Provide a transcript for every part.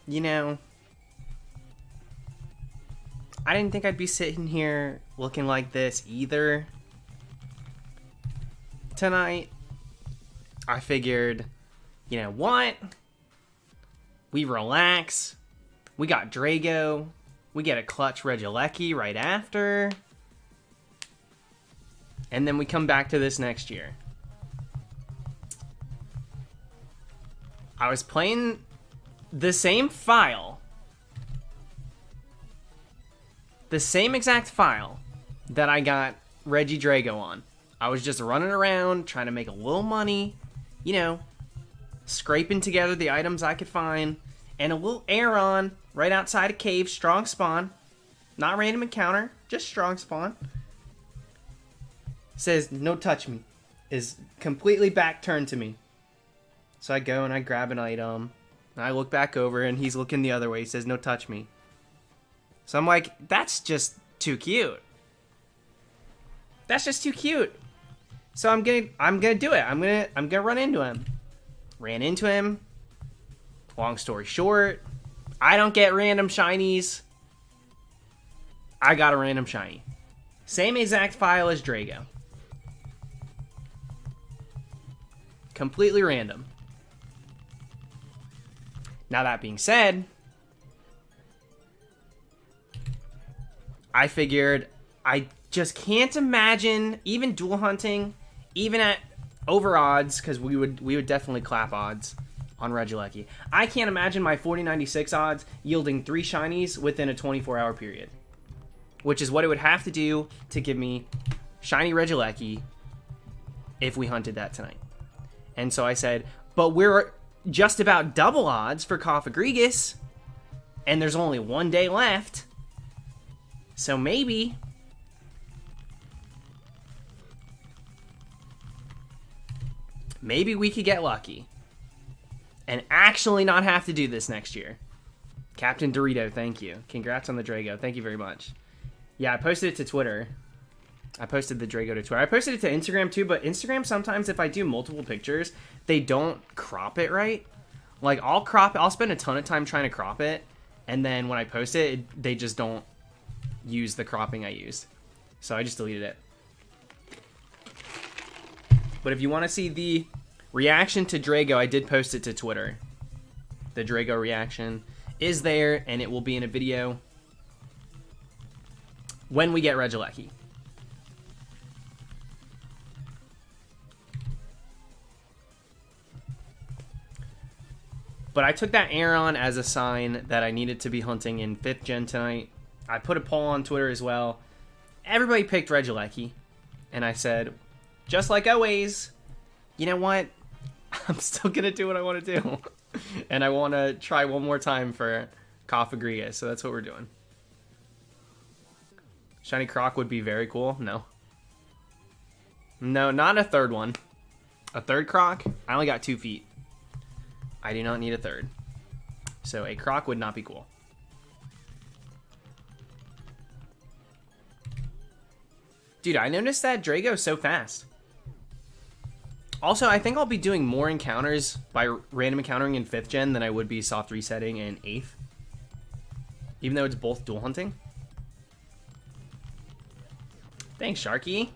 you know, I didn't think I'd be sitting here looking like this either tonight. I figured, you know what? We relax. We got Drago. We get a clutch Regieleki right after. And then we come back to this next year. I was playing the same file. The same exact file that I got Regidrago on. I was just running around trying to make a little money. You know, scraping together the items I could find. And a little Aeron right outside a cave. Strong spawn. Not random encounter. Just strong spawn. Says, no touch me. Is completely back turned to me. So I go and I grab an item. And I look back over and he's looking the other way. He says, no touch me. So I'm like, that's just too cute. That's just too cute. So I'm gonna do it. I'm gonna run into him. Ran into him. Long story short, I don't get random shinies. I got a random shiny. Same exact file as Drago. Completely random. Now that being said, I figured I just can't imagine even dual hunting, even at over odds, because we would definitely clap odds on Regieleki. I can't imagine my 4096 odds yielding 3 shinies within a 24-hour period, which is what it would have to do to give me shiny Regieleki if we hunted that tonight. And so I said, but we're just about double odds for COFAGRIGUS, and there's only 1 day left. So maybe we could get lucky and actually not have to do this next year. Captain Dorito, thank you. Congrats on the Drago. Thank you very much. Yeah, I posted it to Twitter. I posted the Drago to Twitter. I posted it to Instagram too, but Instagram sometimes if I do multiple pictures, they don't crop it right. Like I'll spend a ton of time trying to crop it, and then when I post it, they just don't use the cropping I used. So I just deleted it. But if you want to see the reaction to Drago, I did post it to Twitter. The Drago reaction is there, and it will be in a video when we get Regieleki. But I took that Aeron as a sign that I needed to be hunting in 5th gen tonight. I put a poll on Twitter as well. Everybody picked Regieleki. And I said, just like always, you know what? I'm still going to do what I want to do. And I want to try one more time for COFAGRIGUS. So that's what we're doing. Shiny Croc would be very cool. No. No, not a third one. A third Croc? I only got 2 feet. I do not need a third. So a Croc would not be cool. Dude, I noticed that Drago's so fast. Also, I think I'll be doing more encounters by random encountering in 5th gen than I would be soft resetting in 8th. Even though it's both dual hunting. Thanks, Sharky.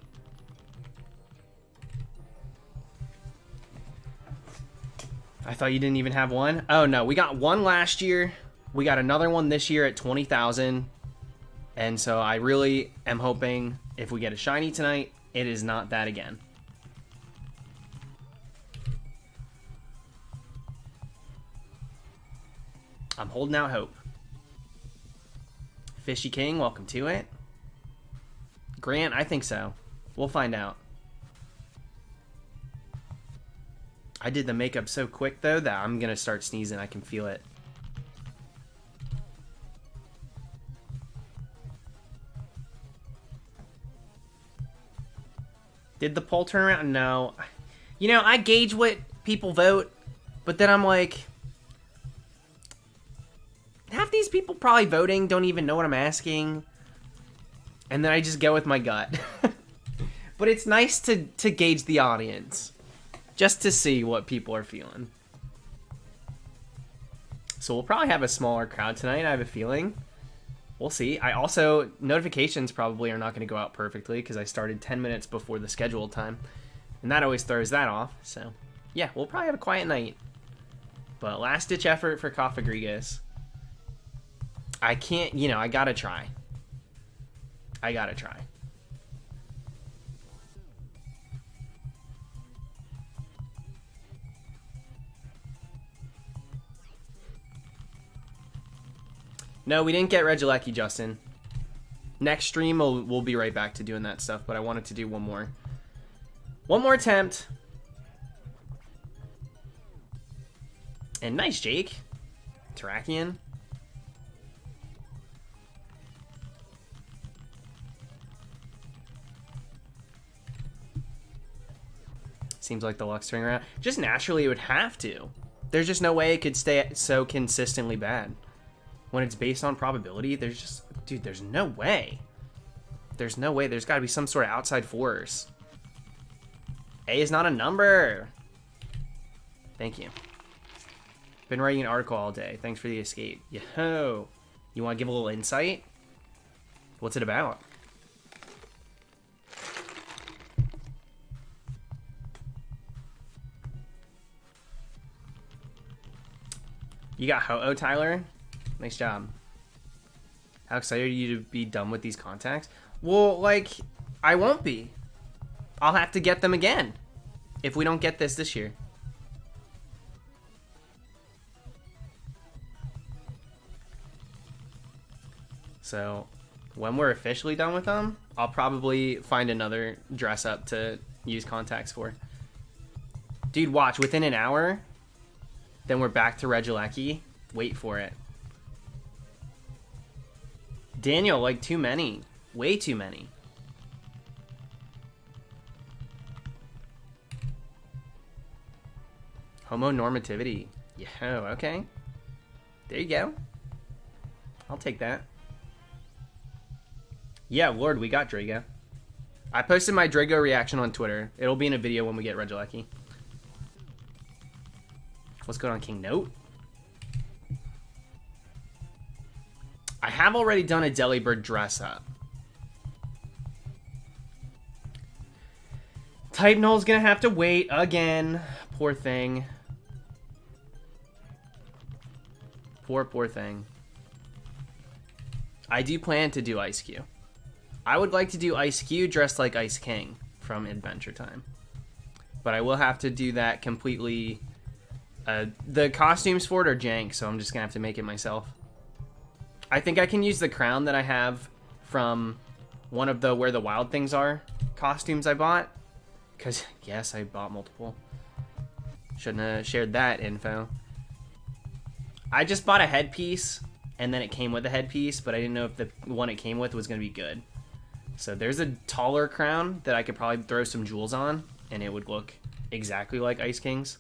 I thought you didn't even have one. Oh, no. We got one last year. We got another one this year at 20,000. And so I really am hoping if we get a shiny tonight, it is not that again. I'm holding out hope. Fishy King, welcome to it. Grant, I think so. We'll find out. I did the makeup so quick, though, that I'm going to start sneezing. I can feel it. Did the poll turn around? No. You know, I gauge what people vote, but then I'm like, half these people probably voting don't even know what I'm asking. And then I just go with my gut. But it's nice to gauge the audience. Just to see what people are feeling. So we'll probably have a smaller crowd tonight, I have a feeling. We'll see. I also, notifications probably are not going to go out perfectly because I started 10 minutes before the scheduled time. And that always throws that off. So, yeah, we'll probably have a quiet night. But last-ditch effort for COFAGRIGUS. I can't, you know, I gotta try. I gotta try. No, we didn't get Regieleki, Justin. Next stream, we'll be right back to doing that stuff, but I wanted to do one more. One more attempt. And nice, Jake. Terrakion. Seems like the luck's turning around. Just naturally, it would have to. There's just no way it could stay so consistently bad. When it's based on probability, there's just... Dude, there's no way. There's no way. There's got to be some sort of outside force. A is not a number. Thank you. Been writing an article all day. Thanks for the escape. Yo. You want to give a little insight? What's it about? You got Ho-Oh, Tyler? Nice job. How excited are you to be done with these contacts? Well, like, I won't be. I'll have to get them again if we don't get this year. So, when we're officially done with them, I'll probably find another dress up to use contacts for. Dude, watch. Within an hour, then we're back to Regieleki. Wait for it. Daniel, like, too many. Way too many. Homonormativity. Yeah, okay. There you go. I'll take that. Yeah, Lord, we got Drago. I posted my Drago reaction on Twitter. It'll be in a video when we get Regieleki. What's going on, King Note? I have already done a Delibird dress up. Type Null's gonna have to wait again. Poor thing. Poor thing. I do plan to do Ice Q. I would like to do Ice Q dressed like Ice King from Adventure Time. But I will have to do that completely... the costumes for it are jank, so I'm just gonna have to make it myself. I think I can use the crown that I have from one of the Where the Wild Things Are costumes I bought. Because, yes, I bought multiple. Shouldn't have shared that info. I just bought a headpiece, and then it came with a headpiece, but I didn't know if the one it came with was going to be good. So there's a taller crown that I could probably throw some jewels on, and it would look exactly like Ice King's.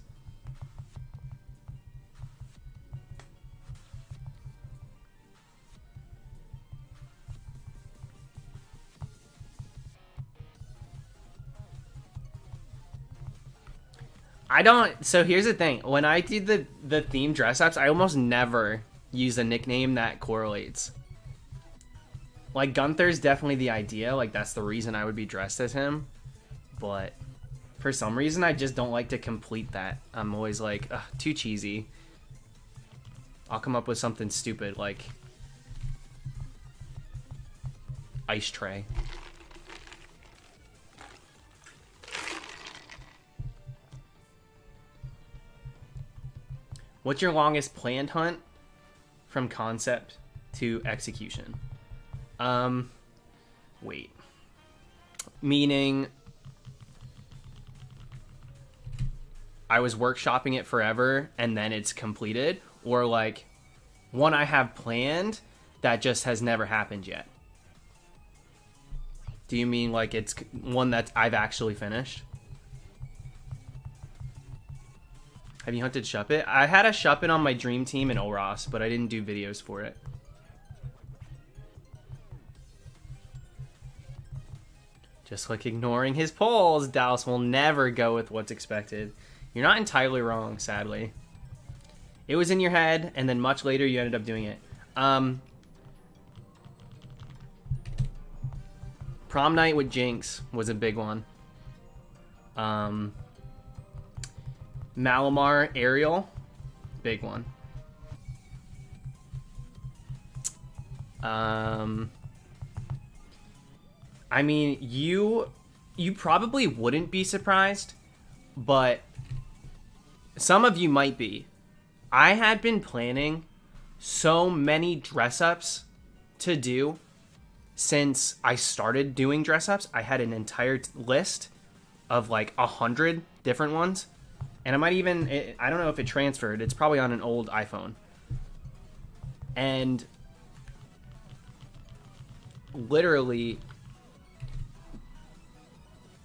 I don't... So here's the thing. When I do the theme dress-ups, I almost never use a nickname that correlates. Like, Gunther's definitely the idea. Like, that's the reason I would be dressed as him. But for some reason, I just don't like to complete that. I'm always like, ugh, too cheesy. I'll come up with something stupid like Ice Tray. What's your longest planned hunt from concept to execution? Wait. Meaning I was workshopping it forever and then it's completed, or like one I have planned that just has never happened yet? Do you mean like it's one that I've actually finished? Have you hunted Shuppet? I had a Shuppet on my dream team in Oros, but I didn't do videos for it. Just like ignoring his polls, Dallas will never go with what's expected. You're not entirely wrong, sadly. It was in your head, and then much later you ended up doing it. Prom night with Jinx was a big one. Malamar Ariel, big one. I mean, you probably wouldn't be surprised, but some of you might be. I had been planning so many dress-ups to do since I started doing dress-ups. I had an entire list of like 100 different ones. And I might even, I don't know if it transferred. It's probably on an old iPhone. And literally,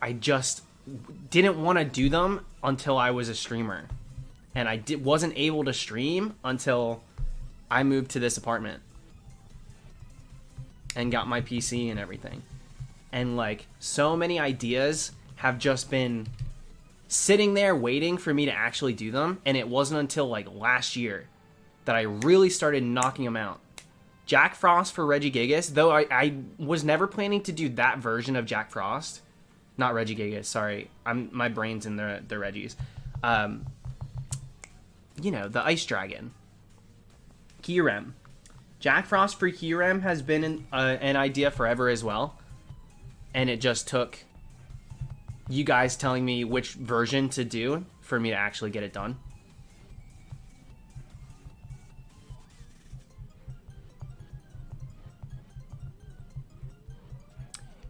I just didn't want to do them until I was a streamer. And I wasn't able to stream until I moved to this apartment and got my PC and everything. And like, so many ideas have just been sitting there waiting for me to actually do them. And it wasn't until like last year that I really started knocking them out. Jack Frost for Regigigas, though I was never planning to do that version of Jack Frost. Not Regigigas, sorry. My brain's in the Reggies. You know, the Ice Dragon. Kyurem. Jack Frost for Kyurem has been an idea forever as well. And it just took you guys telling me which version to do for me to actually get it done.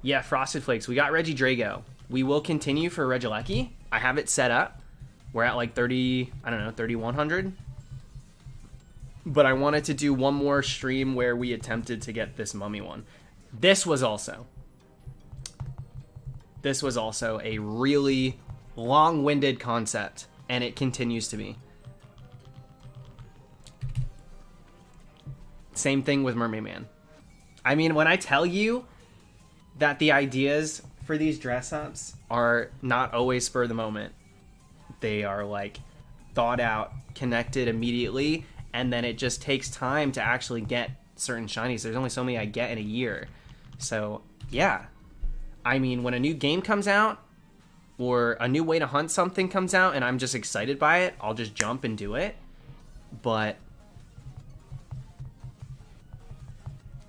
Yeah, Frosted Flakes. We got Regidrago. We will continue for Regieleki. I have it set up. We're at like 30, I don't know, 3,100. But I wanted to do one more stream where we attempted to get this mummy one. This was also a really long-winded concept, and it continues to be. Same thing with Mermaid Man. I mean, when I tell you that the ideas for these dress-ups are not always spur of the moment, they are like thought out, connected immediately, and then it just takes time to actually get certain shinies. There's only so many I get in a year. So, yeah. I mean, when a new game comes out, or a new way to hunt something comes out, and I'm just excited by it, I'll just jump and do it. But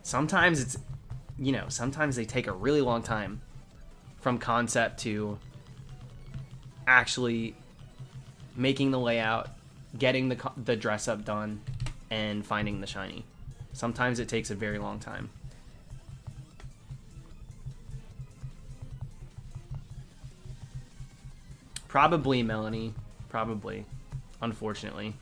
sometimes it's, you know, sometimes they take a really long time from concept to actually making the layout, getting the dress up done, and finding the shiny. Sometimes it takes a very long time. Probably, Melanie. Probably. Unfortunately.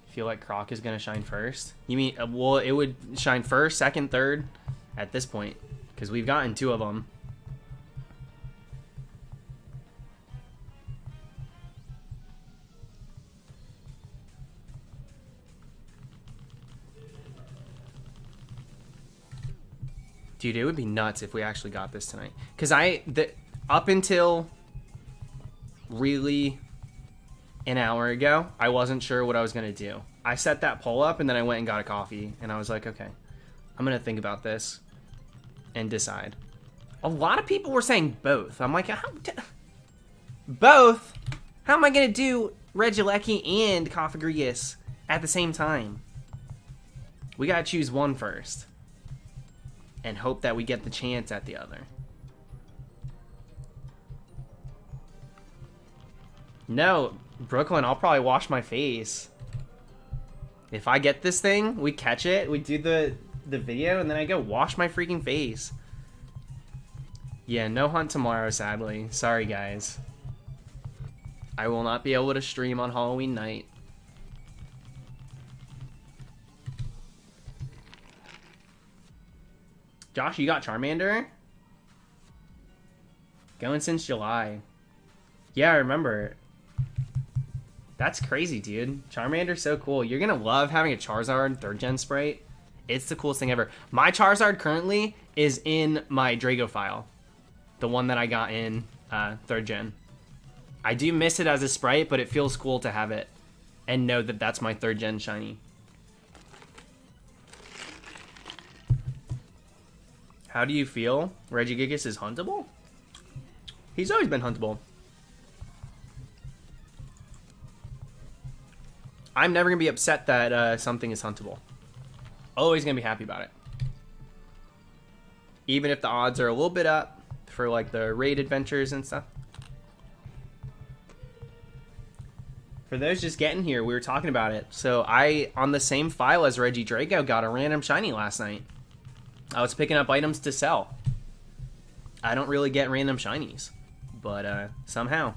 Feel like Croc is going to shine first? You mean, well, it would shine first, second, third at this point. Because we've gotten 2 of them. Dude, it would be nuts if we actually got this tonight. Because up until really an hour ago, I wasn't sure what I was going to do. I set that poll up and then I went and got a coffee. And I was like, okay, I'm going to think about this and decide. A lot of people were saying both. I'm like, both? How am I going to do Regieleki and COFAGRIGUS at the same time? We got to choose one first. And hope that we get the chance at the other. No, Brooklyn, I'll probably wash my face. If I get this thing, we catch it, we do the video, and then I go wash my freaking face. Yeah, no hunt tomorrow, sadly. Sorry, guys. I will not be able to stream on Halloween night. Josh, you got Charmander? Going since July. Yeah, I remember. That's crazy, dude. Charmander's so cool. You're gonna love having a Charizard 3rd gen sprite. It's the coolest thing ever. My Charizard currently is in my Drago file. The one that I got in 3rd gen. I do miss it as a Sprite, but it feels cool to have it and know that that's my 3rd gen shiny. How do you feel? Regigigas is huntable? He's always been huntable. I'm never going to be upset that something is huntable. Always going to be happy about it. Even if the odds are a little bit up for like the raid adventures and stuff. For those just getting here, we were talking about it. So I, on the same file as Reggie Draco, got a random shiny last night. I was picking up items to sell. I don't really get random shinies, but somehow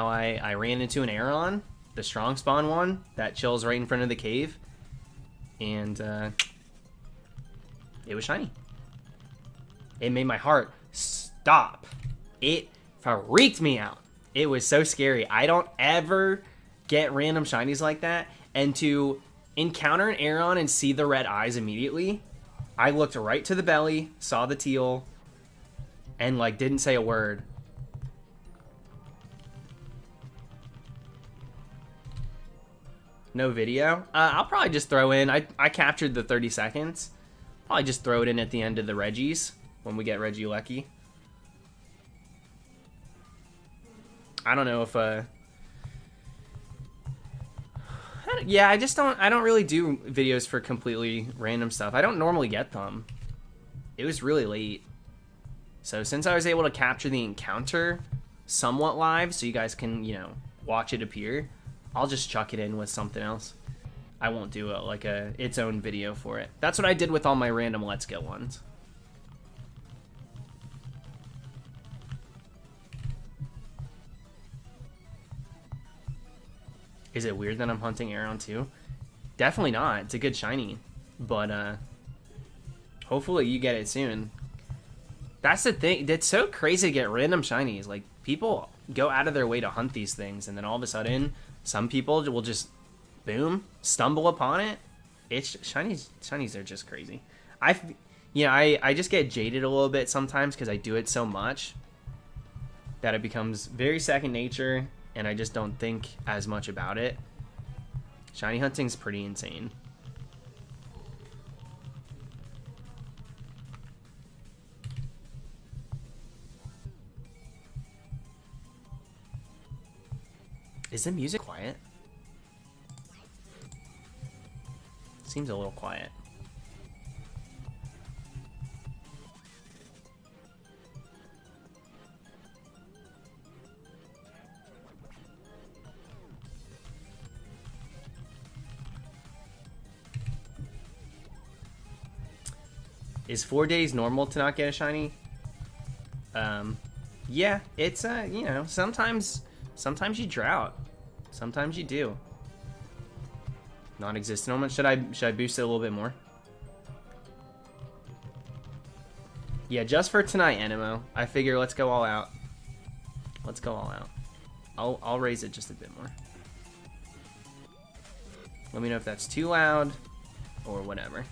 I ran into an Aeron, the strong spawn one that chills right in front of the cave, and it was shiny. It made my heart stop. It freaked me out. It was so scary. I don't ever get random shinies like that, and to encounter an Aeron and see the red eyes immediately, I looked right to the belly, saw the teal, and like didn't say a word. No video? I'll probably just throw in, I captured the 30 seconds. Probably just throw it in at the end of the Reggies when we get Regieleki. I don't know if yeah, I don't really do videos for completely random stuff. I don't normally get them. It was really late. So since I was able to capture the encounter somewhat live so you guys can, you know, watch it appear, I'll just chuck it in with something else. I won't do its own video for it. That's what I did with all my random Let's Get ones. Is it weird that I'm hunting Aeron too? Definitely not. It's a good shiny. But hopefully you get it soon. That's the thing. It's so crazy to get random shinies. Like, people go out of their way to hunt these things, and then all of a sudden, some people will just, boom, stumble upon it. It's shinies are just crazy. I just get jaded a little bit sometimes because I do it so much that it becomes very second nature, and I just don't think as much about it. Shiny hunting's pretty insane. Is the music quiet? Seems a little quiet. Is 4 days normal to not get a shiny? Yeah, it's you know, sometimes you drought. Sometimes you do. Non-existent moment. Should I boost it a little bit more? Yeah, just for tonight, Animo. I figure let's go all out. Let's go all out. I'll raise it just a bit more. Let me know if that's too loud or whatever.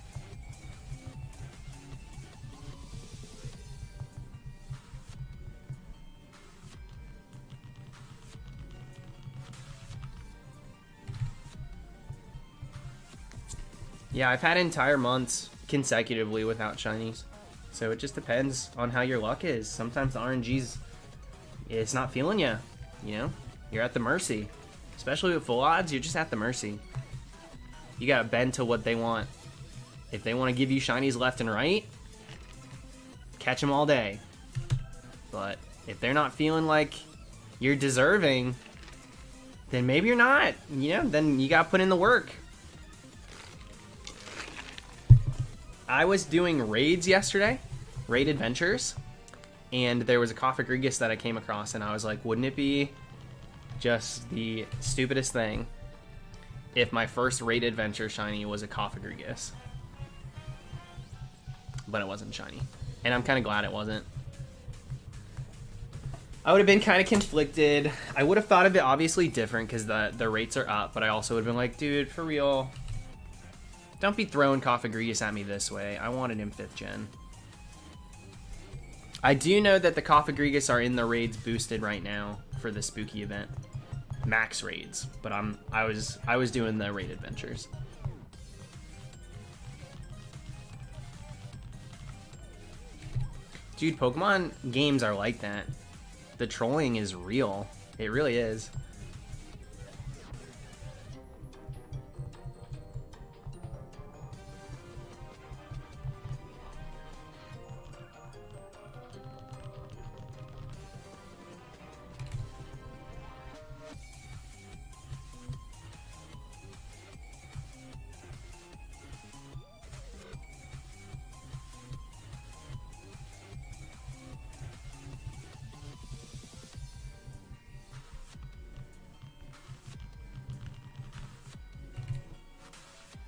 Yeah, I've had entire months consecutively without shinies. So it just depends on how your luck is. Sometimes the RNG's, it's not feeling you, you know? You're at the mercy. Especially with full odds, you're just at the mercy. You gotta bend to what they want. If they want to give you shinies left and right, catch them all day. But if they're not feeling like you're deserving, then maybe you're not. You know, then you gotta put in the work. I was doing raids yesterday, raid adventures, and there was a COFAGRIGUS that I came across, and I was like, wouldn't it be just the stupidest thing if my first raid adventure shiny was a COFAGRIGUS? But it wasn't shiny, and I'm kind of glad it wasn't. I would have been kind of conflicted. I would have thought of it obviously different because the rates are up, but I also would have been like, dude, for real, don't be throwing COFAGRIGUS at me this way. I wanted him 5th gen. I do know that the COFAGRIGUS are in the raids boosted right now for the spooky event. Max raids, but I was doing the raid adventures. Dude, Pokemon games are like that. The trolling is real. It really is.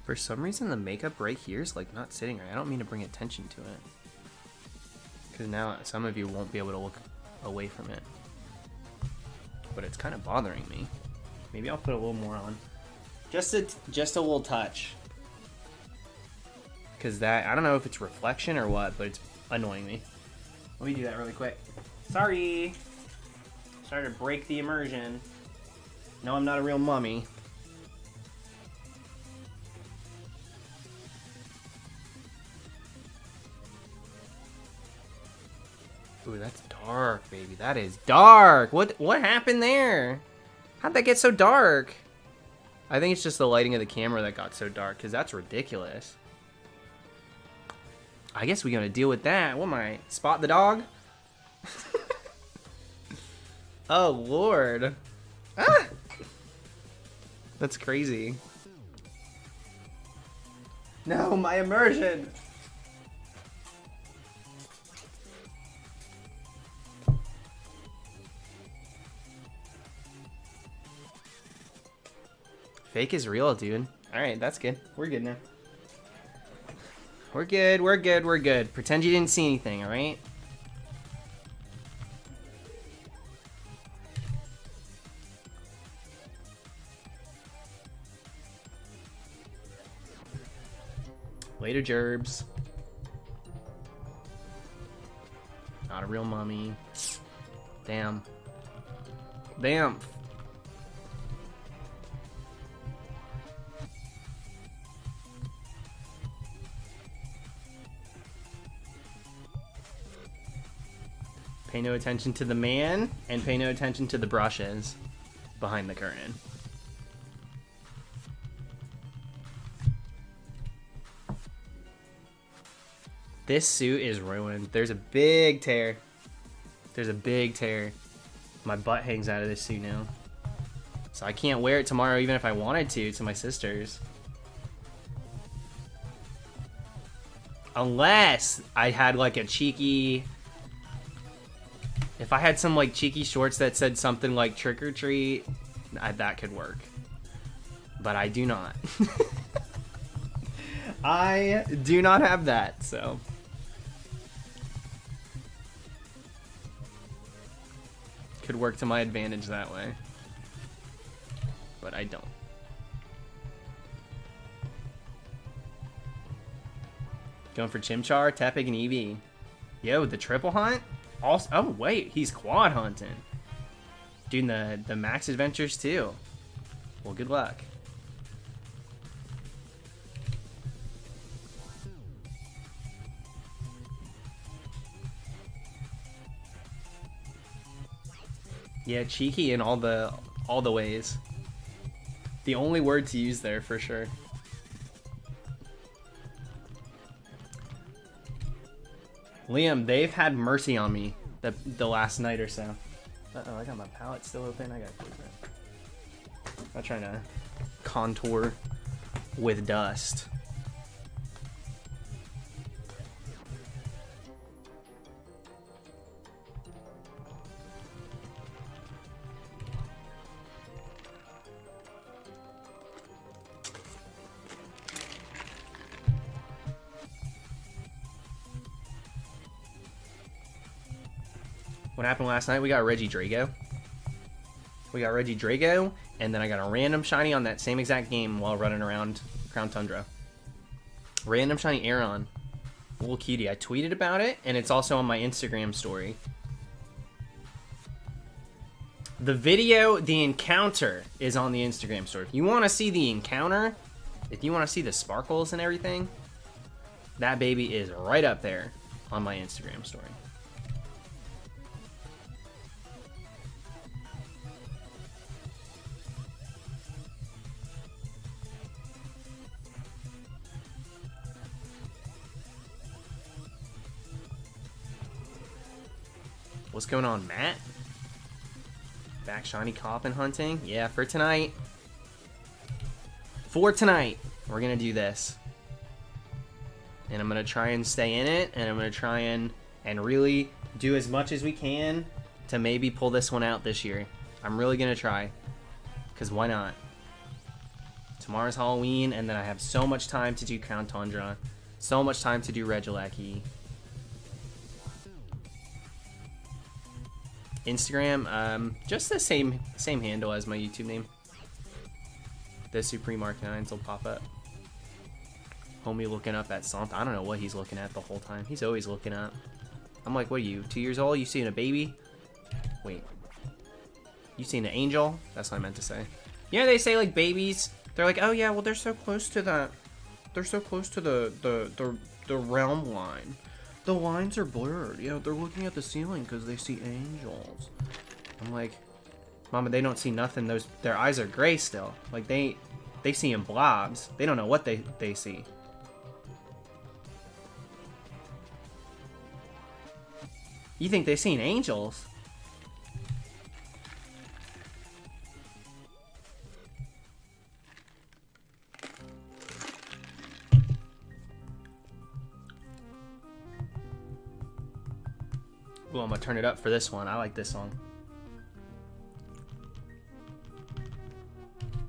For some reason, the makeup right here is like not sitting right. I don't mean to bring attention to it, because now some of you won't be able to look away from it. But it's kind of bothering me. Maybe I'll put a little more on, just a little touch, because that, I don't know if it's reflection or what, but it's annoying me. Let me do that really quick. Sorry to break the immersion. No, I'm not a real mummy. Ooh, that's dark, baby. That is dark. What happened there? How'd that get so dark? I think it's just the lighting of the camera that got so dark, because that's ridiculous. I guess we gotta deal with that. What am I? Spot the dog? Oh, Lord. Ah! That's crazy. No, my immersion! Fake is real, dude. Alright, that's good. We're good now. We're good, we're good, we're good. Pretend you didn't see anything, alright? Later, Gerbs. Not a real mummy. Damn. Damn. Pay no attention to the man, and pay no attention to the brushes behind the curtain. This suit is ruined. There's a big tear. There's a big tear. My butt hangs out of this suit now. So I can't wear it tomorrow even if I wanted to my sister's. Unless I had like a cheeky... If I had some like cheeky shorts that said something like trick or treat, that could work. But I do not. I do not have that, so. Could work to my advantage that way. But I don't. Going for Chimchar, Tepig, and Eevee. Yo, the triple hunt? Also, oh wait, he's quad hunting. Doing the max adventures too. Well, good luck. Yeah, cheeky in all the ways. The only word to use there for sure. Liam, they've had mercy on me the last night or so. Uh-oh, I got my palette still open. I gotta close it. I'm not trying to contour with dust. What happened last night? We got Reggie Drago. And then I got a random shiny on that same exact game while running around Crown Tundra. Random shiny Aeron. Little cutie. I tweeted about it, and it's also on my Instagram story. The video, the encounter, is on the Instagram story. If you want to see the encounter, if you want to see the sparkles and everything, that baby is right up there on my Instagram story. What's going on, Matt? Back shiny coffin hunting? Yeah, for tonight. For tonight, we're gonna do this. And I'm gonna try and stay in it, and I'm gonna try and really do as much as we can to maybe pull this one out this year. I'm really gonna try. Because why not? Tomorrow's Halloween, and then I have so much time to do Crown Tundra. So much time to do Regieleki. Instagram, just the same handle as my YouTube name. The Supreme Arcanines will pop up. Homie looking up at something. I don't know what he's looking at the whole time. He's always looking up. I'm like, what are you, 2 years old? You seeing a baby? Wait. You seeing an angel? That's what I meant to say. You know, they say like babies, they're like, oh yeah, well they're so close to that. They're so close to the realm line. The lines are blurred. You know, they're looking at the ceiling because they see angels. I'm like, Mama, they don't see nothing. Their eyes are gray still. Like they see in blobs. They don't know what they see. You think they seen angels? Ooh, I'm gonna turn it up for this one. I like this song.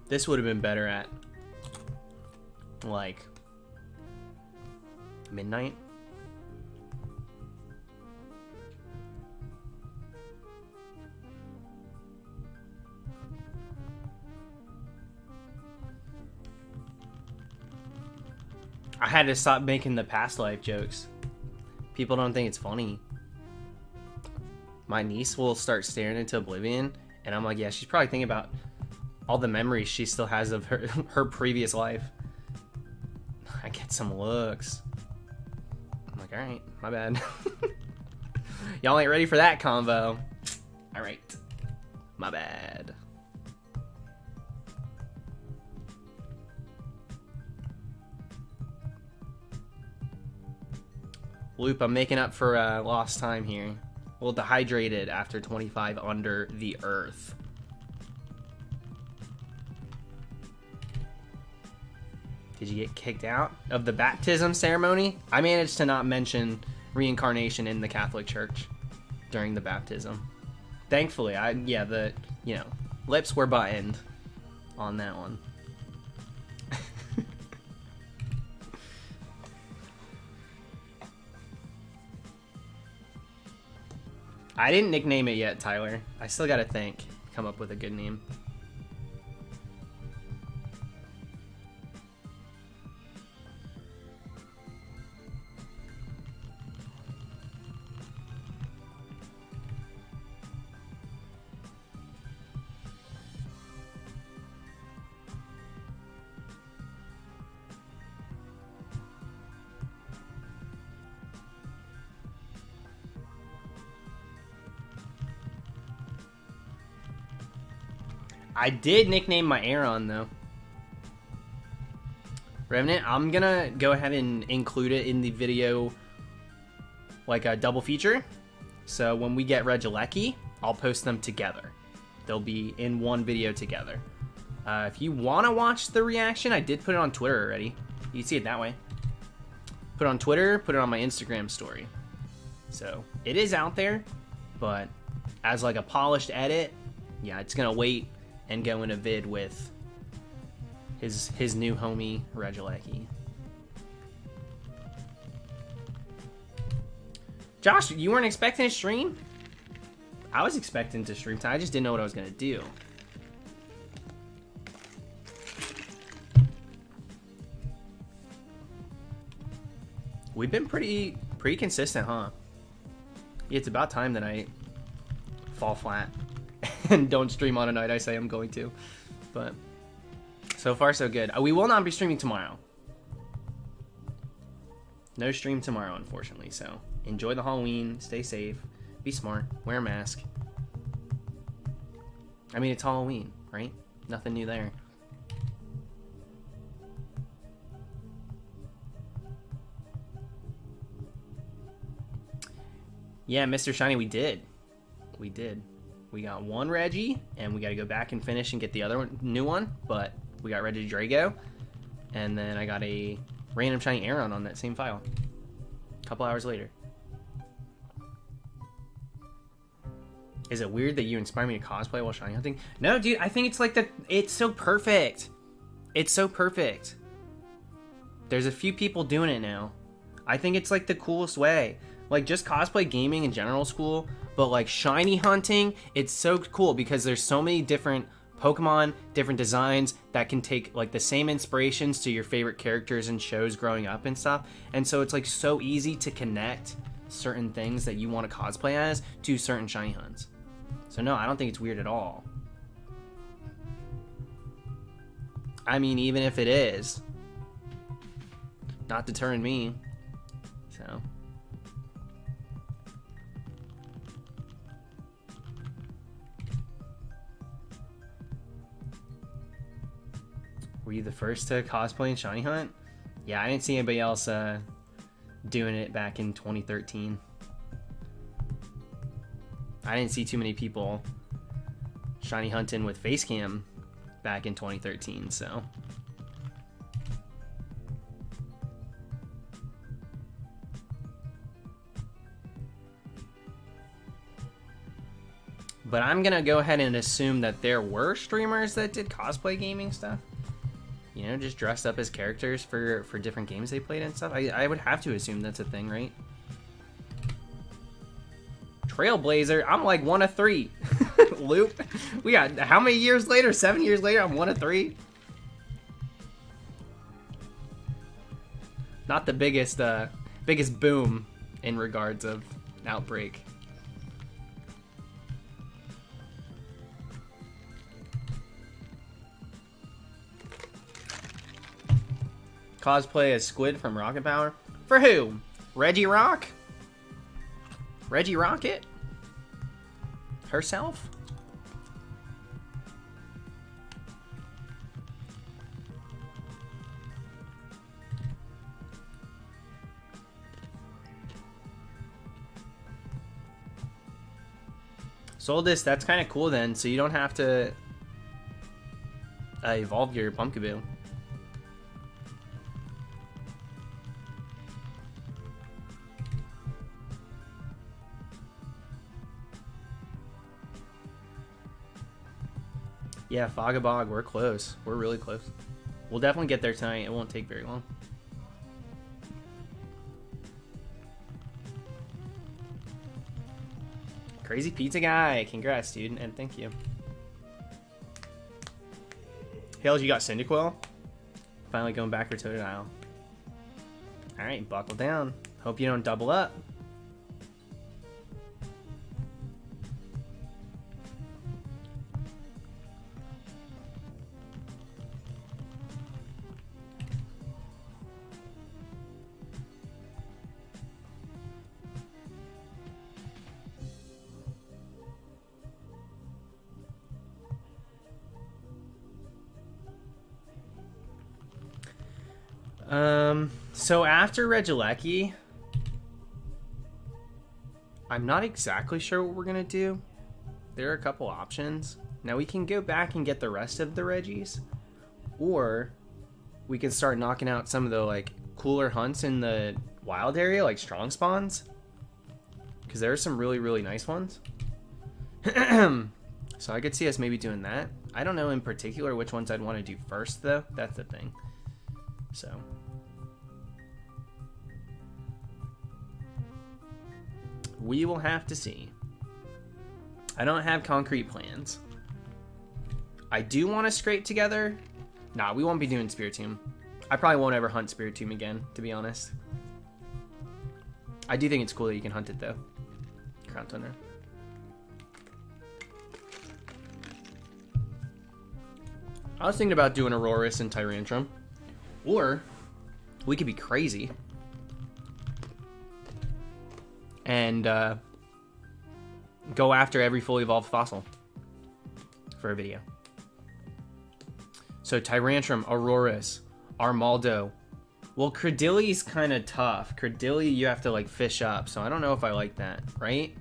This would have been better at like midnight. I had to stop making the past life jokes. People don't think it's funny. My niece will start staring into oblivion, and I'm like, yeah, she's probably thinking about all the memories she still has of her previous life. I get some looks. I'm like, all right, my bad. Y'all ain't ready for that convo. All right, my bad. Loop, I'm making up for lost time here. A little dehydrated after 25 under the earth. Did you get kicked out of the baptism ceremony? I managed to not mention reincarnation in the Catholic Church during the baptism. Thankfully, lips were buttoned on that one. I didn't nickname it yet, Tyler. I still gotta come up with a good name. I did nickname my Aeron, though. Revenant, I'm gonna go ahead and include it in the video, like a double feature. So when we get Regieleki, I'll post them together. They'll be in one video together. If you want to watch the reaction, I did put it on Twitter already. You can see it that way. Put it on Twitter, put it on my Instagram story. So it is out there, but as like a polished edit, yeah, it's gonna wait and go in a vid with his new homie Regieleki. Josh, you weren't expecting a stream? I was expecting to stream time. I just didn't know what I was gonna do. We've been pretty consistent, huh? It's about time that I fall flat and don't stream on a night I say I'm going to. But so far, so good. We will not be streaming tomorrow. No stream tomorrow, unfortunately. So enjoy the Halloween. Stay safe. Be smart. Wear a mask. I mean, it's Halloween, right? Nothing new there. Yeah, Mr. Shiny, we did. We did. We got one Reggie, and we got to go back and finish and get the other one, new one. But we got Reggie Drago, and then I got a random shiny Aeron on that same file. A couple hours later. Is it weird that you inspire me to cosplay while shiny hunting? No, dude, I think it's like the... It's so perfect. It's so perfect. There's a few people doing it now. I think it's like the coolest way. Like, just cosplay gaming in general is cool, but like shiny hunting, it's so cool because there's so many different Pokemon, different designs that can take like the same inspirations to your favorite characters and shows growing up and stuff. And so it's like so easy to connect certain things that you want to cosplay as to certain shiny hunts. So no, I don't think it's weird at all. I mean, even if it is, not deterring me. So. Were you the first to cosplay in shiny hunt? Yeah, I didn't see anybody else doing it back in 2013. I didn't see too many people shiny hunting with face cam back in 2013, so. But I'm gonna go ahead and assume that there were streamers that did cosplay gaming stuff. You know, just dressed up as characters for different games they played and stuff. I would have to assume that's a thing, right? Trailblazer, I'm like 1 of 3. Loop, we got how many years later? 7 years later, I'm 1 of 3. Not the biggest boom in regards of Outbreak. Cosplay as Squid from Rocket Power? For who? Reggie Rock? Reggie Rocket? Herself? Soldis, that's kind of cool then, so you don't have to evolve your Pumpkaboo. Yeah, Fogabog, we're close. We're really close. We'll definitely get there tonight. It won't take very long. Crazy Pizza Guy. Congrats, dude, and thank you. Hails, you got Cyndaquil? Finally going back for Totodile. Alright, buckle down. Hope you don't double up. So after Regieleki, I'm not exactly sure what we're gonna do. There are a couple options. Now we can go back and get the rest of the Reggies, or we can start knocking out some of the like cooler hunts in the wild area, like strong spawns, because there are some really nice ones. So I could see us maybe doing that. I don't know in particular which ones I'd want to do first, though. That's the thing. So. We will have to see. I don't have concrete plans. I do want to scrape together. Nah, we won't be doing Spiritomb. I probably won't ever hunt Spiritomb again, to be honest. I do think it's cool that you can hunt it, though. Crown Thunder. I was thinking about doing Aurorus and Tyrantrum. Or we could be crazy and go after every fully evolved fossil for a video. So Tyrantrum, Aurorus, Armaldo. Well, Credilli's kind of tough. Credilli, you have to like fish up, so I don't know if I like that, right?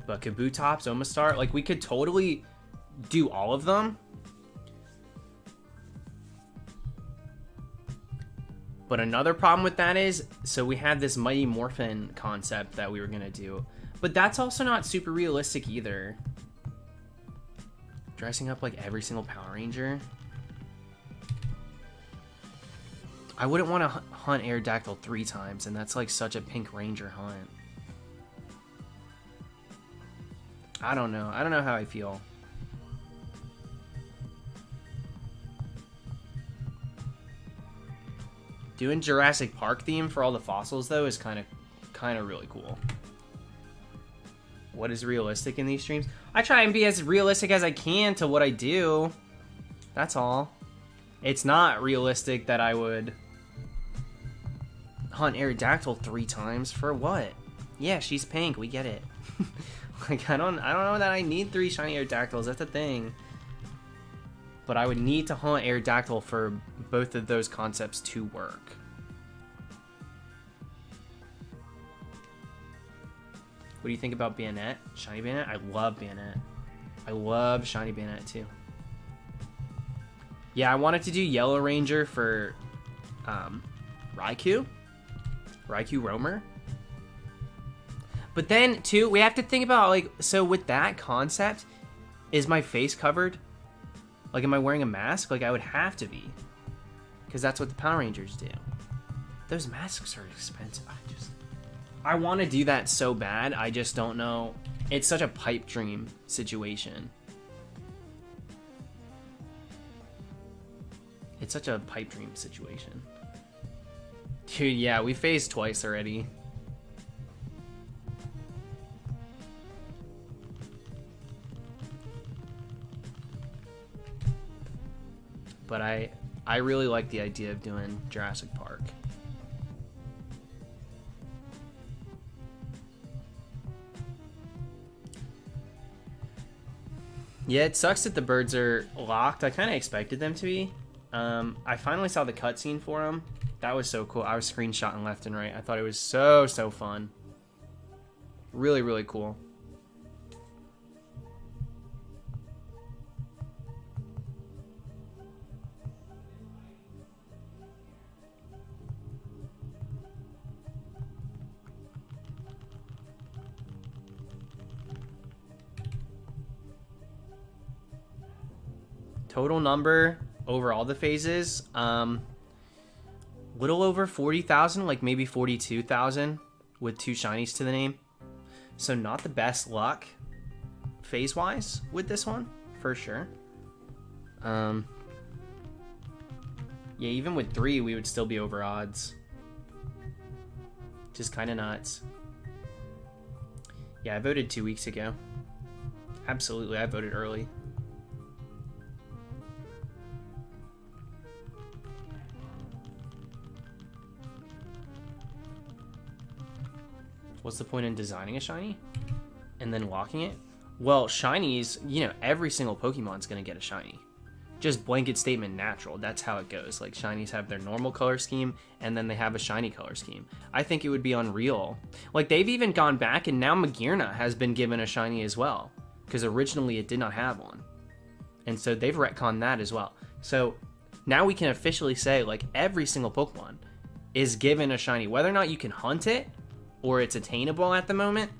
But Kabutops, Omastar, like we could totally do all of them. But another problem with that is, so we had this Mighty Morphin concept that we were gonna do, but that's also not super realistic either. Dressing up like every single Power Ranger. I wouldn't want to hunt Aerodactyl 3 times, and that's like such a Pink Ranger hunt. I don't know. I don't know how I feel. Doing Jurassic Park theme for all the fossils though is kind of really cool. What is realistic in these streams? I try and be as realistic as I can to what I do. That's all. It's not realistic that I would hunt Aerodactyl 3 times for what? Yeah, she's pink. We get it. Like I don't know that I need 3 shiny Aerodactyls. That's the thing. But I would need to hunt Aerodactyl for both of those concepts to work. What do you think about Bayonet? Shiny Bayonet? I love Bayonet. I love Shiny Bayonet too. Yeah, I wanted to do Yellow Ranger for Raikou. Raikou Roamer. But then too, we have to think about like, so with that concept, is my face covered? Like, am I wearing a mask? Like, I would have to be. Because that's what the Power Rangers do. Those masks are expensive. I want to do that so bad. I just don't know. It's such a pipe dream situation. It's such a pipe dream situation. Dude, yeah, we phased twice already. But I really like the idea of doing Jurassic Park. Yeah, it sucks that the birds are locked. I kind of expected them to be. I finally saw the cutscene for them. That was so cool. I was screenshotting left and right. I thought it was so fun. Really, really cool. Total number over all the phases, little over 40,000, like maybe 42,000 with 2 shinies to the name. So not the best luck phase-wise with this one, for sure. Yeah, even with 3, we would still be over odds. Just kind of nuts. Yeah, I voted 2 weeks ago. Absolutely, I voted early. What's the point in designing a shiny and then locking it? Well, shinies, you know, every single Pokemon's gonna get a shiny. Just blanket statement natural. That's how it goes. Like, shinies have their normal color scheme and then they have a shiny color scheme. I think it would be unreal. Like, they've even gone back and now Magearna has been given a shiny as well, because originally it did not have one. And so they've retconned that as well. So now we can officially say, like, every single Pokemon is given a shiny. Whether or not you can hunt it or it's attainable at the moment,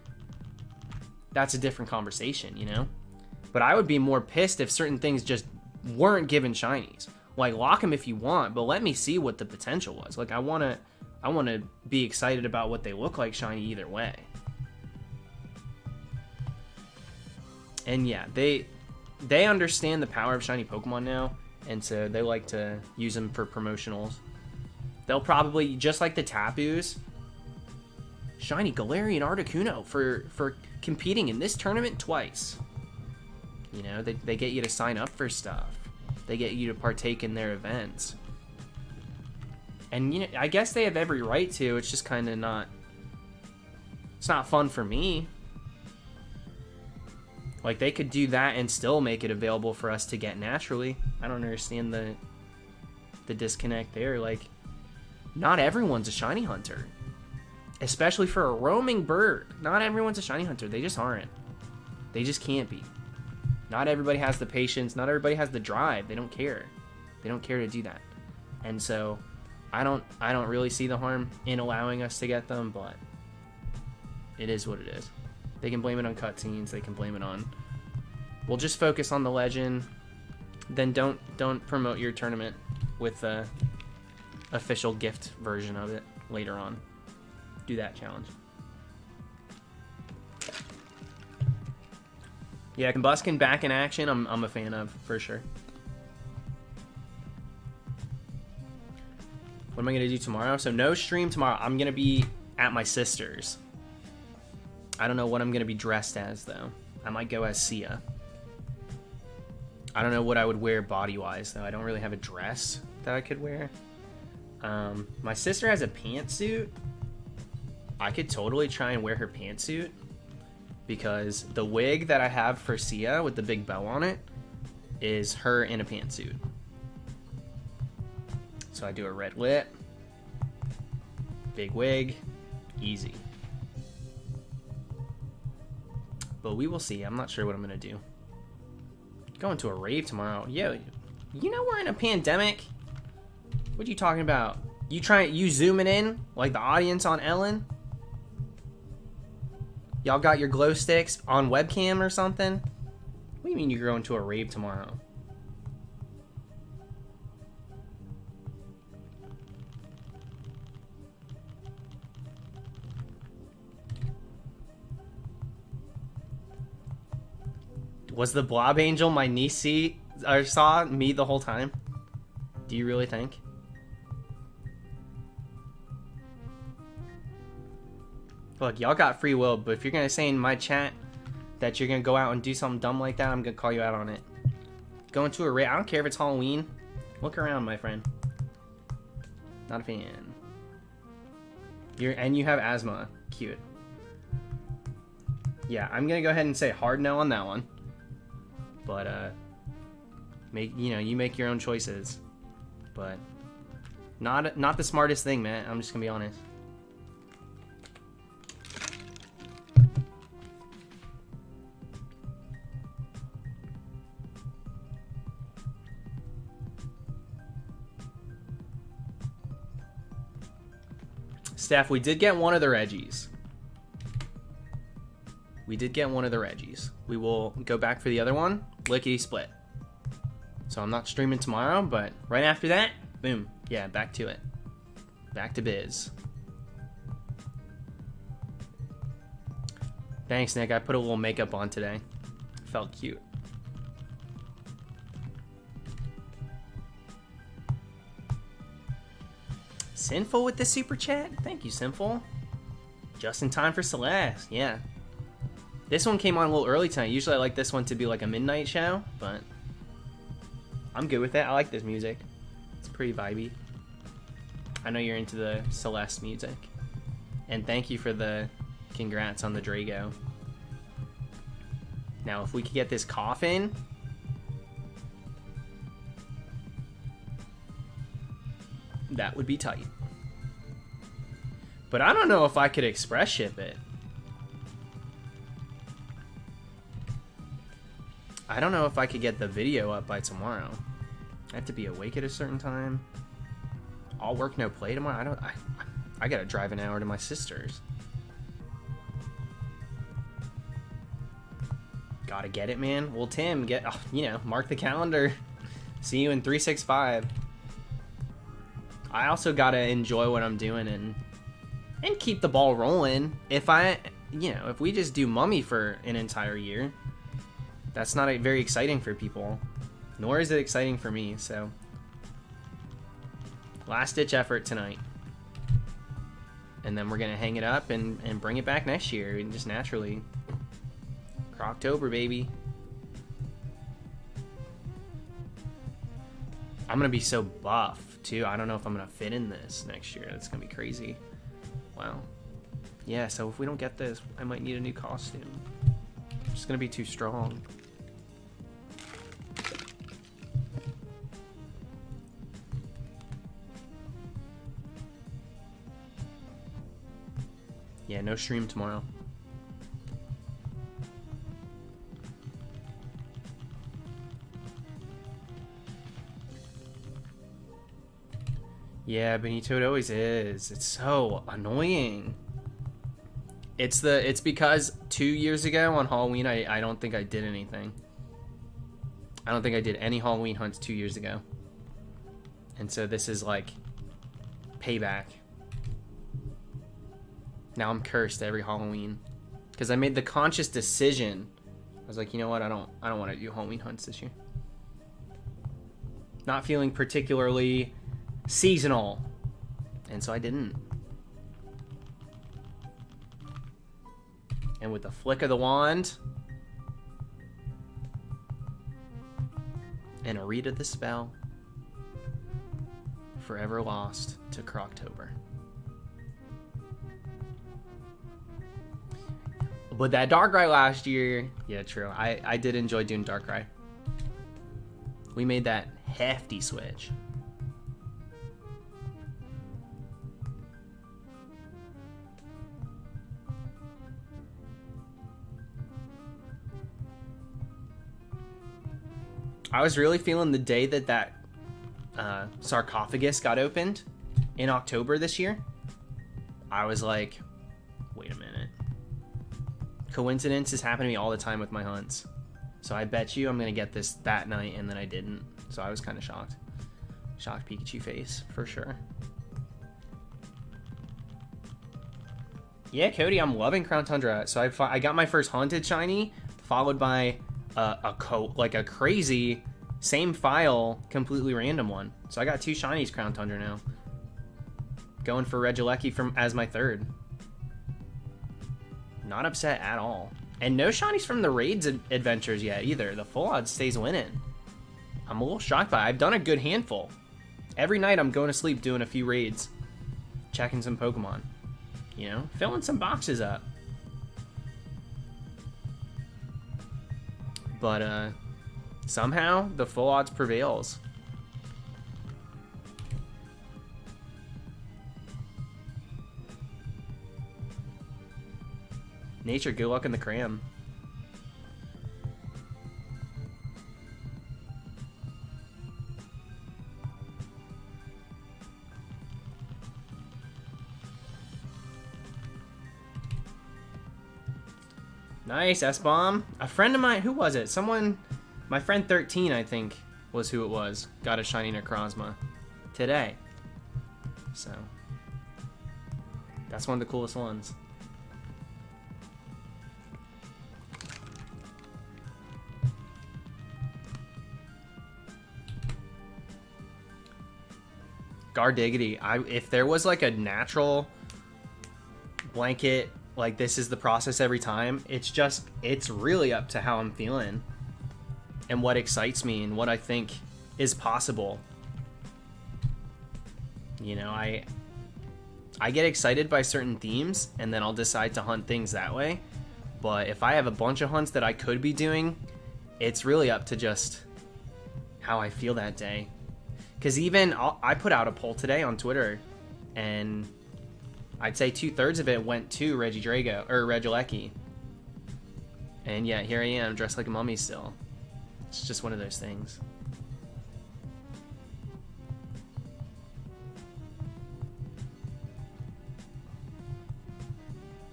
that's a different conversation, you know? But I would be more pissed if certain things just weren't given shinies. Like, lock them if you want, but let me see what the potential was. Like, I want to be excited about what they look like shiny either way. And yeah, they understand the power of shiny Pokemon now, and so they like to use them for promotionals. They'll probably, just like the Tapus, shiny Galarian Articuno for competing in this tournament twice. You know, they get you to sign up for stuff. They get you to partake in their events. And, you know, I guess they have every right to. It's just kind of not... It's not fun for me. Like, they could do that and still make it available for us to get naturally. I don't understand the disconnect there. Like, not everyone's a shiny hunter. Especially for a roaming bird. Not everyone's a shiny hunter. They just aren't. They just can't be. Not everybody has the patience. Not everybody has the drive. They don't care. They don't care to do that. And so, I don't really see the harm in allowing us to get them, but it is what it is. They can blame it on cutscenes. They can blame it on... We'll just focus on the legend. Then don't promote your tournament with the official gift version of it later on. Do that challenge. Yeah, Combuskin back in action, I'm a fan of, for sure. What am I going to do tomorrow? So no stream tomorrow. I'm going to be at my sister's. I don't know what I'm going to be dressed as, though. I might go as Sia. I don't know what I would wear body-wise, though. I don't really have a dress that I could wear. My sister has a pantsuit. I could totally try and wear her pantsuit, because the wig that I have for Sia with the big bow on it is her in a pantsuit. So I do a red lip, big wig, easy. But we will see. I'm not sure what I'm gonna do. Going to a rave tomorrow. Yo, you know we're in a pandemic? What are you talking about? You zooming in like the audience on Ellen? Y'all got your glow sticks on webcam or something? What do you mean you're going to a rave tomorrow? Was the Blob Angel my niece saw me the whole time? Do you really think? Look, y'all got free will, but if you're gonna say in my chat that you're gonna go out and do something dumb like that, I'm gonna call you out on it. Going to a rave, I don't care if it's Halloween. Look around, my friend. Not a fan. And you have asthma. Cute. Yeah, I'm gonna go ahead and say hard no on that one. But you make your own choices. But not the smartest thing, man. I'm just gonna be honest. Steph, we did get one of the Reggies. We did get one of the Reggies. We will go back for the other one. Lickety split. So I'm not streaming tomorrow, but right after that, boom. Yeah, back to it. Back to biz. Thanks, Nick. I put a little makeup on today. Felt cute. Sinful with the super chat? Thank you, Sinful. Just in time for Celeste. Yeah. This one came on a little early tonight. Usually I like this one to be like a midnight show, but I'm good with that. I like this music. It's pretty vibey. I know you're into the Celeste music. And thank you for the congrats on the Drago. Now, if we could get this coffin... that would be tight. But I don't know if I could express ship it. I don't know if I could get the video up by tomorrow. I have to be awake at a certain time. All work, no play tomorrow. I gotta drive an hour to my sister's. Gotta get it, man. Well, Tim, mark the calendar. See you in 365. I also gotta enjoy what I'm doing and keep the ball rolling. If we just do Mummy for an entire year, that's not very exciting for people, nor is it exciting for me. So Last ditch effort tonight. And then we're going to hang it up and bring it back next year. And just naturally. Croctober, baby. I'm going to be so buff, too. I don't know if I'm going to fit in this next year. That's going to be crazy. Wow. Yeah, so if we don't get this, I might need a new costume. I'm just going to be too strong. Yeah, no stream tomorrow. Yeah, Benito, it always is. It's so annoying. It's because 2 years ago on Halloween, I don't think I did anything. I don't think I did any Halloween hunts 2 years ago. And so this is like payback. Now I'm cursed every Halloween because I made the conscious decision. I was like, you know what? I don't want to do Halloween hunts this year. Not feeling particularly seasonal, and so I didn't. And with the flick of the wand and a read of the spell, forever lost to Croctober. But that Darkrai last year, yeah, true. I did enjoy doing Darkrai. We made that hefty switch. I was really feeling the day that sarcophagus got opened in October this year. I was like, wait a minute. Coincidences happen to me all the time with my hunts. So I bet you I'm going to get this that night, and then I didn't. So I was kind of shocked. Shocked Pikachu face, for sure. Yeah, Cody, I'm loving Crown Tundra. So I got my first Haunted Shiny, followed by a crazy same file, completely random one. So I got 2 Shinies Crown Tundra now. Going for Regieleki as my third. Not upset at all. And no shinies from the raids adventures yet either. The full odds stays winning. I'm a little shocked by it. I've done a good handful. Every night I'm going to sleep doing a few raids. Checking some Pokemon. You know, filling some boxes up. But somehow the full odds prevails. Nature, good luck in the cram. Nice, S-Bomb. A friend of mine, who was it? Someone, my friend 13, I think, was who it was. Got a shiny Necrozma today. So, that's one of the coolest ones. Gardiggity. If there was like a natural blanket, like this is the process every time, it's really up to how I'm feeling and what excites me and what I think is possible. You know, I get excited by certain themes and then I'll decide to hunt things that way. But if I have a bunch of hunts that I could be doing, it's really up to just how I feel that day. Because even I put out a poll today on Twitter, and I'd say 2/3 of it went to Regieleki. And yet here I am, dressed like a mummy still. It's just one of those things.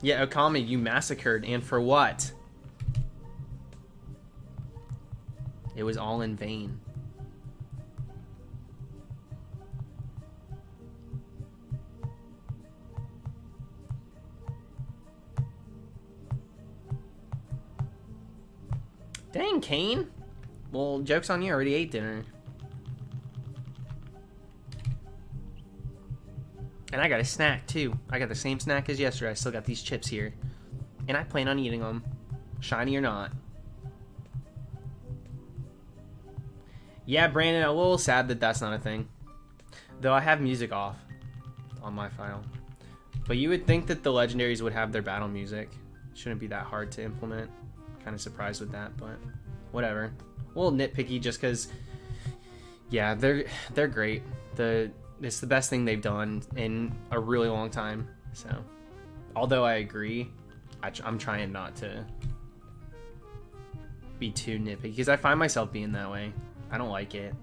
Yeah, Okami, you massacred, and for what? It was all in vain. Dang, Kane. Well, joke's on you. I already ate dinner. And I got a snack too. I got the same snack as yesterday. I still got these chips here. And I plan on eating them. Shiny or not. Yeah, Brandon, a little sad that that's not a thing. Though I have music off on my file. But you would think that the legendaries would have their battle music. Shouldn't be that hard to implement. Kind of surprised with that, but whatever. A little nitpicky just because, yeah, they're great. It's the best thing they've done in a really long time. So, although I agree, I'm trying not to be too nitpicky because I find myself being that way. I don't like it.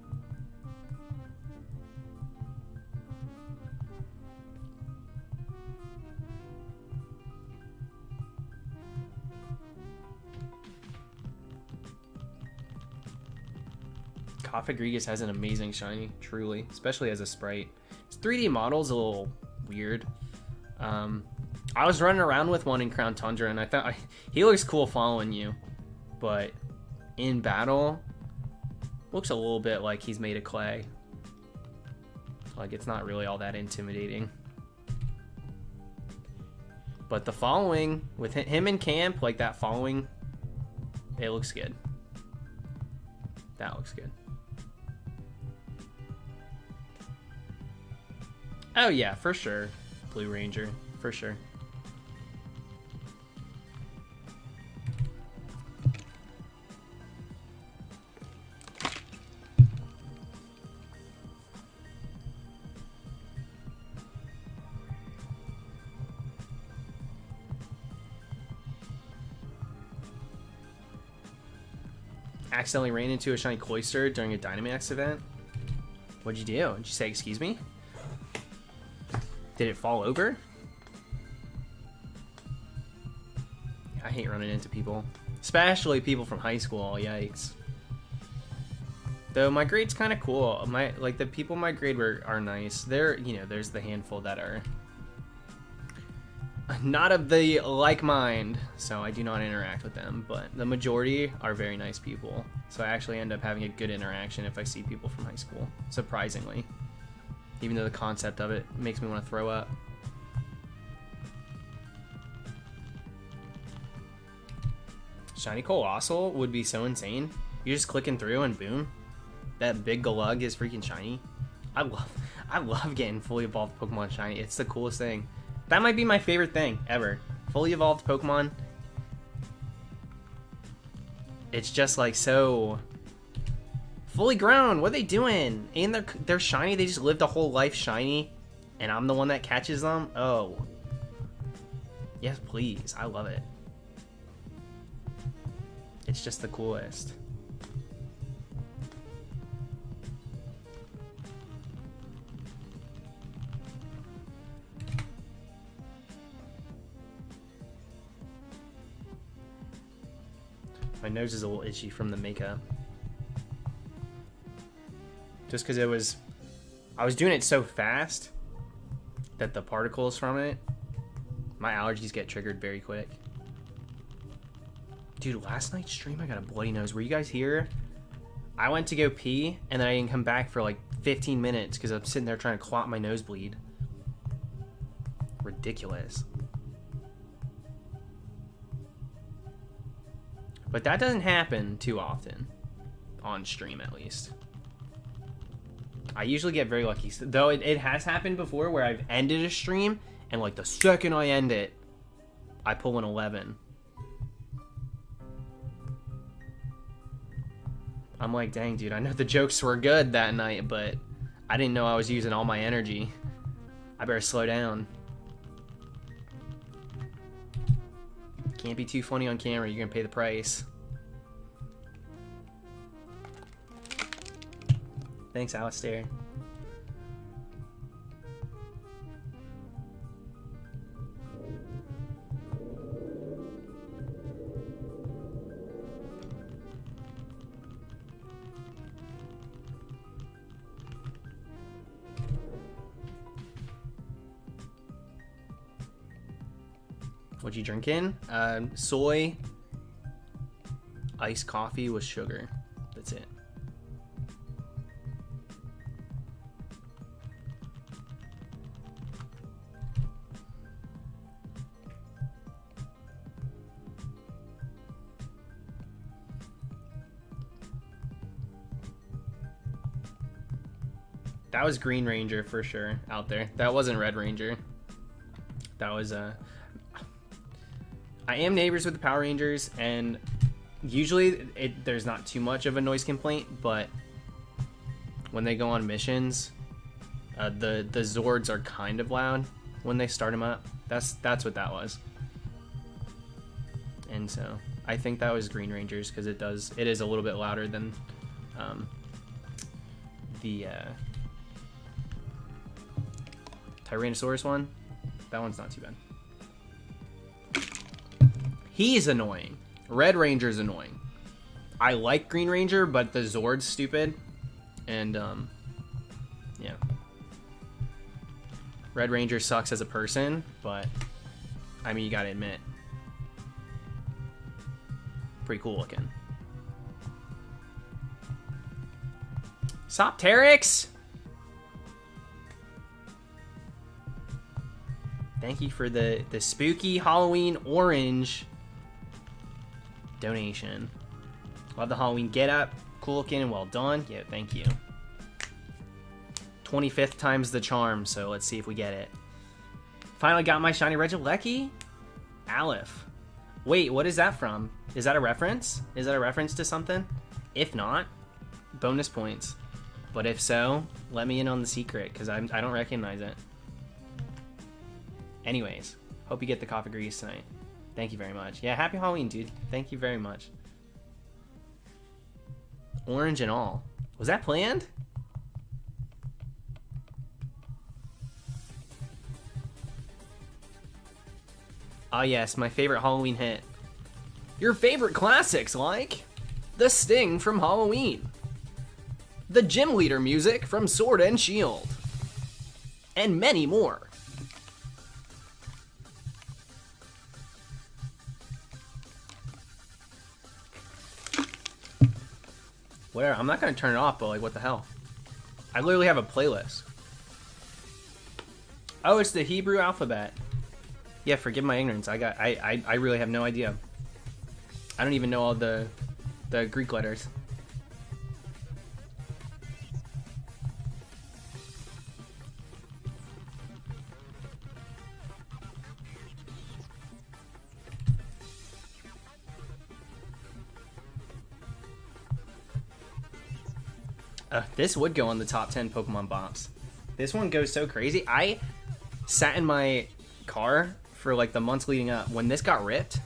COFAGRIGUS has an amazing shiny, truly, especially as a sprite. His 3D model's a little weird. I was running around with one in Crown Tundra, and I thought he looks cool following you, but in battle, looks a little bit like he's made of clay. Like, it's not really all that intimidating. But the following, with him in camp, like that following, it looks good. That looks good. Oh yeah, for sure. Blue Ranger, for sure. Accidentally ran into a shiny Cloyster during a Dynamax event. What'd you do? Did you say excuse me? Did it fall over? I hate running into people. Especially people from high school, yikes. Though my grade's kind of cool. The people in my grade are nice. There's the handful that are not of the like mind, so I do not interact with them, but the majority are very nice people. So I actually end up having a good interaction if I see people from high school, surprisingly. Even though the concept of it makes me want to throw up. Shiny Colossal would be so insane. You're just clicking through and boom. That big Galug is freaking shiny. I love getting fully evolved Pokemon shiny. It's the coolest thing. That might be my favorite thing ever. Fully evolved Pokemon. It's just like so fully grown. What are they doing? And they're shiny. They just lived a whole life shiny, and I'm the one that catches them. Oh, yes, please. I love it. It's just the coolest. My nose is a little itchy from the makeup. Just because I was doing it so fast that the particles from it, my allergies get triggered very quick. Dude, last night's stream, I got a bloody nose. Were you guys here? I went to go pee, and then I didn't come back for like 15 minutes because I'm sitting there trying to clot my nosebleed. Ridiculous. But that doesn't happen too often. On stream, at least. I usually get very lucky. Though it has happened before where I've ended a stream, and like the second I end it, I pull an 11. I'm like, dang, dude, I know the jokes were good that night, but I didn't know I was using all my energy. I better slow down. Can't be too funny on camera, you're gonna pay the price. Thanks, Alistair. What you drinking? Soy, iced coffee with sugar. That's it. That was Green Ranger for sure out there. That wasn't Red Ranger. That was I am neighbors with the Power Rangers, and usually there's not too much of a noise complaint, but when they go on missions, the Zords are kind of loud when they start them up. That's what that was. And so I think that was Green Rangers, because it is a little bit louder than the Tyrannosaurus one. That one's not too bad. He's annoying. Red Ranger's annoying. I like Green Ranger, but the Zord's stupid. And yeah. Red Ranger sucks as a person, but I mean, you gotta admit, pretty cool looking. Sopteryx! Thank you for the spooky Halloween orange donation. Love the Halloween get up. Cool looking and well done. Yeah, thank you. 25th time's the charm, so let's see if we get it. Finally got my shiny Regieleki. Aleph. Wait, what is that from? Is that a reference? Is that a reference to something? If not, bonus points. But if so, let me in on the secret, because I don't recognize it. Anyways, hope you get the COFAGRIGUS tonight. Thank you very much. Yeah, happy Halloween, dude. Thank you very much. Orange and all. Was that planned? Ah yes, my favorite Halloween hit. Your favorite classics like The Sting from Halloween, the Gym Leader music from Sword and Shield, and many more. Whatever, I'm not gonna turn it off, but like, what the hell? I literally have a playlist. Oh, it's the Hebrew alphabet. Yeah, forgive my ignorance. I really have no idea. I don't even know all the Greek letters. This would go on the top 10 Pokemon bops. This one goes so crazy. I sat in my car for like the months leading up. When this got ripped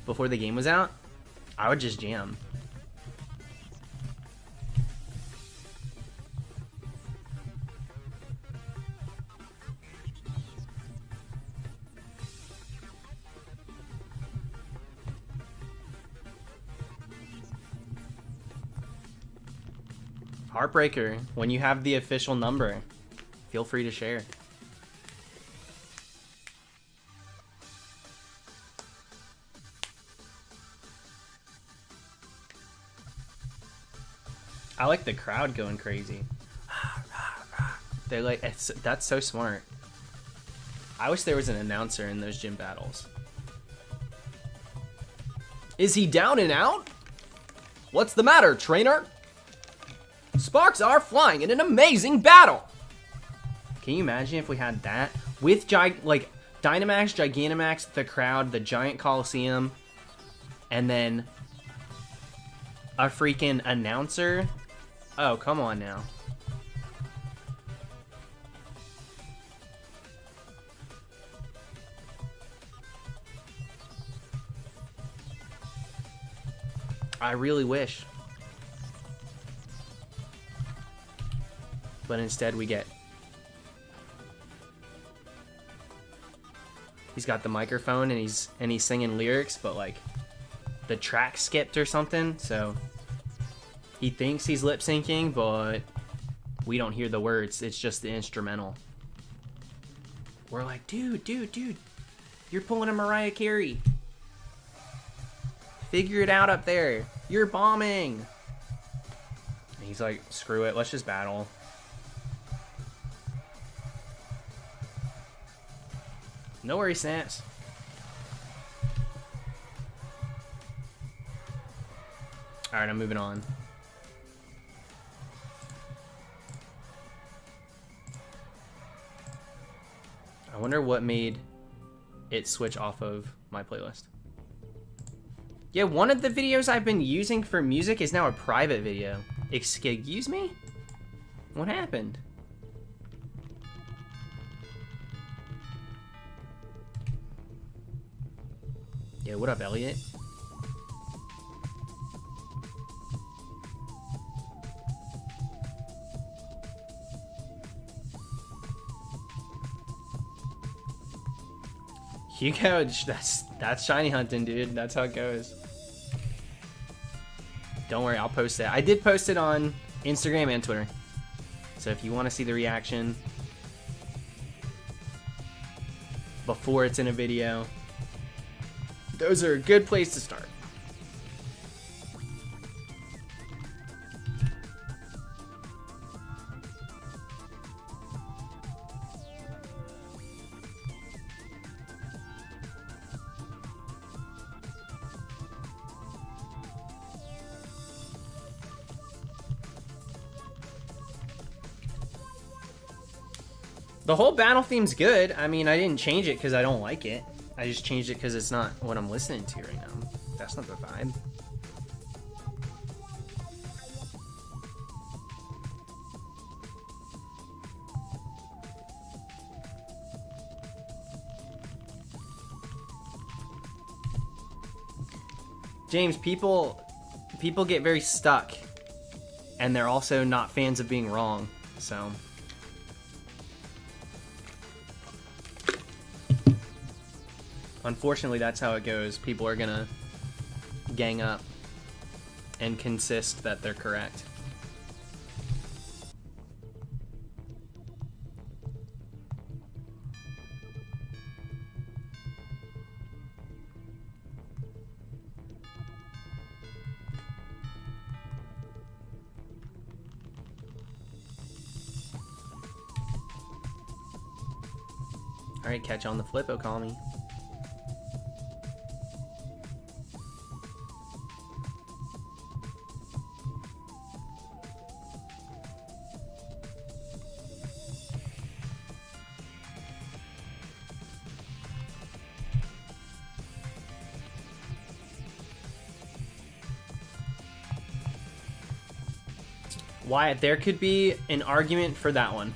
before the game was out, I would just jam. Heartbreaker, when you have the official number, feel free to share. I like the crowd going crazy. They're like, that's so smart. I wish there was an announcer in those gym battles. Is he down and out? What's the matter, trainer? Sparks are flying in an amazing battle. Can you imagine if we had that with like Dynamax, Gigantamax, the crowd, the giant Coliseum, and then a freaking announcer? Oh, come on now. I really wish. But instead we get... He's got the microphone and he's singing lyrics, but like the track skipped or something, so he thinks he's lip syncing, but we don't hear the words. It's just the instrumental. We're like, dude, you're pulling a Mariah Carey. Figure it out up there. You're bombing. And he's like, screw it, let's just battle. No worries, Snaps. Alright, I'm moving on. wonder what made it switch off of my playlist. Yeah, one of the videos I've been using for music is now a private video. Excuse me? What happened? Yeah, what up, Elliot? Hugo, that's shiny hunting, dude. That's how it goes. Don't worry, I'll post it. I did post it on Instagram and Twitter. So if you want to see the reaction before it's in a video, those are a good place to start. The whole battle theme's good. I mean, I didn't change it because I don't like it. I just changed it because it's not what I'm listening to right now. That's not the vibe. James, people get very stuck, and they're also not fans of being wrong, so... Unfortunately, that's how it goes. People are gonna gang up and consist that they're correct. All right, catch on the flip, Okami. Wyatt, there could be an argument for that one.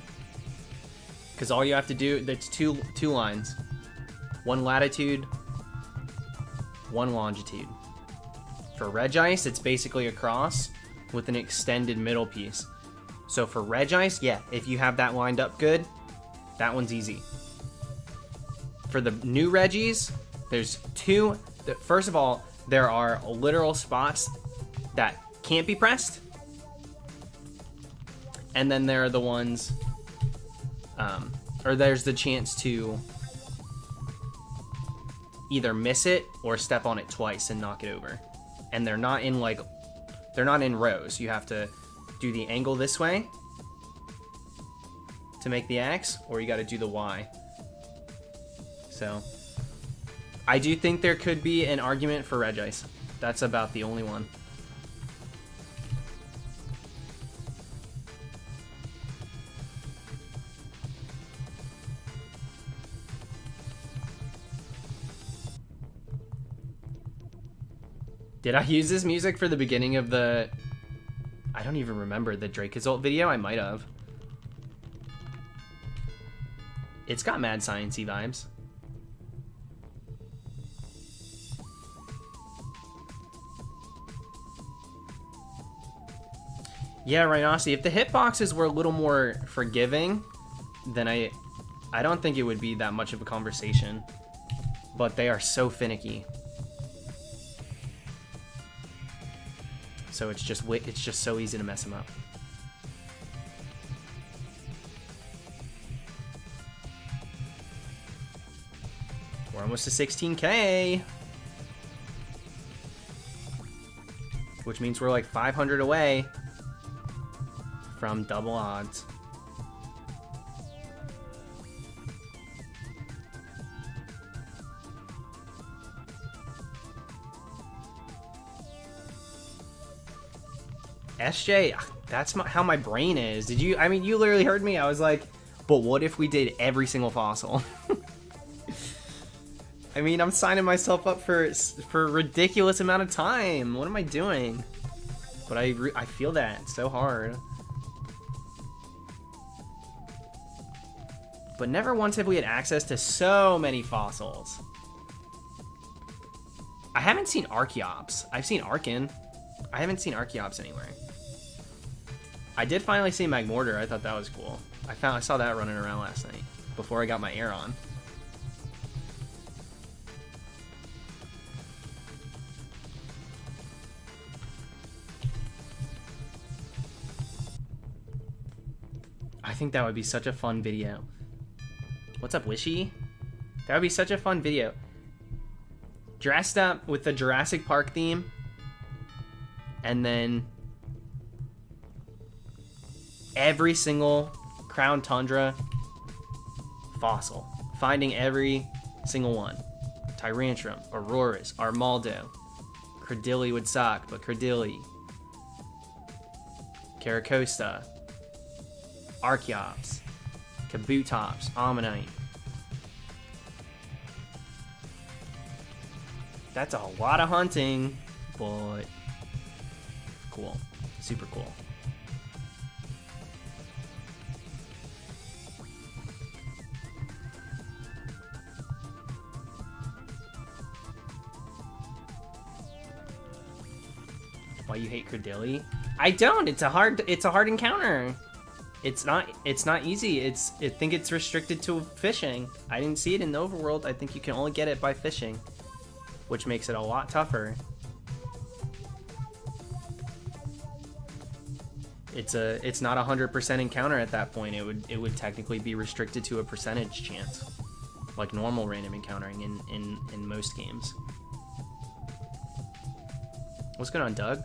Because all you have to do, that's two lines. One latitude, one longitude. For Regice, it's basically a cross with an extended middle piece. So for Regice, yeah, if you have that lined up good, that one's easy. For the new Regis, there's two. First of all, there are literal spots that can't be pressed. And then there are the ones, or there's the chance to either miss it or step on it twice and knock it over. And they're not in rows. You have to do the angle this way to make the X, or you got to do the Y. So I do think there could be an argument for Regice. That's about the only one. Did I use this music for the beginning of the... I don't even remember the Drake Result video. I might have. It's got mad science-y vibes. Yeah, Rhinosity, if the hitboxes were a little more forgiving, then I don't think it would be that much of a conversation. But they are so finicky. So it's just so easy to mess them up. We're almost to 16K. Which means we're like 500 away from double odds. SJ, that's how my brain is. Did you? I mean, you literally heard me. I was like, but what if we did every single fossil? I mean, I'm signing myself up for a ridiculous amount of time. What am I doing? But I feel that so hard. But never once have we had access to so many fossils. I haven't seen Archeops. I've seen Arkin. I haven't seen Archeops anywhere. I did finally see Magmortar. I thought that was cool. I saw that running around last night before I got my air on. I think that would be such a fun video. What's up, Wishy? That would be such a fun video. Dressed up with the Jurassic Park theme. And then every single Crown Tundra fossil. Finding every single one. Tyrantrum, Auroras, Armaldo. Cradilly would suck, but Cradilly. Caracosta. Archeops. Kabutops, Ammonite. That's a lot of hunting, but cool. Super cool. Why you hate Cradilly? I don't. It's a hard encounter. It's not easy. I think it's restricted to fishing. I didn't see it in the overworld. I think you can only get it by fishing, which makes it a lot tougher. It's not 100% encounter at that point. It would technically be restricted to a percentage chance, like normal random encountering in most games. What's going on, Doug?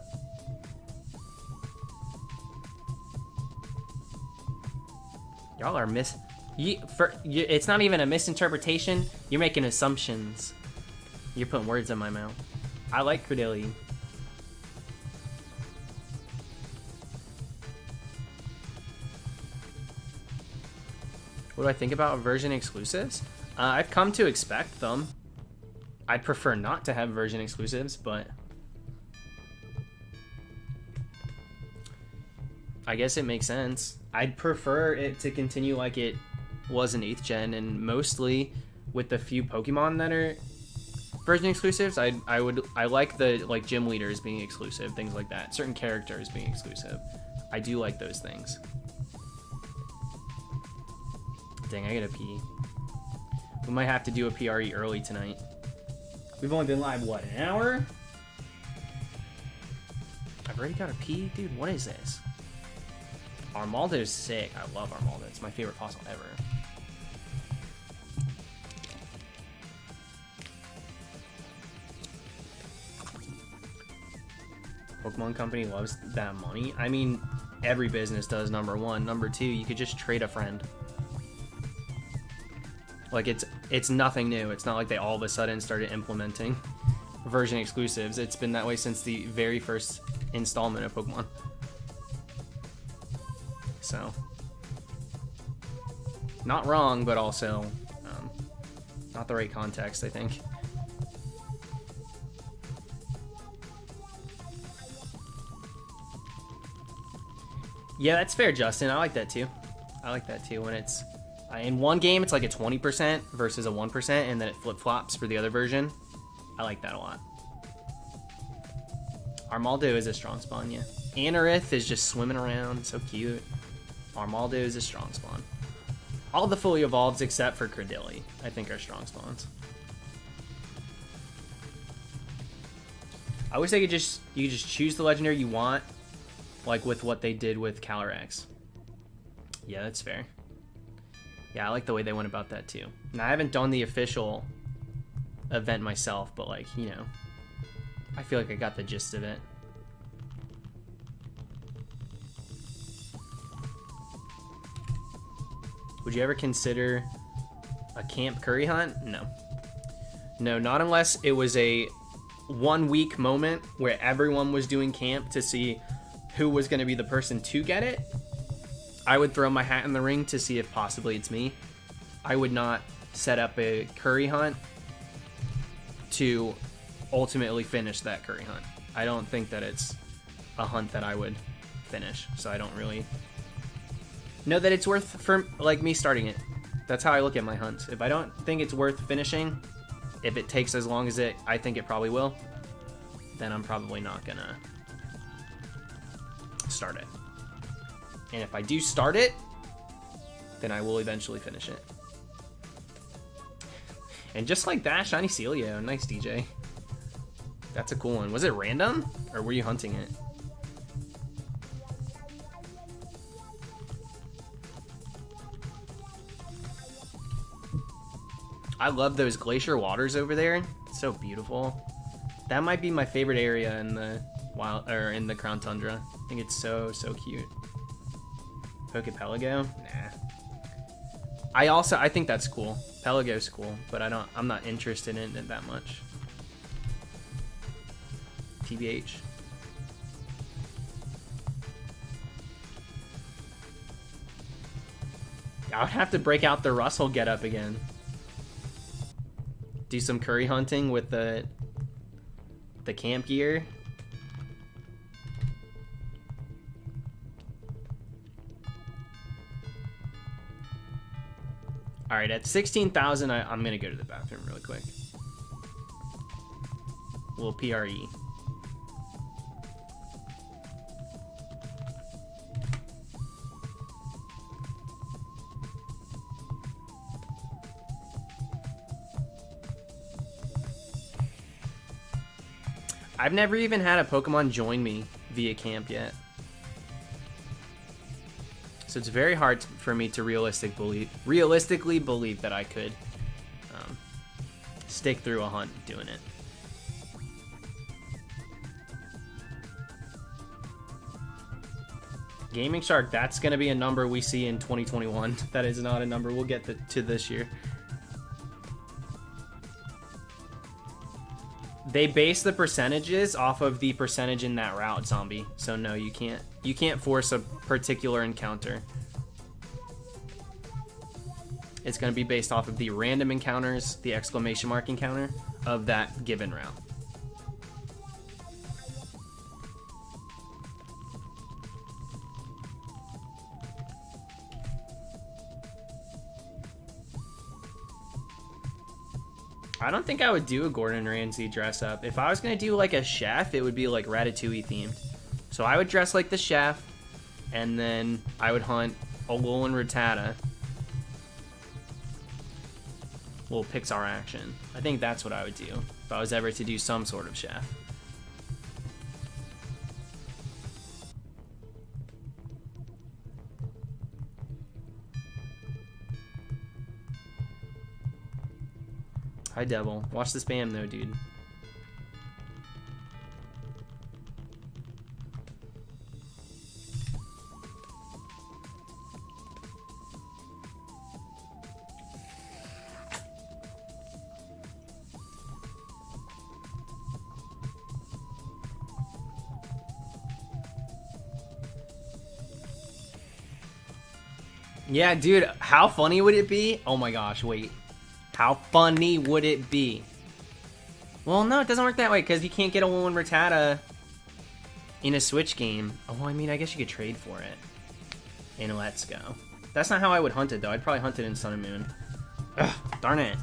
Y'all are it's not even a misinterpretation. You're making assumptions. You're putting words in my mouth. I like Cradilly. What do I think about version exclusives? I've come to expect them. I'd prefer not to have version exclusives, but I guess it makes sense. I'd prefer it to continue like it was in 8th gen, and mostly with the few Pokemon that are version exclusives. I like the gym leaders being exclusive, things like that. Certain characters being exclusive. I do like those things. Dang, I gotta pee. We might have to do a PRE early tonight. We've only been live, what, an hour? I've already got to pee? Dude, what is this? Armaldo's sick. I love Armaldo. It's my favorite fossil ever. Pokemon Company loves that money. I mean, every business does, number one. Number two, you could just trade a friend. Like, it's nothing new. It's not like they all of a sudden started implementing version exclusives. It's been that way since the very first installment of Pokemon. So, not wrong, but also not the right context, I think. Yeah, that's fair, Justin. I like that too. I like that too when it's in one game it's like a 20% versus a 1%, and then it flip-flops for the other version. I like that a lot. Armaldo is a strong spawn, yeah. Anorith is just swimming around, so cute. Armaldo is a strong spawn. All the fully evolveds except for Cradilly, I think, are strong spawns. I wish you could just choose the legendary you want, like with what they did with Calyrex. Yeah, that's fair. Yeah, I like the way they went about that too. Now, I haven't done the official event myself, but like, you know, I feel like I got the gist of it. Would you ever consider a camp curry hunt? No. No, not unless it was a 1 week moment where everyone was doing camp to see who was going to be the person to get it. I would throw my hat in the ring to see if possibly it's me. I would not set up a curry hunt to ultimately finish that curry hunt. I don't think that it's a hunt that I would finish, so I don't really know that it's worth for like me starting it. That's how I look at my hunts. If I don't think it's worth finishing, if it takes as long as I think it probably will, then I'm probably not gonna start it. And if I do start it, then I will eventually finish it. And just like that, Shiny Celio, nice DJ. That's a cool one. Was it random, or were you hunting it? I love those glacier waters over there. It's so beautiful. That might be my favorite area in the wild, or in the Crown Tundra. I think it's so cute. Pokepelago? Nah. I think that's cool. Pelago's cool, but I'm not interested in it that much. TBH. I would have to break out the Russell getup again. Do some curry hunting with the camp gear. All right, at 16,000, I'm gonna go to the bathroom really quick. A little PRE. I've never even had a Pokemon join me via camp yet. So it's very hard for me to realistically believe that I could stick through a hunt doing it. Gaming Shark, that's going to be a number we see in 2021. That is not a number we'll get to this year. They base the percentages off of the percentage in that route, Zombie. So no, you can't force a particular encounter. It's going to be based off of the random encounters, the exclamation mark encounter of that given route. I don't think I would do a Gordon Ramsay dress up. If I was going to do like a chef, it would be like Ratatouille themed. So I would dress like the chef, and then I would hunt Alolan Rattata. Little Pixar action. I think that's what I would do if I was ever to do some sort of chef. Hi, Devil. Watch the spam, though, dude. Yeah, dude, how funny would it be? Oh my gosh, wait. How funny would it be? Well, no, it doesn't work that way, because you can't get a Alolan Rattata in a Switch game. Oh, I mean, I guess you could trade for it in Let's Go. That's not how I would hunt it, though. I'd probably hunt it in Sun and Moon. Ugh, darn it.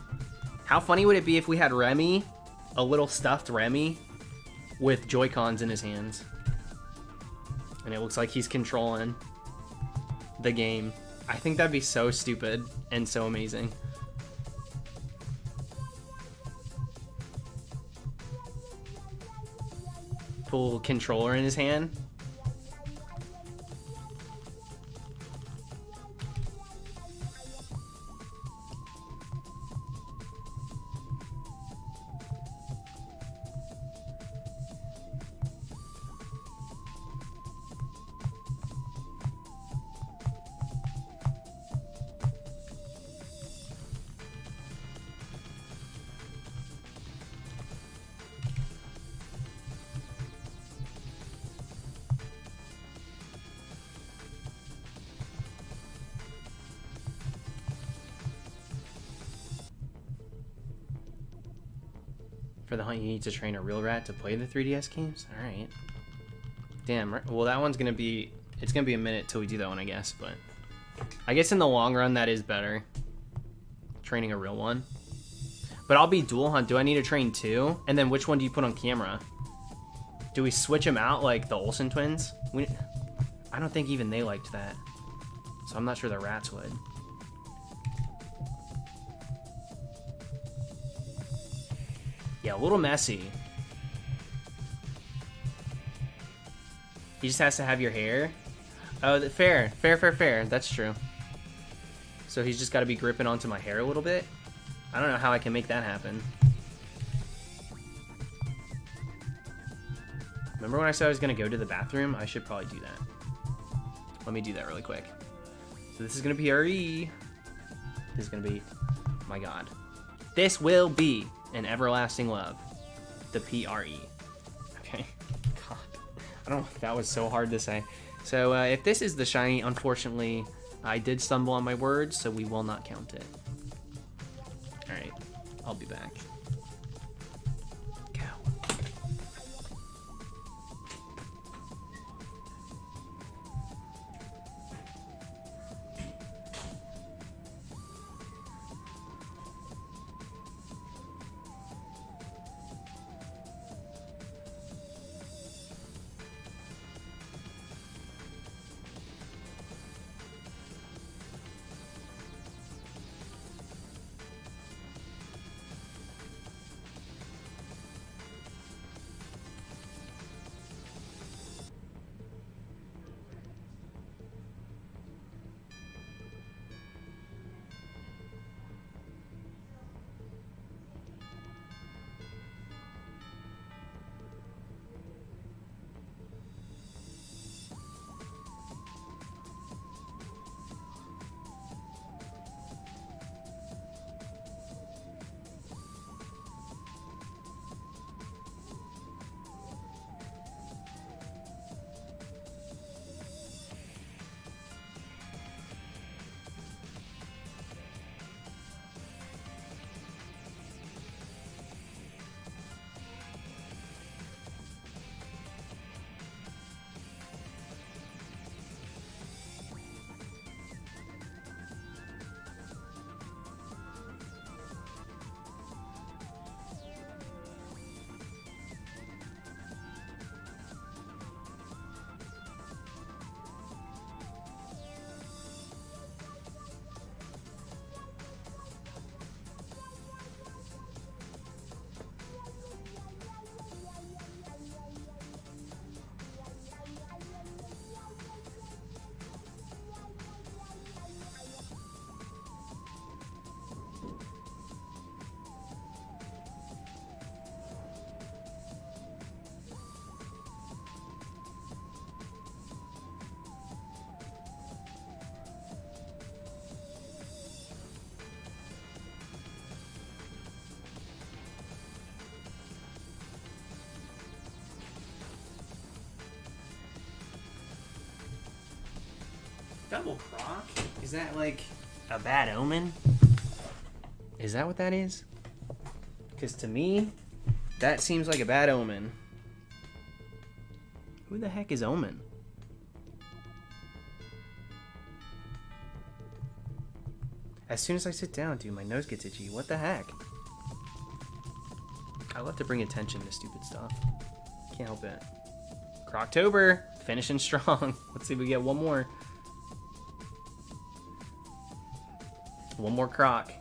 How funny would it be if we had Remy, a little stuffed Remy, with Joy-Cons in his hands? And it looks like he's controlling the game. I think that'd be so stupid and so amazing. Pull controller in his hand. For the hunt, you need to train a real rat to play the 3DS games? Alright. Damn, well that one's gonna be... It's gonna be a minute till we do that one, I guess, but... I guess in the long run, that is better. Training a real one. But I'll be dual hunt. Do I need to train two? And then which one do you put on camera? Do we switch them out like the Olsen twins? I don't think even they liked that. So I'm not sure the rats would. Yeah, a little messy. He just has to have your hair. Oh, fair. That's true. So he's just got to be gripping onto my hair a little bit. I don't know how I can make that happen. Remember when I said I was going to go to the bathroom? I should probably do that. Let me do that really quick. So this is going to be RE. This is going to be... My God. This will be an everlasting love. The PRE. Okay. God. I don't... That was so hard to say. So if this is the shiny, unfortunately, I did stumble on my words, so we will not count it. Alright. I'll be back. Double croc? Is that like a bad omen? Is that what that is? Because to me, that seems like a bad omen. Who the heck is Omen? As soon as I sit down, dude, my nose gets itchy. What the heck? I love to bring attention to stupid stuff. Can't help it. Croctober, finishing strong. Let's see if we get one more. One more croc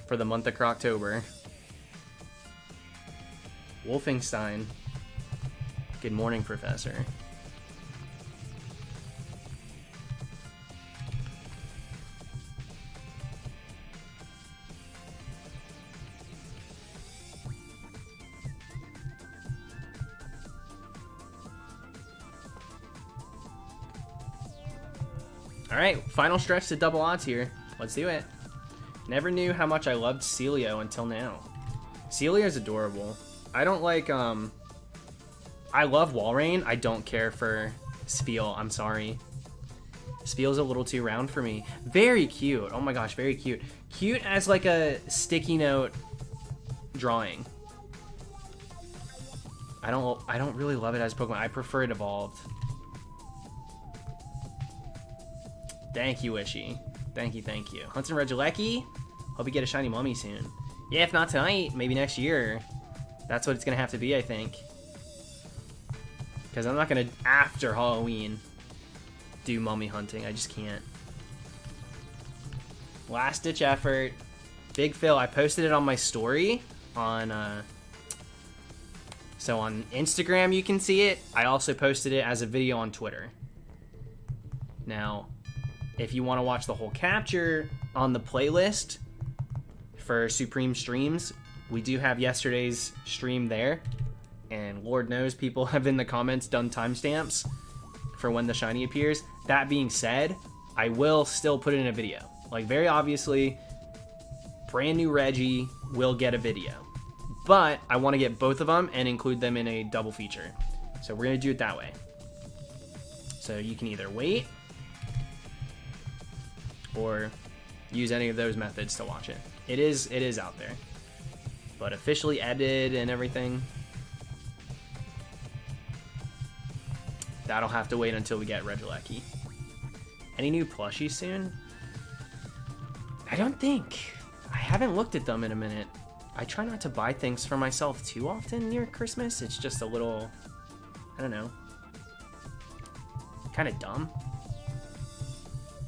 for the month of Croctober. Wolfenstein. Good morning, Professor. All right, final stretch to double odds here. Let's do it. Never knew how much I loved Celio until now. Celio's adorable. I don't like, I love Walrein. I don't care for Spiel. I'm sorry. Spiel's a little too round for me. Very cute. Oh my gosh, very cute. Cute as like a sticky note drawing. I don't really love it as Pokemon. I prefer it evolved. Thank you, Wishy. Thank you, thank you. Hunts and Regieleki. Hope you get a shiny mummy soon. Yeah, if not tonight, maybe next year. That's what it's gonna have to be, I think. Because I'm not gonna, after Halloween, do mummy hunting. I just can't. Last ditch effort. Big Phil. I posted it on my story on so on Instagram you can see it. I also posted it as a video on Twitter. Now, if you want to watch the whole capture on the playlist for Supreme Streams, we do have yesterday's stream there. And Lord knows people have in the comments done timestamps for when the shiny appears. That being said, I will still put it in a video. Like, very obviously, brand new Reggie will get a video. But I want to get both of them and include them in a double feature. So we're going to do it that way. So you can either wait or use any of those methods to watch it. It is out there. But officially edited and everything, that'll have to wait until we get Regieleki. Any new plushies soon? I don't think. I haven't looked at them in a minute. I try not to buy things for myself too often near Christmas. It's just a little, I don't know, kind of dumb.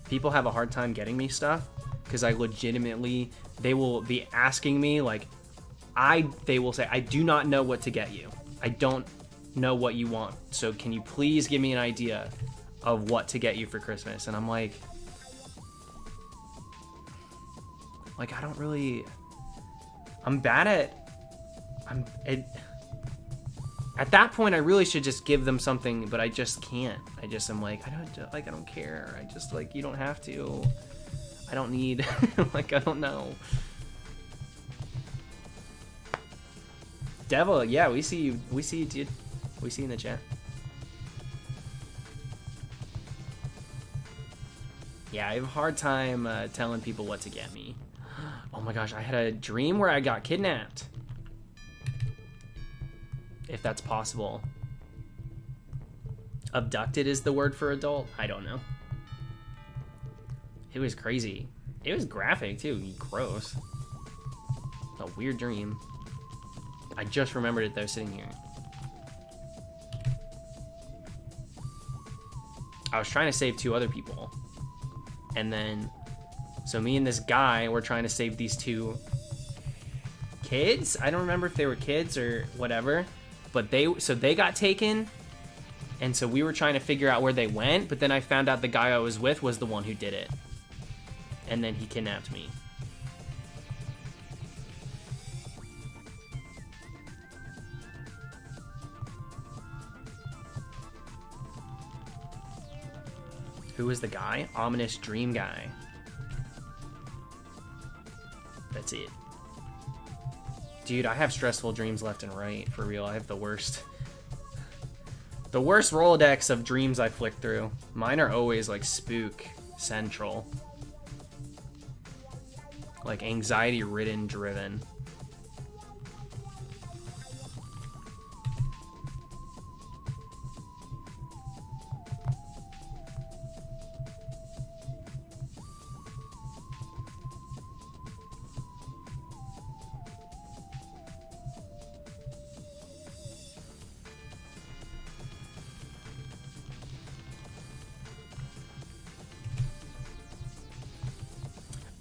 People have a hard time getting me stuff because I legitimately, they will be asking me like, they will say, I do not know what to get you. I don't know what you want. So can you please give me an idea of what to get you for Christmas? And I'm like, I don't really, I'm bad at, at that point I really should just give them something, but I just can't. I'm like, I don't care. I just like, you don't have to. I don't need, like, I don't know. Devil, yeah, we see you, dude. We see you in the chat. Yeah, I have a hard time telling people what to get me. Oh my gosh, I had a dream where I got kidnapped. If that's possible. Abducted is the word for adult? I don't know. It was crazy. It was graphic too, gross. A weird dream. I just remembered it though, sitting here. I was trying to save 2 other people. And then, so me and this guy were trying to save these 2 kids. I don't remember if they were kids or whatever, but they got taken. And so we were trying to figure out where they went, but then I found out the guy I was with was the one who did it. And then he kidnapped me. Who was the guy? Ominous Dream Guy. That's it. Dude, I have stressful dreams left and right, for real. I have the worst Rolodex of dreams I flick through. Mine are always like spook central. Like anxiety-ridden driven.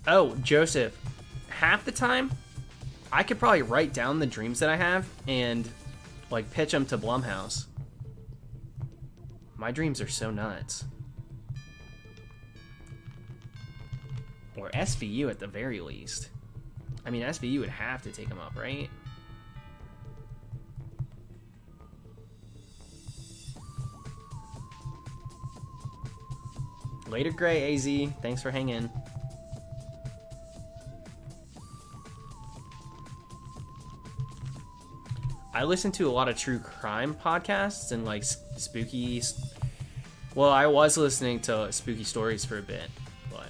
Oh, Joseph, half the time, I could probably write down the dreams that I have and, like, pitch them to Blumhouse. My dreams are so nuts. Or SVU at the very least. I mean, SVU would have to take them up, right? Later, Gray AZ. Thanks for hanging. I listen to a lot of true crime podcasts and like spooky. Well, I was listening to spooky stories for a bit, but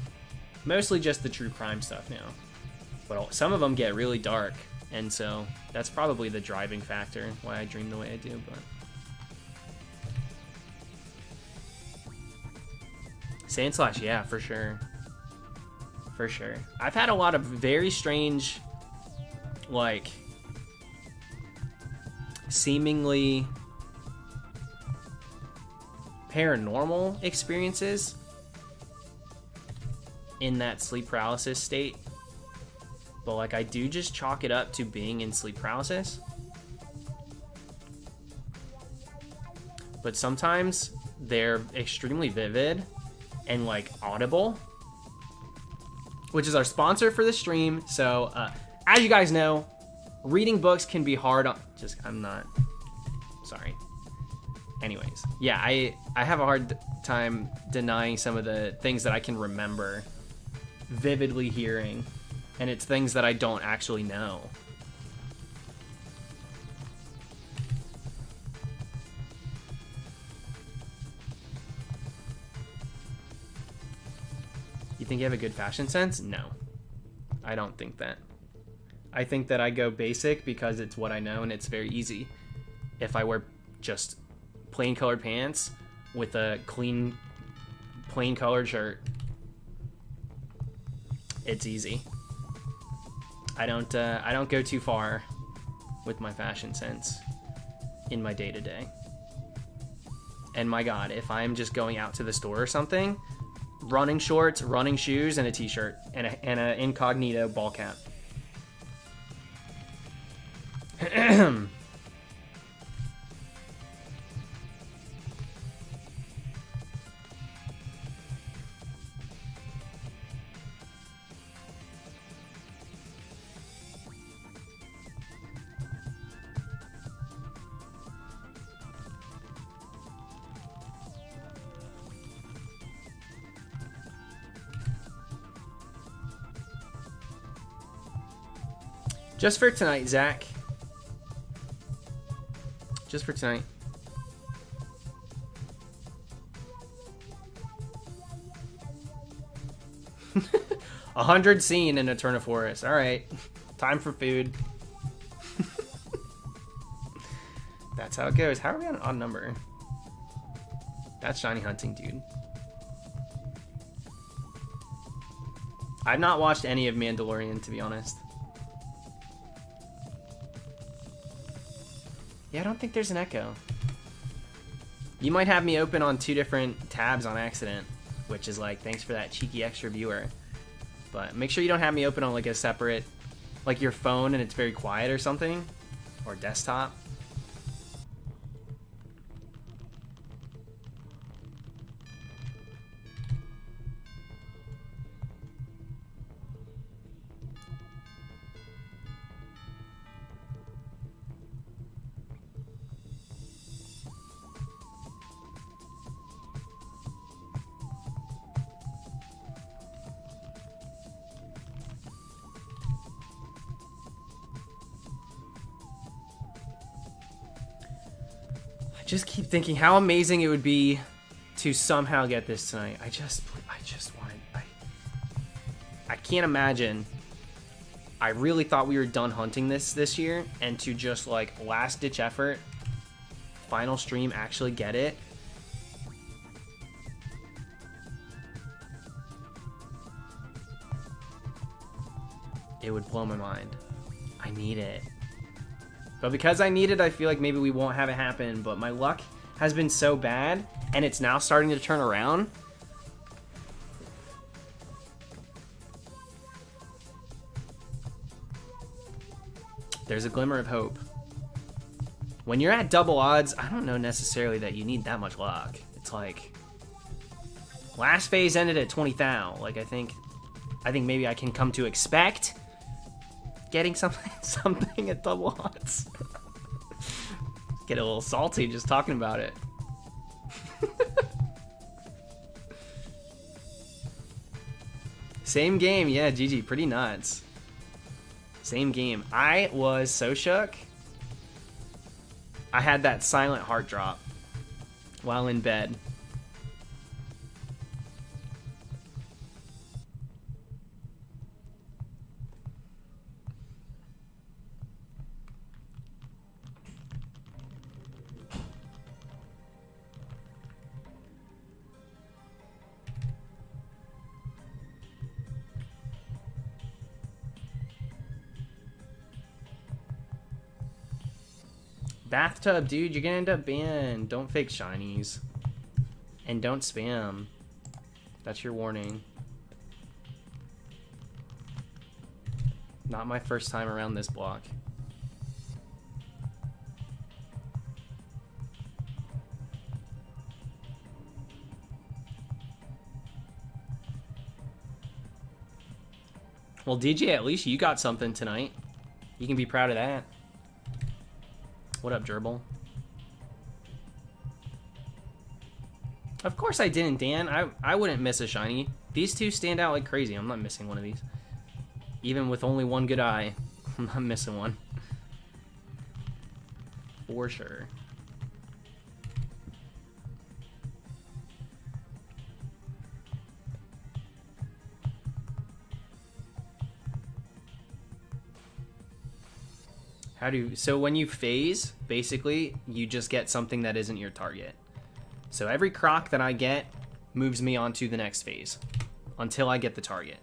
mostly just the true crime stuff now. But some of them get really dark And so that's probably the driving factor why I dream the way I do. But Sand Slash, yeah, for sure. For sure. I've had a lot of very strange, like, seemingly paranormal experiences in that sleep paralysis state. But, like, I do just chalk it up to being in sleep paralysis. But sometimes they're extremely vivid and, like, audible, which is our sponsor for the stream. So, as you guys know, reading books can be hard on... I'm not... Sorry. Anyways. Yeah, I have a hard time denying some of the things that I can remember vividly hearing. And it's things that I don't actually know. You think you have a good fashion sense? No. I don't think that. I think that I go basic because it's what I know and it's very easy. If I wear just plain colored pants with a clean, plain colored shirt, it's easy. I don't go too far with my fashion sense in my day-to-day. And my God, if I'm just going out to the store or something, running shorts, running shoes, and a t-shirt, and an incognito ball cap. Just for tonight, Zach. Just for tonight. A 100 seen in Eterna Forest. All right. Time for food. That's how it goes. How are we on an odd number? That's shiny hunting, dude. I've not watched any of Mandalorian, to be honest. Yeah, I don't think there's an echo. You might have me open on 2 different tabs on accident, which is like, thanks for that cheeky extra viewer. But make sure you don't have me open on like a separate, like your phone and it's very quiet or something, or desktop. Just keep thinking how amazing it would be to somehow get this tonight. I just want it. I can't imagine. I really thought we were done hunting this year, and to just like last ditch effort, final stream, actually get it. It would blow my mind. I need it. But because I need it, I feel like maybe we won't have it happen. But my luck has been so bad, and it's now starting to turn around. There's a glimmer of hope. When you're at double odds, I don't know necessarily that you need that much luck. It's like, last phase ended at 20,000. Like, I think maybe I can come to expect getting something at double odds. Get a little salty just talking about it. Same game, yeah, GG, pretty nuts. Same game. I was so shook. I had that silent heart drop while in bed. Bathtub, dude, you're gonna end up banned. Don't fake shinies. And don't spam. That's your warning. Not my first time around this block. Well, DJ, at least you got something tonight. You can be proud of that. What up, Gerbil? Of course I didn't, Dan. I wouldn't miss a shiny. These two stand out like crazy. I'm not missing one of these. Even with only one good eye, I'm not missing one. For sure. So when you phase, basically, you just get something that isn't your target. So every croc that I get moves me on to the next phase until I get the target.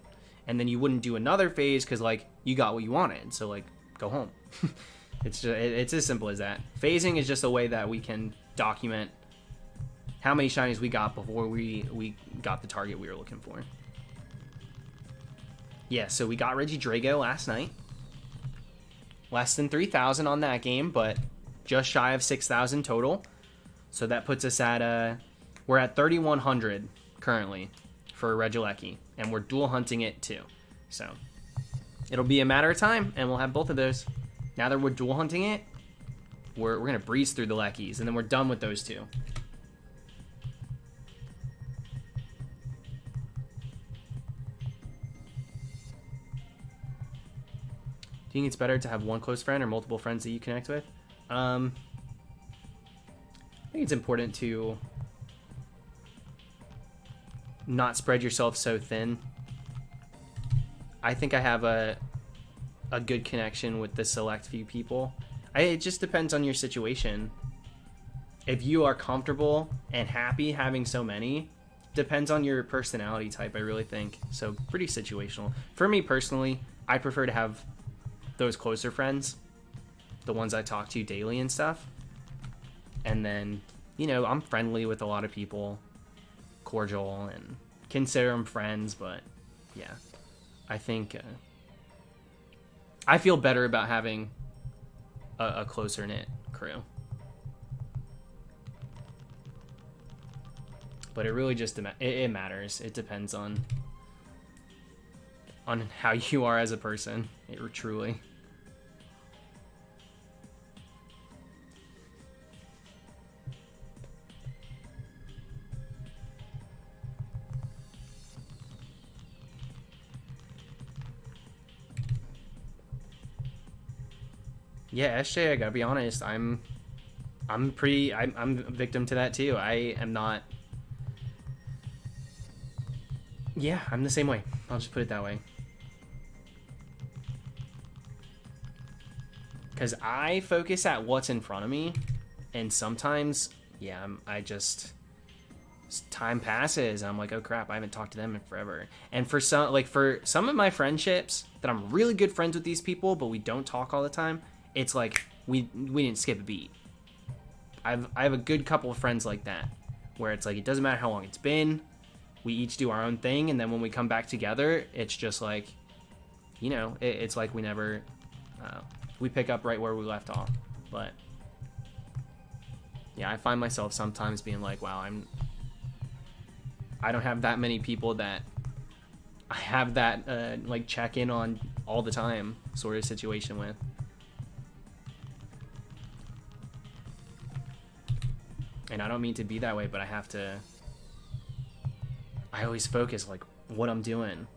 And then you wouldn't do another phase because, like, you got what you wanted. So, like, go home. It's as simple as that. Phasing is just a way that we can document how many shinies we got before we got the target we were looking for. Yeah, so we got Regidrago last night. Less than 3,000 on that game, but just shy of 6,000 total. So that puts us at, we're at 3,100 currently for Regieleki, and we're dual hunting it too. So it'll be a matter of time, and we'll have both of those. Now that we're dual hunting it, we're going to breeze through the Lekkies, and then we're done with those two. Do you think it's better to have one close friend or multiple friends that you connect with? I think it's important to not spread yourself so thin. I think I have a good connection with the select few people. It just depends on your situation. If you are comfortable and happy having so many, depends on your personality type, I really think. So pretty situational. For me personally, I prefer to have those closer friends, the ones I talk to daily and stuff. And then, you know, I'm friendly with a lot of people, cordial, and consider them friends, but yeah, I think I feel better about having a closer knit crew. But it really just it matters. It depends on how you are as a person. It truly. Yeah, SJ, I gotta be honest, I'm a victim to that too. I am not. Yeah, I'm the same way. I'll just put it that way. Because I focus at what's in front of me, and sometimes, yeah, time passes, and I'm like, oh crap, I haven't talked to them in forever. And for some of my friendships that I'm really good friends with these people, but we don't talk all the time, it's like we didn't skip a beat. I have a good couple of friends like that, where it's like it doesn't matter how long it's been, we each do our own thing, and then when we come back together, it's just like, you know, it's like we never we pick up right where we left off. But yeah, I find myself sometimes being like, wow, I don't have that many people that I have that like check in on all the time sort of situation with. And I don't mean to be that way, but I always focus like what I'm doing.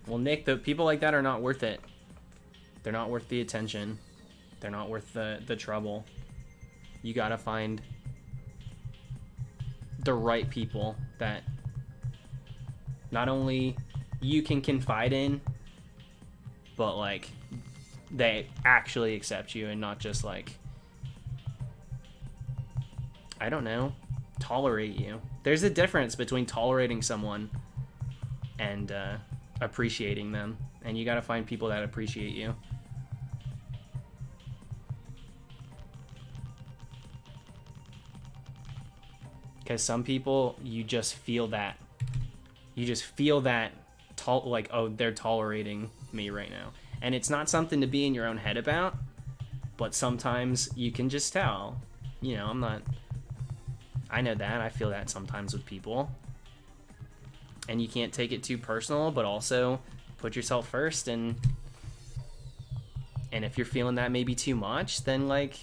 Well, Nick, the people like that are not worth it. They're not worth the attention. They're not worth the trouble. You gotta find the right people that not only you can confide in, but like they actually accept you and not just like, I don't know, tolerate you. There's a difference between tolerating someone and appreciating them, and you gotta find people that appreciate you. Because some people, you just feel that. You just feel that, like, oh, they're tolerating me right now. And it's not something to be in your own head about, but sometimes you can just tell. You know, I know that. I feel that sometimes with people. And you can't take it too personal, but also put yourself first. And if you're feeling that maybe too much, then, like,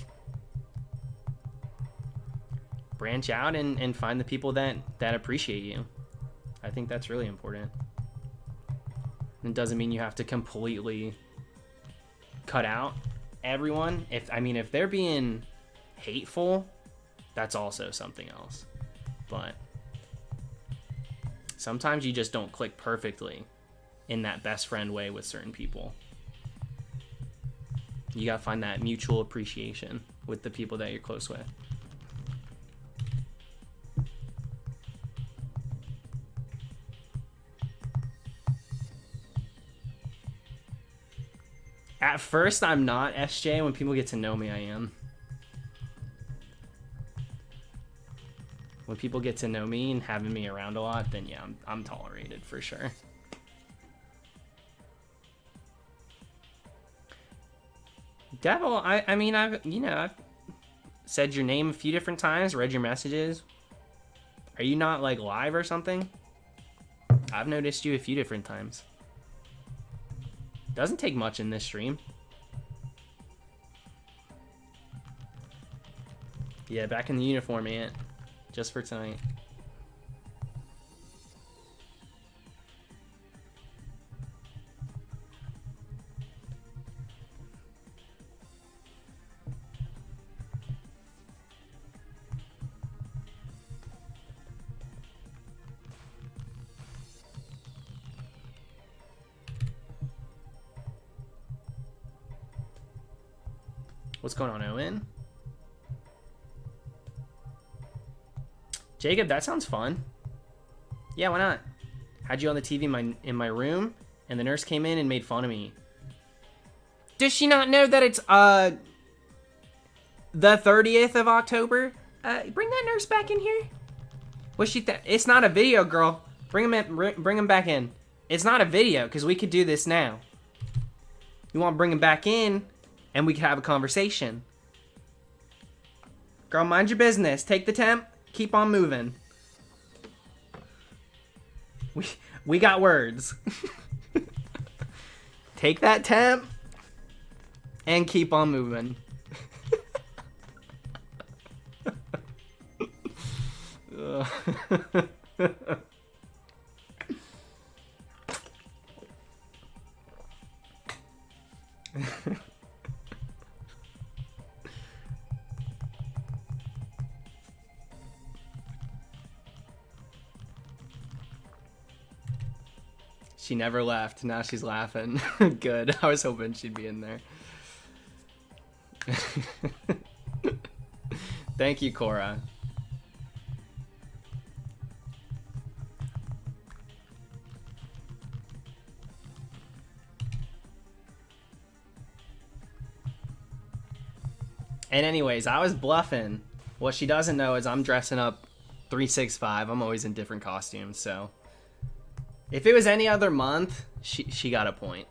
branch out and find the people that appreciate you. I think that's really important. It doesn't mean you have to completely cut out everyone. If they're being hateful, that's also something else. But sometimes you just don't click perfectly in that best friend way with certain people. You gotta find that mutual appreciation with the people that you're close with. At first, I'm not, SJ. When people get to know me, I am. When people get to know me and having me around a lot, then yeah, I'm tolerated for sure. Devil, I've said your name a few different times, read your messages. Are you not like live or something? I've noticed you a few different times. Doesn't take much in this stream. Yeah, back in the uniform, Aunt. Just for tonight. What's going on, Owen? Jacob, that sounds fun. Yeah, why not? Had you on the TV in my room, and the nurse came in and made fun of me. Does she not know that it's the 30th of October? Bring that nurse back in here. What's she? It's not a video, girl. Bring him back in. It's not a video because we could do this now. You want to bring him back in, and we could have a conversation. Girl, mind your business. Take the temp. Keep on moving. We got words. Take that temp and keep on moving. She never left. Now she's laughing. Good. I was hoping she'd be in there. Thank you, Cora. And anyways, I was bluffing. What she doesn't know is I'm dressing up 365. I'm always in different costumes, so... If it was any other month, she got a point.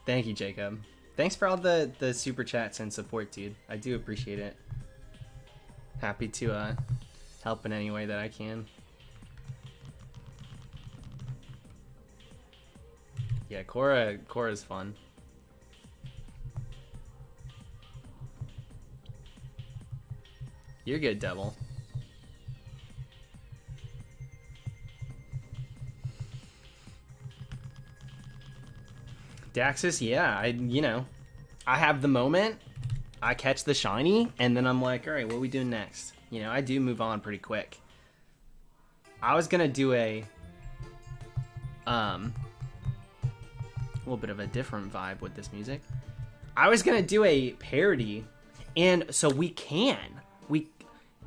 Thank you, Jacob. Thanks for all the super chats and support, dude. I do appreciate it. Happy to help in any way that I can. Yeah, Cora's fun. You're good, Devil. Daxus, yeah, I have the moment, I catch the shiny, and then I'm like, all right, what are we doing next? I do move on pretty quick. I was gonna do a little bit of a different vibe with this music. I was gonna do a parody, and so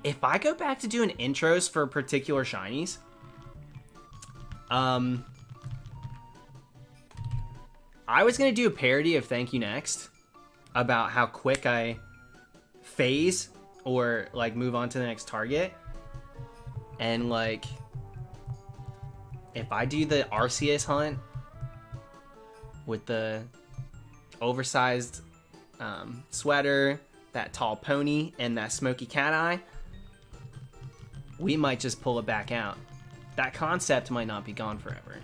if I go back to doing intros for particular shinies, I was going to do a parody of Thank You Next about how quick I phase or like move on to the next target. And like, if I do the Arceus hunt with the oversized sweater, that tall pony, and that smoky cat eye, we might just pull it back out. That concept might not be gone forever.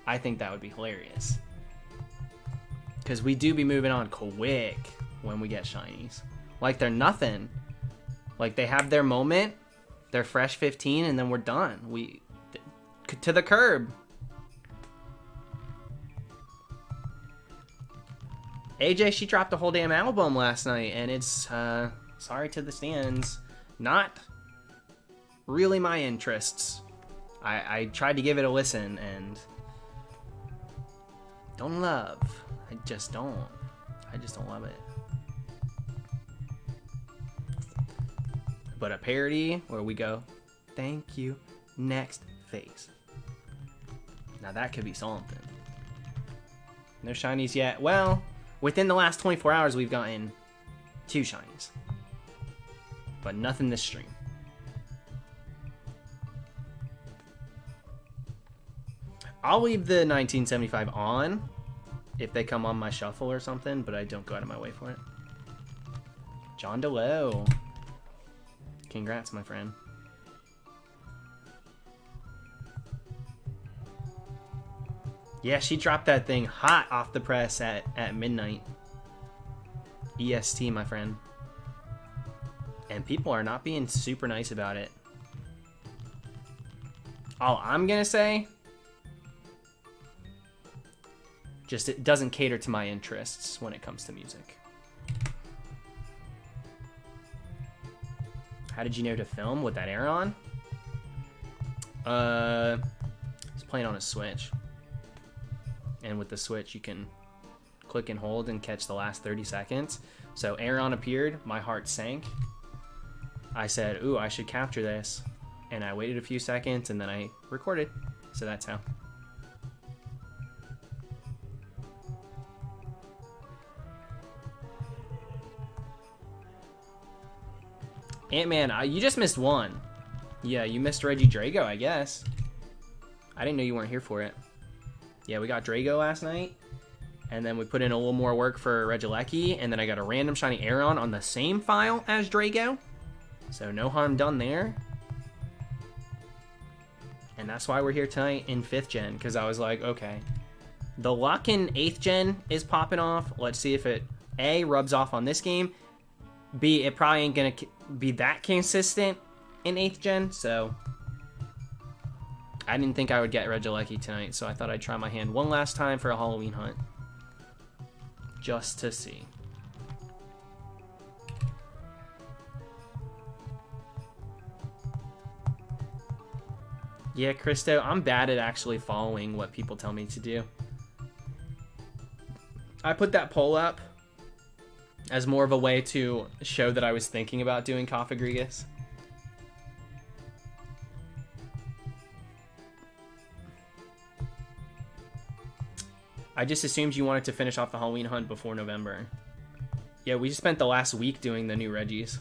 I think that would be hilarious. Because we do be moving on quick when we get shinies. Like they're nothing. Like they have their moment, they're fresh 15, and then we're done. To the curb. AJ, she dropped a whole damn album last night, and it's, sorry to the stands, not really my interests. I tried to give it a listen, and don't love. I just don't love it. But a parody where we go, thank you, next phase. Now that could be something. No shinies yet. Well, within the last 24 hours, we've gotten 2 shinies. But nothing this stream. I'll leave the 1975 on if they come on my shuffle or something, but I don't go out of my way for it. John DeLoe. Congrats, my friend. Yeah, she dropped that thing hot off the press at midnight. EST, my friend. And people are not being super nice about it. All I'm gonna say, just it doesn't cater to my interests when it comes to music. How did you know to film with that air on? It's playing on a Switch. And with the Switch, you can click and hold and catch the last 30 seconds. So Aaron appeared, my heart sank. I said, ooh, I should capture this. And I waited a few seconds and then I recorded. So that's how. Ant-Man, you just missed one. Yeah, you missed Reggie Drago, I guess. I didn't know you weren't here for it. Yeah, we got Drago last night. And then we put in a little more work for Regieleki. And then I got a random shiny Aeron on the same file as Drago. So no harm done there. And that's why we're here tonight in 5th gen. Because I was like, okay. The luck in 8th gen is popping off. Let's see if it, A, rubs off on this game. B, it probably ain't going to be that consistent in 8th gen. So I didn't think I would get Regieleki tonight. So I thought I'd try my hand one last time for a Halloween hunt. Just to see. Yeah, Christo, I'm bad at actually following what people tell me to do. I put that poll up as more of a way to show that I was thinking about doing COFAGRIGUS. I just assumed you wanted to finish off the Halloween hunt before November. Yeah, we just spent the last week doing the new Reggies.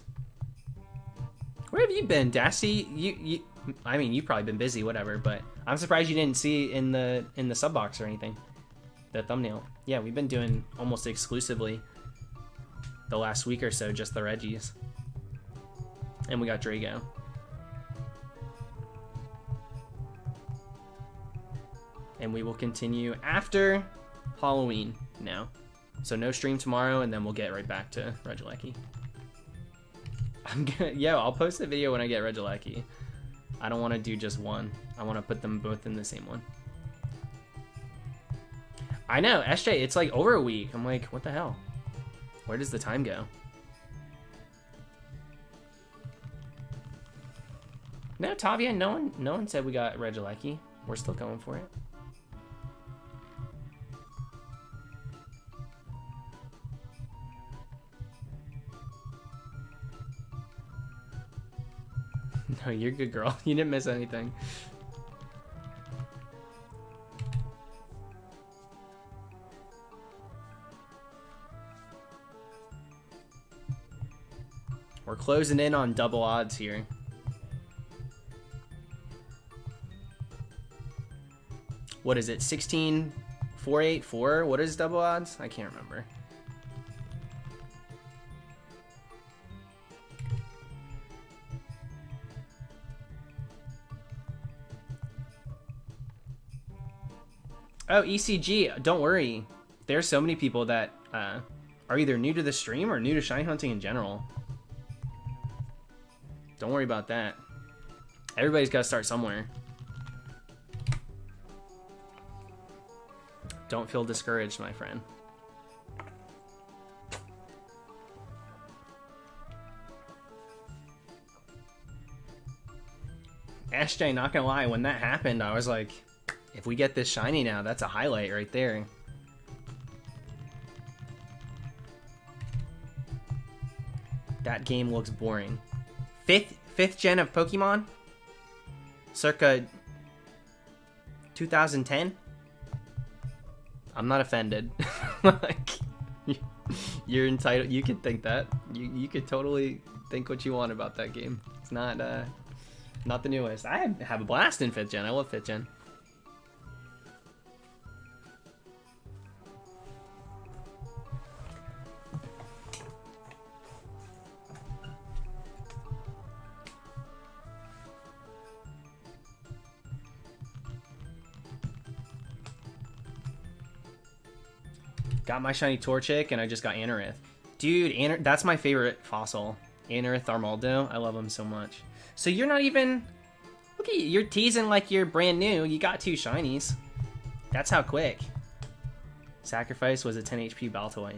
Where have you been, Dasty? I mean, you've probably been busy, whatever, but I'm surprised you didn't see in the sub box or anything. The thumbnail. Yeah, we've been doing almost exclusively the last week or so, just the Reggies. And we got Drago. And we will continue after Halloween now. So no stream tomorrow, and then we'll get right back to Regieleki. I'll post the video when I get Regieleki. I don't want to do just one. I want to put them both in the same one. I know, SJ, it's like over a week. I'm like, what the hell? Where does the time go? No, Tavia, no one said we got Regieleki. We're still going for it. No, you're good, girl. You didn't miss anything. We're closing in on double odds here. What is it? 16,484? What is double odds? I can't remember. Oh, ECG, don't worry. There's so many people that are either new to the stream or new to shiny hunting in general. Don't worry about that. Everybody's got to start somewhere. Don't feel discouraged, my friend. SJ, not gonna lie, when that happened, I was like, if we get this shiny now, that's a highlight right there. That game looks boring. Fifth gen of Pokemon? Circa 2010? I'm not offended. Like, you're entitled. You can think that. You could totally think what you want about that game. It's not the newest. I have a blast in 5th gen. I love 5th gen. Got my shiny Torchic, and I just got Anorith. Dude, that's my favorite fossil. Anorith Armaldo. I love him so much. So you're not even... Look at you. You're teasing like you're brand new. You got 2 shinies. That's how quick. Sacrifice was a 10 HP Baltoy.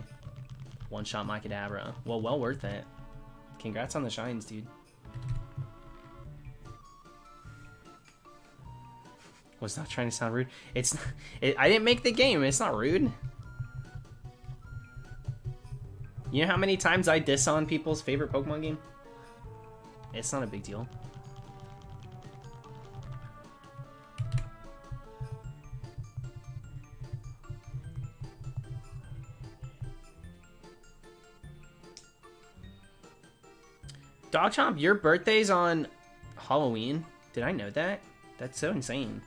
One-shot my Kadabra. Well worth it. Congrats on the shines, dude. Was not trying to sound rude. I didn't make the game. It's not rude. You know how many times I diss on people's favorite Pokemon game? It's not a big deal. Dogchomp, your birthday's on Halloween. Did I know that? That's so insane.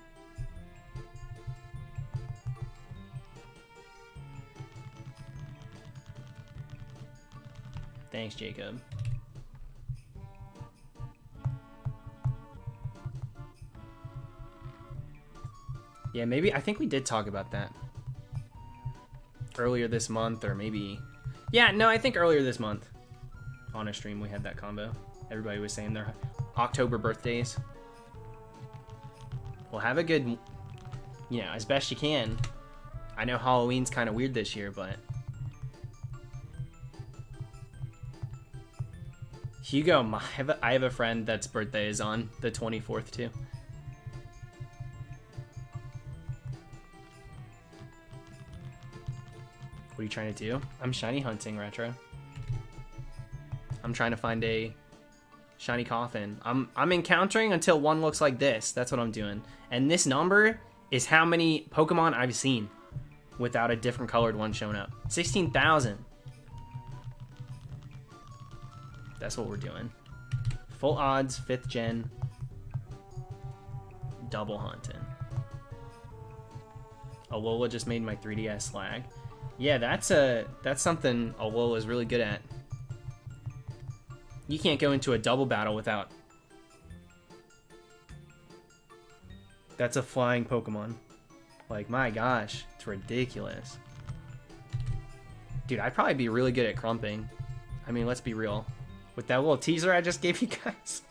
Thanks, Jacob. Yeah, maybe, I think we did talk about that earlier this month, or maybe... Yeah, no, I think earlier this month on a stream we had that combo. Everybody was saying their October birthdays. Well, have a good, you know, as best you can. I know Halloween's kind of weird this year, but... Hugo, I have a friend that's birthday is on the 24th too. What are you trying to do? I'm shiny hunting, Retro. I'm trying to find a shiny coffin. I'm encountering until one looks like this. That's what I'm doing. And this number is how many Pokemon I've seen without a different colored one showing up. 16,000. That's what we're doing. Full odds, 5th gen. Double hunting. Alola just made my 3DS lag. Yeah, that's something Alola is really good at. You can't go into a double battle without... That's a flying Pokemon. Like, my gosh, it's ridiculous. Dude, I'd probably be really good at crumping. I mean, let's be real. With that little teaser I just gave you guys.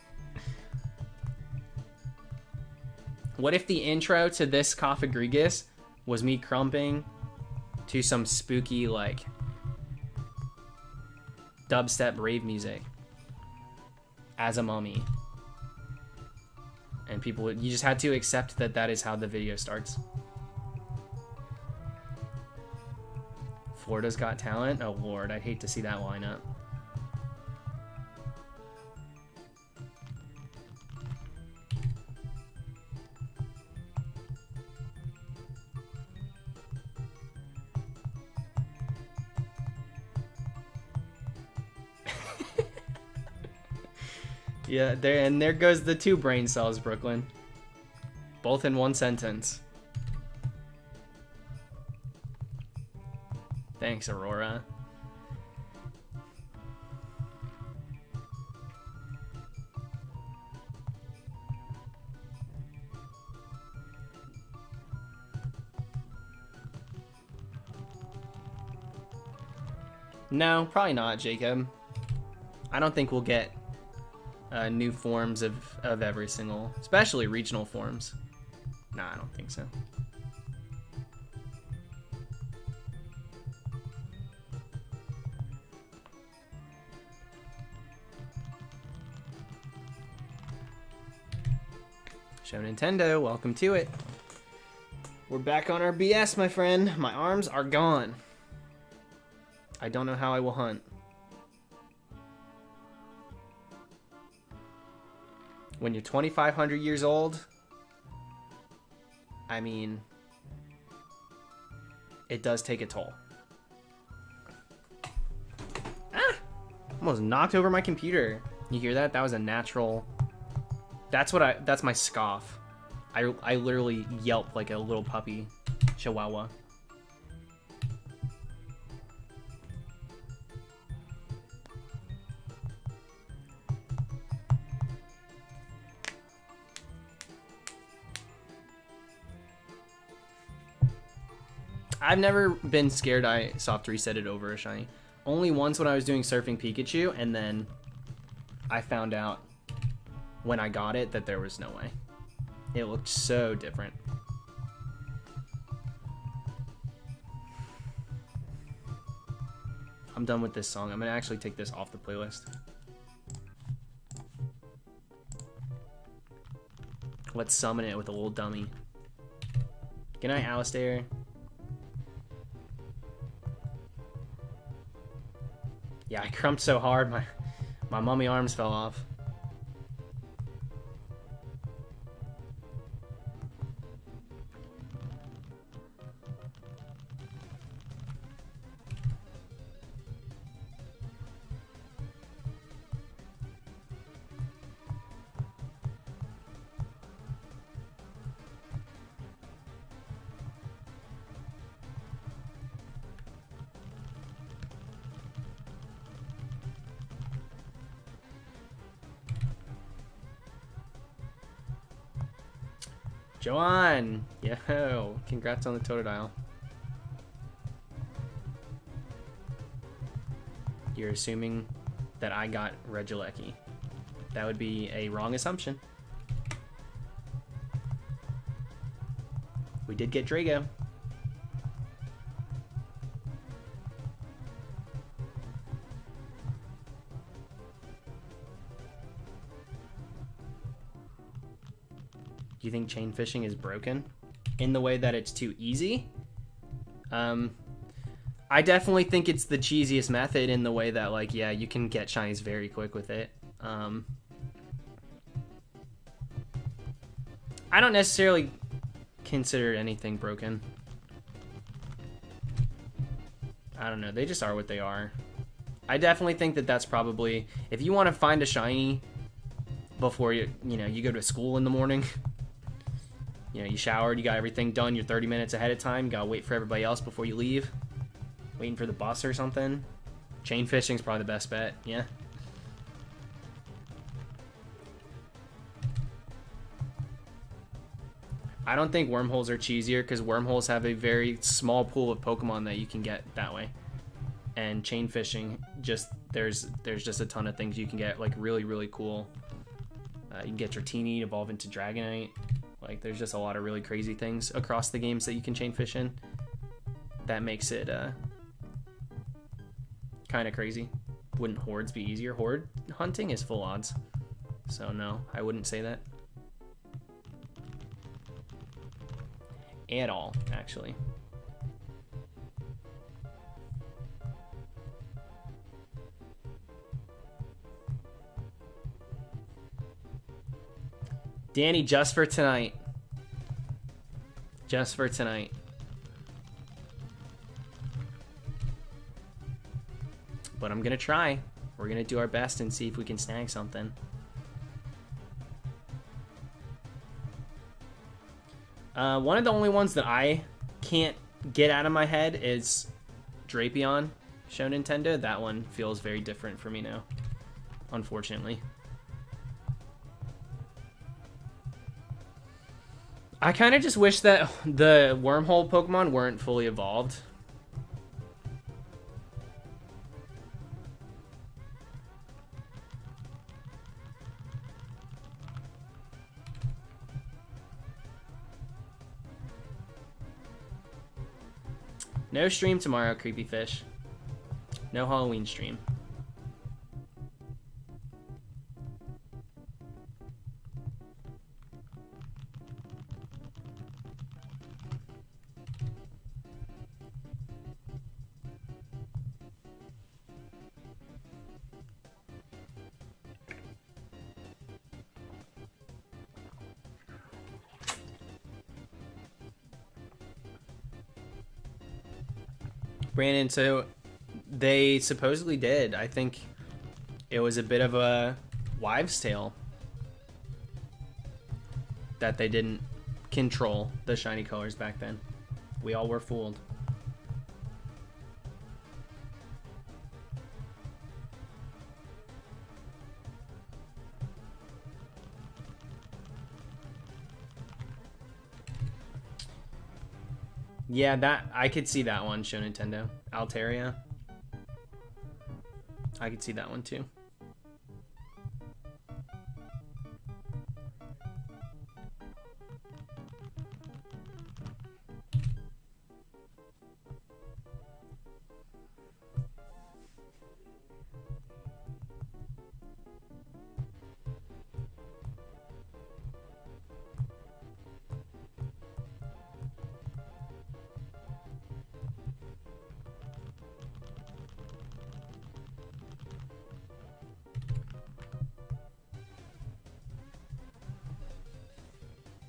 What if the intro to this COFAGRIGUS was me crumping to some spooky, like, dubstep rave music as a mummy? And people would, you just had to accept that that is how the video starts. Florida's Got Talent? Oh lord, I'd hate to see that lineup. Yeah, there goes the 2 brain cells, Brooklyn. Both in one sentence. Thanks, Aurora. No, probably not, Jacob. I don't think we'll get new forms of every single, especially regional forms. Nah, I don't think so. Show Nintendo, welcome to it. We're back on our BS, my friend. My arms are gone. I don't know how I will hunt. When you're 2,500 years old, I mean, it does take a toll. Ah! Almost knocked over my computer. You hear that? That was a natural. That's my scoff. I literally yelp like a little puppy chihuahua. I've never been scared I soft resetted over a shiny. Only once when I was doing Surfing Pikachu, and then I found out when I got it that there was no way. It looked so different. I'm done with this song. I'm gonna actually take this off the playlist. Let's summon it with a little dummy. Good night, Alistair. Yeah, I crumped so hard, my mummy arms fell off. Joanne! Yo! Congrats on the Totodile. You're assuming that I got Regieleki. That would be a wrong assumption. We did get Drago. Do you think chain fishing is broken in the way that it's too easy? I definitely think it's the cheesiest method in the way that, like, yeah, you can get shinies very quick with it. I don't necessarily consider anything broken. I don't know. They just are what they are. I definitely think that that's probably, if you want to find a shiny before you go to school in the morning, you know, you showered, you got everything done, you're 30 minutes ahead of time, you gotta wait for everybody else before you leave, waiting for the bus or something. Chain fishing's probably the best bet, yeah. I don't think wormholes are cheesier because wormholes have a very small pool of Pokemon that you can get that way. and chain fishing, there's just a ton of things you can get, like really cool. You can get Dratini, evolve into Dragonite. Like, there's just a lot of really crazy things across the games that you can chain fish in. That makes it kind of crazy. Wouldn't hordes be easier? Horde hunting is full odds. So no, I wouldn't say that. At all, actually. Danny, just for tonight. Just for tonight. But I'm gonna try. We're gonna do our best and see if we can snag something. One of the only ones that I can't get out of my head is Drapion, Show Nintendo. That one feels very different for me now, unfortunately. I kind of just wish that the wormhole Pokemon weren't fully evolved. No stream tomorrow, Creepy Fish. No Halloween stream. Brandon, so they supposedly did. I think it was a bit of a wives' tale that they didn't control the shiny colors back then. We all were fooled. Yeah, that I could see that one, Show Nintendo. Altaria. I could see that one too.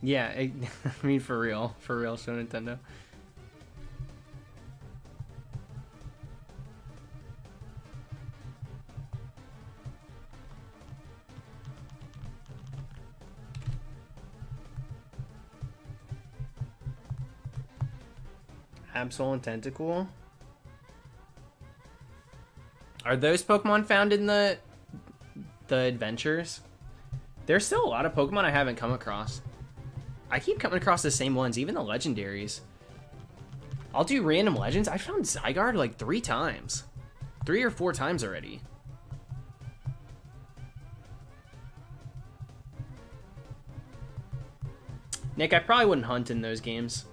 Yeah, I mean, for real, Show Nintendo. Absol and Tentacool. Are those Pokemon found in the adventures? There's still a lot of Pokemon I haven't come across. I keep coming across the same ones, even the legendaries. I'll do random legends. I found Zygarde like 3 times. 3 or 4 times already. Nick, I probably wouldn't hunt in those games.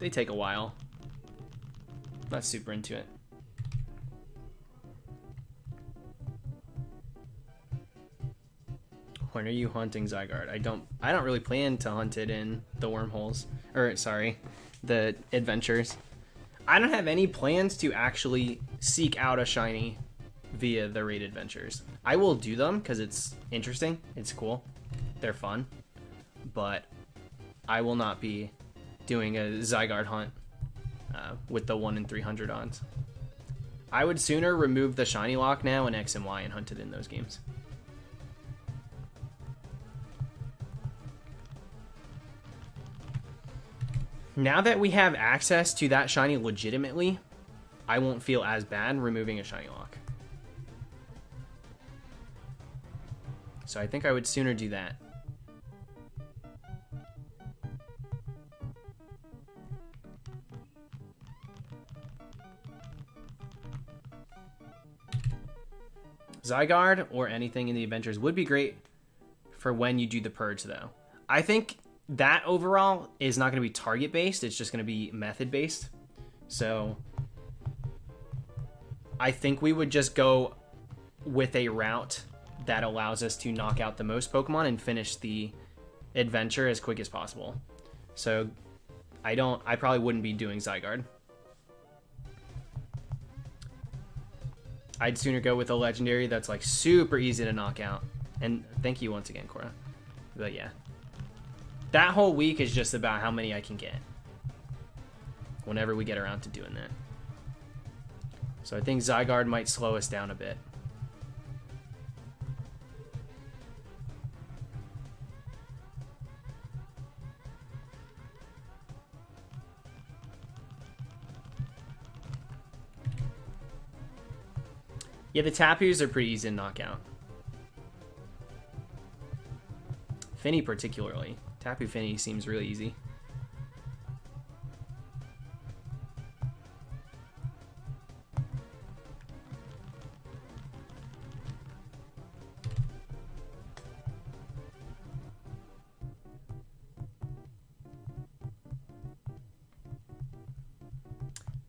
They take a while. Not super into it. When are you hunting Zygarde? I don't really plan to hunt it in the wormholes. Or sorry, the adventures. I don't have any plans to actually seek out a shiny via the raid adventures. I will do them because it's interesting, it's cool, they're fun, but I will not be doing a Zygarde hunt with the 1 in 300 odds. I would sooner remove the shiny lock now in X and Y and hunt it in those games. Now that we have access to that shiny legitimately, I won't feel as bad removing a shiny lock. So I think I would sooner do that. Zygarde or anything in the adventures would be great for when you do the purge, though. I think that overall is not going to be target based. It's just going to be method based. So I think we would just go with a route that allows us to knock out the most Pokemon and finish the adventure as quick as possible. So I probably wouldn't be doing Zygarde. I'd sooner go with a legendary that's like super easy to knock out. And thank you once again, Cora. But yeah. That whole week is just about how many I can get whenever we get around to doing that. So I think Zygarde might slow us down a bit. Yeah, the Tapus are pretty easy to knock out. Finny particularly. Tapu Finny seems really easy.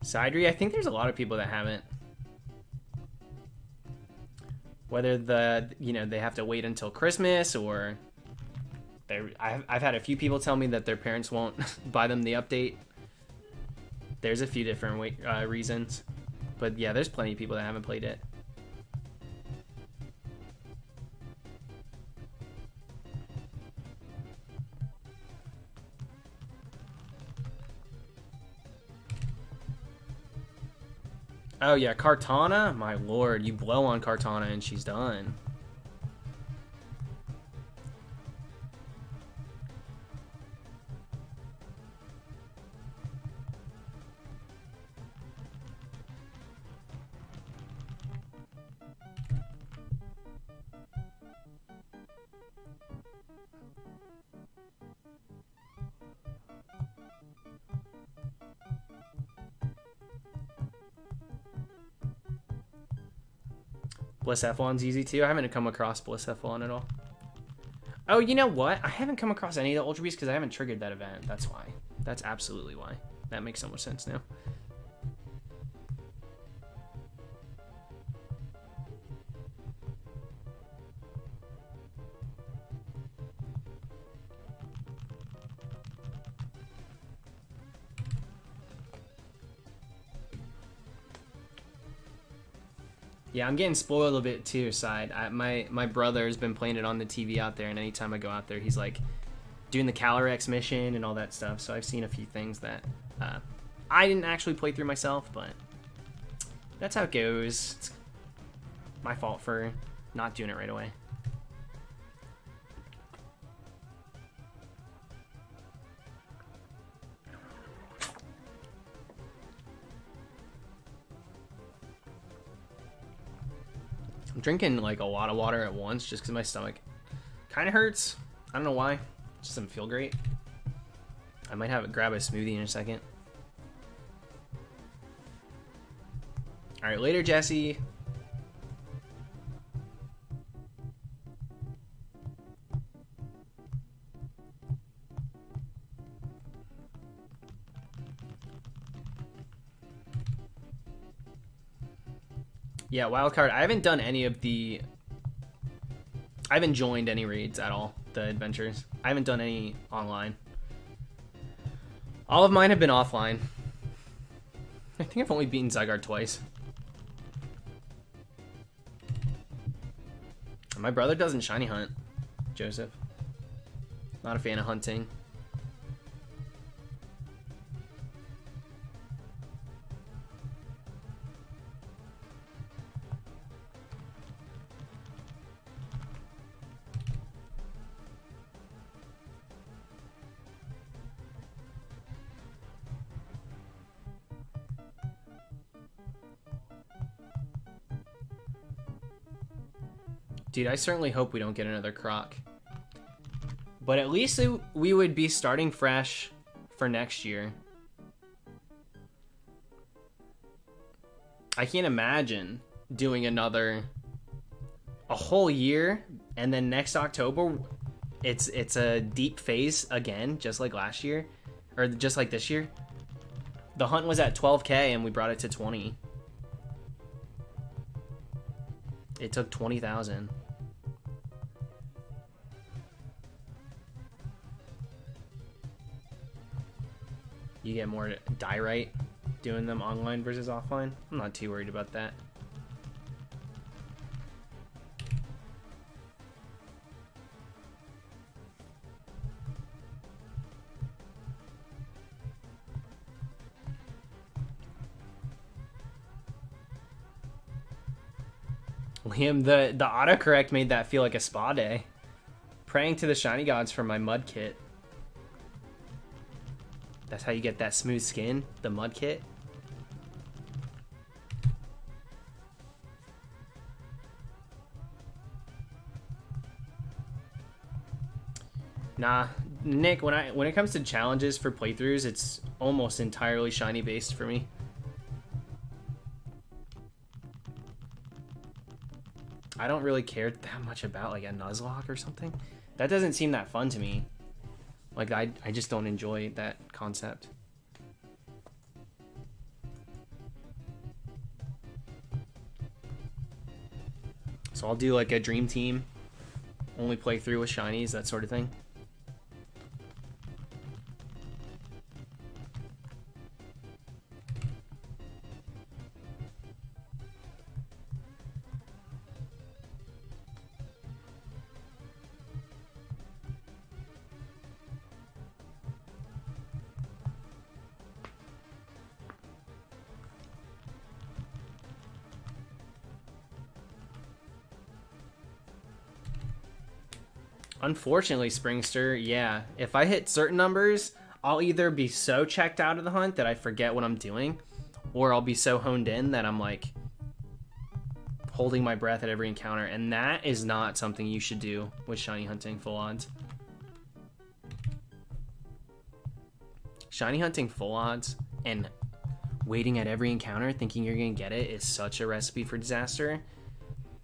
Sidri, I think there's a lot of people that haven't. Whether they have to wait until Christmas or I've had a few people tell me that their parents won't buy them the update. There's a few different reasons, but yeah, there's plenty of people that haven't played it. Oh yeah, Kartana? My lord, you blow on Kartana and she's done. Bliss F1's easy too. I haven't come across Bliss F1 at all. Oh, you know what? I haven't come across any of the Ultra Beasts because I haven't triggered that event. That's why. That's absolutely why. That makes so much sense now. Yeah, I'm getting spoiled a bit too, Side. My brother's been playing it on the TV out there, and anytime I go out there, he's like doing the Calyrex mission and all that stuff. So I've seen a few things that I didn't actually play through myself, but that's how it goes. It's my fault for not doing it right away. I'm drinking like a lot of water at once just because my stomach kind of hurts. I don't know why. It just doesn't feel great. I might grab a smoothie in a second. All right, later, Jesse. Yeah, wildcard. I haven't done any of the... I haven't joined any raids at all, the adventures. I haven't done any online. All of mine have been offline. I think I've only beaten Zygarde twice. My brother doesn't shiny hunt, Joseph. Not a fan of hunting. Dude, I certainly hope we don't get another Croc. But at least we would be starting fresh for next year. I can't imagine doing another a whole year, and then next October, it's a deep phase again, just like last year, or just like this year. The hunt was at 12K, and we brought it to 20. It took 20,000. You get more die right doing them online versus offline. I'm not too worried about that. Liam, the autocorrect made that feel like a spa day. Praying to the shiny gods for my mud kit. That's how you get that smooth skin, the mud kit. Nah, Nick, when it comes to challenges for playthroughs, it's almost entirely shiny based for me. I don't really care that much about like a Nuzlocke or something. That doesn't seem that fun to me. Like I just don't enjoy that concept. So I'll do like a dream team, only play through with shinies, that sort of thing. Unfortunately, Springster, yeah. If I hit certain numbers, I'll either be so checked out of the hunt that I forget what I'm doing, or I'll be so honed in that I'm like holding my breath at every encounter, and that is not something you should do with shiny hunting full odds. Shiny hunting full odds and waiting at every encounter thinking you're gonna get it is such a recipe for disaster.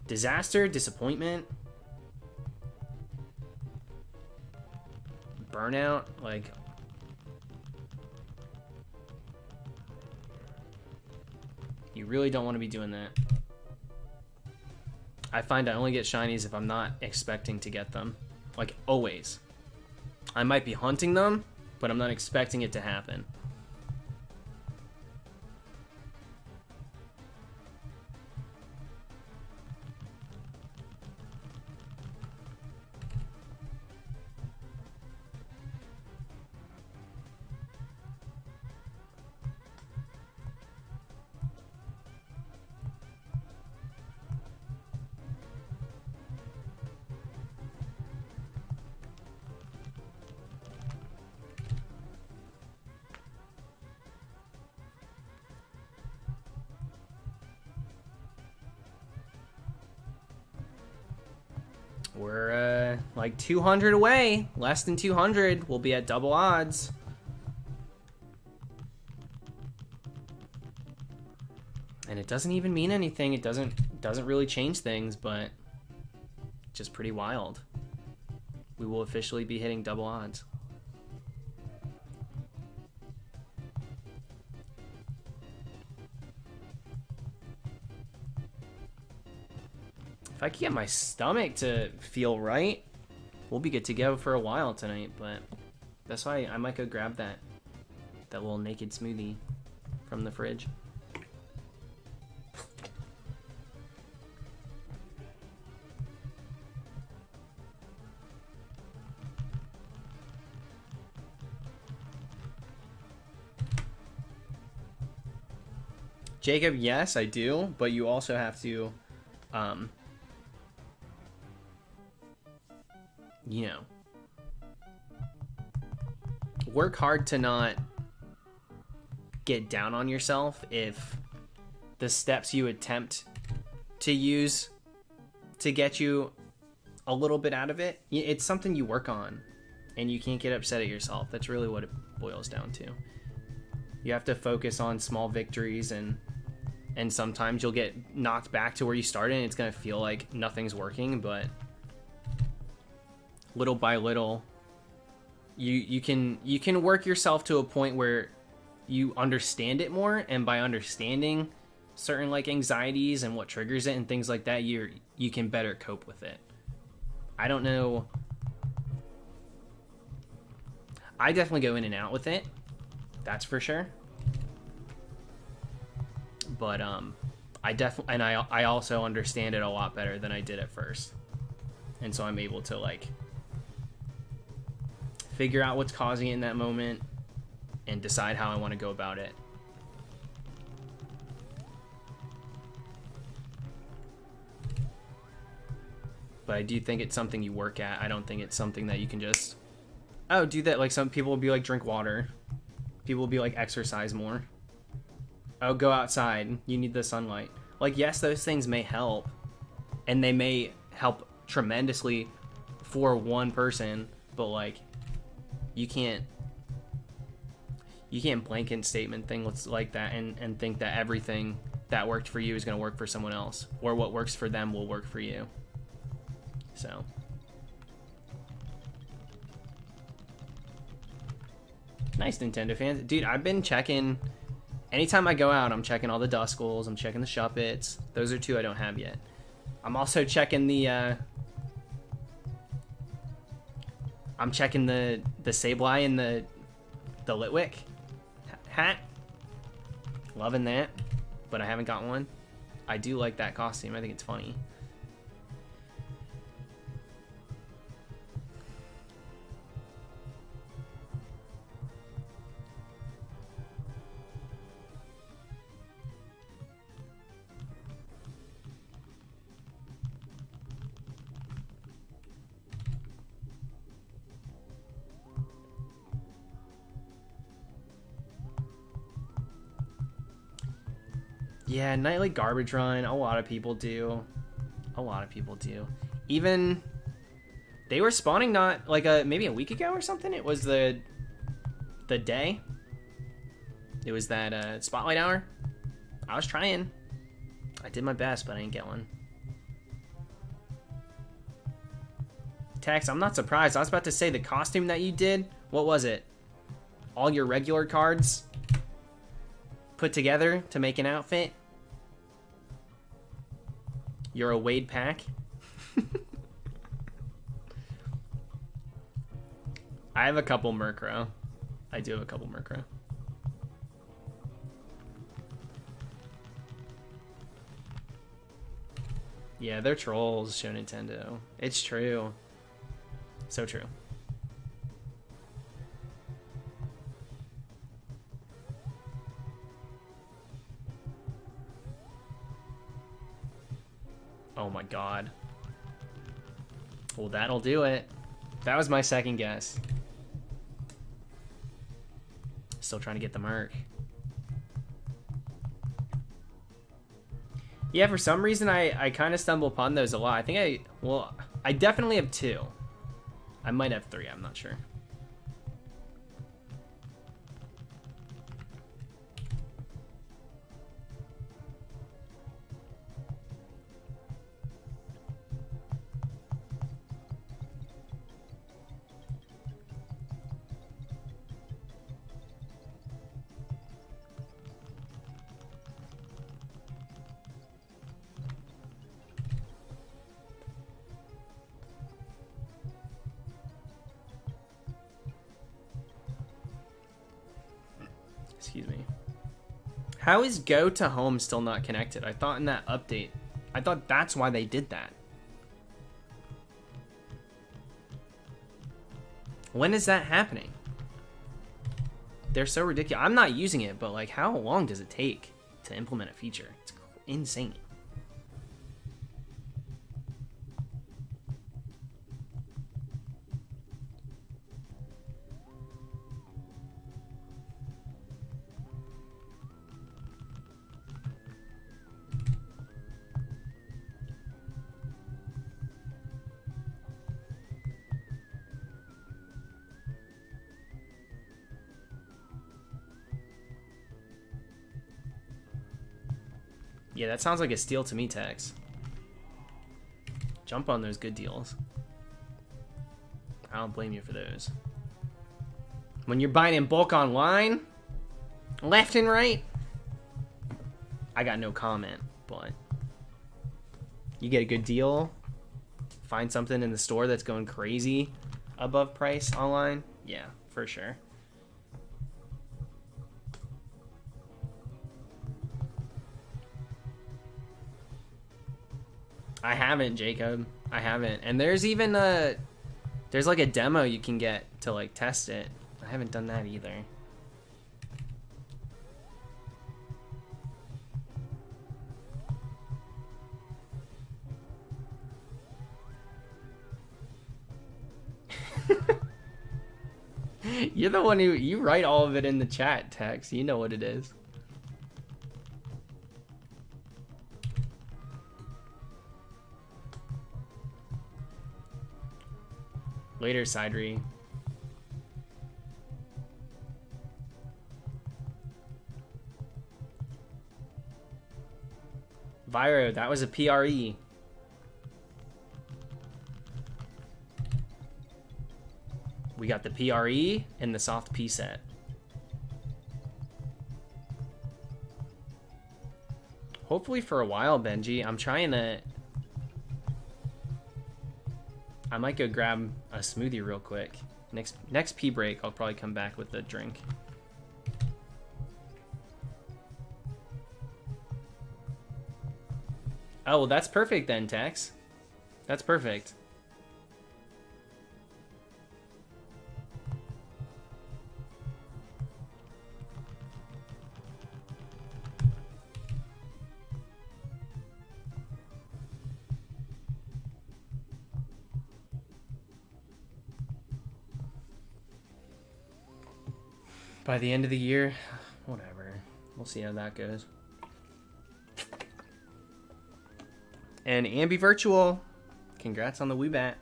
Disaster, disappointment, burnout, like you really don't want to be doing that. I find I only get shinies if I'm not expecting to get them, like always. I might be hunting them, but I'm not expecting it to happen. We're like 200 away, less than 200. We'll be at double odds. And it doesn't even mean anything. It doesn't really change things, but just pretty wild. We will officially be hitting double odds. If I can get my stomach to feel right, we'll be good to go for a while tonight, but that's why I might go grab that little naked smoothie from the fridge. Jacob, yes, I do, but you also have to, you know, work hard to not get down on yourself if the steps you attempt to use to get you a little bit out of it, it's something you work on, and you can't get upset at yourself. That's really what it boils down to. You have to focus on small victories and and sometimes you'll get knocked back to where you started and it's going to feel like nothing's working, but little by little you can work yourself to a point where you understand it more, and by understanding certain like anxieties and what triggers it and things like that, you can better cope with it. I don't know, I definitely go in and out with it, that's for sure. But I also understand it a lot better than I did at first. And so I'm able to like figure out what's causing it in that moment and decide how I want to go about it. But I do think it's something you work at. I don't think it's something that you can just, oh, do that. Like some people will be like, drink water. People will be like, exercise more. Oh, go outside. You need the sunlight. Like, yes, those things may help. And they may help tremendously for one person. But, like, you can't blanket statement things like that and think that everything that worked for you is going to work for someone else. Or what works for them will work for you. So. Nice, Nintendo fans. Dude, I've been checking. Anytime I go out, I'm checking all the Duskulls. I'm checking the Shuppets. Those are two I don't have yet. I'm also checking the I'm checking the Sableye and the Litwick hat. Loving that, but I haven't got one. I do like that costume. I think it's funny. Yeah, nightly garbage run. A lot of people do. A lot of people do. Even they were spawning not like maybe a week ago or something. It was the day. It was that spotlight hour. I was trying. I did my best, but I didn't get one. Tex, I'm not surprised. I was about to say the costume that you did. What was it? All your regular cards put together to make an outfit? You're a Wade pack? I have a couple Murkrow. I do have a couple Murkrow. Yeah, they're trolls, Show Nintendo. It's true. So true. Oh my god. Well, that'll do it. That was my second guess. Still trying to get the Merc. Yeah, for some reason I kind of stumble upon those a lot. I think I definitely have two. I might have three, I'm not sure. Excuse me. How is Go to Home still not connected? I thought in that update, I thought that's why they did that. When is that happening? They're so ridiculous. I'm not using it, but like, how long does it take to implement a feature? It's insane. Yeah, that sounds like a steal to me, Tex. Jump on those good deals. I don't blame you for those. When you're buying in bulk online, left and right, I got no comment, but you get a good deal, find something in the store that's going crazy above price online, yeah, for sure. I haven't, Jacob. I haven't. And there's even there's like a demo you can get to like test it. I haven't done that either. You're the one you write all of it in the chat, Tex. You know what it is. Later, Sidri. Viro, that was a PRE. We got the PRE and the soft P set. Hopefully for a while, Benji. I'm trying to... I might go grab a smoothie real quick. Next pee break, I'll probably come back with a drink. Oh, well, that's perfect then, Tex. That's perfect. By the end of the year, whatever. We'll see how that goes. And Ambi Virtual, congrats on the Wii-Bat.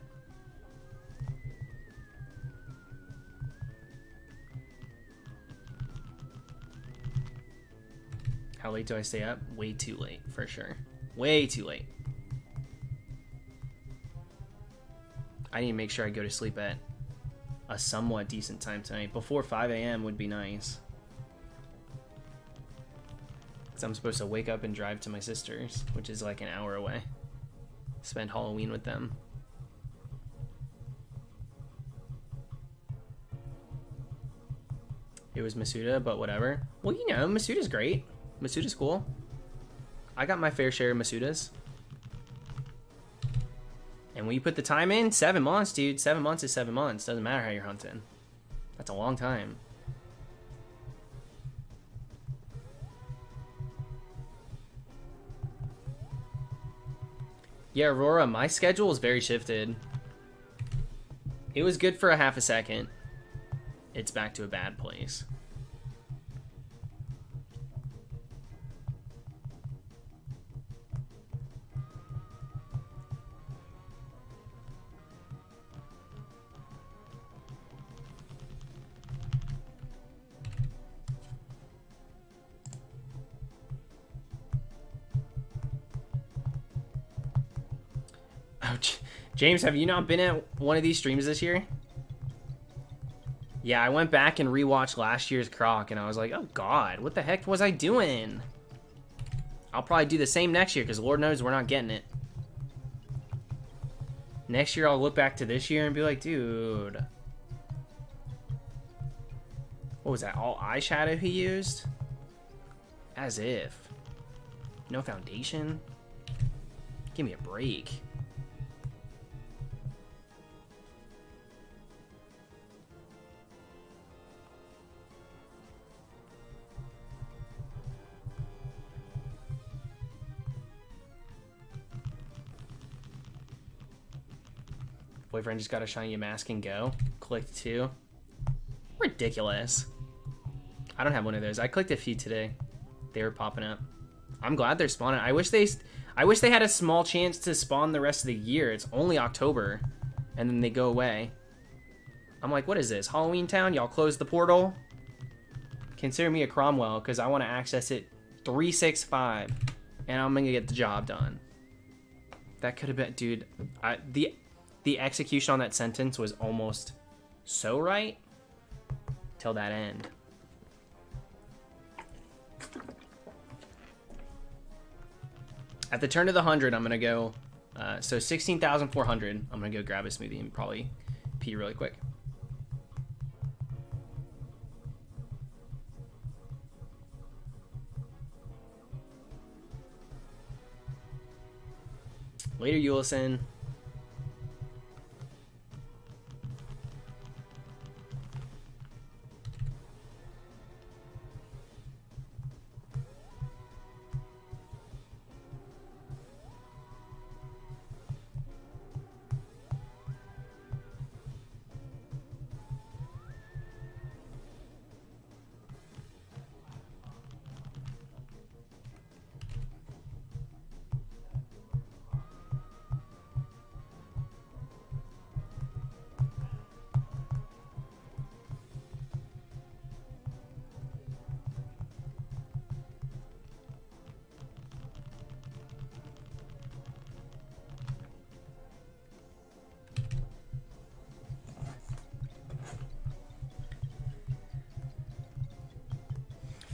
How late do I stay up? Way too late, for sure. Way too late. I need to make sure I go to sleep at a somewhat decent time tonight. Before 5 a.m. would be nice. Because I'm supposed to wake up and drive to my sister's, which is like an hour away. Spend Halloween with them. It was Masuda, but whatever. Well, you know, Masuda's great. Masuda's cool. I got my fair share of Masudas. And when you put the time in, 7 months, dude. 7 months is 7 months. Doesn't matter how you're hunting. That's a long time. Yeah, Aurora, my schedule is very shifted. It was good for a half a second. It's back to a bad place. James, have you not been at one of these streams this year? Yeah, I went back and rewatched last year's Croc, and I was like, oh god, what the heck was I doing? I'll probably do the same next year, because Lord knows we're not getting it. Next year, I'll look back to this year and be like, dude. What was that, all eyeshadow he used? As if. No foundation? Give me a break. Boyfriend just got to shine you a mask and go. Clicked 2. Ridiculous. I don't have one of those. I clicked a few today. They were popping up. I'm glad they're spawning. I wish they had a small chance to spawn the rest of the year. It's only October, and then they go away. I'm like, what is this? Halloween Town? Y'all close the portal? Consider me a Cromwell, because I want to access it 365 and I'm gonna get the job done. That could have been, dude. The execution on that sentence was almost so right till that end. At the turn of the 100, I'm gonna go. So 16,400. I'm gonna go grab a smoothie and probably pee really quick. Later, Eulison.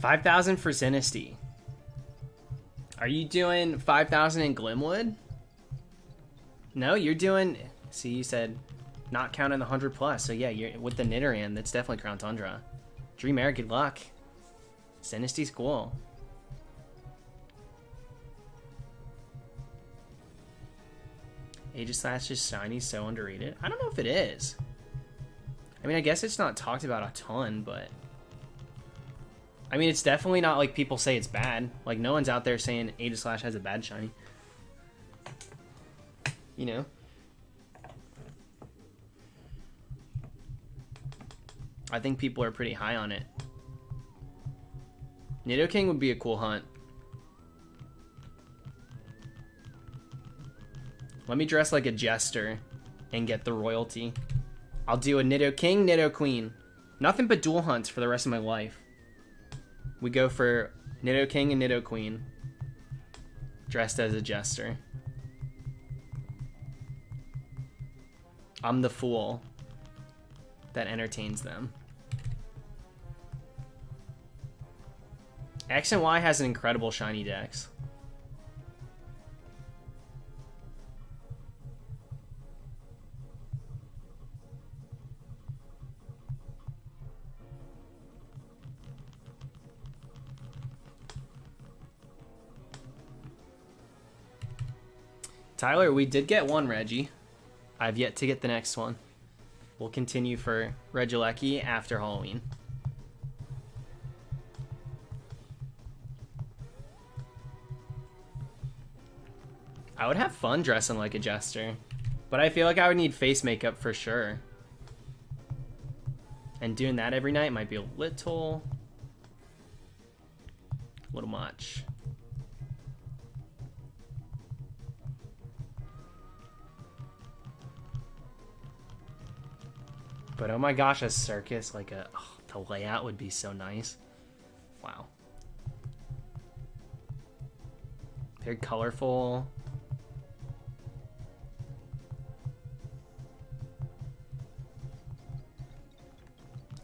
$5,000 for Zenithsty. Are you doing 5,000 in Glimwood? No, you're doing. See, you said not counting the 100 plus. So yeah, you're with the Nidoran. That's definitely Crown Tundra. Dream Air, good luck. Zenithsty's cool. Aegislash's shiny so underrated. I don't know if it is. I mean, I guess it's not talked about a ton, but. I mean, it's definitely not like people say it's bad. Like, no one's out there saying Aegislash has a bad shiny. You know? I think people are pretty high on it. Nidoking would be a cool hunt. Let me dress like a jester and get the royalty. I'll do a Nidoking, Nidoqueen. Nothing but dual hunts for the rest of my life. We go for Nidoking and Nidoqueen, dressed as a jester. I'm the fool that entertains them. X and Y has an incredible shiny dex. Tyler, we did get one Reggie. I've yet to get the next one. We'll continue for Regieleki after Halloween. I would have fun dressing like a jester, but I feel like I would need face makeup for sure. And doing that every night might be a little much. But oh my gosh, a circus, like the layout would be so nice. Wow. Very colorful.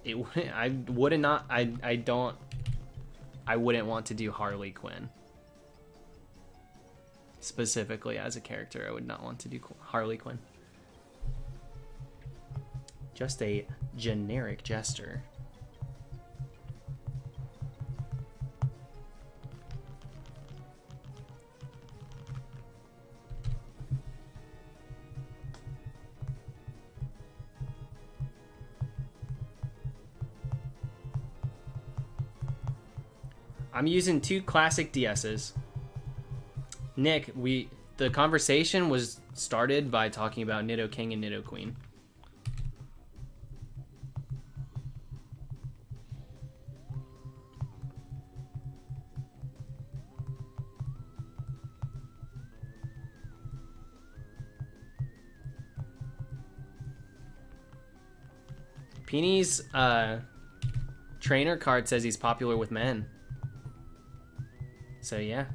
It wouldn't, I wouldn't want to do Harley Quinn. Specifically as a character, I would not want to do Harley Quinn. Just a generic jester. I'm using 2 classic DSs. Nick, the conversation was started by talking about Nidoking and Nidoqueen. Peeny's trainer card says he's popular with men. So yeah.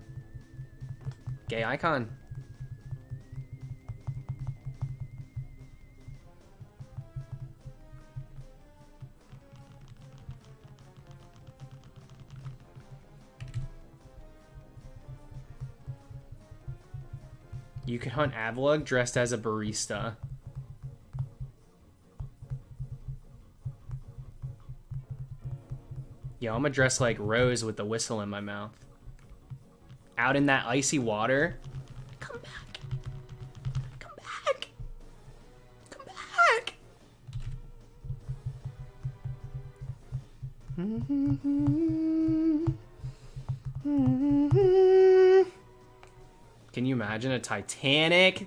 Gay icon. You can hunt Avalugg dressed as a barista. Yo, I'm gonna dress like Rose with the whistle in my mouth. Out in that icy water. Come back. Come back. Come back. Can you imagine a Titanic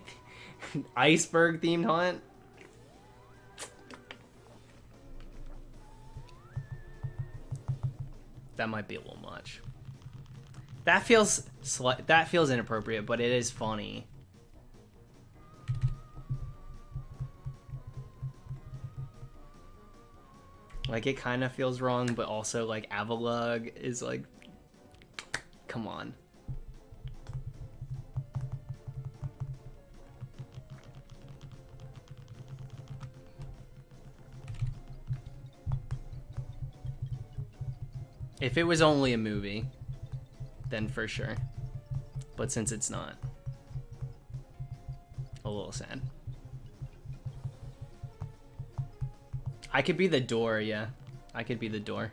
iceberg themed hunt? That might be a little much. That feels inappropriate, but it is funny. Like, it kind of feels wrong, but also, like, Avalugg is like, come on. If it was only a movie, then for sure. But since it's not, a little sad. I could be the door, yeah. I could be the door.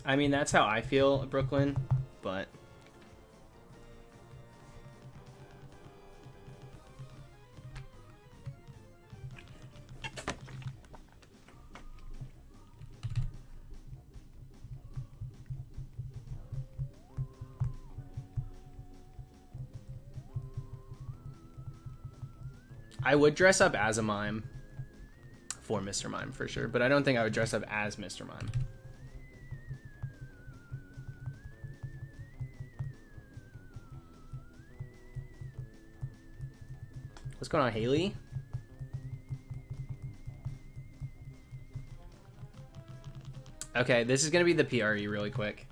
I mean, that's how I feel, Brooklyn, but... I would dress up as a mime for Mr. Mime for sure, but I don't think I would dress up as Mr. Mime. What's going on, Haley? Okay, this is gonna be the PRE really quick.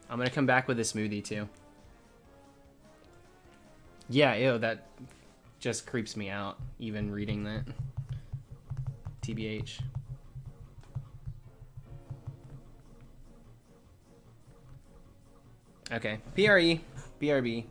I'm gonna come back with a smoothie too. Yeah, ew, that just creeps me out, even reading that. TBH. Okay, PRE, BRB.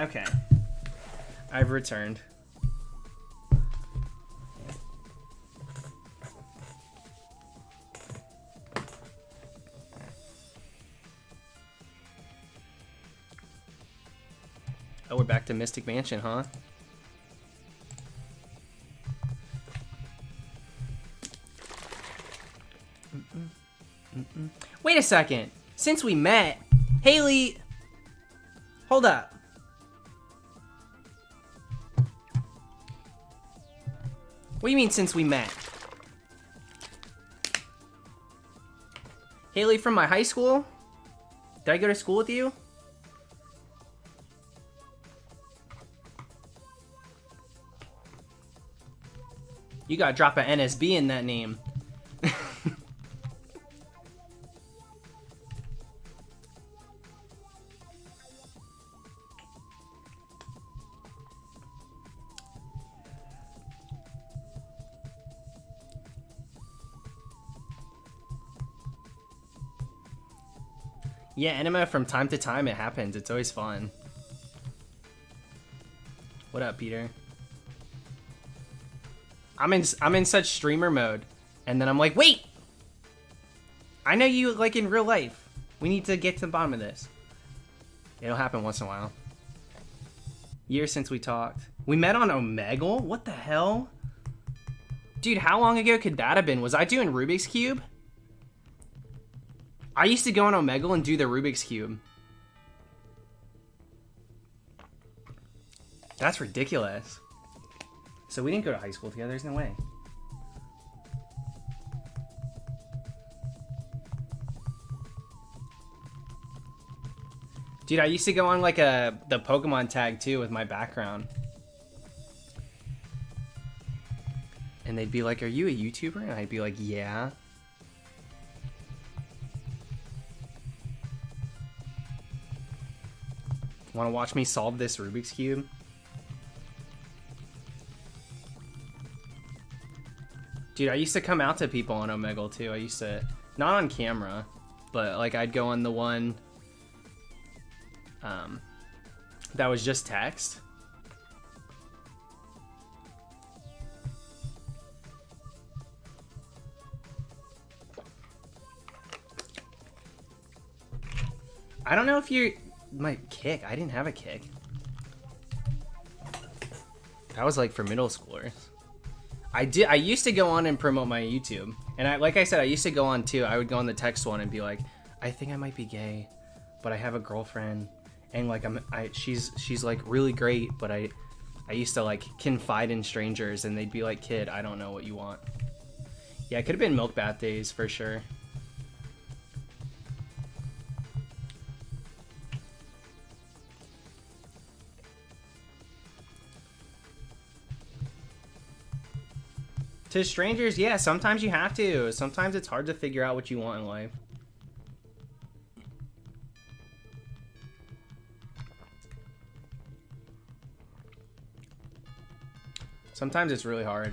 Okay. I've returned. Oh, we're back to Mystic Mansion, huh? Wait a second. Since we met, Haley... Hold up. What do you mean, since we met? Haley from my high school? Did I go to school with you? You gotta drop an NSB in that name. Yeah, anime from time to time it happens. It's always fun. What up, Peter? I'm in such streamer mode, and then I'm like, wait! I know you like in real life. We need to get to the bottom of this. It'll happen once in a while. Years since we talked. We met on Omegle? What the hell? Dude, how long ago could that have been? Was I doing Rubik's Cube? I used to go on Omegle and do the Rubik's Cube. That's ridiculous. So we didn't go to high school together, there's no way. Dude, I used to go on like the Pokemon tag too with my background. And they'd be like, are you a YouTuber? And I'd be like, yeah. Want to watch me solve this Rubik's Cube? Dude, I used to come out to people on Omegle too. I used to, not on camera, but like I'd go on the one that was just text. I don't know if you... My kick? I didn't have a kick. That was like for middle schoolers. I used to go on and promote my YouTube. And like I said, I used to go on too. I would go on the text one and be like, I think I might be gay, but I have a girlfriend. And like she's like really great, but I used to like confide in strangers and they'd be like, kid, I don't know what you want. Yeah, it could have been milk bath days for sure. To strangers, yeah, sometimes you have to. Sometimes it's hard to figure out what you want in life. Sometimes it's really hard.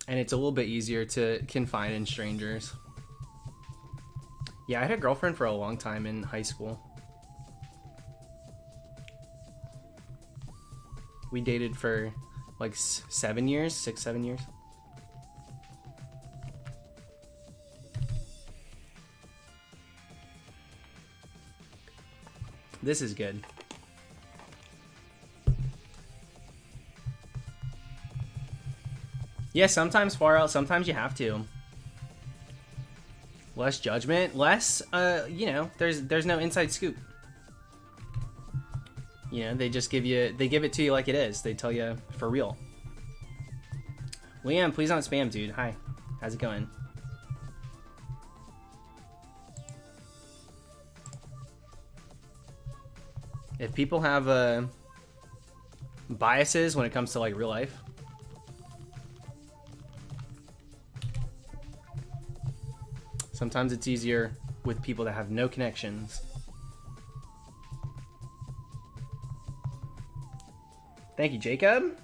And it's a little bit easier to confide in strangers. Yeah, I had a girlfriend for a long time in high school. We dated for like 7 years, 6-7 years. This is good. Yeah, sometimes far out, sometimes you have to. Less judgment, less, you know, there's no inside scoop. You know, they just give it to you like it is. They tell you for real. Liam, please don't spam, dude. Hi, how's it going? If people have biases when it comes to like real life, sometimes it's easier with people that have no connections. Thank you, Jacob.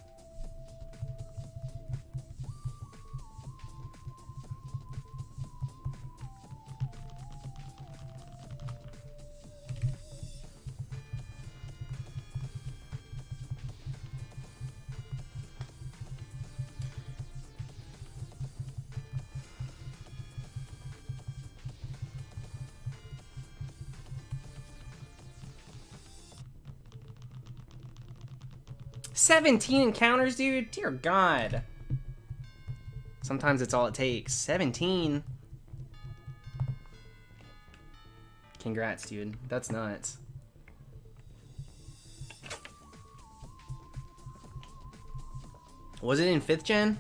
17 encounters, dude. Dear God. Sometimes it's all it takes. 17. Congrats, dude. That's nuts. Was it in 5th gen?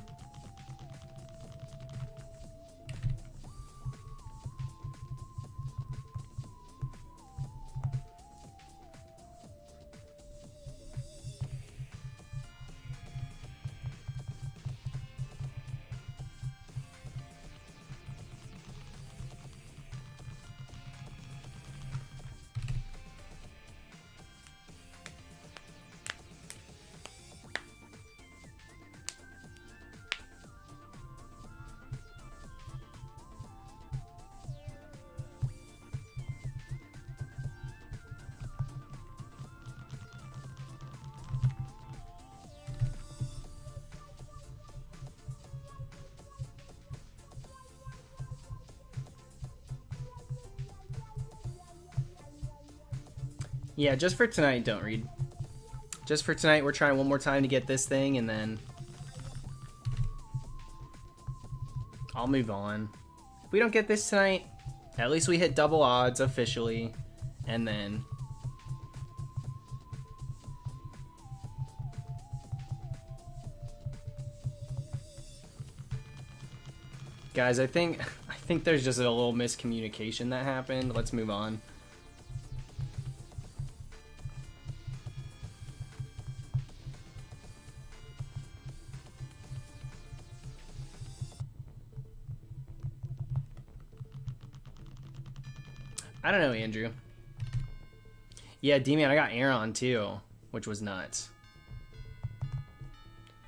Yeah, just for tonight, don't read. Just for tonight, we're trying one more time to get this thing, and then I'll move on. If we don't get this tonight, at least we hit double odds officially, and then guys, I think there's just a little miscommunication that happened. Let's move on. I don't know, Andrew. Yeah, D-Man, I got Aaron too, which was nuts.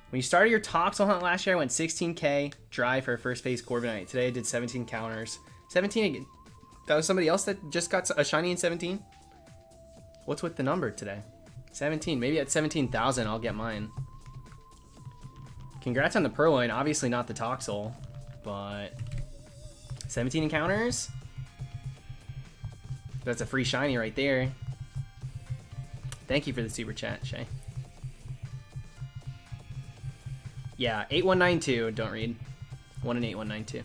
When you started your Toxel hunt last year, I went 16k dry for a first phase Corviknight. Today I did 17 counters. 17, that was somebody else that just got a shiny in 17? What's with the number today? 17, maybe at 17,000 I'll get mine. Congrats on the Purloin, obviously not the Toxel, but 17 encounters? That's a free shiny right there. Thank you for the super chat, Shay. Yeah, 8192, don't read. 1 and 8192.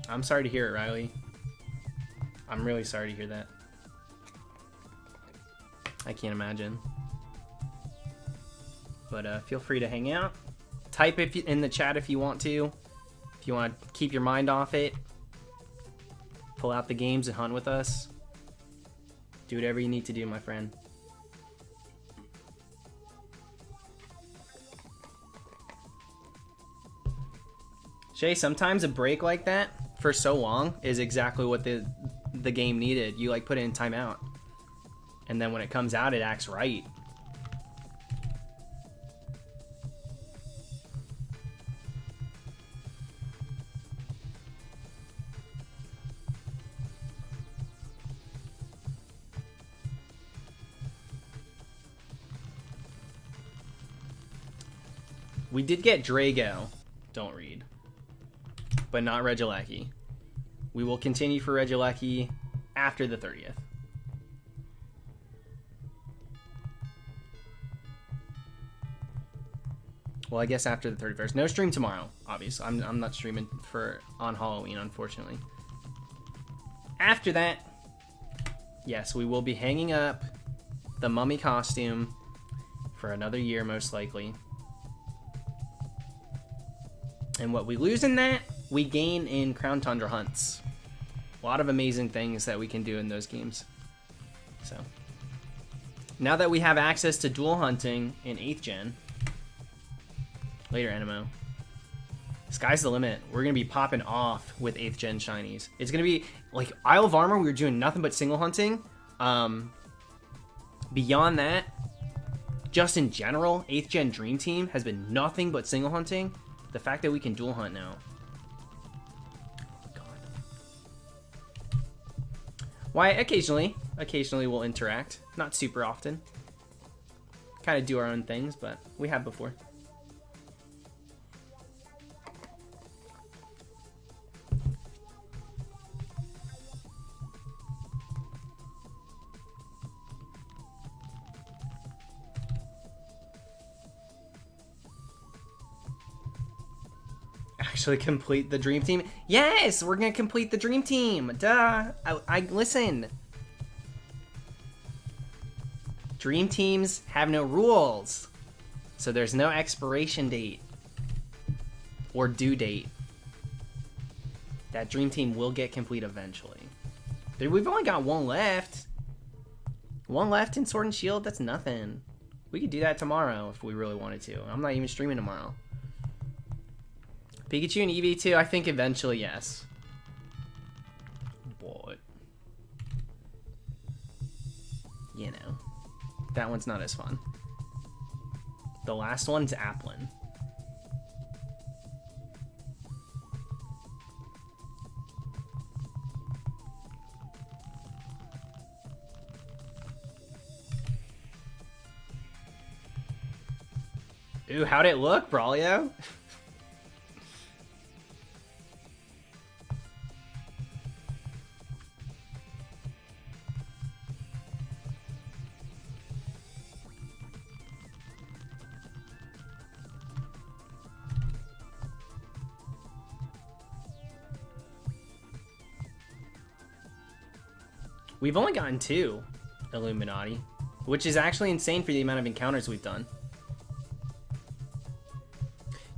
I'm sorry to hear it, Riley. I'm really sorry to hear that. I can't imagine. But feel free to hang out. Type in the chat if you want to. If you want to keep your mind off it. Pull out the games and hunt with us. Do whatever you need to do, my friend. Shay, sometimes a break like that for so long is exactly what the game needed. You like put it in timeout. And then when it comes out, it acts right. We did get Drago, don't read, but not Regieleki. We will continue for Regieleki after the 30th. Well, I guess after the 31st. No stream tomorrow, obviously. I'm not streaming on Halloween, unfortunately. After that, yes, we will be hanging up the mummy costume for another year, most likely. And what we lose in that, we gain in Crown Tundra hunts. A lot of amazing things that we can do in those games. So, now that we have access to dual hunting in 8th gen, later Animo, sky's the limit. We're going to be popping off with 8th gen shinies. It's going to be, like, Isle of Armor, we were doing nothing but single hunting. Beyond that, just in general, 8th gen Dream Team has been nothing but single hunting. The fact that we can dual hunt now. God. Why, occasionally we'll interact. Not super often. Kind of do our own things, but we have before. actually complete the dream team. Yes, we're gonna complete the dream team. Duh. I listen. Dream teams have no rules, so there's no expiration date or due date. That dream team will get complete eventually. Dude, we've only got one left. One left in Sword and Shield. That's nothing. We could do that tomorrow if we really wanted to. I'm not even streaming tomorrow. Pikachu and Eevee too, I think eventually, yes. What? You know. That one's not as fun. The last one's Applin. Ooh, how'd it look, Brawlio? We've only gotten 2 Illuminati, which is actually insane for the amount of encounters we've done.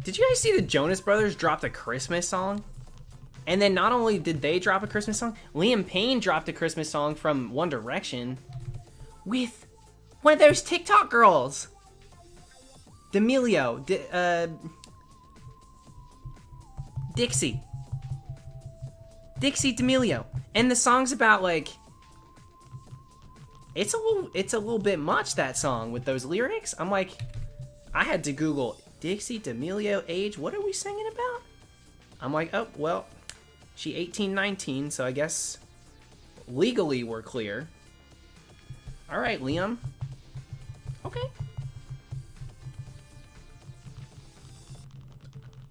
Did you guys see the Jonas Brothers dropped a Christmas song? And then not only did they drop a Christmas song, Liam Payne dropped a Christmas song from One Direction with one of those TikTok girls. D'Amelio. Dixie. Dixie D'Amelio. And the song's about, like... It's a little bit much, that song, with those lyrics. I'm like... I had to Google... Dixie D'Amelio age, what are we singing about? I'm like, oh, well, she 18, 19, so I guess legally we're clear. All right, Liam. Okay.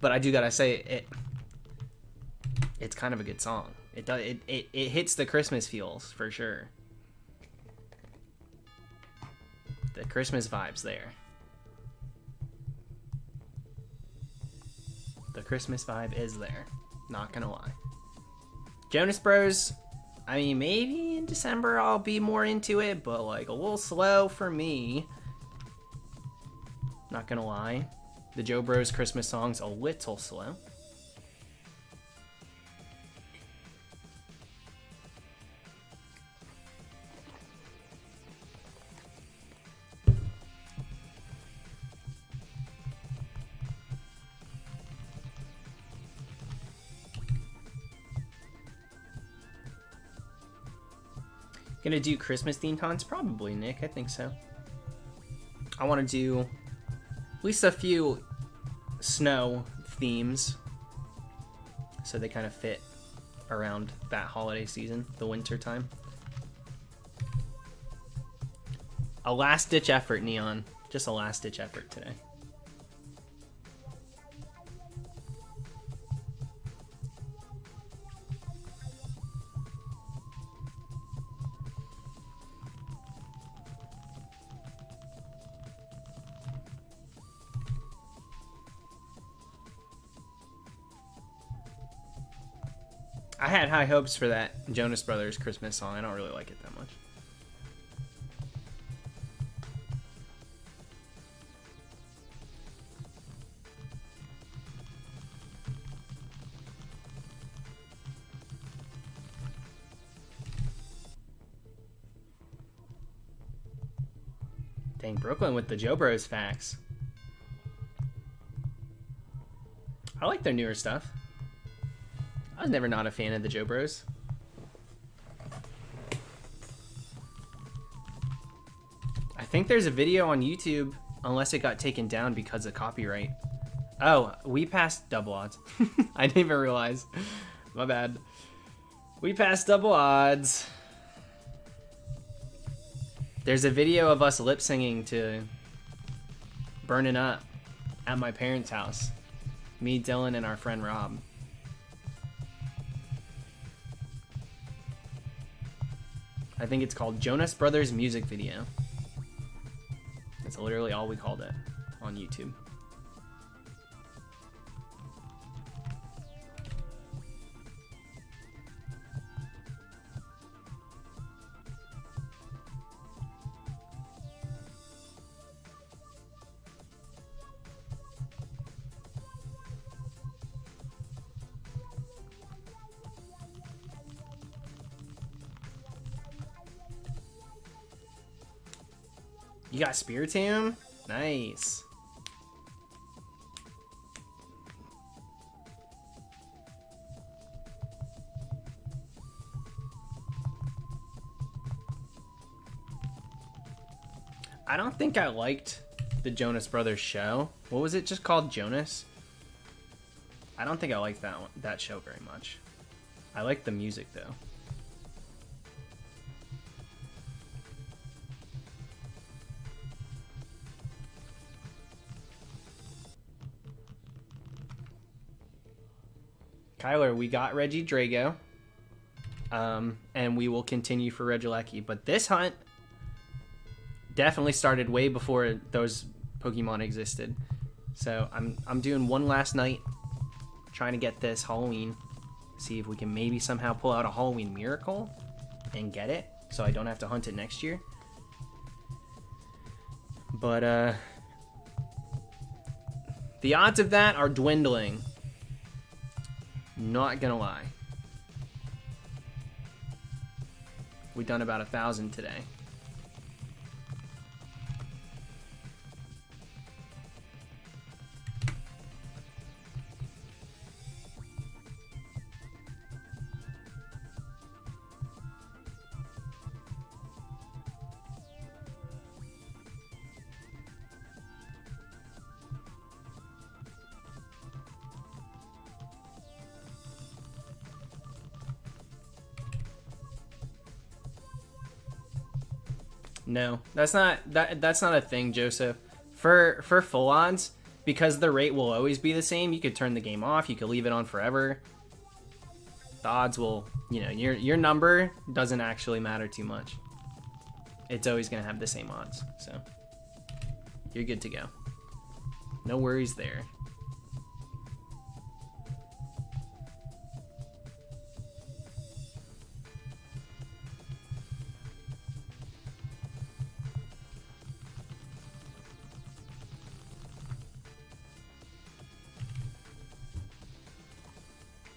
But I do gotta say, it's kind of a good song. It hits the Christmas feels, for sure. The Christmas vibes there. The Christmas vibe is there. Not gonna lie. Jonas Bros, I mean, maybe in December I'll be more into it, but like a little slow for me. Not gonna lie. The Joe Bros Christmas song's a little slow. Gonna do Christmas themed haunts? Probably, Nick. I think so. I want to do at least a few snow themes so they kind of fit around that holiday season, the winter time. A last-ditch effort, Neon. Just a last-ditch effort today. I had high hopes for that Jonas Brothers Christmas song. I don't really like it that much. Dang, Brooklyn with the Joe Bros facts. I like their newer stuff. I was never not a fan of the Joe Bros. I think there's a video on YouTube, unless it got taken down because of copyright. Oh, we passed double odds. I didn't even realize. My bad. We passed double odds. There's a video of us lip singing to Burning Up at my parents' house. Me, Dylan, and our friend Rob. I think it's called Jonas Brothers Music Video. That's literally all we called it on YouTube. You got Spiritomb? Nice. I don't think I liked the Jonas Brothers show. What was it just called? Jonas? I don't think I liked that show very much. I like the music though. Kyler, we got Reggie Drago. And we will continue for Regieleki. But this hunt definitely started way before those Pokemon existed. So I'm doing one last night, trying to get this Halloween. See if we can maybe somehow pull out a Halloween miracle and get it, so I don't have to hunt it next year. But the odds of that are dwindling. Not gonna lie. We've done about 1,000 today. No, that's not a thing, Joseph. For full odds, because the rate will always be the same, you could turn the game off, you could leave it on forever. The odds will, you know, your number doesn't actually matter too much. It's always gonna have the same odds, so you're good to go. No worries there.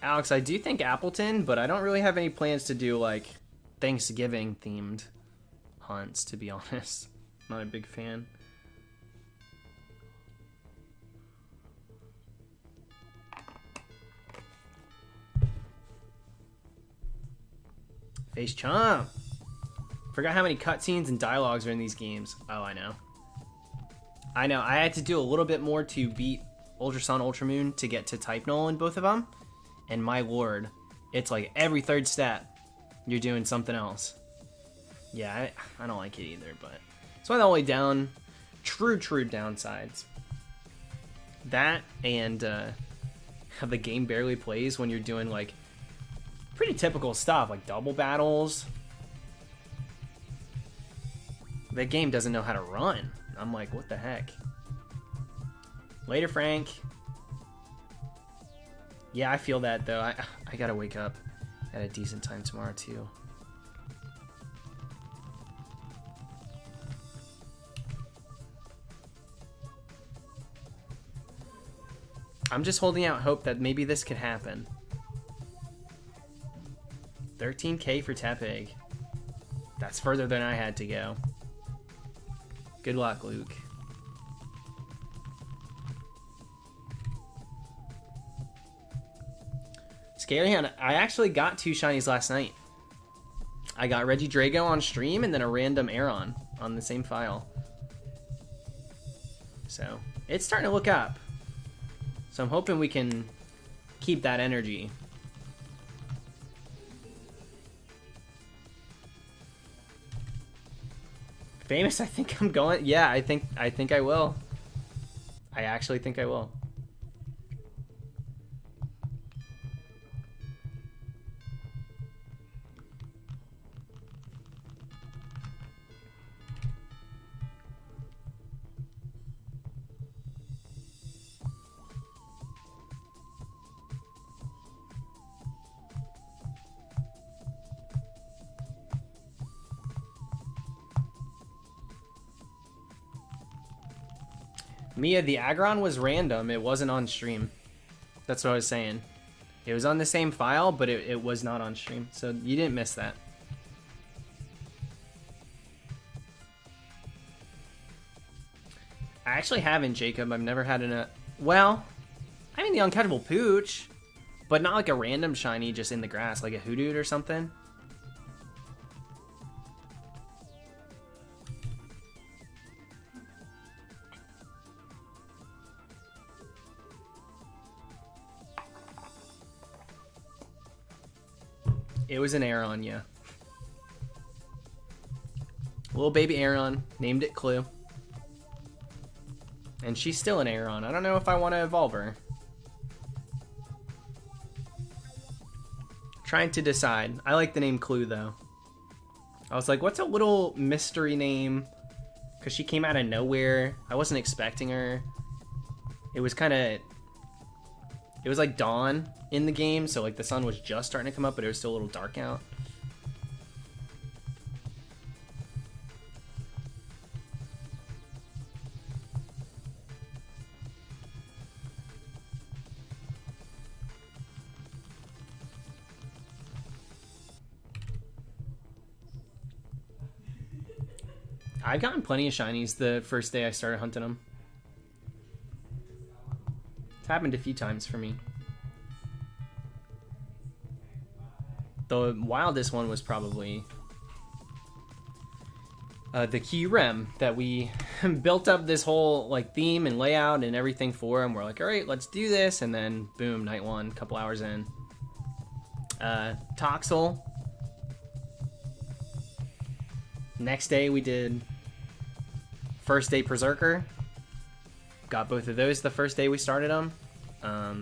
Alex, I do think Appleton, but I don't really have any plans to do like Thanksgiving themed hunts, to be honest. Not a big fan. Face Chomp. Forgot how many cutscenes and dialogues are in these games. Oh, I know. I had to do a little bit more to beat Ultra Sun, Ultra Moon to get to Type Null in both of them. And my lord, it's like every third step, you're doing something else. Yeah, I don't like it either, but it's one of the only true downsides. That and how the game barely plays when you're doing like pretty typical stuff, like double battles. That game doesn't know how to run. I'm like, what the heck? Later, Frank. Yeah, I feel that though. I gotta wake up at a decent time tomorrow too. I'm just holding out hope that maybe this could happen. 13K for Tepig. That's further than I had to go. Good luck, Luke. Scary Hunt. I actually got 2 shinies last night. I got Reggie Drago on stream and then a random Aeron on the same file. So it's starting to look up. So I'm hoping we can keep that energy. Famous, I think I'm going. Yeah, I think I will. I actually think I will. Mia, the Aggron was random. It wasn't on stream. That's what I was saying. It was on the same file, but it was not on stream. So you didn't miss that. I actually haven't, Jacob. I've never had well, I mean the uncatchable pooch, but not like a random shiny just in the grass, like a hoodoo or something. It was an Aeron, yeah. Little baby Aeron, named it Clue. And she's still an Aeron. I don't know if I want to evolve her. Trying to decide. I like the name Clue, though. I was like, what's a little mystery name? Because she came out of nowhere. I wasn't expecting her. It was kind of... It was like dawn in the game, so like the sun was just starting to come up, but it was still a little dark out. I've gotten plenty of shinies the first day I started hunting them. It's happened a few times for me. The wildest one was probably the Key Rem that we built up this whole like theme and layout and everything for, and we're like, all right, let's do this, and then boom, night one, couple hours in. Toxel. Next day we did first day Berserker. Got both of those the first day we started them. I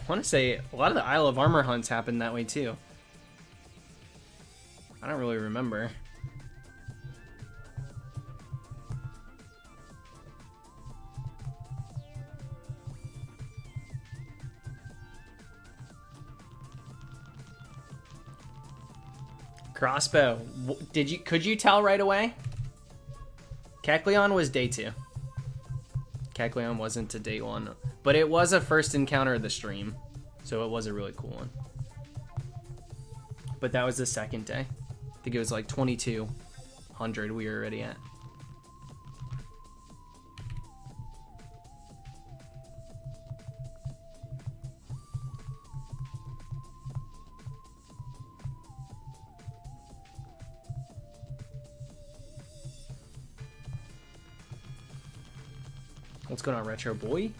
want to say a lot of the Isle of Armor hunts happened that way too. I don't really remember. Crossbow. Could you tell right away? Kecleon was day 2. Kecleon wasn't to day 1, but it was a first encounter of the stream, so it was a really cool one. But that was the second day. I think it was like 2200 we were already at. What's going on, Retro Boy?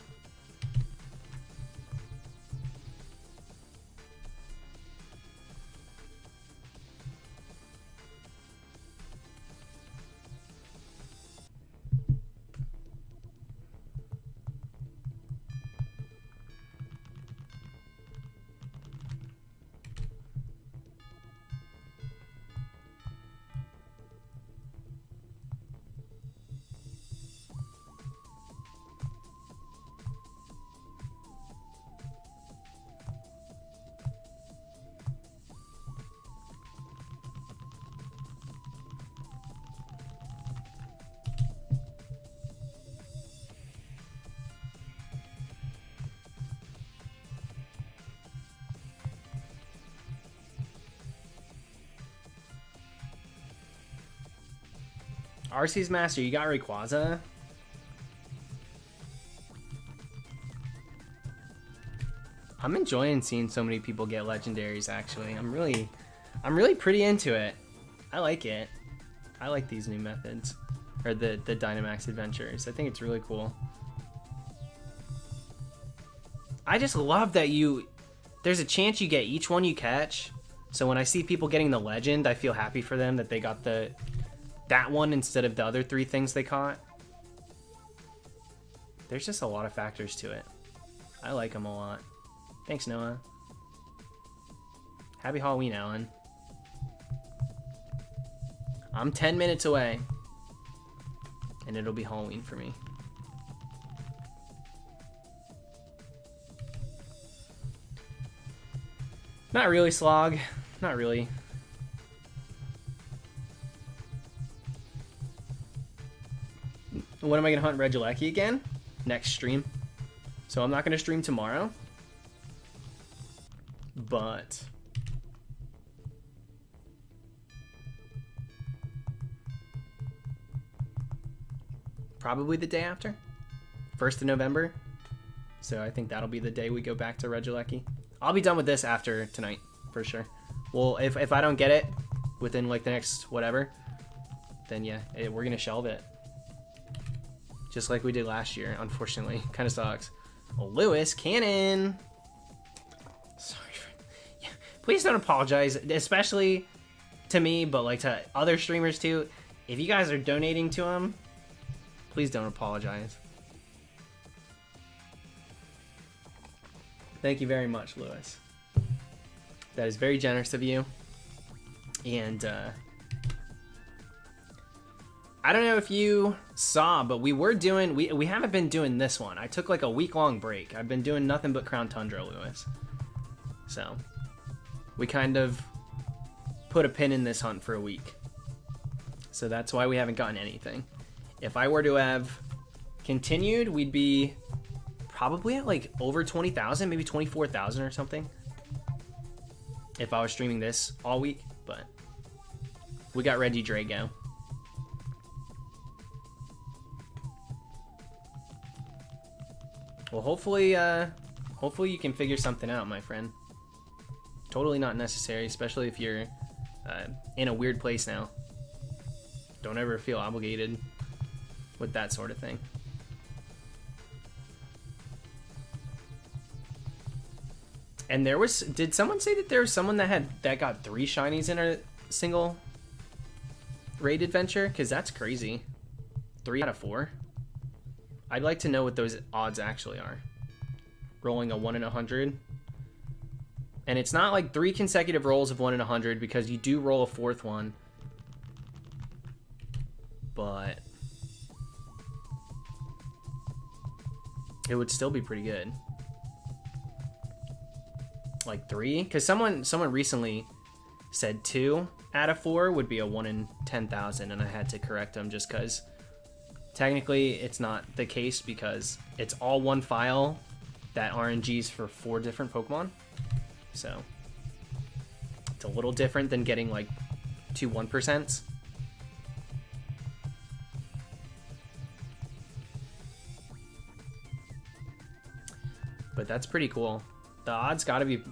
Arceus Master, you got Rayquaza? I'm enjoying seeing so many people get legendaries, actually. I'm really pretty into it. I like it. I like these new methods. Or the Dynamax adventures. I think it's really cool. I just love that there's a chance you get each one you catch. So when I see people getting the legend, I feel happy for them that they got that one instead of the other 3 things they caught. There's just a lot of factors to it. I like them a lot. Thanks, Noah. Happy Halloween, Alan. I'm 10 minutes away, and it'll be Halloween for me. Not really, Slog. Not really. When am I going to hunt Regieleki again? Next stream. So I'm not going to stream tomorrow. But probably the day after, 1st of November. So I think that'll be the day we go back to Regieleki. I'll be done with this after tonight, for sure. Well, if I don't get it within like the next whatever, then yeah, we're going to shelve it. Just like we did last year, unfortunately. Kind of sucks. Oh, Lewis, Cannon. Sorry. Yeah, please don't apologize, especially to me, but like to other streamers too. If you guys are donating to him, please don't apologize. Thank you very much, Lewis. That is very generous of you. And I don't know if you saw, but we haven't been doing this one. I took like a week-long break. I've been doing nothing but Crown Tundra, Lewis. So we kind of put a pin in this hunt for a week. So that's why we haven't gotten anything. If I were to have continued, we'd be probably at like over 20,000, maybe 24,000 or something. If I was streaming this all week, but we got Reggie Drago. Well, hopefully you can figure something out, my friend. Totally not necessary, especially if you're in a weird place now. Don't ever feel obligated with that sort of thing. And did someone say that there was someone that got 3 shinies in a single raid adventure? Because that's crazy. 3 out of 4. I'd like to know what those odds actually are. Rolling a 1 in 100. And it's not like 3 consecutive rolls of 1 in 100 because you do roll a 4th one. But it would still be pretty good. Like 3? Because someone recently said 2 out of 4 would be a 1 in 10,000, and I had to correct them just because technically it's not the case because it's all one file that RNGs for 4 different Pokemon. So it's a little different than getting like 2 1%. But that's pretty cool. The odds got to be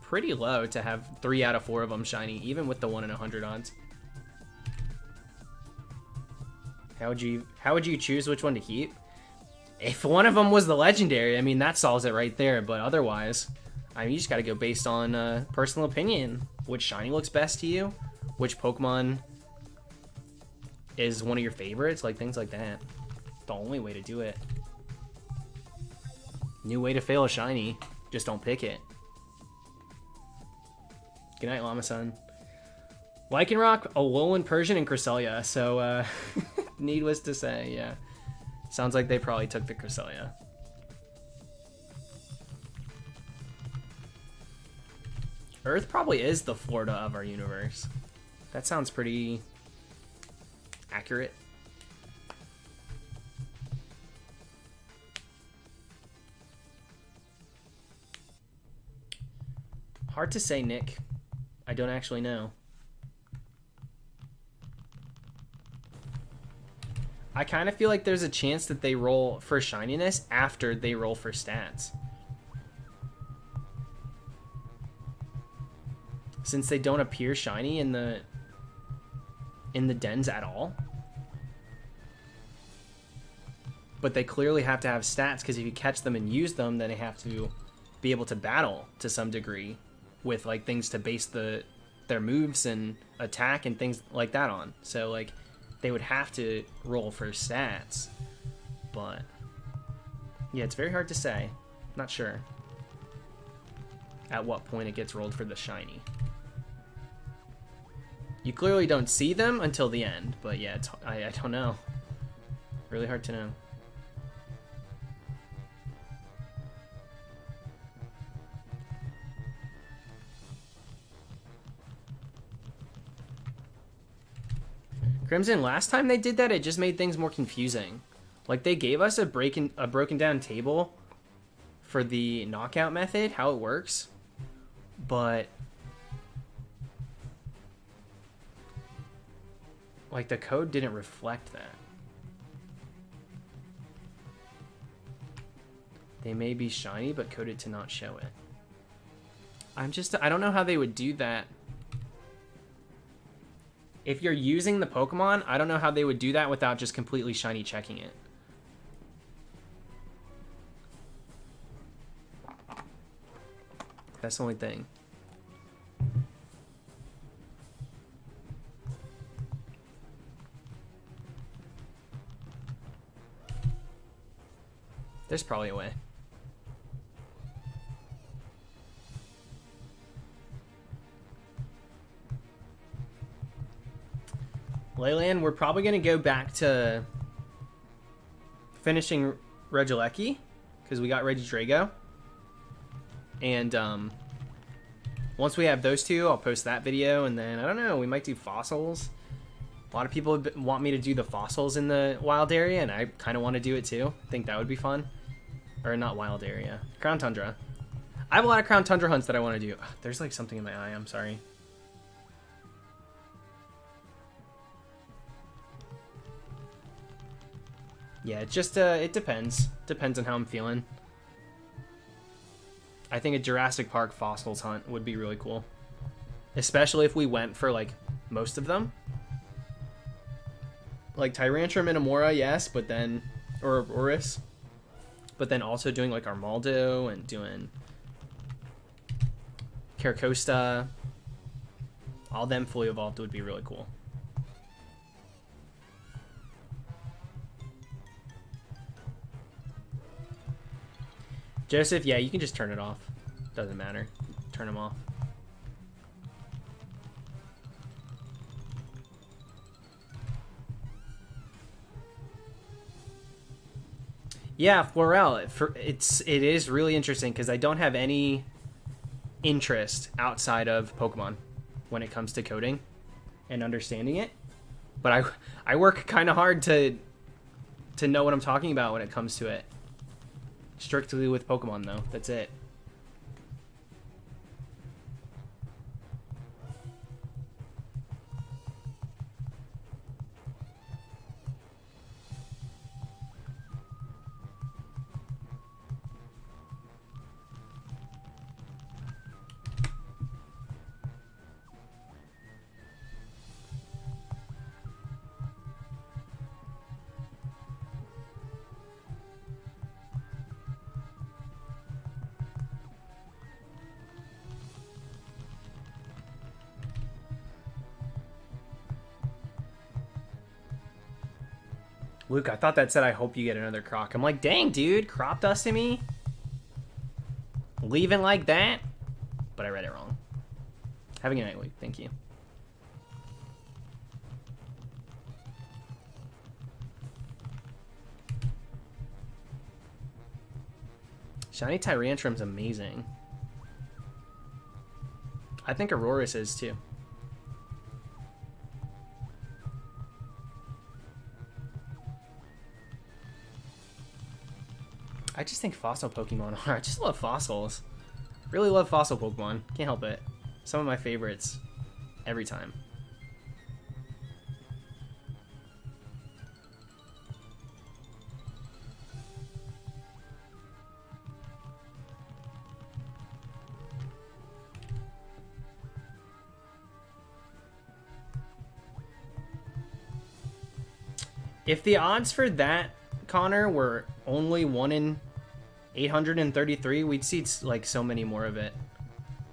pretty low to have 3 out of 4 of them shiny, even with the 1 in 100 odds. How would you choose which one to keep? If one of them was the legendary, I mean, that solves it right there. But otherwise, I mean, you just got to go based on personal opinion. Which shiny looks best to you? Which Pokemon is one of your favorites? Like, things like that. The only way to do it. New way to fail a shiny. Just don't pick it. Good night, Llama-san. Lycanroc, Alolan Persian, and Cresselia. So, needless to say, yeah. Sounds like they probably took the Cresselia. Earth probably is the Florida of our universe. That sounds pretty accurate. Hard to say, Nick. I don't actually know. I kind of feel like there's a chance that they roll for shininess after they roll for stats. Since they don't appear shiny in the dens at all. But they clearly have to have stats, because if you catch them and use them, then they have to be able to battle to some degree with like things to base their moves and attack and things like that on. So like they would have to roll for stats. But yeah, it's very hard to say. Not sure at what point it gets rolled for the shiny. You clearly don't see them until the end, but yeah, I don't know. Really hard to know. Crimson, last time they did that, it just made things more confusing. Like, they gave us a broken down table for the knockout method, how it works, but like the code didn't reflect that. They may be shiny, but coded to not show it. I don't know how they would do that. If you're using the Pokemon, I don't know how they would do that without just completely shiny checking it. That's the only thing. There's probably a way. Leyland, we're probably going to go back to finishing Regieleki because we got Regidrago. And once we have those two, I'll post that video. And then, I don't know, we might do fossils. A lot of people want me to do the fossils in the wild area, and I kind of want to do it too. I think that would be fun. Or not wild area. Crown Tundra. I have a lot of Crown Tundra hunts that I want to do. Ugh, there's like something in my eye. I'm sorry. Yeah, it just, it depends. Depends on how I'm feeling. I think a Jurassic Park fossils hunt would be really cool. Especially if we went for, like, most of them. Like Tyrantrum and Amora, yes, but then, or Aurorus, but then also doing like Armaldo and doing Caracosta, all them fully evolved would be really cool. Joseph, yeah, you can just turn it off. Doesn't matter. Turn them off. Yeah, Florel, it is really interesting because I don't have any interest outside of Pokemon when it comes to coding and understanding it. But I work kind of hard to know what I'm talking about when it comes to it. Strictly with Pokemon, though. That's it. Luke, I thought that said, I hope you get another Croc. I'm like, dang, dude, crop dusting me? Leaving like that? But I read it wrong. Have a good night, Luke. Thank you. Shiny Tyrantrum's amazing. I think Aurorus is, too. I just think fossil Pokemon are. I just love fossils. Really love fossil Pokemon. Can't help it. Some of my favorites. Every time. If the odds for that, Connor, were only 1 in 833, we'd see like so many more of it.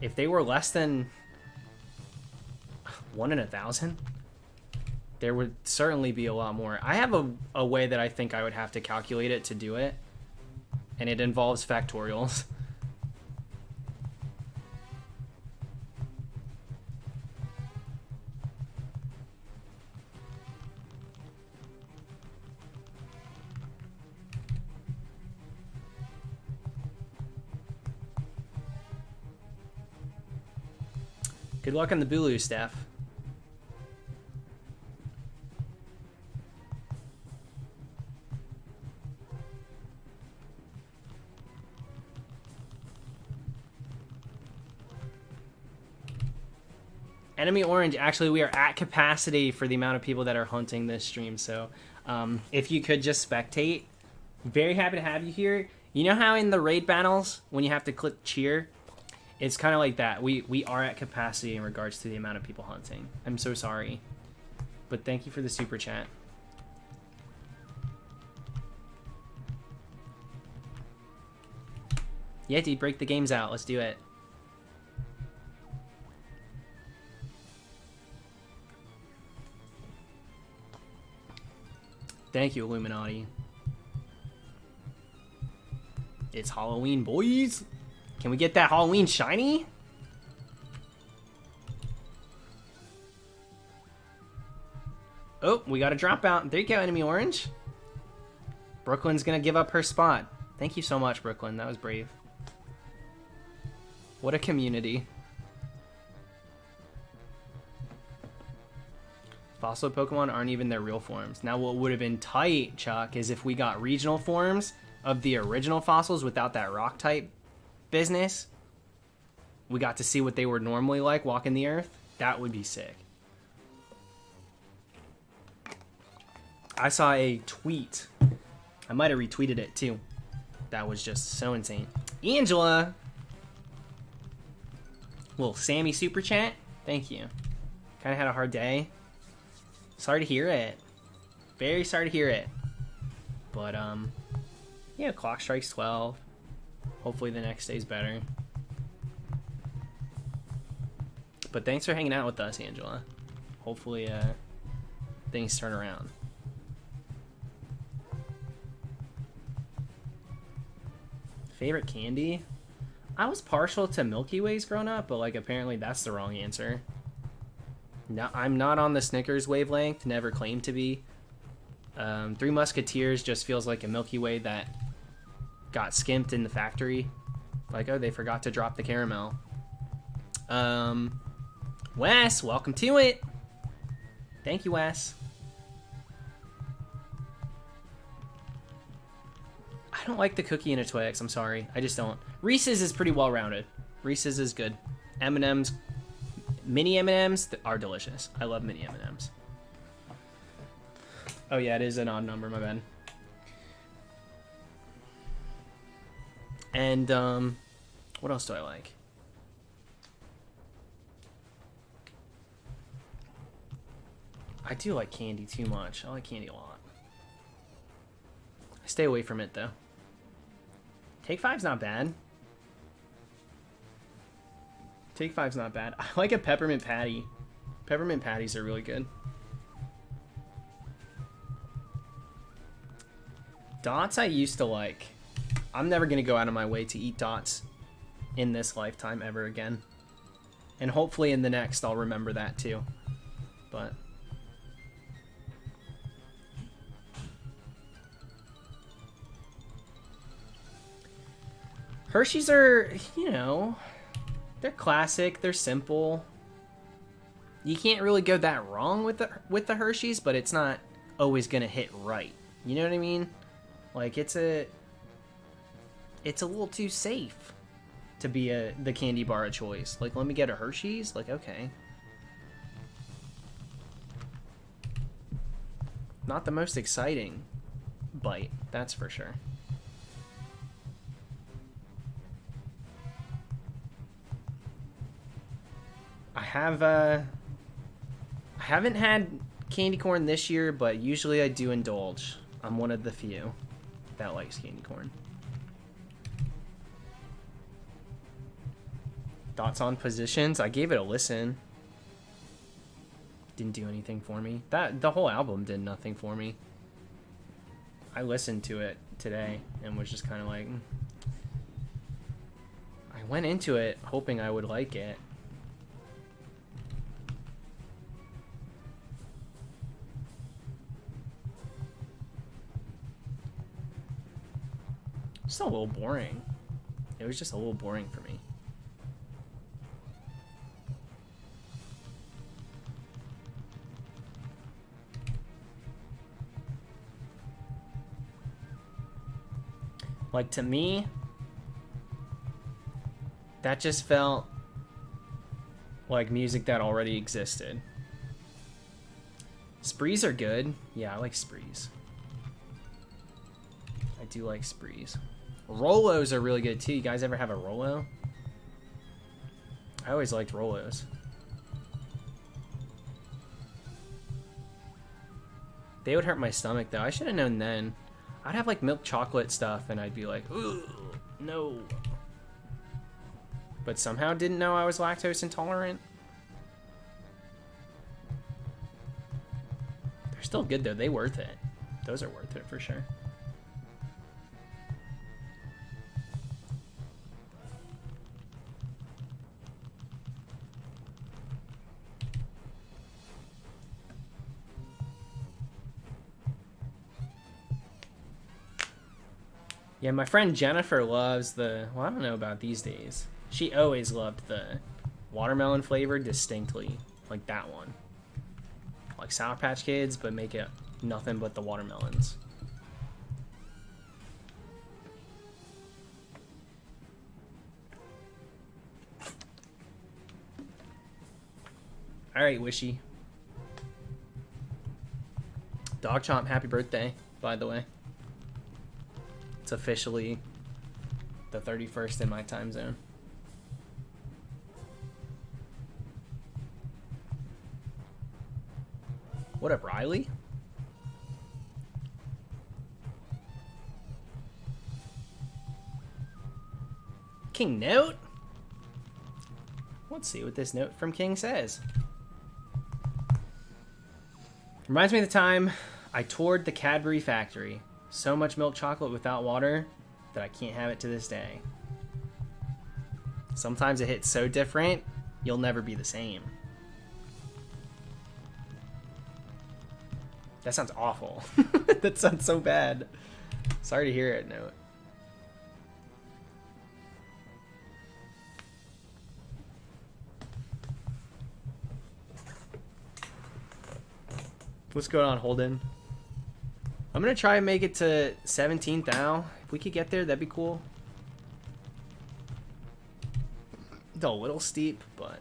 If they were less than 1 in 1,000, there would certainly be a lot more. I have a way that I think I would have to calculate it to do it, and it involves factorials. Good luck on the Bulu, Steph. Enemy Orange, actually, we are at capacity for the amount of people that are hunting this stream, so if you could just spectate, very happy to have you here. You know how in the raid battles, when you have to click cheer, it's kind of like that. We are at capacity in regards to the amount of people hunting. I'm so sorry. But thank you for the super chat. Yeah, dude, break the games out. Let's do it. Thank you, Illuminati. It's Halloween, boys. Can we get that Halloween shiny? Oh, we got a dropout. There you go, enemy orange. Brooklyn's gonna give up her spot. Thank you so much, Brooklyn. That was brave. What a community. Fossil Pokemon aren't even their real forms. Now what would have been tight, Chuck, is if we got regional forms of the original fossils without that rock type business. We got to see what they were normally like walking the earth. That would be sick. I saw a tweet. I might have retweeted it too. That was just so insane. Angela! Little Sammy super chat. Thank you. Kind of had a hard day. Sorry to hear it. Very sorry to hear it. But, yeah, clock strikes 12. Hopefully the next day's better. But thanks for hanging out with us, Angela. Hopefully, things turn around. Favorite candy? I was partial to Milky Ways growing up, but like apparently that's the wrong answer. No, I'm not on the Snickers wavelength, never claimed to be. Three Musketeers just feels like a Milky Way that got skimped in the factory. Like, oh, they forgot to drop the caramel. Wes, welcome to it. Thank you, Wes. I don't like the cookie in a Twix. I'm sorry. I just don't. Reese's is pretty well-rounded. Reese's is good. M&M's, mini M&M's are delicious. I love mini M&M's. Oh yeah, it is an odd number. My bad. And what else do I like? I do like candy too much. I like candy a lot. I stay away from it though. Take Five's not bad. Take Five's not bad. I like a peppermint patty. Peppermint patties are really good. Dots I used to like. I'm never gonna go out of my way to eat dots in this lifetime ever again. And hopefully in the next I'll remember that too. But Hershey's are, you know, they're classic, they're simple. You can't really go that wrong with the Hershey's, but it's not always gonna hit right. You know what I mean? Like it's a little too safe to be the candy bar of choice. Like, let me get a Hershey's? Like, okay. Not the most exciting bite, that's for sure. I haven't had candy corn this year, but usually I do indulge. I'm one of the few that likes candy corn. Thoughts on Positions? I gave it a listen. Didn't do anything for me. The whole album did nothing for me. I listened to it today and was just kind of like, I went into it hoping I would like it. Just a little boring. It was just a little boring for me. Like, to me, that just felt like music that already existed. Sprees are good. Yeah, I like Sprees. I do like Sprees. Rolos are really good too. You guys ever have a Rolo? I always liked Rolos. They would hurt my stomach though. I should have known then. I'd have like milk chocolate stuff and I'd be like, ooh, no. But somehow didn't know I was lactose intolerant. They're still good though. They worth it. Those are worth it for sure. Yeah, my friend Jennifer loves the, well, I don't know about these days. She always loved the watermelon flavor distinctly, like that one. Like Sour Patch Kids, but make it nothing but the watermelons. All right, Wishy. Dog Chomp, happy birthday, by the way. It's officially the 31st in my time zone. What up, Riley? King note? Let's see what this note from King says. Reminds me of the time I toured the Cadbury factory. So much milk chocolate without water that I can't have it to this day. Sometimes it hits so different, you'll never be the same. That sounds awful. That sounds so bad. Sorry to hear it, Note. What's going on, Holden? I'm gonna try and make it to 17th now. If we could get there, that'd be cool. It's a little steep, but...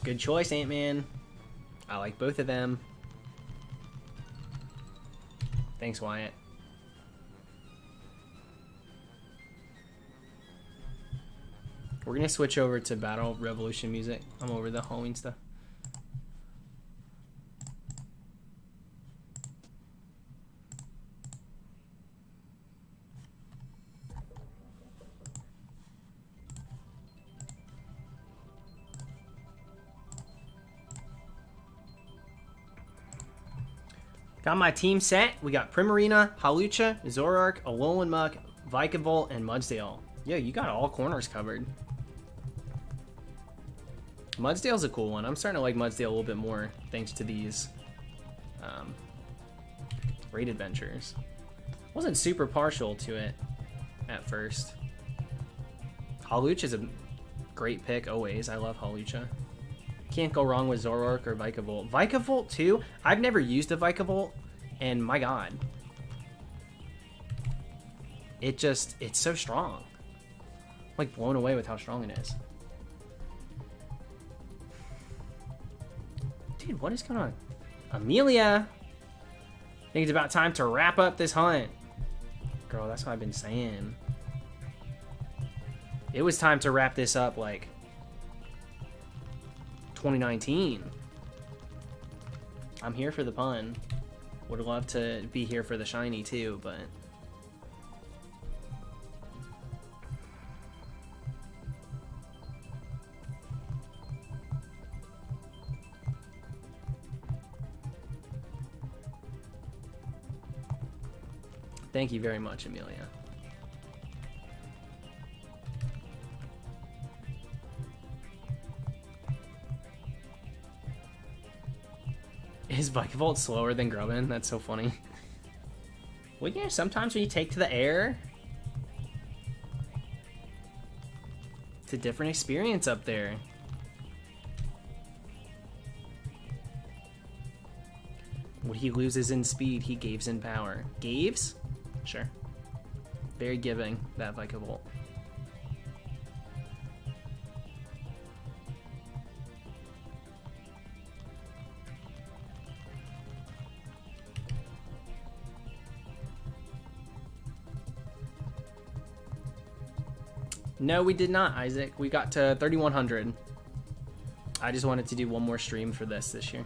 Good choice, Ant-Man. I like both of them. Thanks, Wyatt. We're gonna switch over to Battle Revolution music. I'm over the Halloween stuff. Got my team set. We got Primarina, Hawlucha, Zoroark, Alolan Muck, Vikavolt, and Mudsdale. Yo, you got all corners covered. Mudsdale's a cool one. I'm starting to like Mudsdale a little bit more thanks to these raid adventures. Wasn't super partial to it at first. Hawlucha is a great pick always. I love Hawlucha. Can't go wrong with Zoroark or Vikavolt. Vikavolt too. I've never used a Vikavolt, and my god, it's so strong. I'm like blown away with how strong it is. Dude, what is going on? Amelia! I think it's about time to wrap up this hunt. Girl, that's what I've been saying. It was time to wrap this up like 2019. I'm here for the pun. Would love to be here for the shiny too, but... Thank you very much, Amelia. Is Vikavolt slower than Grubbin? That's so funny. Well, yeah, sometimes when you take to the air, it's a different experience up there. What he loses in speed, he gaves in power. Gaves? Sure. Very giving, that Vikavolt. No, we did not, Isaac. We got to 3,100. I just wanted to do one more stream for this year.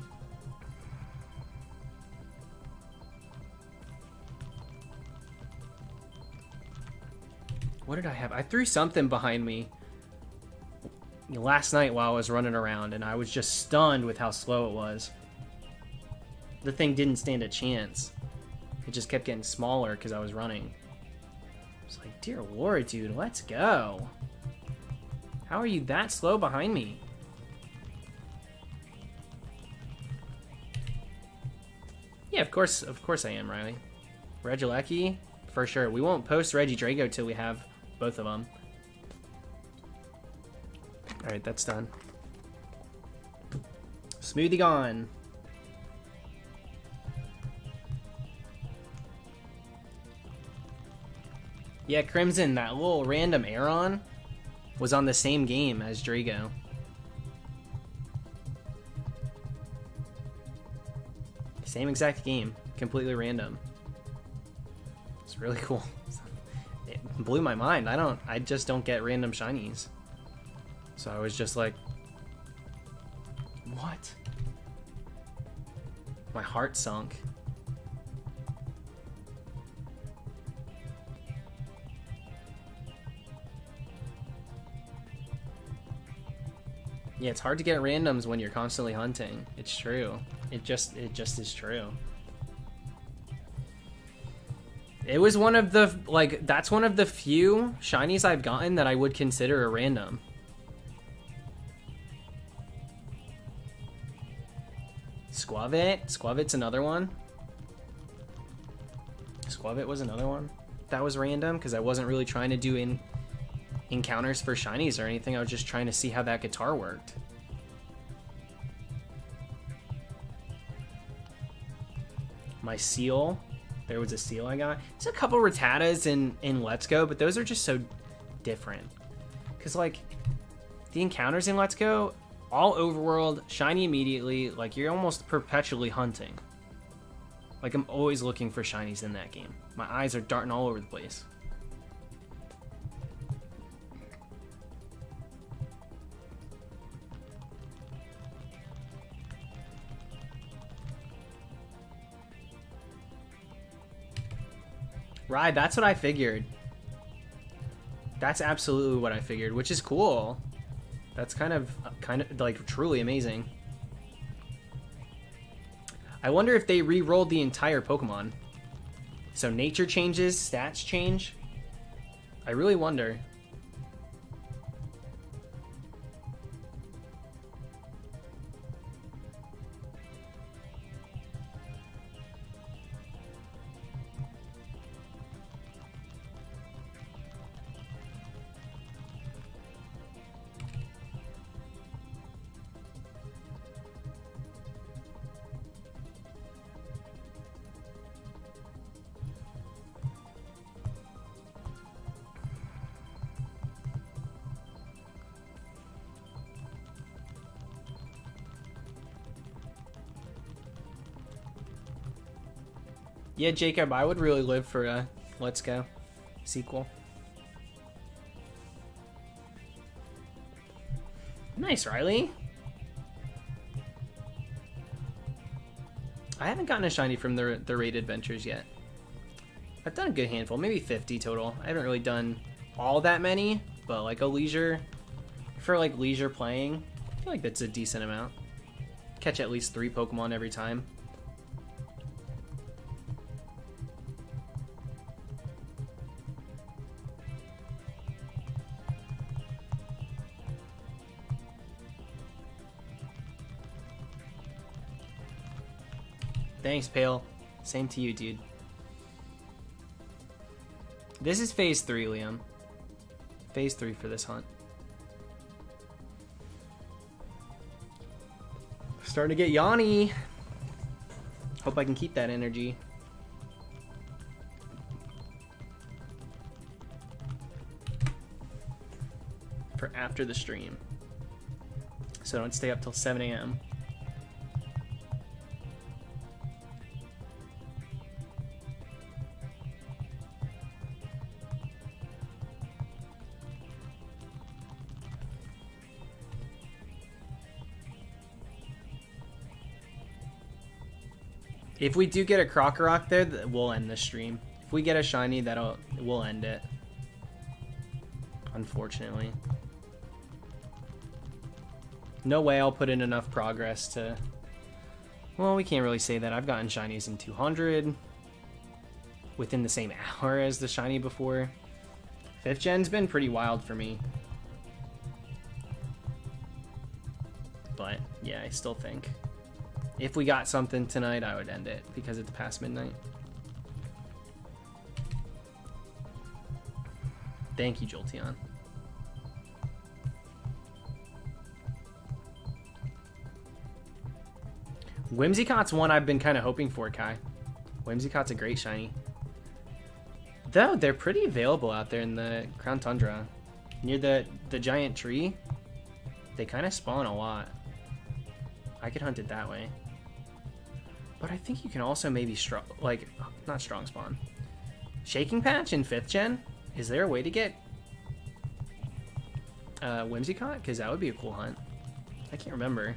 What did I have? I threw something behind me last night while I was running around, and I was just stunned with how slow it was. The thing didn't stand a chance. It just kept getting smaller because I was running. It's like, dear Lord, dude, let's go. How are you that slow behind me? Yeah, of course I am, Riley. Regilecki, for sure. We won't post Regidrago till we have both of them. All right, that's done. Smoothie gone. Yeah, Crimson, that little random Aeron was on the same game as Drago. Same exact game, completely random. It's really cool. It blew my mind. I just don't get random shinies. So I was just like, what? My heart sunk. Yeah, it's hard to get randoms when you're constantly hunting. It's true. It just is true. It was one of the, like, that's one of the few shinies I've gotten that I would consider a random. Squavit? Another one. Squavit was another one. That was random because I wasn't really trying to do encounters for shinies or anything. I was just trying to see how that guitar worked. My seal. There was a seal I got. There's a couple Rattatas in Let's Go, but those are just so different. Because, like, the encounters in Let's Go, all overworld, shiny immediately, like, you're almost perpetually hunting. Like, I'm always looking for shinies in that game. My eyes are darting all over the place. Right, that's what I figured. That's absolutely what I figured, which is cool. That's kind of like truly amazing. I wonder if they re-rolled the entire Pokemon. So nature changes, stats change. I really wonder. Yeah, Jacob, I would really live for a Let's Go sequel. Nice, Riley. I haven't gotten a shiny from the raid adventures yet. I've done a good handful, maybe 50 total. I haven't really done all that many, but like a leisure, for like leisure playing, I feel like that's a decent amount. Catch at least 3 Pokemon every time. Thanks, Pale. Same to you, dude. This is phase 3, Liam. Phase 3 for this hunt. Starting to get yawny. Hope I can keep that energy. For after the stream. So don't stay up till 7 a.m. If we do get a Crocorock there, we'll end the stream. If we get a shiny, we'll end it. Unfortunately. No way I'll put in enough progress to... Well, we can't really say that. I've gotten shinies in 200 within the same hour as the shiny before. 5th gen's been pretty wild for me. But, yeah, I still think if we got something tonight, I would end it because it's past midnight. Thank you, Jolteon. Whimsycott's one I've been kind of hoping for, Kai. Whimsycott's a great shiny. Though, they're pretty available out there in the Crown Tundra. Near the giant tree, they kind of spawn a lot. I could hunt it that way. But I think you can also maybe not strong spawn. Shaking Patch in 5th gen? Is there a way to get Whimsicott? Because that would be a cool hunt. I can't remember.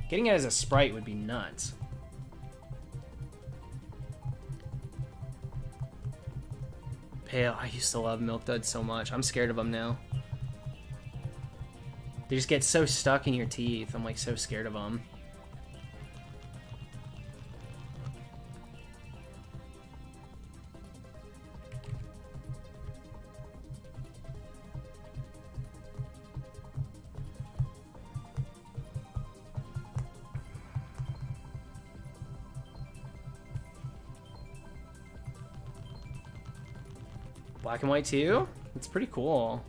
Getting it as a sprite would be nuts. Pale, I used to love Milk Duds so much. I'm scared of them now. They just get so stuck in your teeth. I'm like so scared of them. Black and white too? It's pretty cool.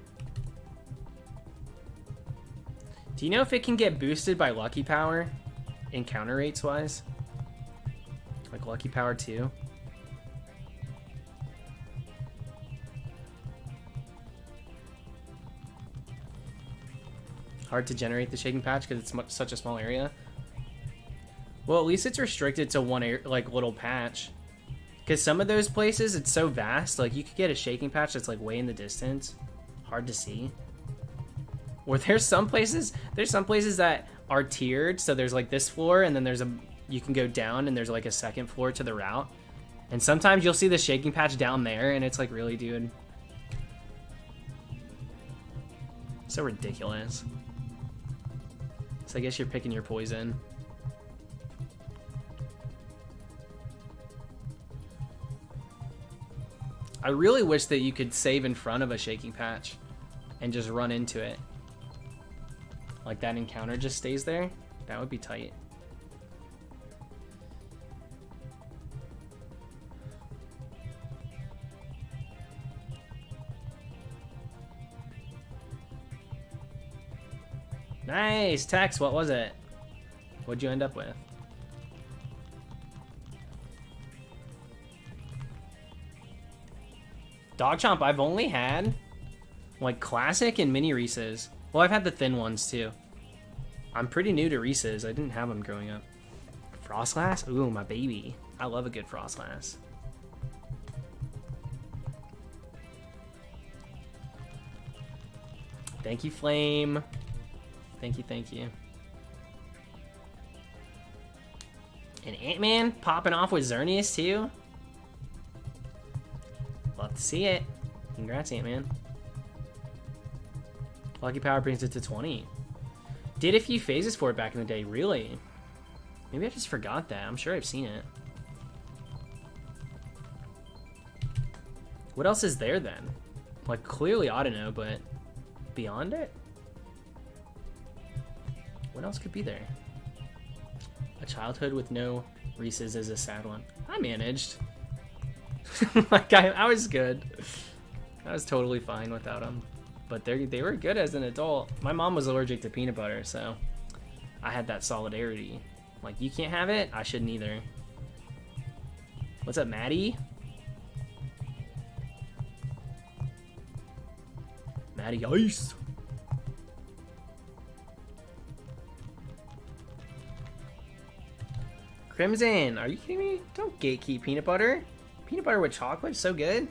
Do you know if it can get boosted by Lucky Power? Encounter rates wise? Like Lucky Power 2? Hard to generate the Shaking Patch because it's such a small area. Well, at least it's restricted to one little patch. Because some of those places, it's so vast, like you could get a Shaking Patch that's like way in the distance. Hard to see. Or there's some places that are tiered, so there's like this floor, and then you can go down, and there's like a second floor to the route. And sometimes you'll see the Shaking Patch down there, and it's like, really, dude? So ridiculous. So I guess you're picking your poison. I really wish that you could save in front of a Shaking Patch and just run into it. Like that encounter just stays there. That would be tight. Nice! Tex, what was it? What'd you end up with? Dog Chomp, I've only had like classic and mini Reese's. Well, I've had the thin ones too. I'm pretty new to Reese's. I didn't have them growing up. Frostlass? Ooh, my baby. I love a good Frostlass. Thank you, Flame. Thank you, thank you. And Ant-Man popping off with Xerneas too? Love to see it. Congrats, Ant-Man. Lucky Power brings it to 20. Did a few phases for it back in the day, really? Maybe I just forgot that. I'm sure I've seen it. What else is there then? Like, clearly Audino, but beyond it? What else could be there? A childhood with no Reese's is a sad one. I managed. Like, I was good. I was totally fine without them. But they were good as an adult. My mom was allergic to peanut butter, so I had that solidarity. Like, you can't have it, I shouldn't either. What's up, Maddie? Maddie Ice. Crimson, are you kidding me? Don't gatekeep peanut butter. Peanut butter with chocolate, so good.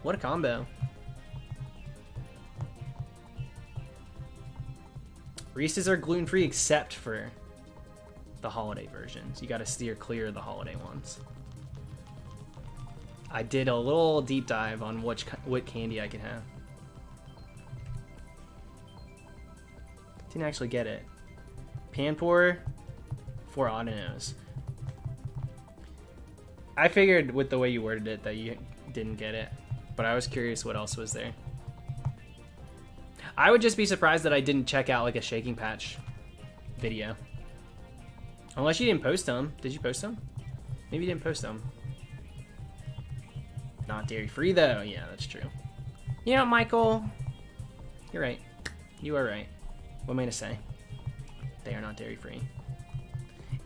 What a combo. Reese's are gluten-free except for the holiday versions. You got to steer clear of the holiday ones. I did a little deep dive on what candy I could have. Didn't actually get it. Panpour, 4 Audino's. I figured with the way you worded it that you didn't get it, but I was curious what else was there. I would just be surprised that I didn't check out like a Shaking Patch video. Unless you didn't post them. Did you post them? Maybe you didn't post them. Not dairy free though. Yeah, that's true. You know, Michael, you're right. You are right. What am I gonna say? They are not dairy free.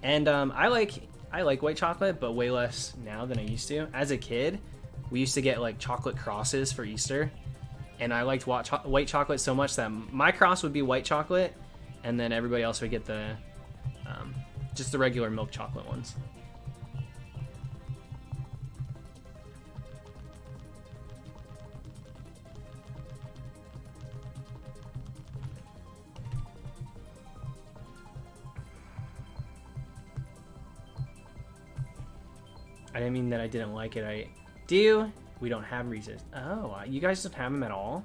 And I like white chocolate, but way less now than I used to. As a kid, we used to get like chocolate crosses for Easter, and I liked white chocolate so much that my cross would be white chocolate, and then everybody else would get the just the regular milk chocolate ones. I didn't mean that I didn't like it. I do. We don't have Reese's. Oh, you guys don't have them at all?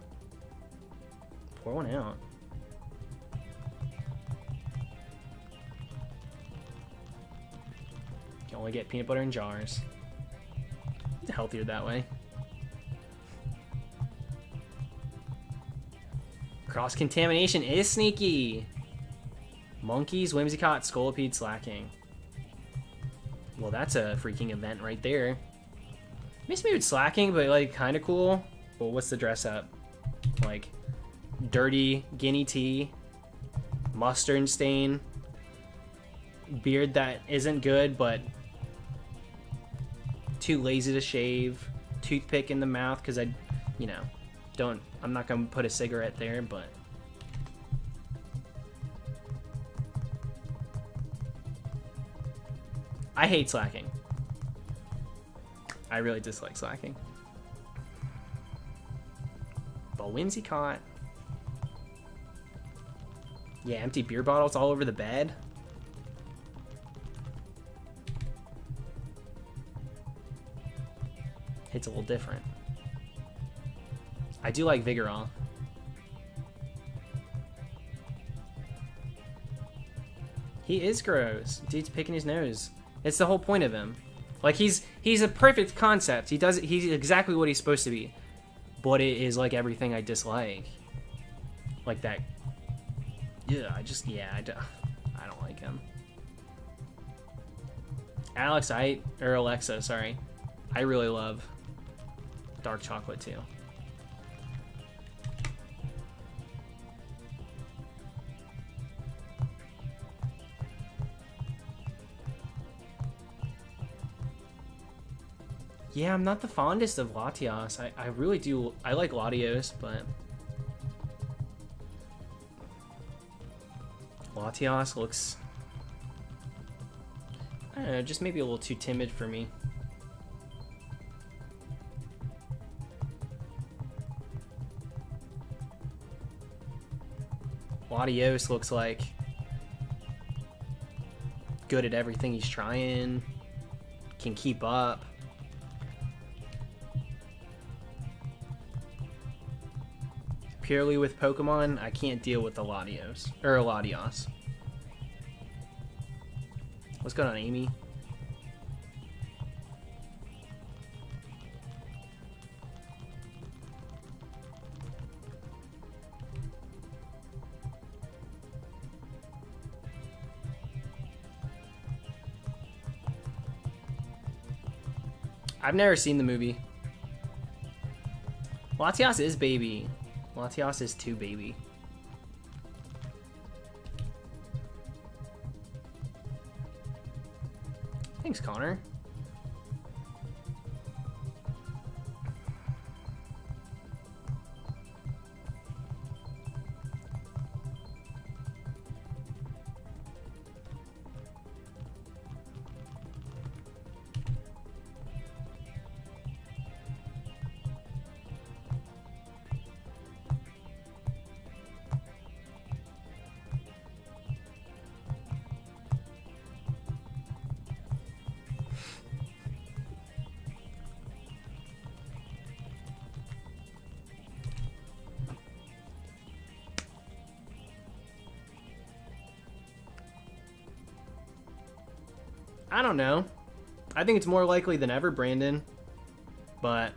Pour one out. You can only get peanut butter in jars. It's healthier that way. Cross-contamination is sneaky. Monkeys, Whimsicott, Scolipede, Slacking. Well, that's a freaking event right there. Makes me with Slacking, but like kind of cool. Well, what's the dress up? Like dirty guinea tea, mustard stain, beard that isn't good, but too lazy to shave, toothpick in the mouth because I'm not gonna put a cigarette there, but. I hate Slacking. I really dislike Slacking. But Whimsicott. Yeah, empty beer bottles all over the bed. Hits a little different. I do like Vigorol. He is gross. Dude's picking his nose. It's the whole point of him. Like he's a perfect concept. He's exactly what he's supposed to be. But it is like everything I dislike. Like that. Yeah, I don't like him. Alexa, sorry. I really love dark chocolate too. Yeah, I'm not the fondest of Latios. I really do. I like Latios, but Latios looks, I don't know, just maybe a little too timid for me. Latios looks like good at everything he's trying, can keep up. Purely with Pokemon, I can't deal with the Latios. What's going on, Amy? I've never seen the movie. Latios is baby. Latios is too baby. Thanks, Connor. I don't know. I think it's more likely than ever, Brandon. But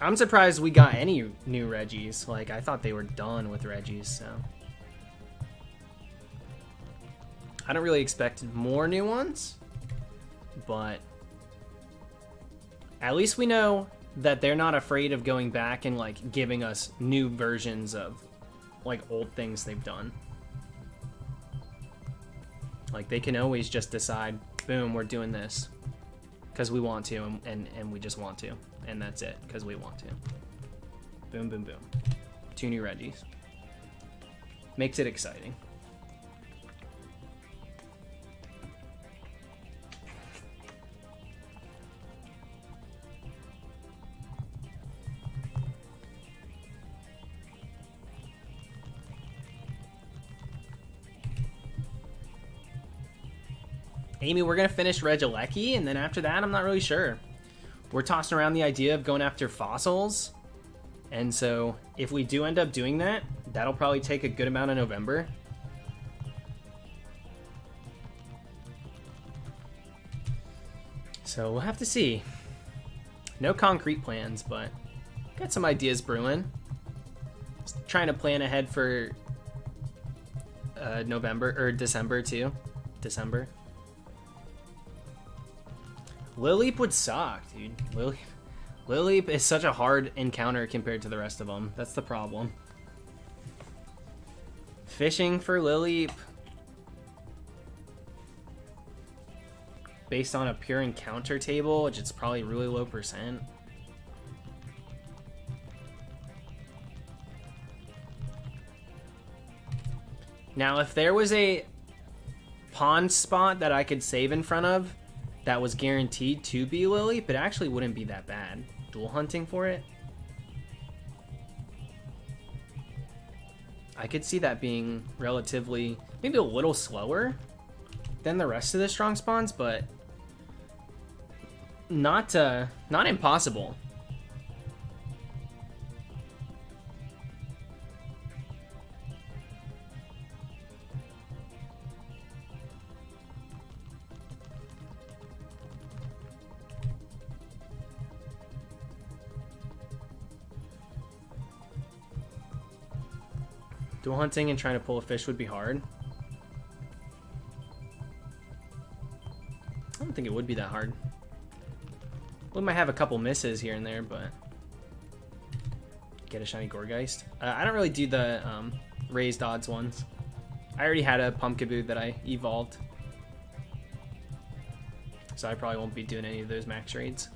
I'm surprised we got any new Reggies. Like, I thought they were done with Reggies, so. I don't really expect more new ones. But at least we know that they're not afraid of going back and, like, giving us new versions of, like, old things they've done. Like, they can always just decide, boom, we're doing this because we want to, and we just want to. And that's it, because we want to. Boom, boom, boom. 2 new Reggies. Makes it exciting. Amy, we're going to finish Regieleki, and then after that, I'm not really sure. We're tossing around the idea of going after fossils. And so, if we do end up doing that, that'll probably take a good amount of November. So, we'll have to see. No concrete plans, but got some ideas brewing. Just trying to plan ahead for November, or December too. December. Lileep would suck, dude. Lileep is such a hard encounter compared to the rest of them. That's the problem. Fishing for Lileep based on a pure encounter table, which is probably really low %. Now, if there was a pond spot that I could save in front of that was guaranteed to be Lileep, it actually wouldn't be that bad. Dual hunting for it. I could see that being relatively, maybe a little slower than the rest of the strong spawns, but not impossible. Dual hunting and trying to pull a fish would be hard. I don't think it would be that hard. We might have a couple misses here and there, but get a shiny Gorgeist. I don't really do the raised odds ones. I already had a Pumpkaboo that I evolved, so I probably won't be doing any of those max raids.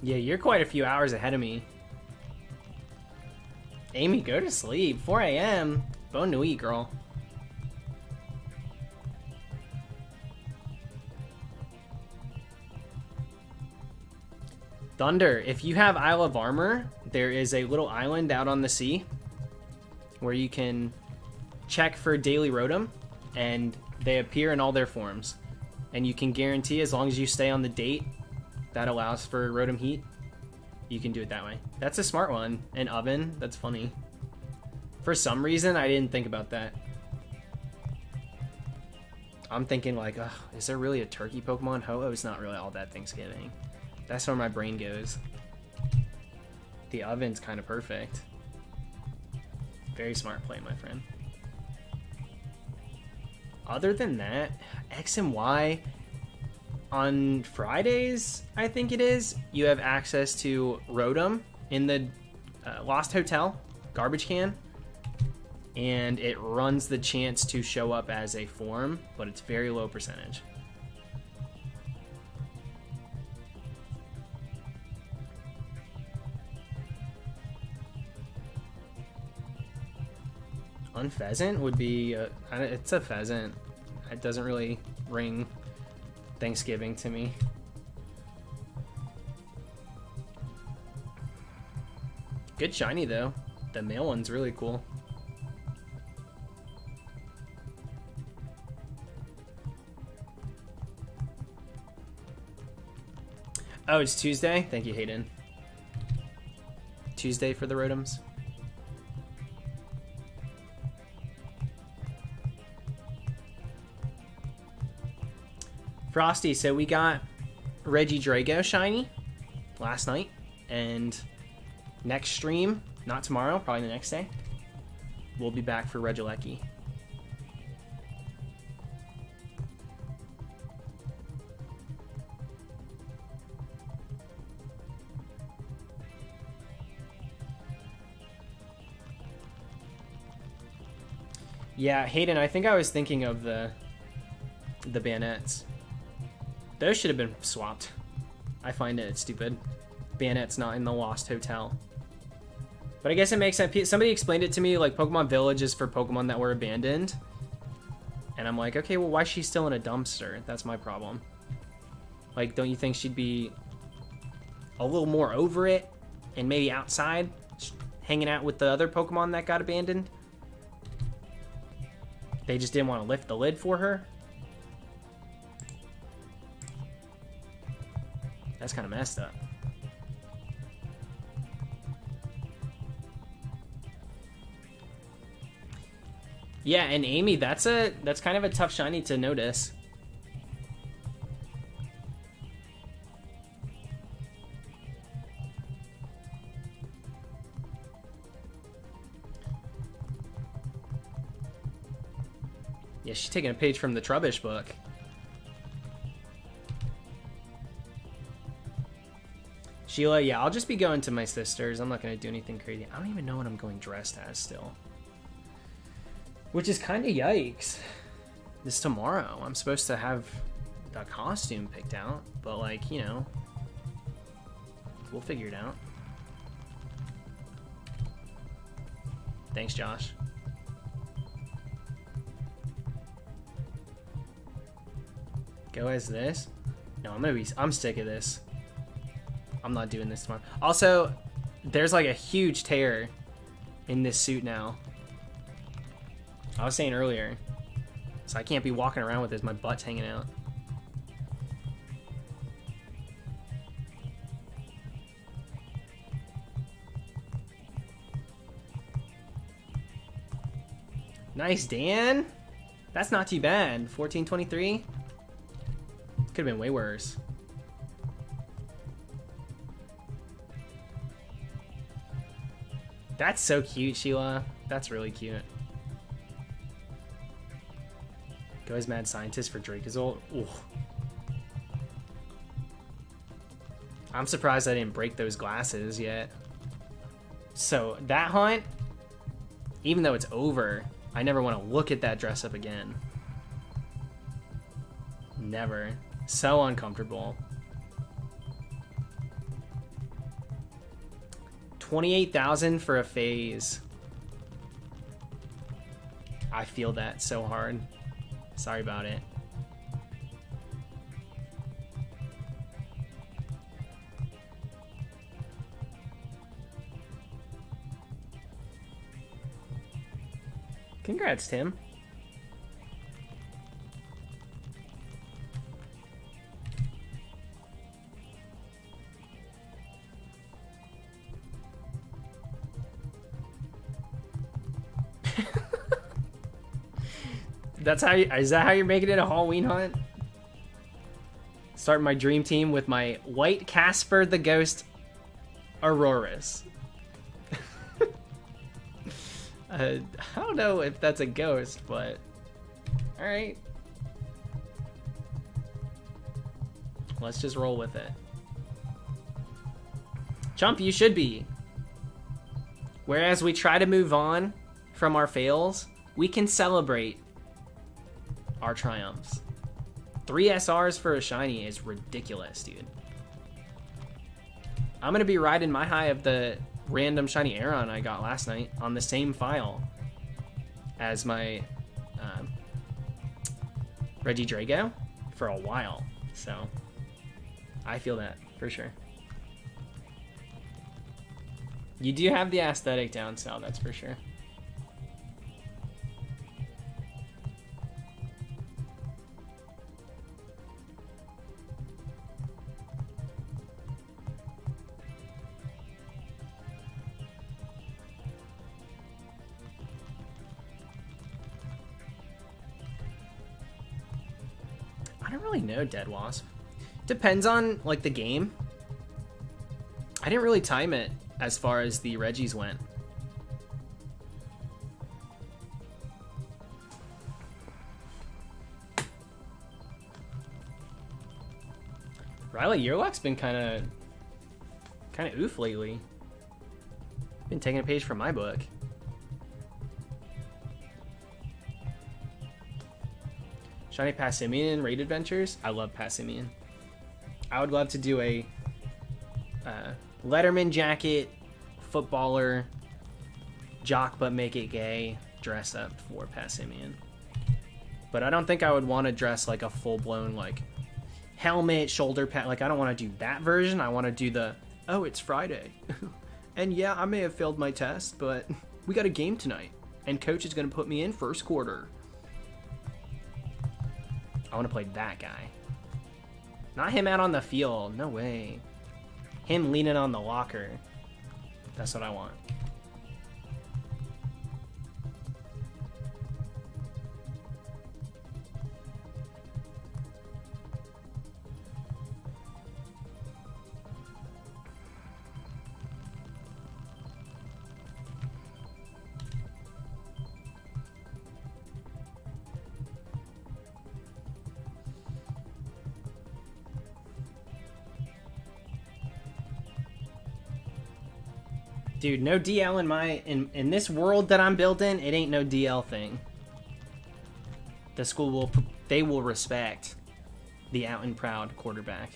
Yeah, you're quite a few hours ahead of me. Amy, go to sleep. 4 a.m. Bonne nuit, girl. Thunder, if you have Isle of Armor, there is a little island out on the sea where you can check for daily Rotom, and they appear in all their forms. And you can guarantee, as long as you stay on the date that allows for Rotom Heat, you can do it that way. That's a smart one. An oven, that's funny. For some reason, I didn't think about that. I'm thinking like, ugh, is there really a turkey Pokemon? Ho-Oh is not really all that Thanksgiving. That's where my brain goes. The oven's kind of perfect. Very smart play, my friend. Other than that, X and Y, on Fridays, I think it is, you have access to Rotom in the Lost Hotel garbage can, and it runs the chance to show up as a form, but it's very low percentage. Unpheasant would be, it's a pheasant. It doesn't really ring Thanksgiving to me. Good shiny though. The male one's really cool. Oh, it's Tuesday? Thank you, Hayden. Tuesday for the Rotoms. Frosty, so we got Regidrago shiny last night, and next stream, not tomorrow, probably the next day, we'll be back for Regieleki. Yeah, Hayden, I think I was thinking of the bayonets. Those should have been swapped. I find it stupid. Bayonet's not in the Lost Hotel. But I guess it makes sense. Somebody explained it to me, like Pokemon Village is for Pokemon that were abandoned. And I'm like, okay, well, why is she still in a dumpster? That's my problem. Like, don't you think she'd be a little more over it and maybe outside hanging out with the other Pokemon that got abandoned? They just didn't want to lift the lid for her? That's kind of messed up. Yeah, and Amy, that's kind of a tough shiny to notice. Yeah, she's taking a page from the Trubbish book. Sheila, yeah, I'll just be going to my sister's. I'm not going to do anything crazy. I don't even know what I'm going dressed as still. Which is kind of yikes. This tomorrow. I'm supposed to have the costume picked out. But, like, you know, we'll figure it out. Thanks, Josh. Go as this? No, I'm sick of this. I'm not doing this tomorrow. Also, there's like a huge tear in this suit now. I was saying earlier. So I can't be walking around with this. My butt's hanging out. Nice, Dan. That's not too bad. 1423. Could have been way worse. That's so cute, Sheila. That's really cute. Go as Mad Scientist for Dracozolt. Ooh. I'm surprised I didn't break those glasses yet. So that hunt, even though it's over, I never want to look at that dress up again. Never. So uncomfortable. 28,000 for a phase. I feel that so hard. Sorry about it. Congrats, Tim. Is that how you're making it a Halloween hunt? Starting my dream team with my white Casper the Ghost Auroras. I don't know if that's a ghost, but alright. Let's just roll with it. Chump, you should be. Whereas we try to move on from our fails, we can celebrate our triumphs. 3 SRs for a shiny is ridiculous, dude. I'm gonna be riding my high of the random shiny Aeron I got last night on the same file as my Regidrago for a while. So I feel that for sure. You do have the aesthetic down south, that's for sure. really know, Dead Wasp. Depends on, like, the game. I didn't really time it as far as the Reggies went. Riley, your luck's been kind of oof lately. Been taking a page from my book. Shiny Passimian Raid Adventures. I love Passimian. I would love to do a Letterman jacket, footballer, jock but make it gay dress up for Passimian. But I don't think I would want to dress like a full-blown like helmet, shoulder pad. Like, I don't want to do that version. I want to do the, oh, it's Friday. And yeah, I may have failed my test, but we got a game tonight. And coach is going to put me in first quarter. I want to play that guy. Not him out on the field. No way. Him leaning on the locker. That's what I want. Dude, no DL in this world that I'm built in. It ain't no DL thing. The school will respect the out and proud quarterback.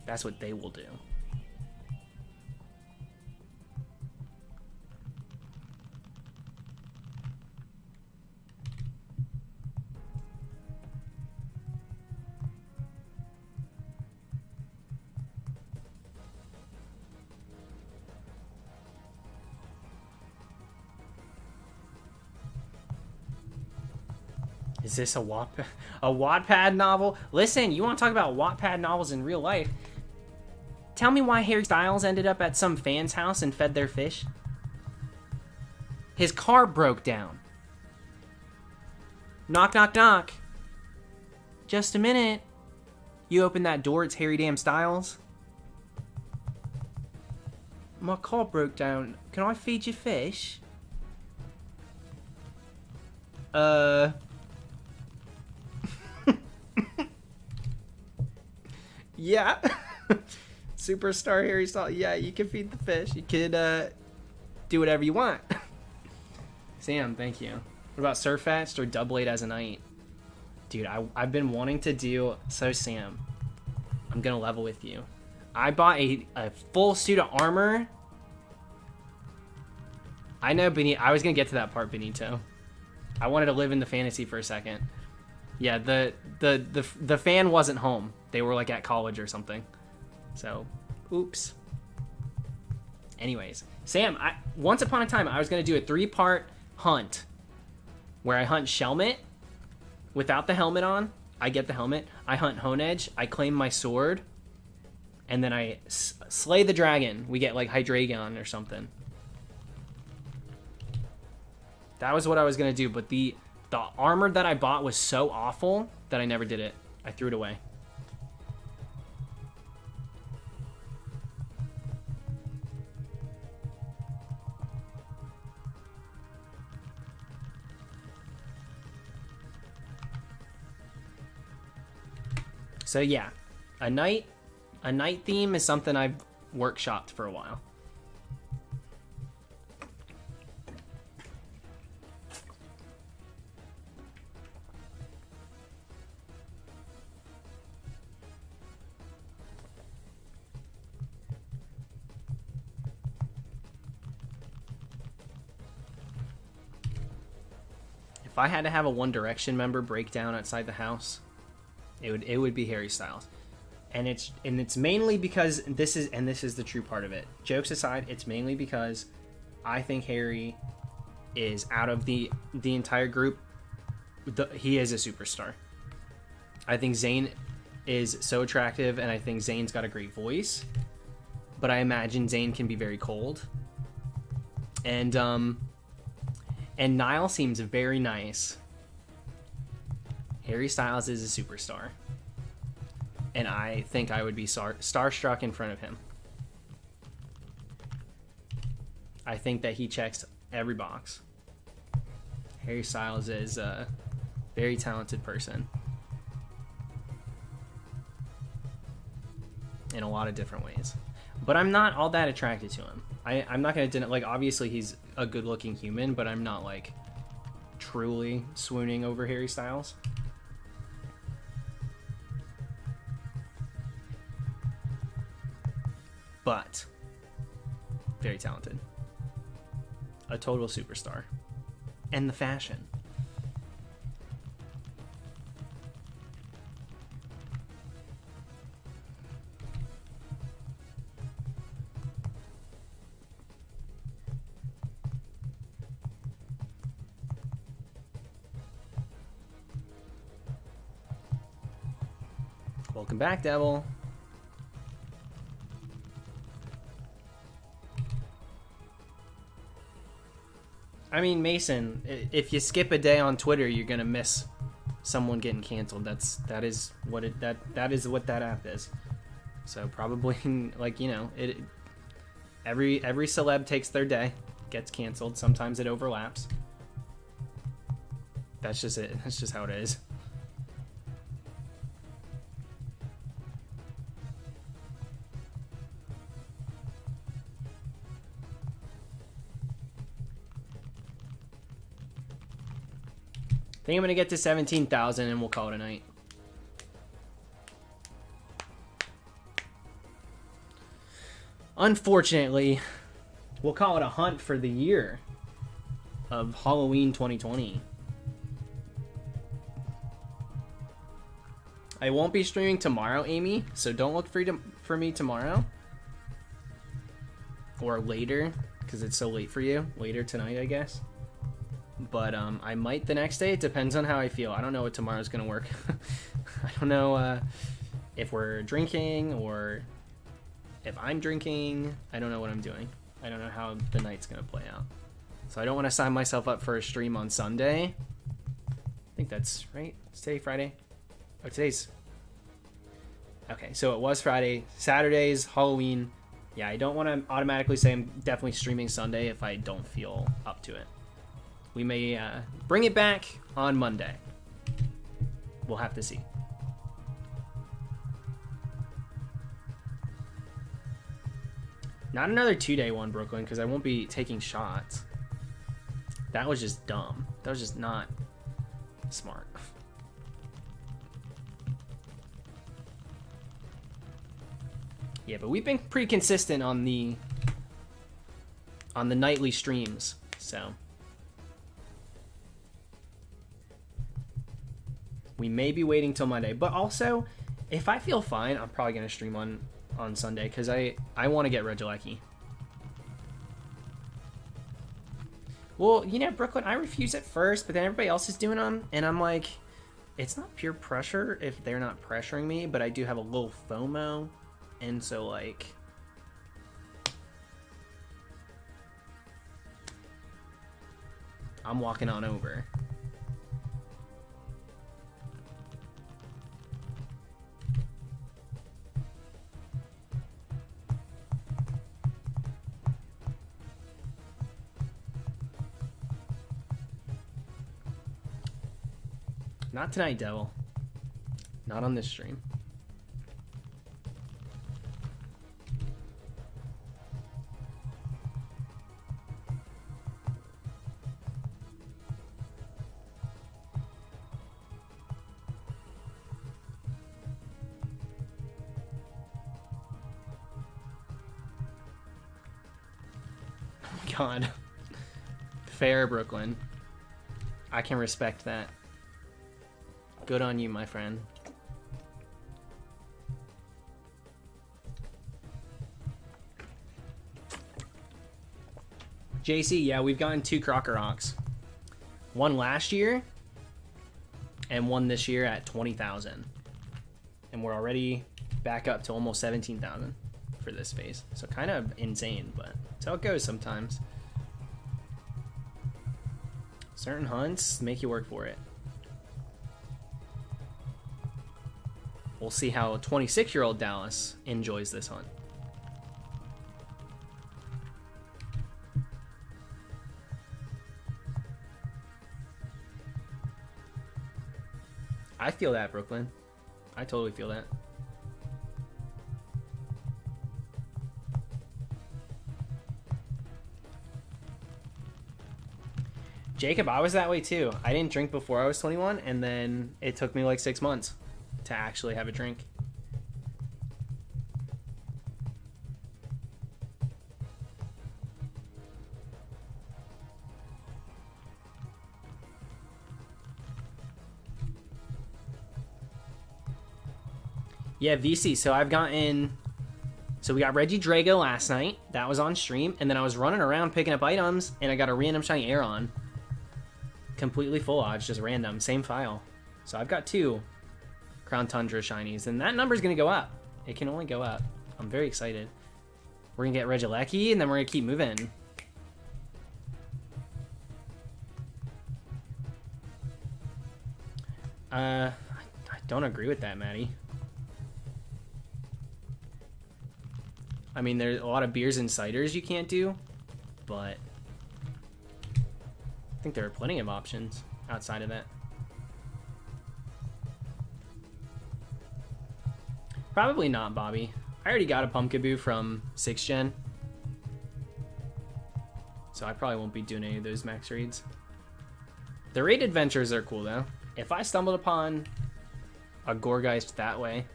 That's what they will do. Is this a Wattpad novel? Listen, you want to talk about Wattpad novels in real life? Tell me why Harry Styles ended up at some fan's house and fed their fish. His car broke down. Knock, knock, knock. Just a minute. You open that door, it's Harry damn Styles. My car broke down. Can I feed you fish? Yeah. Superstar Harry Styles. Yeah, you can feed the fish. You could do whatever you want. Sam, thank you. What about Surf Fetched or Double 8 as a Knight? Dude, I've been wanting to do... So, Sam, I'm going to level with you. I bought a full suit of armor. I know, Benito. I was going to get to that part, Benito. I wanted to live in the fantasy for a second. Yeah, the fan wasn't home. They were like at college or something. So, oops. Anyways, Sam, once upon a time, I was going to do a 3-part hunt where I hunt Shelmet without the helmet on. I get the helmet. I hunt Honedge. I claim my sword. And then I slay the dragon. We get like Hydreigon or something. That was what I was going to do, but the armor that I bought was so awful that I never did it. I threw it away. So yeah, a night theme is something I've workshopped for a while. If I had to have a One Direction member break down outside the house, it would be Harry Styles. And it's mainly because this is the true part of it. Jokes aside, it's mainly because I think Harry is out of the entire group. He is a superstar. I think Zayn is so attractive, and I think Zayn's got a great voice. But I imagine Zayn can be very cold. And And Niall seems very nice. Harry Styles is a superstar. And I think I would be starstruck in front of him. I think that he checks every box. Harry Styles is a very talented person. In a lot of different ways. But I'm not all that attracted to him. I'm not going to deny, like, obviously he's a good-looking human, but I'm not, like, truly swooning over Harry Styles. But very talented. A total superstar. And the fashion. Welcome back, Devil. I mean, Mason, if you skip a day on Twitter, you're gonna miss someone getting canceled. That is what that app is. So probably, like, you know, every celeb takes their day, gets canceled. Sometimes it overlaps. That's just it. That's just how it is. I think I'm gonna get to 17,000 and we'll call it a night. Unfortunately, we'll call it a hunt for the year of Halloween 2020. I won't be streaming tomorrow, Amy, so don't look for me tomorrow. Or later, because it's so late for you. Later tonight, I guess. But I might the next day. It depends on how I feel. I don't know what tomorrow's gonna work. I don't know if we're drinking or if I'm drinking. I don't know what I'm doing. I don't know how the night's gonna play out. So I don't want to sign myself up for a stream on Sunday. I think that's right. It's today Friday. Oh, today's... Okay, so it was Friday. Saturday's Halloween. Yeah, I don't want to automatically say I'm definitely streaming Sunday if I don't feel up to it. We may bring it back on Monday. We'll have to see. Not another 2-day one, Brooklyn, because I won't be taking shots. That was just dumb. That was just not smart. Yeah, but we've been pretty consistent on the nightly streams, so we may be waiting till Monday. But also, if I feel fine, I'm probably gonna stream on Sunday because I want to get Regilecki. Well, you know, Brooklyn, I refused at first, but then everybody else is doing them, and I'm like, it's not pure pressure if they're not pressuring me, but I do have a little FOMO. And so, like, I'm walking on over. Not tonight, Devil. Not on this stream. God. Fair, Brooklyn. I can respect that. Good on you, my friend. JC, yeah, we've gotten 2 Crocker Rocks. One last year, and one this year at 20,000. And we're already back up to almost 17,000 for this phase. So kind of insane, but that's how it goes sometimes. Certain hunts make you work for it. We'll see how 26-year-old Dallas enjoys this hunt. I feel that, Brooklyn. I totally feel that. Jacob, I was that way too. I didn't drink before I was 21, and then it took me like 6 months to actually have a drink. Yeah, VC. So I've gotten... So we got Reggie Drago last night. That was on stream. And then I was running around picking up items, and I got a random shiny Aeron. Completely full odds, just random. Same file. So I've got 2 Crown Tundra shinies, and that number's going to go up. It can only go up. I'm very excited. We're going to get Regieleki, and then we're going to keep moving. I don't agree with that, Maddie. I mean, there's a lot of beers and ciders you can't do, but I think there are plenty of options outside of that. Probably not, Bobby. I already got a Pumpkaboo from 6th gen, so I probably won't be doing any of those max raids. The raid adventures are cool, though. If I stumbled upon a Gourgeist that way,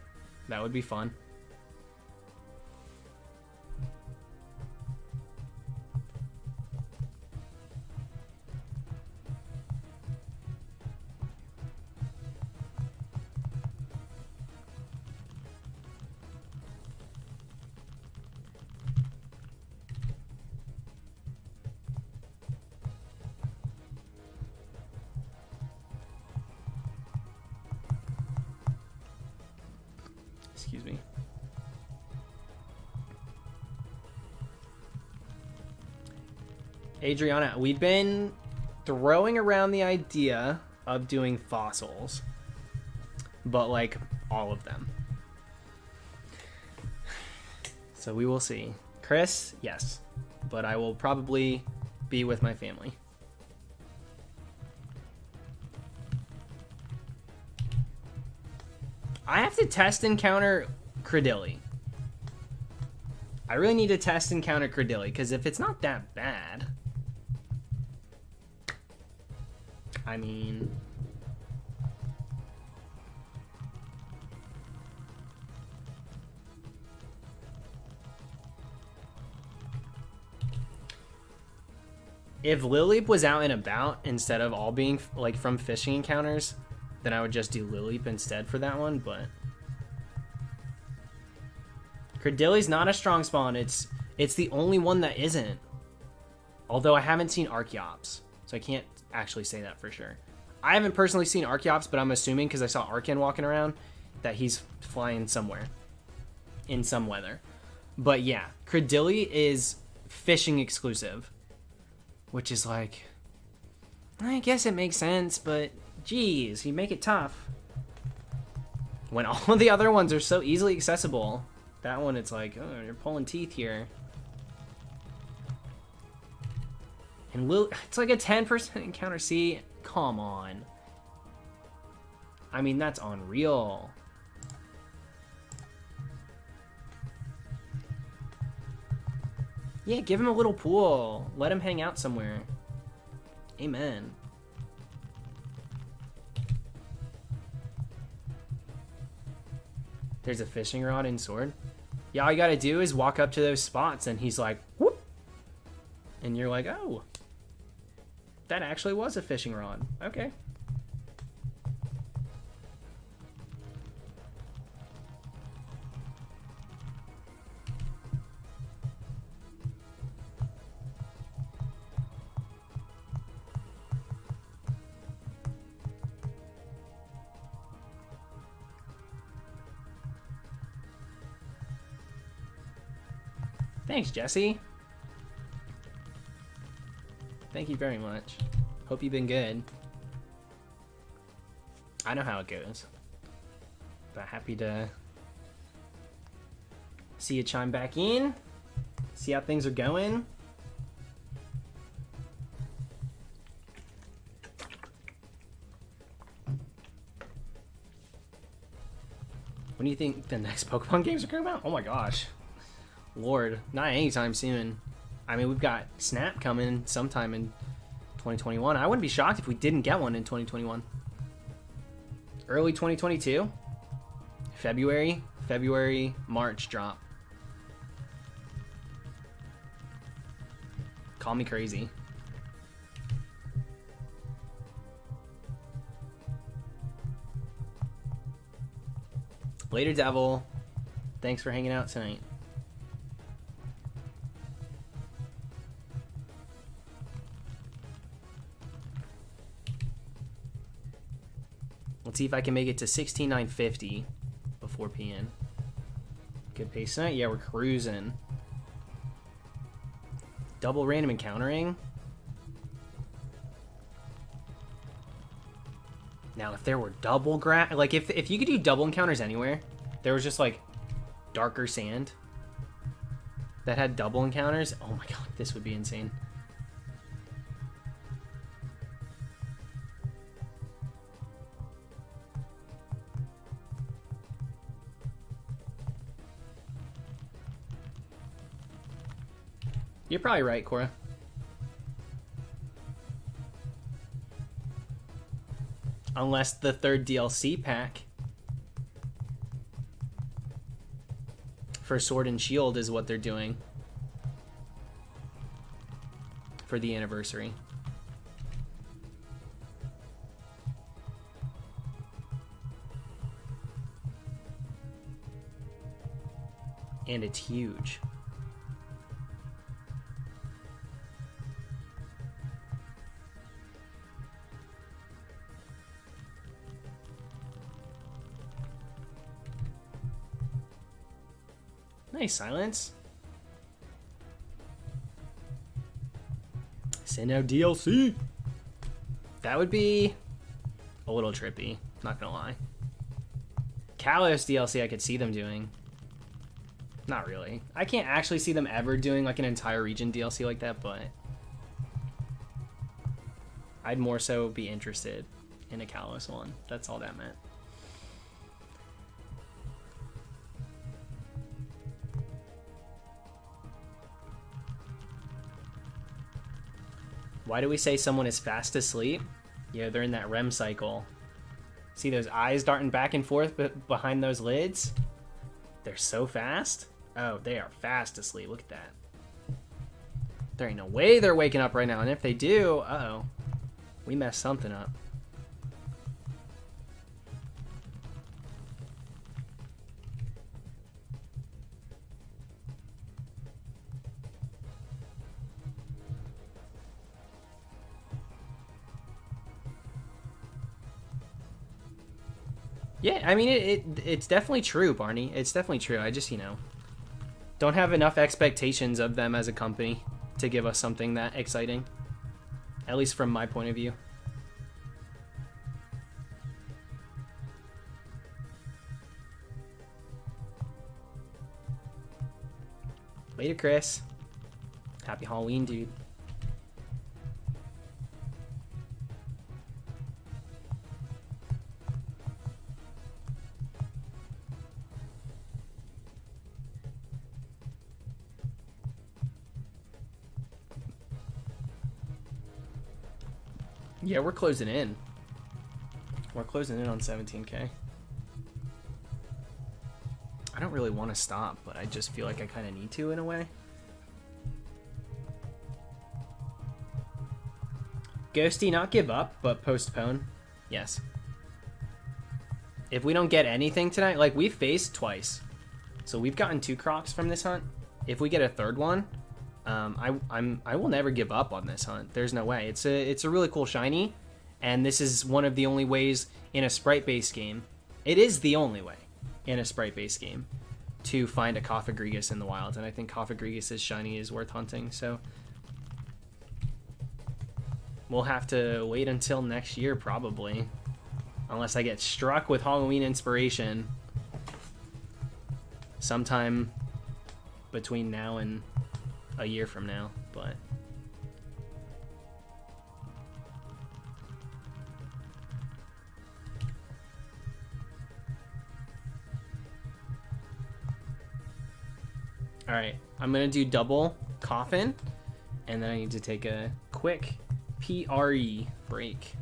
that would be fun. Excuse me. Adriana, we've been throwing around the idea of doing fossils, but like all of them. So we will see. Chris, yes, but I will probably be with my family. I have to test encounter Credilli. I really need to test encounter Credilli, because if it's not that bad... I mean... If Lileep was out and about instead of all being like from fishing encounters, then I would just do Lileep instead for that one, but... Credilli's not a strong spawn. It's the only one that isn't. Although I haven't seen Archeops, so I can't actually say that for sure. I haven't personally seen Archeops, but I'm assuming because I saw Arcan walking around that he's flying somewhere in some weather. But yeah, Credilli is fishing exclusive, which is like, I guess it makes sense, but geez, you make it tough. When all the other ones are so easily accessible, that one it's like, oh, you're pulling teeth here. And it's like a 10% encounter. See, come on. I mean, that's unreal. Yeah, give him a little pool. Let him hang out somewhere. Amen. There's a fishing rod in Sword. Yeah, all you gotta do is walk up to those spots and he's like, whoop. And you're like, oh. That actually was a fishing rod. Okay. Thanks, Jesse. Thank you very much. Hope you've been good. I know how it goes. But happy to see you chime back in. See how things are going. When do you think the next Pokemon games are coming out? Oh my gosh. Lord, not anytime soon. I mean, we've got Snap coming sometime in 2021. I wouldn't be shocked if we didn't get one in 2021. Early 2022? February, March drop. Call me crazy. Later, Devil. Thanks for hanging out tonight. Let's see if I can make it to 16,950 before PN. Good pace tonight. Yeah, we're cruising. Double random encountering. Now, if there were double like if you could do double encounters anywhere, there was just like darker sand that had double encounters. Oh my god, this would be insane. You're probably right, Cora. Unless the third DLC pack for Sword and Shield is what they're doing for the anniversary. And it's huge. Nice, Silence. Send out DLC. That would be a little trippy, not gonna lie. Kalos DLC I could see them doing. Not really. I can't actually see them ever doing like an entire region DLC like that, but I'd more so be interested in a Kalos one. That's all that meant. Why do we say someone is fast asleep? Yeah, they're in that REM cycle. See those eyes darting back and forth behind those lids? They're so fast. Oh, they are fast asleep. Look at that. There ain't no way they're waking up right now. And if they do, uh-oh. We messed something up. Yeah, I mean, it's definitely true, Barney. It's definitely true. I just, don't have enough expectations of them as a company to give us something that exciting. At least from my point of view. Later, Chris. Happy Halloween, dude. Yeah, we're closing in. We're closing in on 17K. I don't really want to stop, but I just feel like I kind of need to in a way. Ghosty, not give up, but postpone. Yes. If we don't get anything tonight, like we've faced twice. So we've gotten 2 Crocs from this hunt. If we get a third one, I will never give up on this hunt. There's no way. It's a really cool shiny, and this is one of the only ways in a sprite-based game. It is the only way in a sprite-based game to find a COFAGRIGUS in the wild, and I think COFAGRIGUS' shiny is worth hunting. So We'll have to wait until next year, probably. Unless I get struck with Halloween inspiration sometime between now and a year from now, but... Alright, I'm gonna do double coffin, and then I need to take a quick PRE break.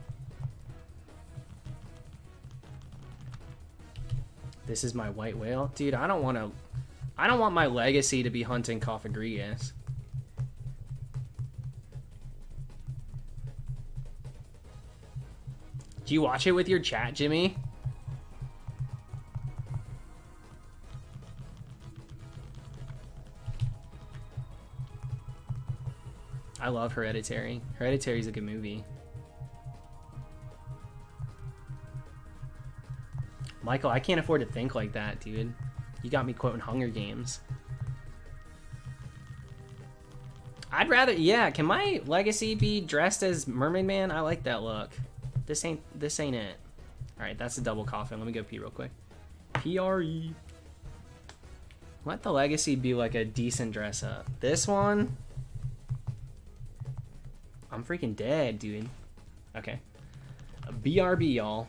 This is my white whale. Dude, I don't want my legacy to be hunting COFAGRIGUS. Do you watch it with your chat, Jimmy? I love Hereditary. Hereditary's a good movie. Michael, I can't afford to think like that, dude. You got me quoting Hunger Games. I'd rather, yeah, can my legacy be dressed as Mermaid Man? I like that look. This ain't it. Alright, that's a double coffin. Let me go pee real quick. PRE. Let the legacy be like a decent dress up. This one, I'm freaking dead, dude. Okay. BRB, y'all.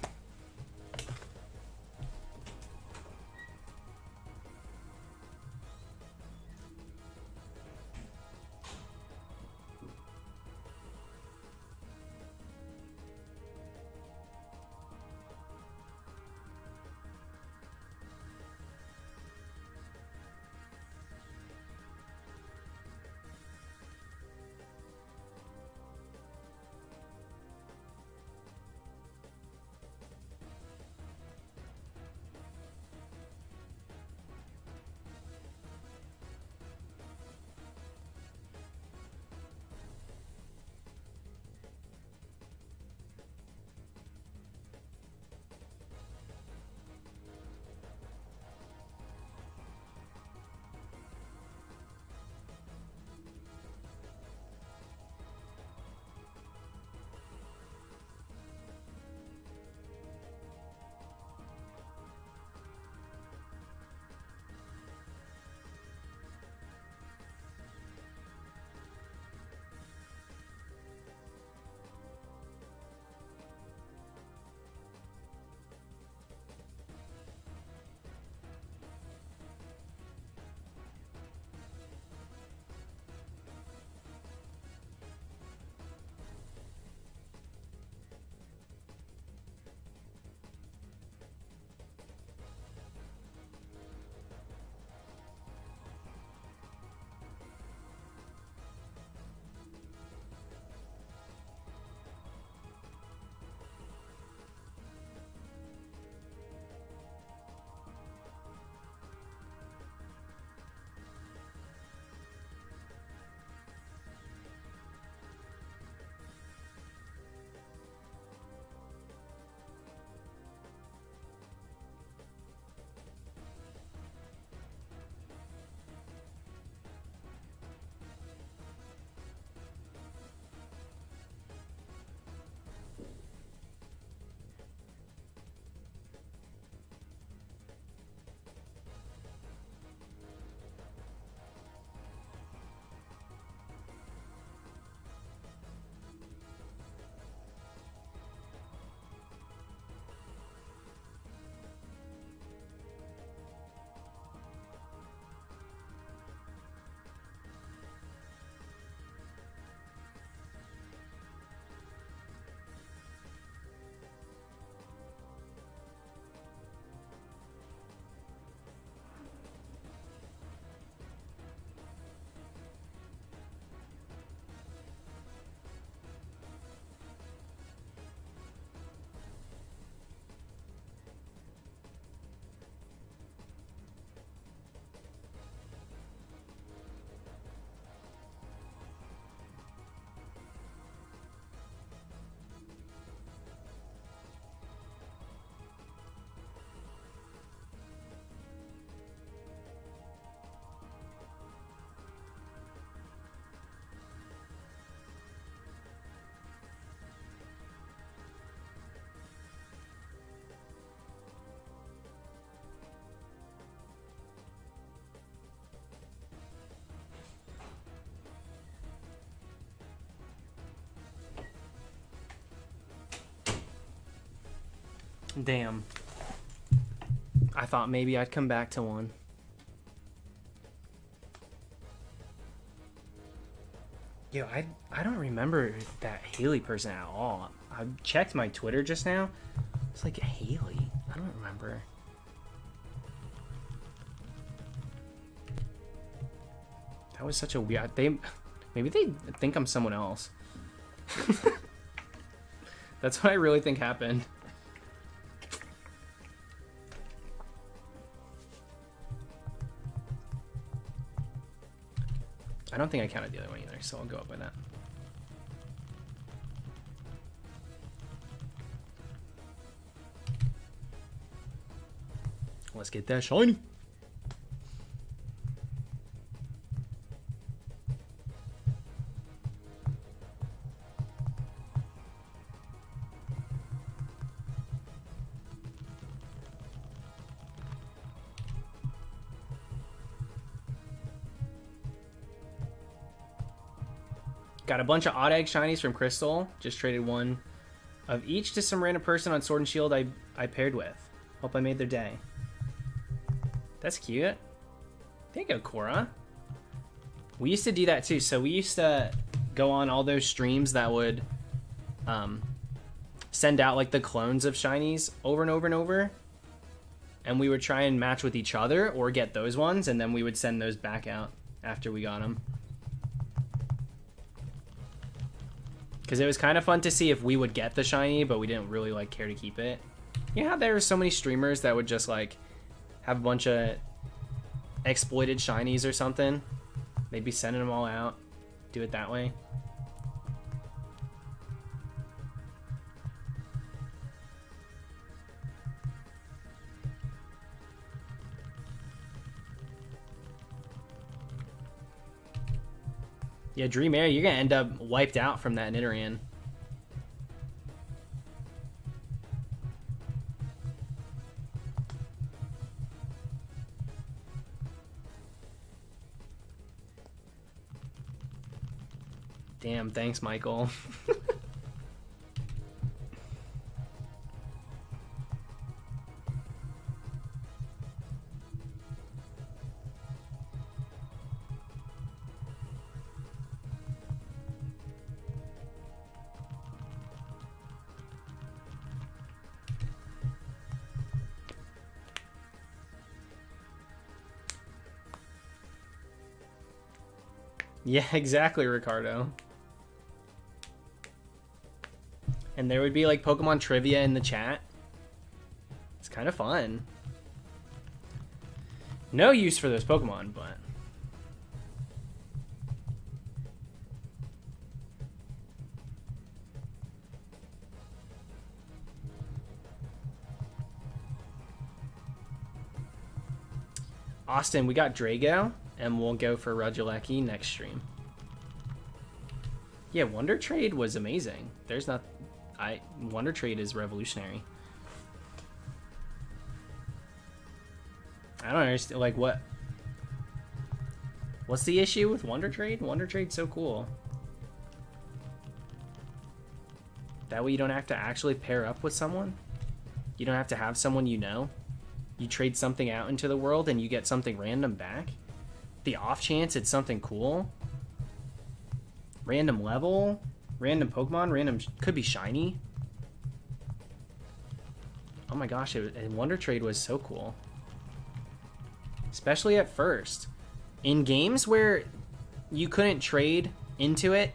Damn. I thought maybe I'd come back to one. Yo, I don't remember that Haley person at all. I checked my Twitter just now. It's like Haley. I don't remember. That was such a weird... Maybe they think I'm someone else. That's what I really think happened. I don't think I counted the other one either, so I'll go up by that. Let's get that shiny. Got a bunch of odd egg shinies from Crystal. Just traded one of each to some random person on Sword and Shield I paired with. Hope I made their day. That's cute. There you go, Cora. We used to do that too. So we used to go on all those streams that would send out like the clones of shinies over and over and over. And we would try and match with each other or get those ones. And then we would send those back out after we got them. Because it was kind of fun to see if we would get the shiny, but we didn't really like care to keep it. You know how there were so many streamers that would just like have a bunch of exploited shinies or something? They'd be sending them all out. Do it that way. Yeah, Dream Air, you're gonna end up wiped out from that Nidoran. Damn, thanks, Michael. Yeah, exactly, Ricardo. And there would be like Pokemon trivia in the chat. It's kind of fun. No use for those Pokemon, but... Austin, we got Drago, and we'll go for Regieleki next stream. Yeah, Wonder Trade was amazing. There's not... Wonder Trade is revolutionary. I don't understand, like, what's the issue with Wonder Trade? Wonder Trade's so cool. That way you don't have to actually pair up with someone. You don't have to have someone you know. You trade something out into the world and you get something random back. The off chance it's something cool. Random level. Random Pokemon. Random... Could be shiny. Oh my gosh, and Wonder Trade was so cool. Especially at first. In games where you couldn't trade into it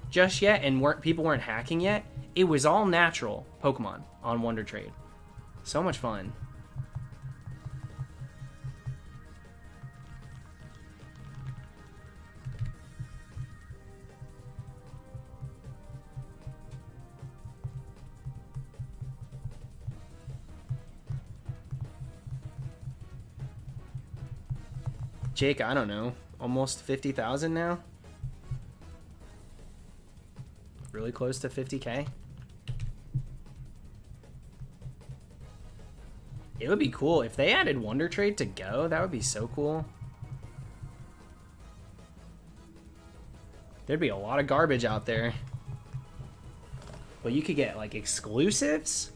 just yet and people weren't hacking yet, it was all natural Pokemon on Wonder Trade. So much fun. Jake, I don't know, almost 50,000 now? Really close to 50K? It would be cool. If they added Wonder Trade to Go, that would be so cool. There'd be a lot of garbage out there. But you could get, like, exclusives?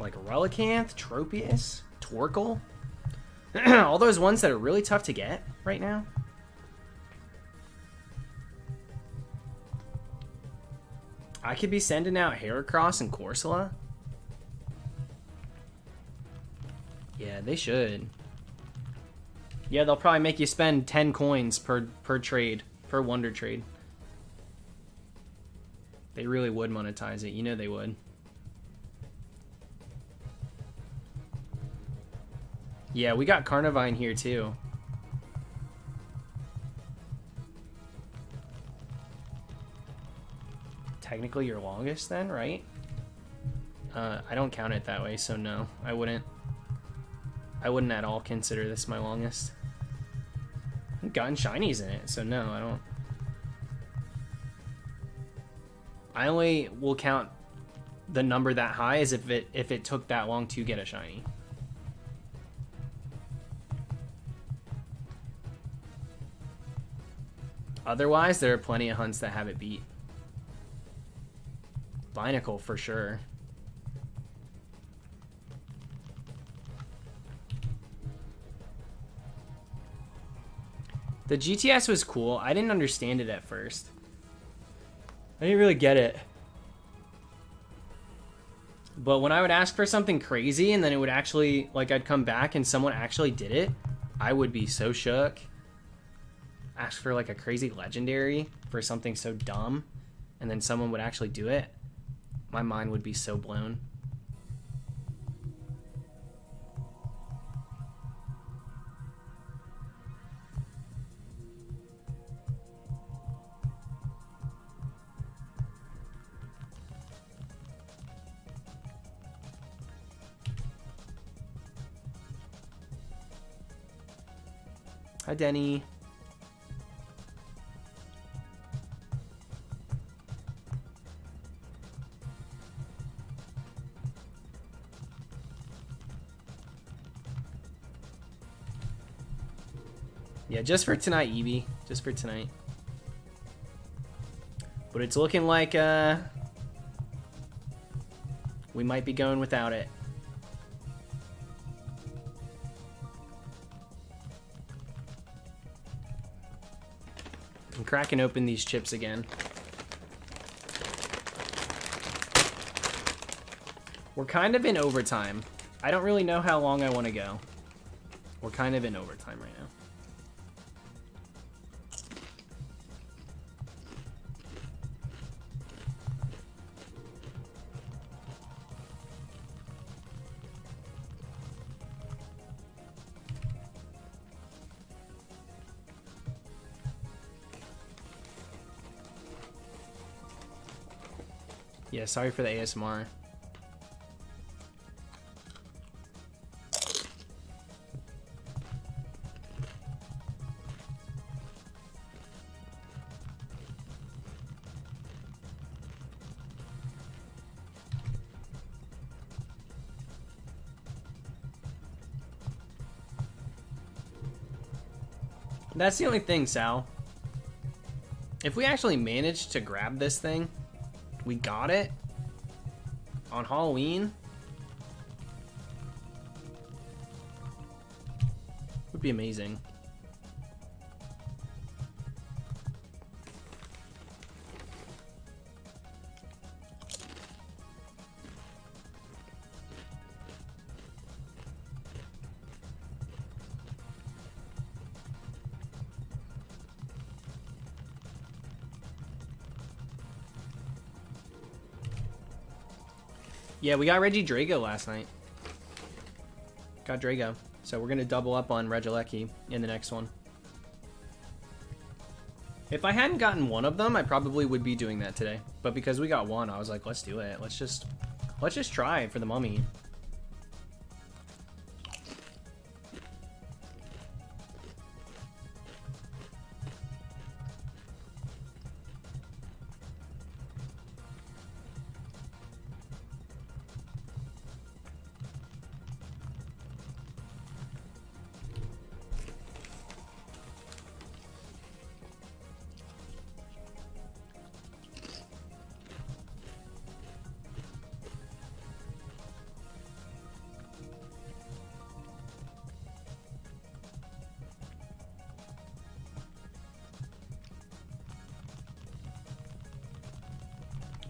Like Relicanth, Tropius, Torkoal. All those ones that are really tough to get right now. I could be sending out Heracross and Corsola. Yeah, they should. Yeah, they'll probably make you spend 10 coins per trade, per Wonder Trade. They really would monetize it. You know they would. Yeah, we got Carnivine here too. Technically your longest then, right? I don't count it that way, so no, I wouldn't at all consider this my longest. I've gotten shinies in it, so no, I don't. I only will count the number that high as if it took that long to get a shiny. Otherwise, there are plenty of hunts that have it beat. Binacle for sure. The GTS was cool. I didn't understand it at first. I didn't really get it. But when I would ask for something crazy and then it would actually, like, I'd come back and someone actually did it, I would be so shook. Ask for like a crazy legendary for something so dumb and then someone would actually do it, my mind would be so blown. Hi, Denny. Yeah, just for tonight, Eevee. Just for tonight. But it's looking like we might be going without it. I'm cracking open these chips again. We're kind of in overtime. I don't really know how long I want to go. We're kind of in overtime right now. Yeah, sorry for the ASMR. That's the only thing, Sal. If we actually managed to grab this thing, we got it on Halloween, would be amazing. Yeah, we got Regidrago last night. Got Drago. So we're going to double up on Regieleki in the next one. If I hadn't gotten one of them, I probably would be doing that today. But because we got one, I was like, let's do it. Let's just try for the mummy.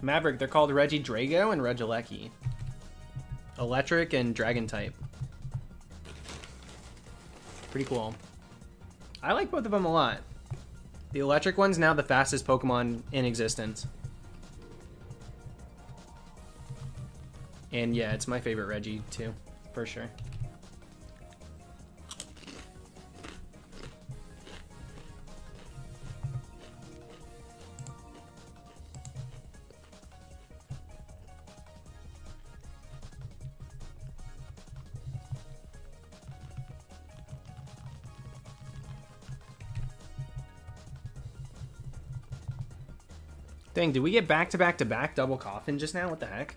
Maverick, they're called Reggie Drago and Regieleki. Electric and Dragon type. Pretty cool. I like both of them a lot. The electric one's now the fastest Pokemon in existence. And yeah, it's my favorite Reggie too, for sure. Dang, did we get back-to-back-to-back double coffin just now? What the heck?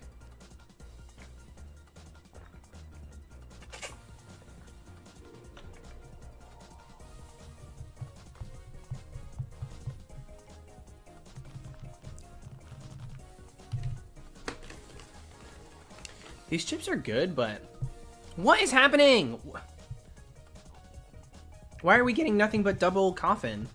These chips are good, but... What is happening? Why are we getting nothing but double coffin?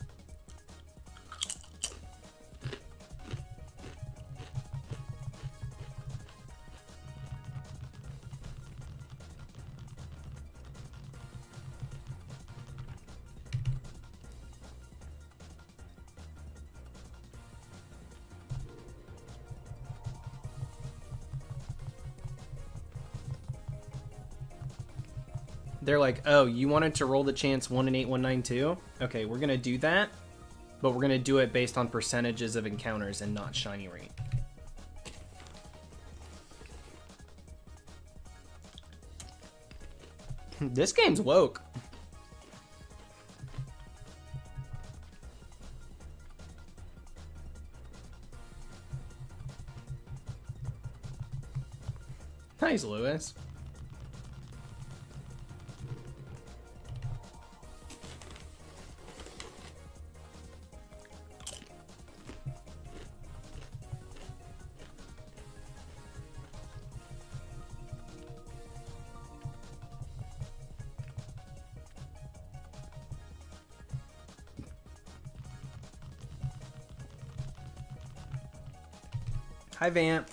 They're like, oh, you wanted to roll the chance 1 in 8, 1, 9, 2? Okay, we're going to do that, but we're going to do it based on percentages of encounters and not shiny rate. This game's woke. Nice, Lewis. Hi, Vamp.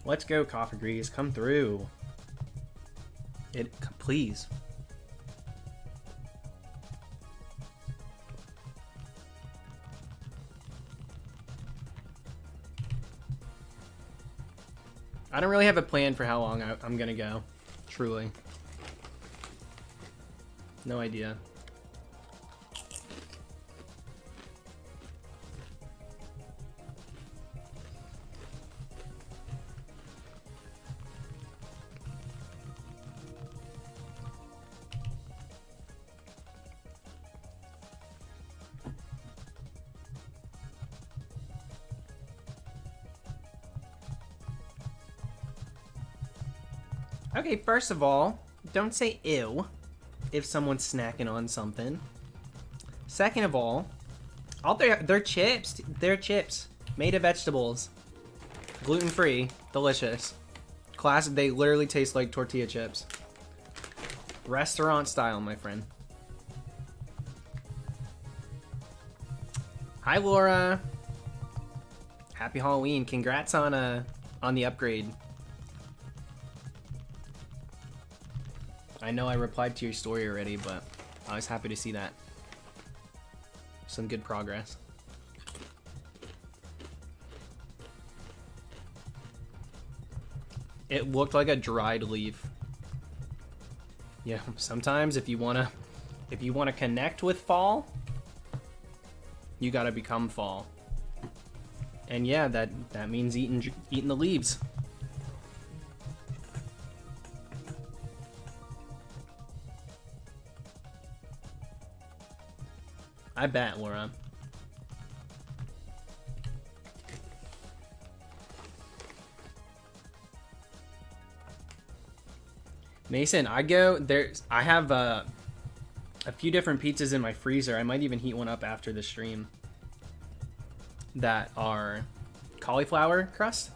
Let's go, COFAGRIGUS. Come through. Please. I don't really have a plan for how long I'm gonna go. Truly. No idea. Okay, first of all, don't say ew if someone's snacking on something. Second of all, they're chips. They're chips made of vegetables, gluten-free, delicious. Classic. They literally taste like tortilla chips. Restaurant style, my friend. Hi, Laura. Happy Halloween. Congrats on the upgrade. I know I replied to your story already, but I was happy to see that. Some good progress. It looked like a dried leaf. Yeah, sometimes if you wanna connect with fall, you gotta become fall. And yeah, that means eating the leaves. I bet, Laura. Mason, I have a few different pizzas in my freezer. I might even heat one up after the stream. That are cauliflower crust.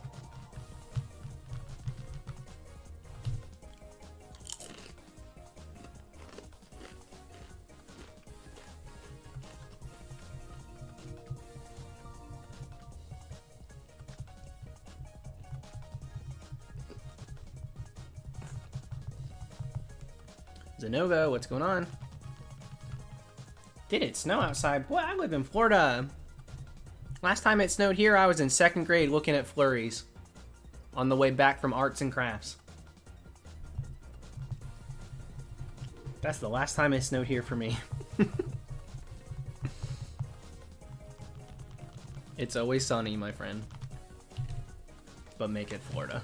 Zenovo, what's going on? Did it snow outside? Boy, I live in Florida. Last time it snowed here, I was in 2nd grade looking at flurries on the way back from arts and crafts. That's the last time it snowed here for me. It's always sunny, my friend. But make it Florida.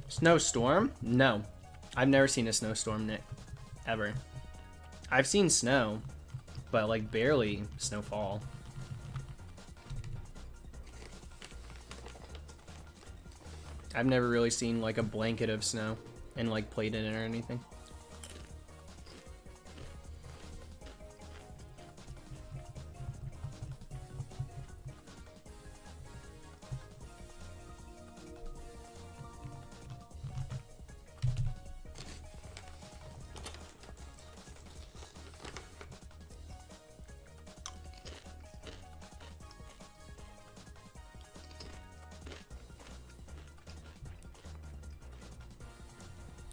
Snowstorm? No. I've never seen a snowstorm, Nick. Ever. I've seen snow, but like barely snowfall. I've never really seen like a blanket of snow and like played in it or anything.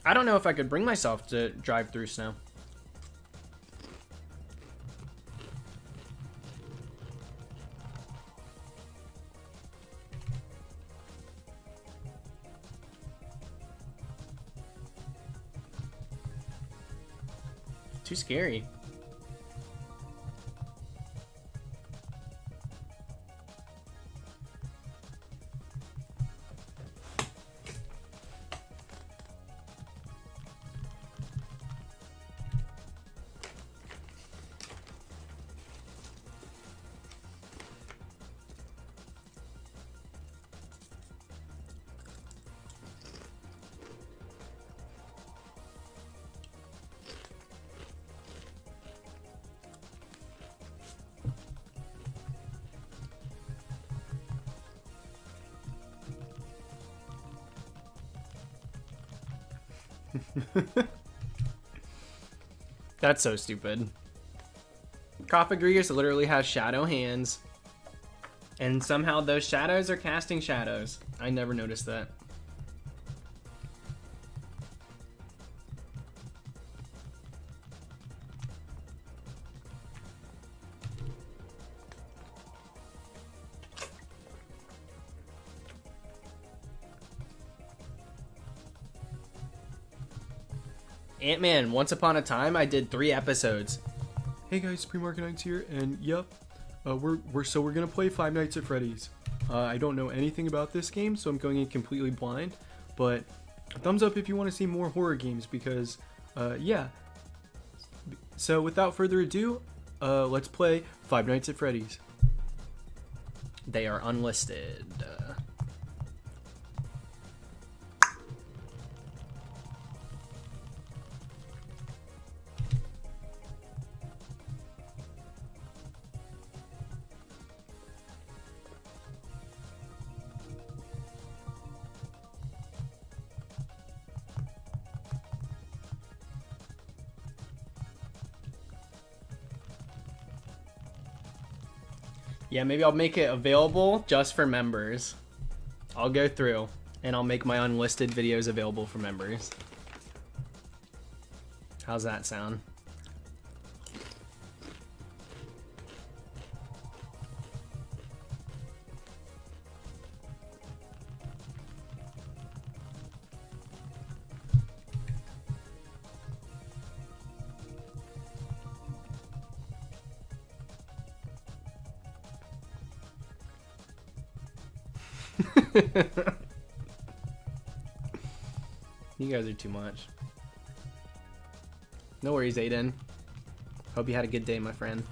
I don't know if I could bring myself to drive through snow. Too scary. That's so stupid. COFAGRIGUS literally has shadow hands, and somehow those shadows are casting shadows. I never noticed that. Ant-Man, once upon a time, I did 3 episodes. Hey guys, Pre-Market9's here, and yep, we're gonna play Five Nights at Freddy's. I don't know anything about this game, so I'm going in completely blind, but thumbs up if you want to see more horror games, because, yeah. So without further ado, let's play Five Nights at Freddy's. They are unlisted. Yeah, maybe I'll make it available just for members. I'll go through and I'll make my unlisted videos available for members. How's that sound? You guys are too much. No worries, Aiden. Hope you had a good day, my friend.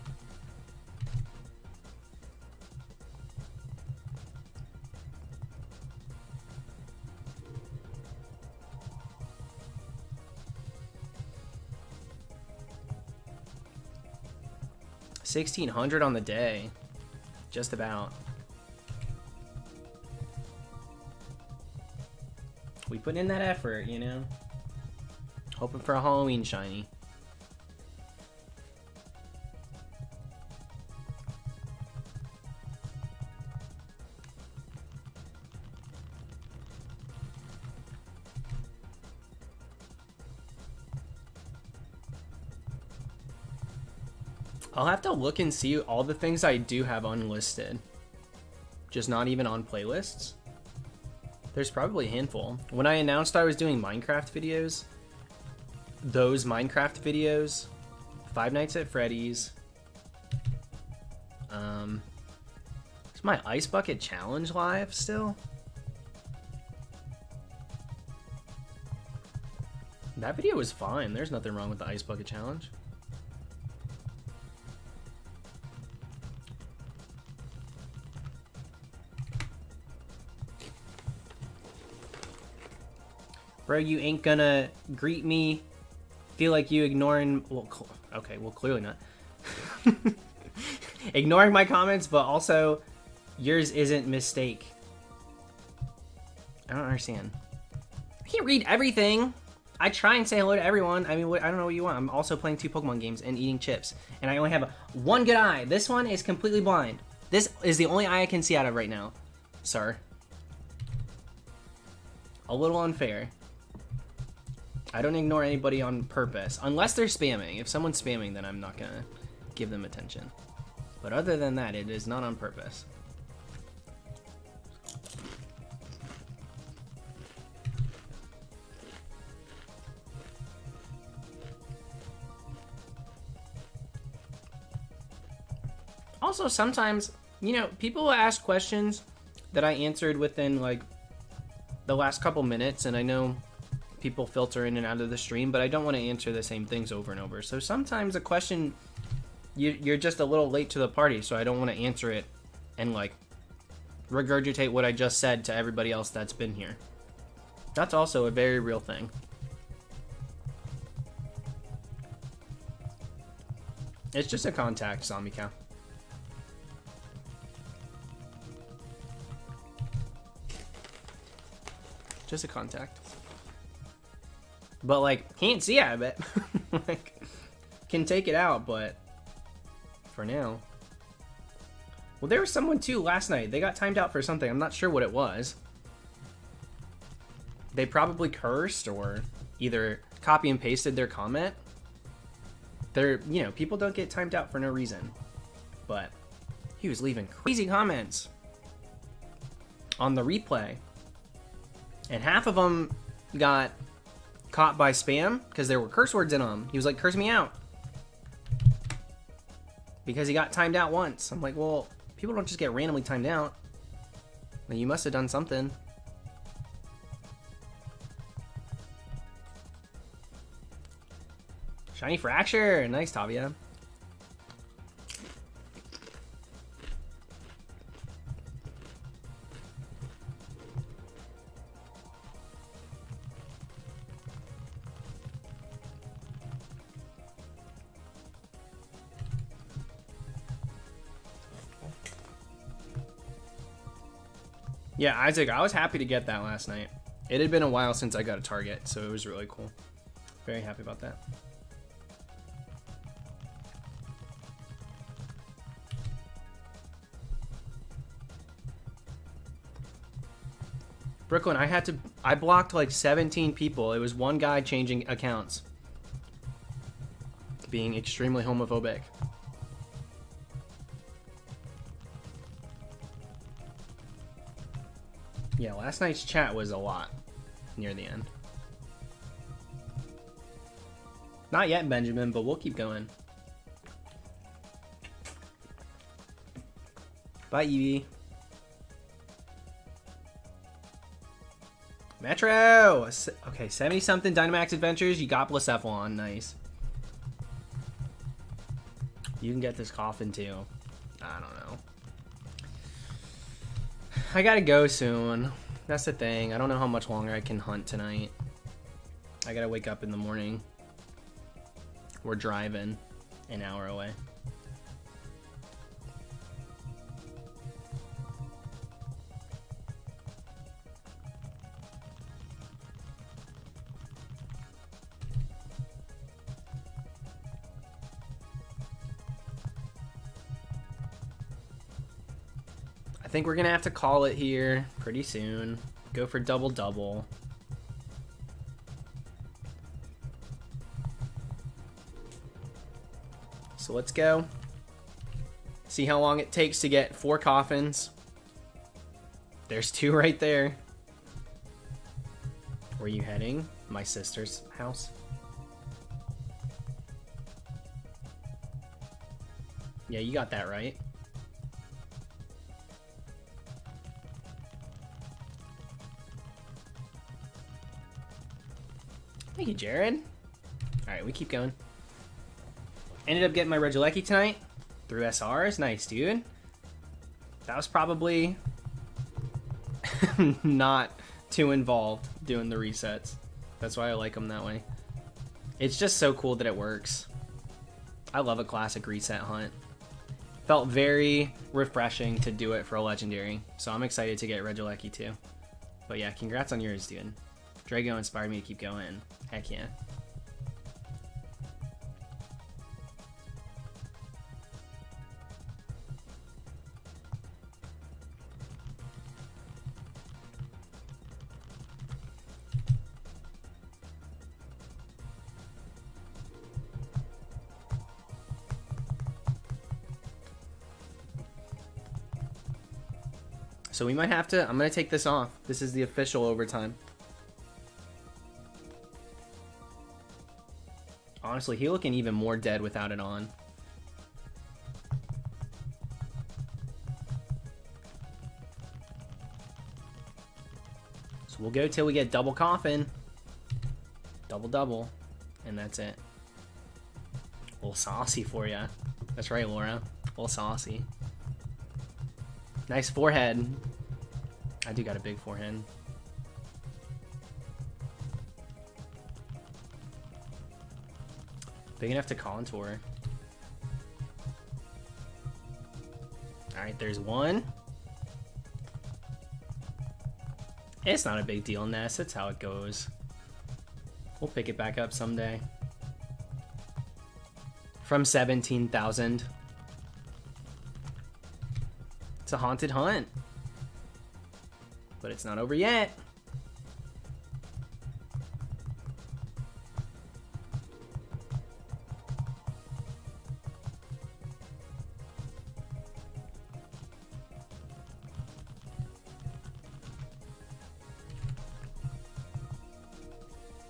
1600 on the day. Just about. We put in that effort, you know? Hoping for a Halloween shiny. I'll have to look and see all the things I do have unlisted. Just not even on playlists. There's probably a handful. When I announced I was doing Minecraft videos, those Minecraft videos, Five Nights at Freddy's, is my Ice Bucket Challenge live still? That video was fine. There's nothing wrong with the Ice Bucket Challenge. Bro, you ain't gonna greet me. Feel like you ignoring... Well, okay, well, clearly not. Ignoring my comments, but also yours isn't mistake. I don't understand. I can't read everything. I try and say hello to everyone. I mean, I don't know what you want. I'm also playing 2 Pokemon games and eating chips. And I only have one good eye. This one is completely blind. This is the only eye I can see out of right now, sir. A little unfair. I don't ignore anybody on purpose, unless they're spamming. If someone's spamming, then I'm not gonna give them attention. But other than that, it is not on purpose. Also, sometimes, you know, people will ask questions that I answered within, like, the last couple minutes, and I know people filter in and out of the stream, but I don't want to answer the same things over and over. So sometimes a question, you're just a little late to the party, so I don't want to answer it and, like, regurgitate what I just said to everybody else that's been here. That's also a very real thing. It's just a contact, Zombie Cow. Just a contact. But, like, can't see out of it. Like, can take it out, but for now. Well, there was someone, too, last night. They got timed out for something. I'm not sure what it was. They probably cursed or either copy and pasted their comment. They're, you know, people don't get timed out for no reason. But he was leaving crazy comments on the replay. And half of them got caught by spam because there were curse words in them. He was like, curse me out. Because he got timed out once. I'm like, well, people don't just get randomly timed out. Well, you must have done something. Shiny Fracture. Nice, Tavia. Yeah, Isaac, I was happy to get that last night. It had been a while since I got a target, so it was really cool. Very happy about that. Brooklyn, I blocked like 17 people. It was one guy changing accounts. Being extremely homophobic. Yeah, last night's chat was a lot near the end. Not yet, Benjamin, but we'll keep going. Bye, Evie. Metro! Okay, 70-something Dynamax Adventures. You got Blacephalon. Nice. You can get this coffin, too. I don't know. I gotta go soon. That's the thing. I don't know how much longer I can hunt tonight. I gotta wake up in the morning. We're driving an hour away. think we're going to have to call it here pretty soon. Go for double-double. So let's go. See how long it takes to get 4 coffins. There's 2 right there. Where are you heading? My sister's house. Yeah, you got that right. Thank you, Jared. Alright, we keep going. Ended up getting my Regieleki tonight through SRs. Nice, dude. That was probably not too involved doing the resets. That's why I like them that way. It's just so cool that it works. I love a classic reset hunt. Felt very refreshing to do it for a legendary, so I'm excited to get Regieleki too. But yeah, congrats on yours, dude. Drago inspired me to keep going. Heck yeah. So we might have to, I'm going to take this off. This is the official overtime. Honestly, he looking even more dead without it on. So we'll go till we get double coffin. Double. And that's it. A little saucy for ya. That's right, Laura. A little saucy. Nice forehead. I do got a big forehead. Big enough to contour. Alright, there's one. It's not a big deal, Ness. That's how it goes. We'll pick it back up someday. From 17,000. It's a haunted hunt. But it's not over yet.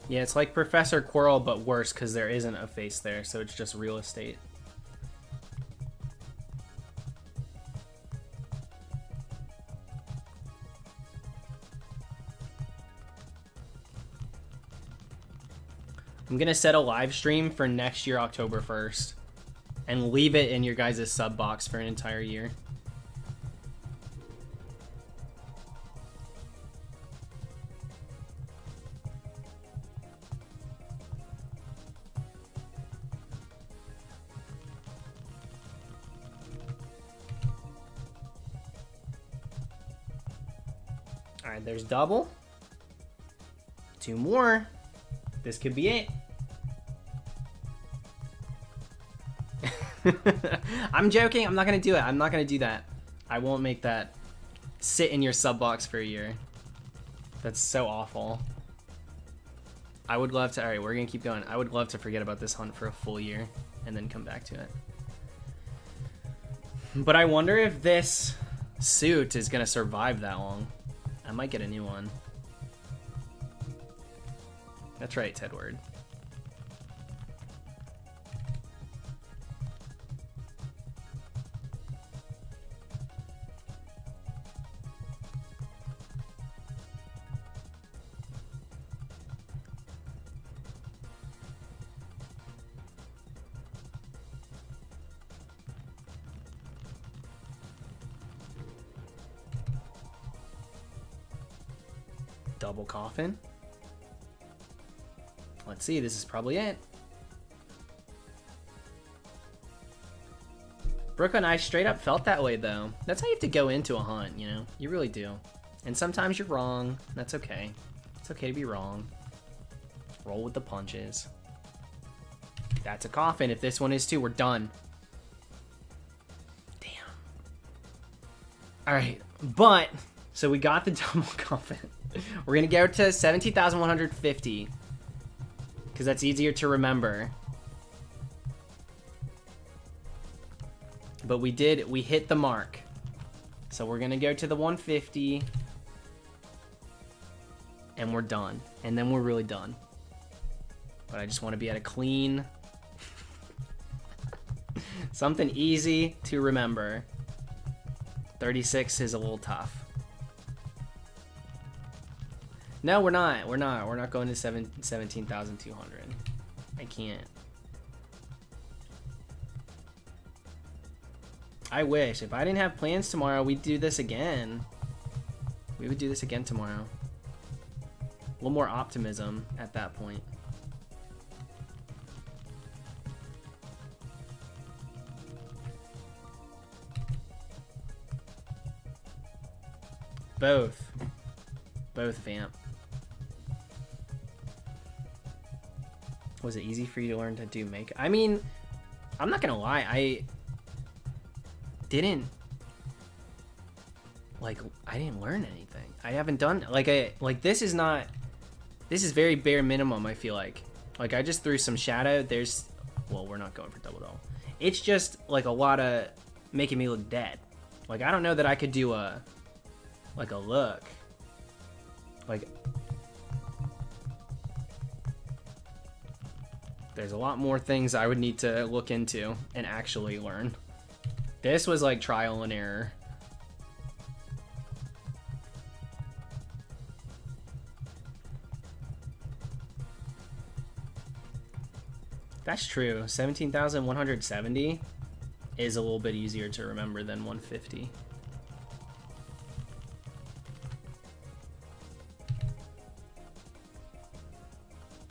Yeah, it's like Professor Quirrell, but worse because there isn't a face there, so it's just real estate. I'm gonna set a live stream for next year, October 1st, and leave it in your guys' sub box for an entire year. All right, there's double. 2 more. This could be it. I'm joking. I'm not going to do it. I'm not going to do that. I won't make that sit in your sub box for a year. That's so awful. I would love to. All right, we're going to keep going. I would love to forget about this hunt for a full year and then come back to it. But I wonder if this suit is going to survive that long. I might get a new one. That's right, Tedward. Double coffin. Let's see, this is probably it. Brooke and I straight up felt that way though. That's how you have to go into a hunt, you know? You really do. And sometimes you're wrong. That's okay. It's okay to be wrong. Roll with the punches. That's a coffin. If this one is too, we're done. Damn. All right, but so we got the double coffin. We're gonna go to 17,150 because that's easier to remember. But we hit the mark. So we're gonna go to the 150 and we're done. And then we're really done. But I just want to be at a clean, something easy to remember. 36 is a little tough. No, we're not. We're not going to 17,200. I can't. I wish. If I didn't have plans tomorrow, we'd do this again. We would do this again tomorrow. A little more optimism at that point. Both, vamp. Was it easy for you to learn to do makeup? I mean, I'm not gonna lie, I didn't learn anything. I haven't done this is very bare minimum. I feel like I just threw some shadow. Well, we're not going for double doll. It's just like a lot of making me look dead. Like, I don't know that I could do a look. Like, there's a lot more things I would need to look into and actually learn. This was like trial and error. That's true. 17,170 is a little bit easier to remember than 150.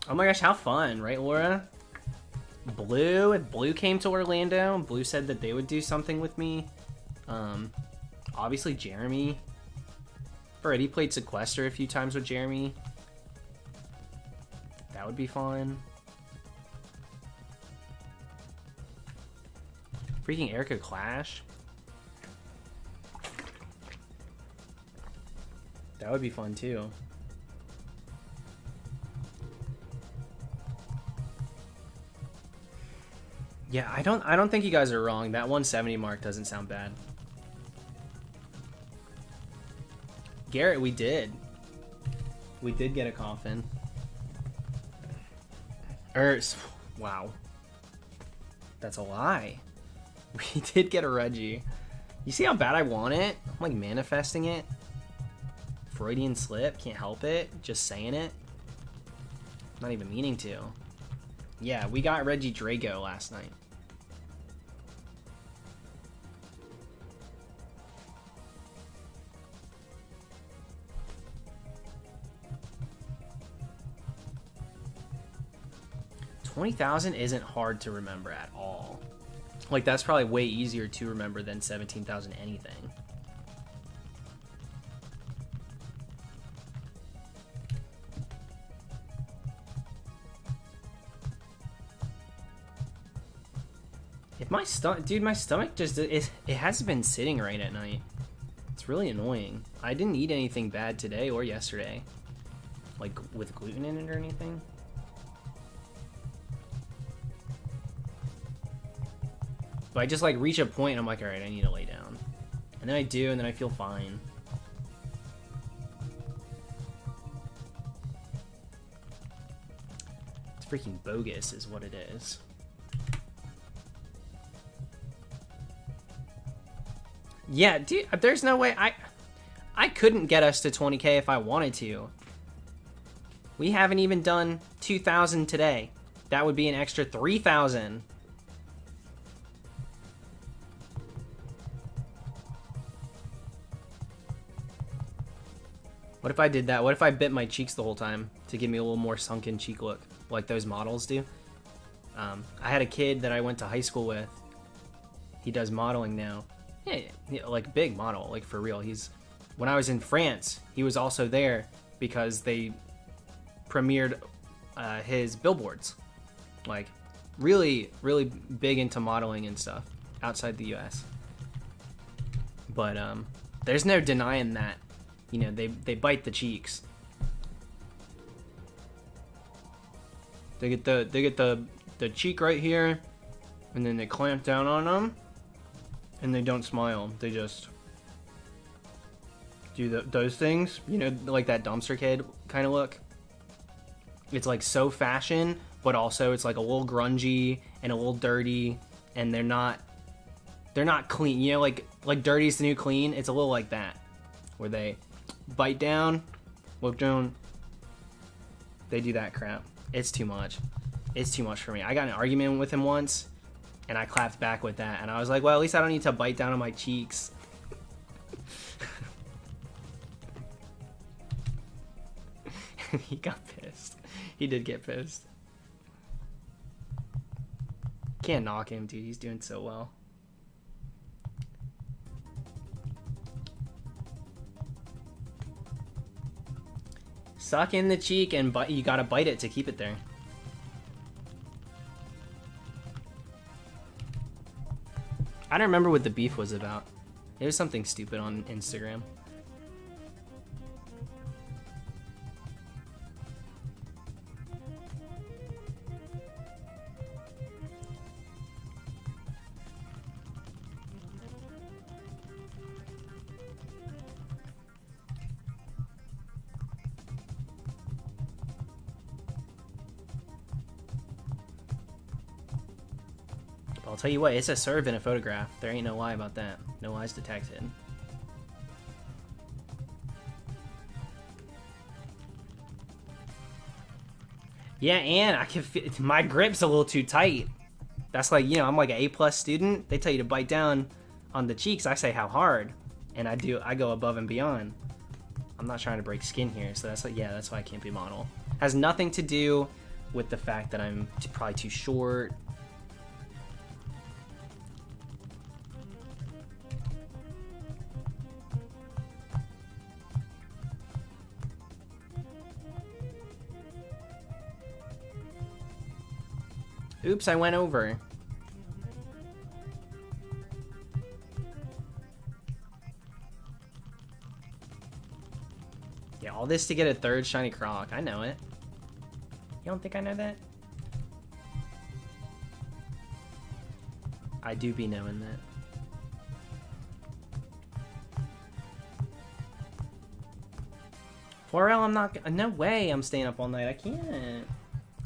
Oh my gosh, how fun, right, Laura? Blue came to Orlando, and Blue said that they would do something with me. Obviously Jeremy. Already played Sequester a few times with Jeremy. That would be fun. Freaking Erica Clash. That would be fun too. Yeah, I don't think you guys are wrong. That 170 mark doesn't sound bad. Garrett, we did. We did get a coffin. Wow. That's a lie. We did get a Reggie. You see how bad I want it? I'm like manifesting it. Freudian slip, can't help it. Just saying it. Not even meaning to. Yeah, we got Reggie Drago last night. $20,000 isn't hard to remember at all. Like, that's probably way easier to remember than 17,000 anything. If my stomach, dude, my stomach just, it hasn't been sitting right at night. It's really annoying. I didn't eat anything bad today or yesterday. Like, with gluten in it or anything. But I just like reach a point and I'm like, all right, I need to lay down. And then I do, and then I feel fine. It's freaking bogus is what it is. Yeah, dude, there's no way I couldn't get us to 20K if I wanted to. We haven't even done 2,000 today. That would be an extra 3,000. What if I did that? What if I bit my cheeks the whole time to give me a little more sunken cheek look, like those models do? I had a kid that I went to high school with. He does modeling now. Yeah, like big model, like for real. When I was in France, he was also there because they premiered his billboards. Like, really, really big into modeling and stuff outside the US. But There's no denying that. You know, they bite the cheeks. They get the cheek right here, and then they clamp down on them, and they don't smile. They just do those things. You know, like that dumpster kid kind of look. It's like so fashion, but also it's like a little grungy and a little dirty, and they're not clean. You know, like dirty's the new clean. It's a little like that, where they bite down, look down. They do that crap. It's too much. It's too much for me. I got in an argument with him once, and I clapped back with that, and I was like, well, at least I don't need to bite down on my cheeks. He got pissed. He did get pissed. Can't knock him, dude. He's doing so well. Suck in the cheek and bite. You gotta bite it to keep it there. I don't remember what the beef was about. It was something stupid on Instagram. I'll tell you what, it's a serve in a photograph. There ain't no lie about that. No lies detected. Yeah, and I can feel my grip's a little too tight. That's like, you know, I'm like an A+ student. They tell you to bite down on the cheeks. I say how hard, and I go above and beyond. I'm not trying to break skin here, so that's like, yeah, that's why I can't be model. Has nothing to do with the fact that I'm probably too short. Oops, I went over. Yeah, all this to get a third shiny croc. I know it. You don't think I know that? I do be knowing that. Florel, I'm not... No way I'm staying up all night. I can't.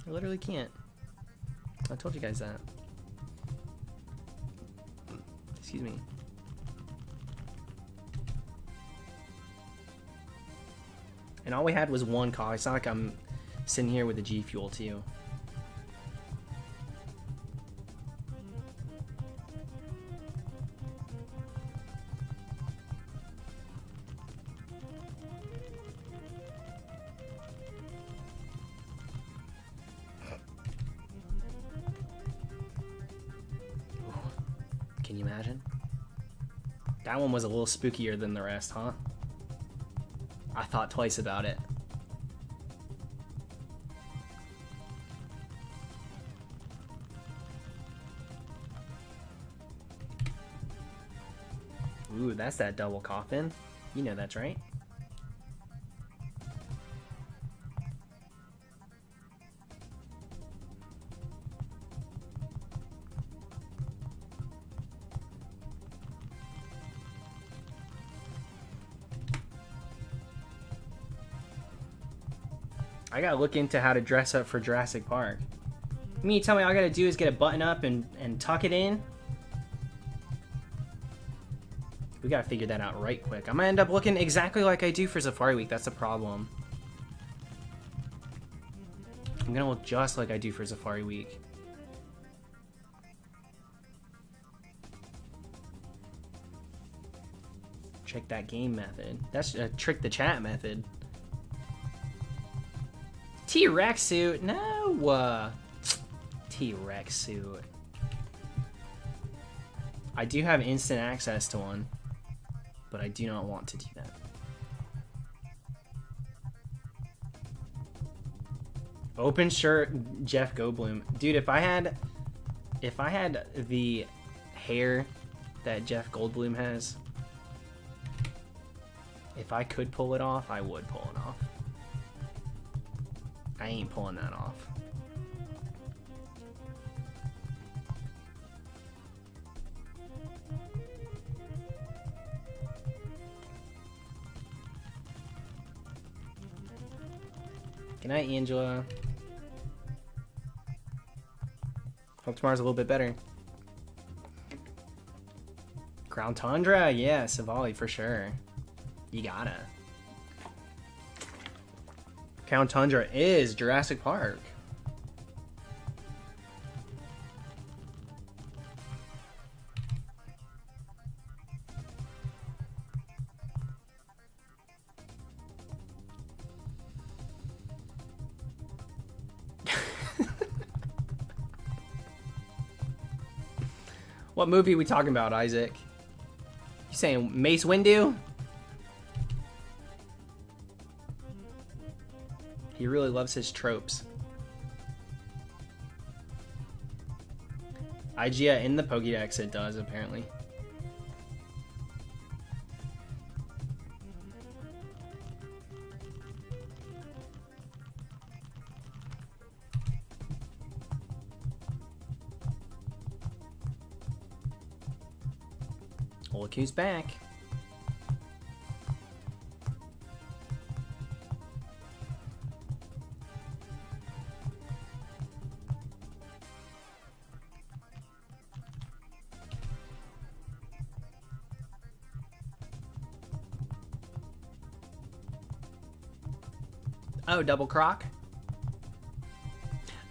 I literally can't. I told you guys that. Excuse me. And all we had was one cog. It's not like I'm sitting here with a G Fuel too. Can you imagine? That one was a little spookier than the rest, huh? I thought twice about it. Ooh, that's that double coffin. You know that's right. I gotta look into how to dress up for Jurassic Park. You mean you tell me all I gotta do is get a button up and tuck it in? We gotta figure that out right quick. I'm gonna end up looking exactly like I do for Safari Week. That's the problem. I'm gonna look just like I do for Safari Week. Check that game method. That's a trick the chat method. T-Rex suit? No! T-Rex suit. I do have instant access to one, but I do not want to do that. Open shirt, Jeff Goldblum. Dude, if I had the hair that Jeff Goldblum has, If I could pull it off, I would pull it off. I ain't pulling that off. Good night, Angela. Hope tomorrow's a little bit better. Ground Tundra, yeah, Savali for sure. You gotta. Ground Tundra is Jurassic Park. What movie are we talking about, Isaac? You saying Mace Windu? He really loves his tropes. IGA in the Pokédex, it does, apparently. Look who's back. Oh, double croc?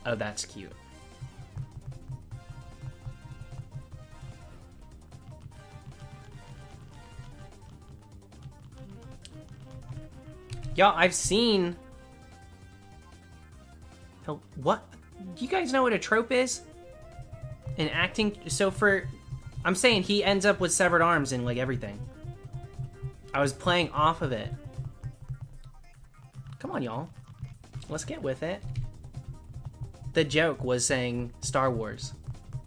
Oh, that's cute. Y'all, I've seen... Oh, what? Do you guys know what a trope is? In acting? So for... I'm saying he ends up with severed arms and, like, everything. I was playing off of it. Come on, y'all. Let's get with it. The joke was saying Star Wars.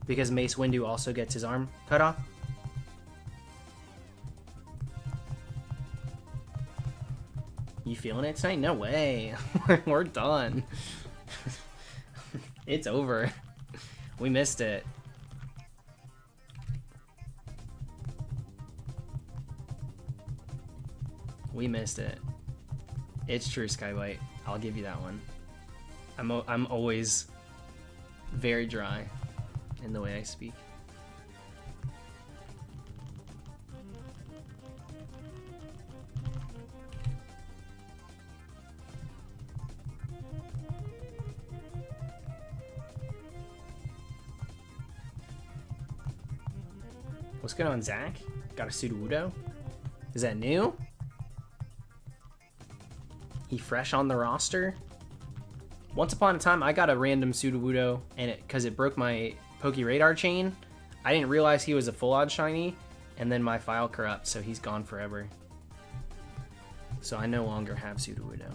Because Mace Windu also gets his arm cut off. You feeling it tonight? No way. We're done. It's over. We missed it. We missed it. It's true, Skywhite. I'll give you that one. I'm always very dry in the way I speak. What's going on, Zach? Got a Sudowoodo? Is that new? He fresh on the roster? Once upon a time, I got a random Sudowoodo, and because it broke my Poke Radar chain, I didn't realize he was a full odd shiny, and then my file corrupts, so he's gone forever. So I no longer have Sudowoodo.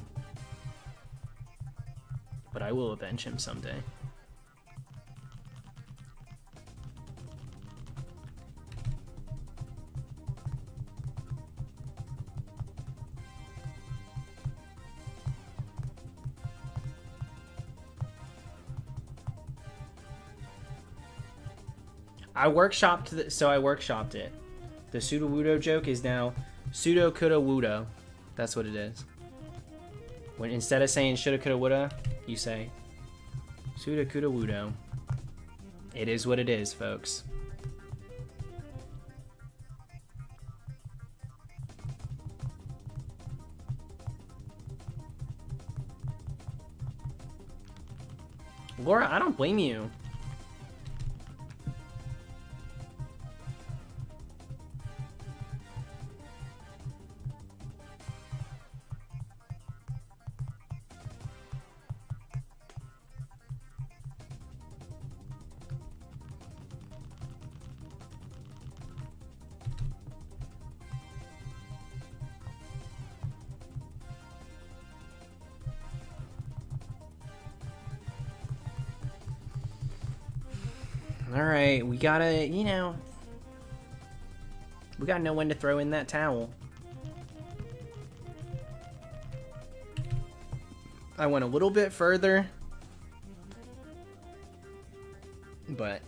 But I will avenge him someday. I workshopped it. The Sudowoodo joke is now Pseudo Coulda Woulda. That's what it is. When instead of saying shoulda coulda woulda, you say Pseudo Coulda Woulda. It is what it is, folks. Laura, I don't blame you. Alright, we gotta, you know... We gotta know when to throw in that towel. I went a little bit further, but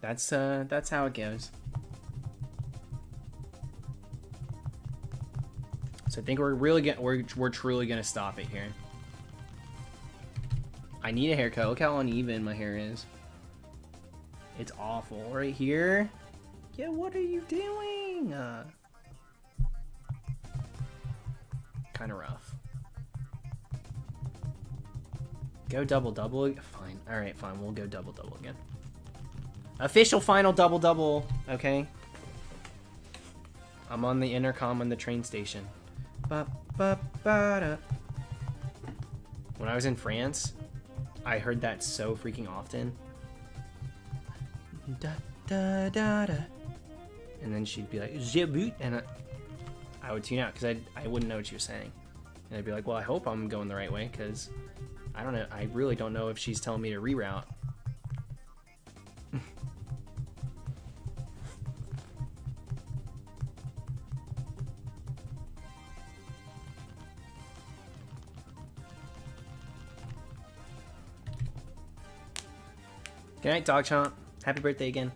that's how it goes. So I think we're truly gonna stop it here. I need a haircut. Look how uneven my hair is. It's awful right here. Yeah, what are you doing? Kind of rough. Go double double. Fine. All right, fine. We'll go double double again. Official final double double. Okay. I'm on the intercom on the train station. Ba, ba, ba, da. When I was in France, I heard that so freaking often. Da, da, da, da. And then she'd be like, "Je boot," and I would tune out because I wouldn't know what she was saying. And I'd be like, well, I hope I'm going the right way because I don't know. I really don't know if she's telling me to reroute. Good night, Dog Chomp. Happy birthday again.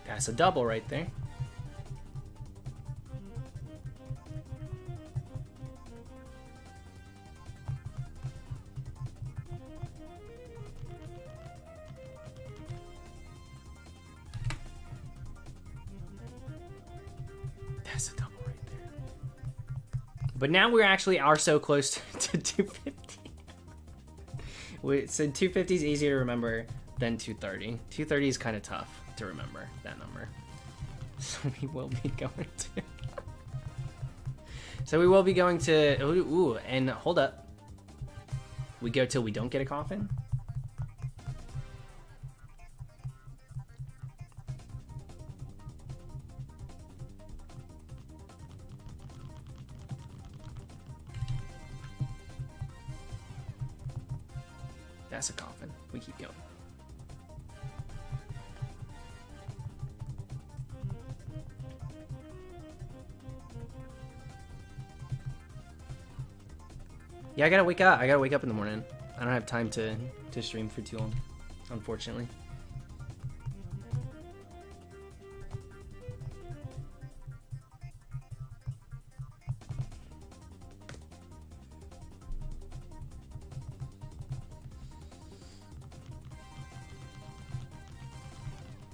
That's a double right there. That's a double right there. But now we actually are so close to 250. So 250 is easier to remember than 230. 230 is kind of tough to remember that number. So we will be going to. So we will be going to. Ooh, and hold up. We go till we don't get a coffin. That's a coffin. We keep going. Yeah, I gotta wake up. I gotta wake up in the morning. I don't have time to stream for too long, unfortunately.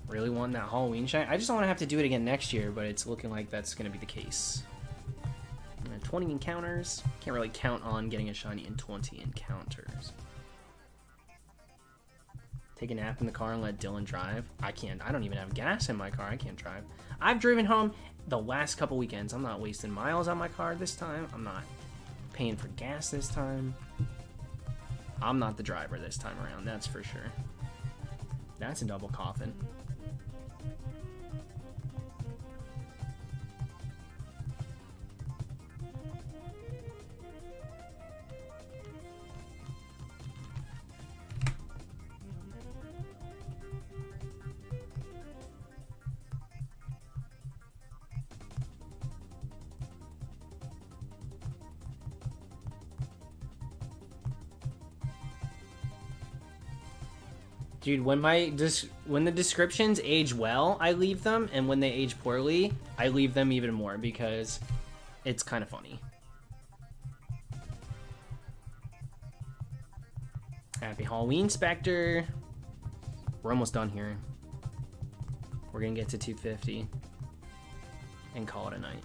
Really want that Halloween shine. I just don't want to have to do it again next year, but it's looking like that's going to be the case. 20 encounters. Can't really count on getting a shiny in 20 encounters. Take a nap in the car and let Dylan drive. I can't. I don't even have gas in my car. I can't drive. I've driven home the last couple weekends. I'm not wasting miles on my car this time. I'm not paying for gas this time. I'm not the driver this time around. That's for sure. That's a double coffin. Dude, when the descriptions age well, I leave them, and when they age poorly, I leave them even more because it's kind of funny. Happy Halloween, Spectre. We're almost done here. We're gonna get to 250 and call it a night.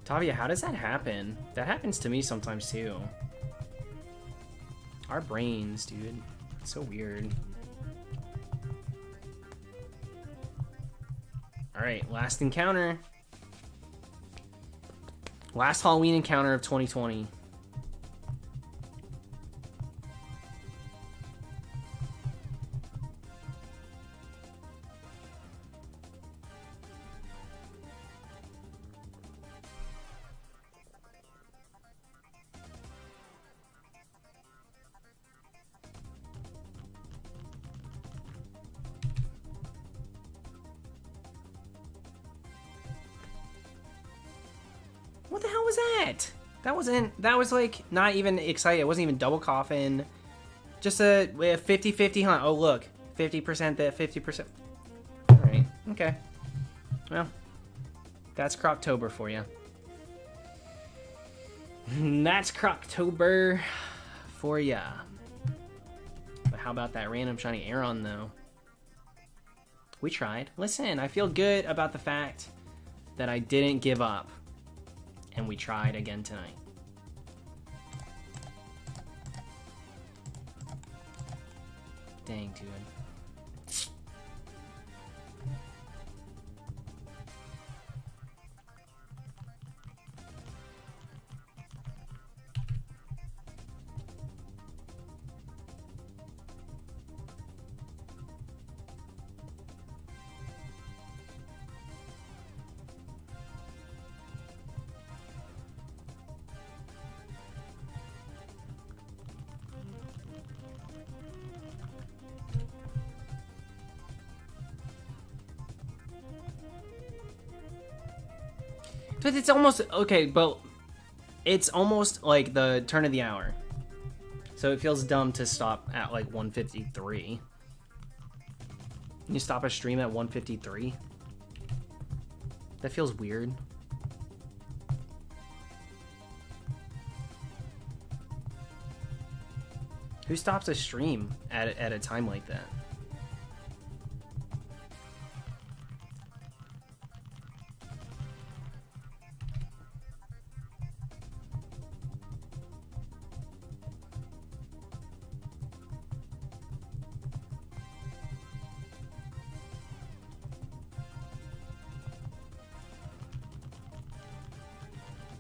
Tavia, how does that happen? That happens to me sometimes too. Our brains, dude. It's so weird. Alright, last encounter. Last Halloween encounter of 2020. What the hell was that? That was like not even exciting. It wasn't even double coffin. Just a 50-50 hunt. Oh, look. 50% that, 50%. All right. Okay. Well, that's Croctober for you. That's Croctober for ya. But how about that random shiny Aeron, though? We tried. Listen, I feel good about the fact that I didn't give up. And we tried again tonight. Dang, dude. But it's almost okay, but it's almost like the turn of the hour. So it feels dumb to stop at like 153. Can you stop a stream at 153? That feels weird. Who stops a stream at a time like that?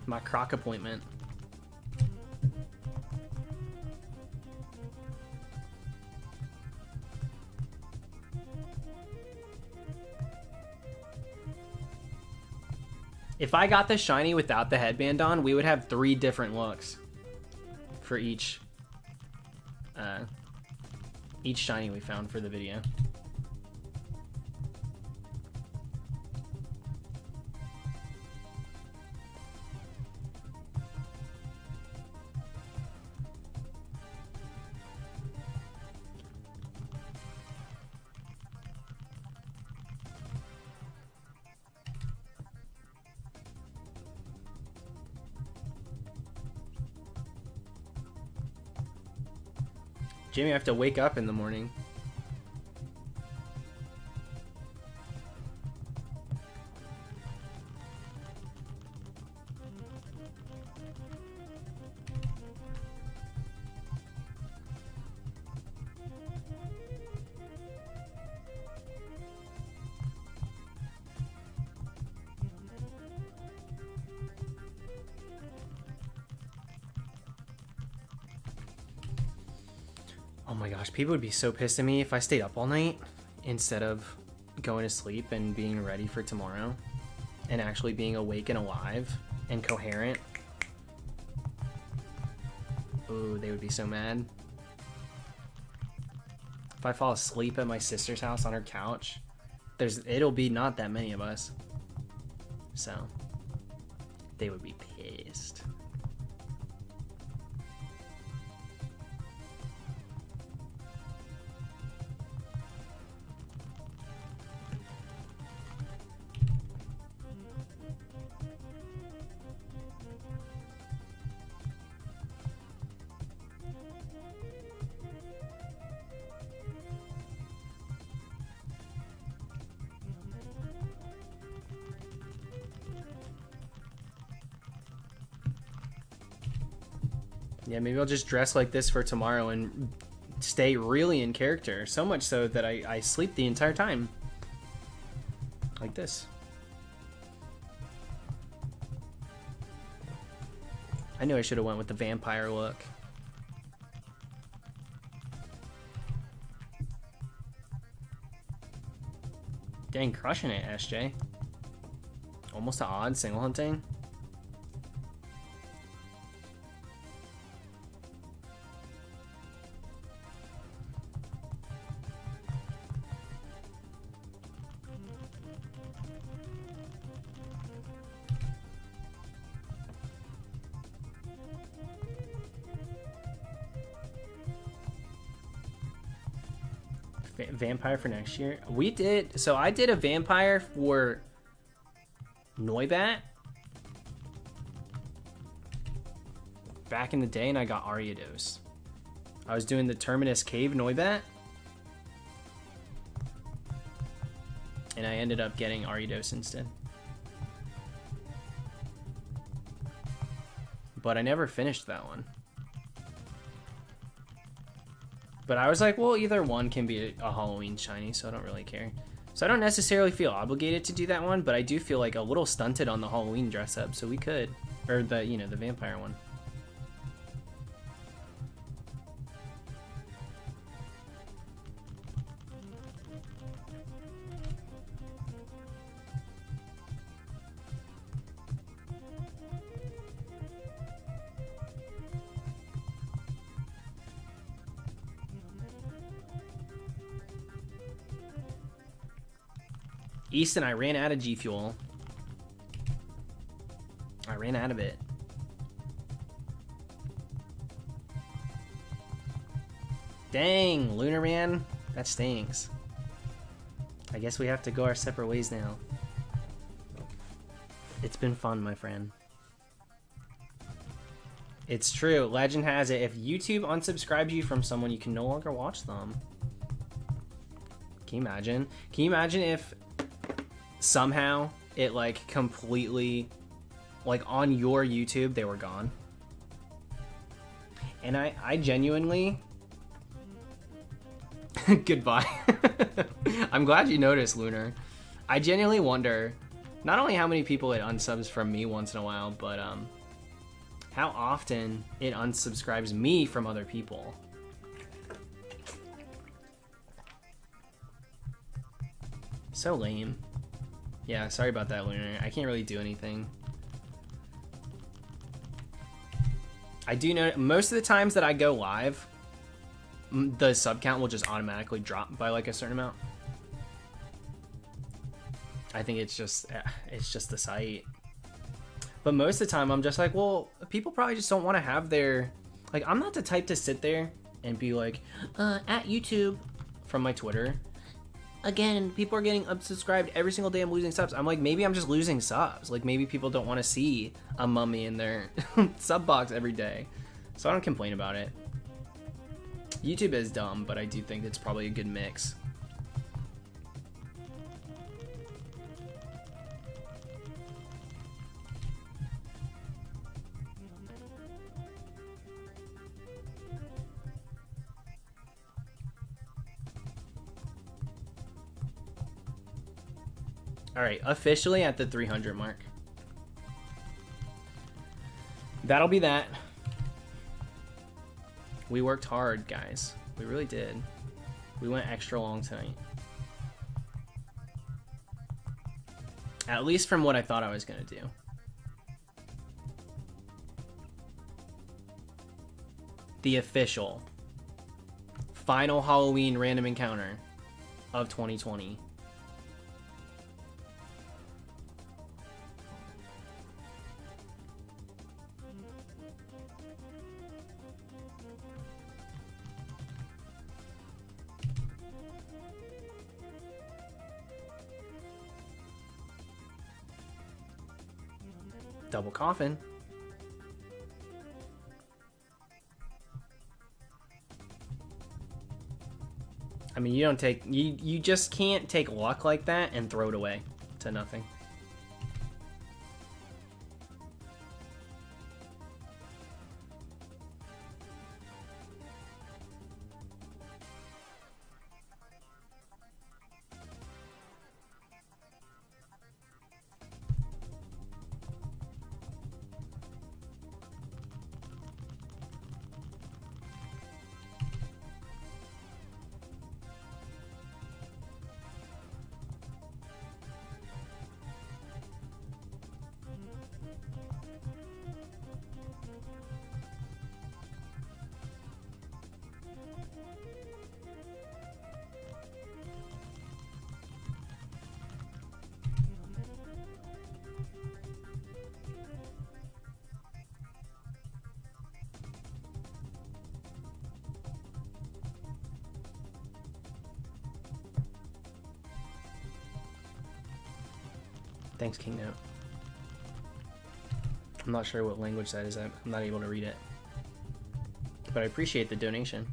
My croc appointment. If I got the shiny without the headband on, we would have 3 different looks for each shiny we found for the video. Jimmy, I have to wake up in the morning. Oh my gosh, people would be so pissed at me if I stayed up all night instead of going to sleep and being ready for tomorrow and actually being awake and alive and coherent. Ooh, they would be so mad. If I fall asleep at my sister's house on her couch, it'll be not that many of us. So, they would be pissed. Yeah, maybe I'll just dress like this for tomorrow and stay really in character. So much so that I sleep the entire time. Like this. I knew I should have went with the vampire look. Dang, crushing it, SJ. Almost to odd, single hunting. Vampire for next year. We did, so I did a vampire for Noibat back in the day, and I got Ariados. I was doing the Terminus Cave Noibat, and I ended up getting Ariados instead. But I never finished that one. But I was like, well, either one can be a Halloween shiny, so I don't really care. So I don't necessarily feel obligated to do that one, but I do feel like a little stunted on the Halloween dress up, so we could. Or the, you know, the vampire one. Easton, I ran out of G Fuel. I ran out of it. Dang, Lunar Man. That stinks. I guess we have to go our separate ways now. It's been fun, my friend. It's true. Legend has it. If YouTube unsubscribes you from someone, you can no longer watch them. Can you imagine? Can you imagine if somehow it like completely, like on your YouTube, they were gone? And I genuinely... Goodbye. I'm glad you noticed, Lunar. I genuinely wonder not only how many people it unsubs from me once in a while, but how often it unsubscribes me from other people. So lame. Yeah, sorry about that, Lunar. I can't really do anything. I do know most of the times that I go live, the sub count will just automatically drop by like a certain amount. I think it's just the site. But most of the time I'm just like, well, people probably just don't want to have their, like, I'm not the type to sit there and be like, at YouTube from my Twitter. Again, people are getting unsubscribed every single day. I'm losing subs. I'm like, maybe I'm just losing subs. Like, maybe people don't want to see a mummy in their sub box every day. So I don't complain about it. YouTube is dumb, but I do think it's probably a good mix. All right, officially at the 300 mark. That'll be that. We worked hard, guys. We really did. We went extra long tonight. At least from what I thought I was gonna do. The official final Halloween random encounter of 2020. Double coffin. I mean, you don't take, you just can't take luck like that and throw it away to nothing. Thanks, King Note. I'm not sure what language that is. I'm not able to read it. But I appreciate the donation.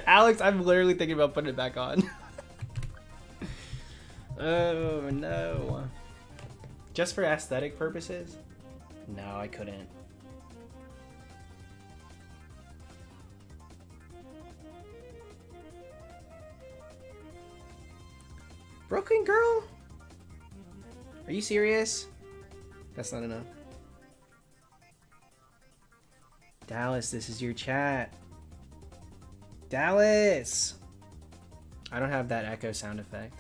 Alex, I'm literally thinking about putting it back on. Oh, no. Just for aesthetic purposes? No, I couldn't. Brooklyn girl? Are you serious? That's not enough. Dallas, this is your chat. Dallas! I don't have that echo sound effect.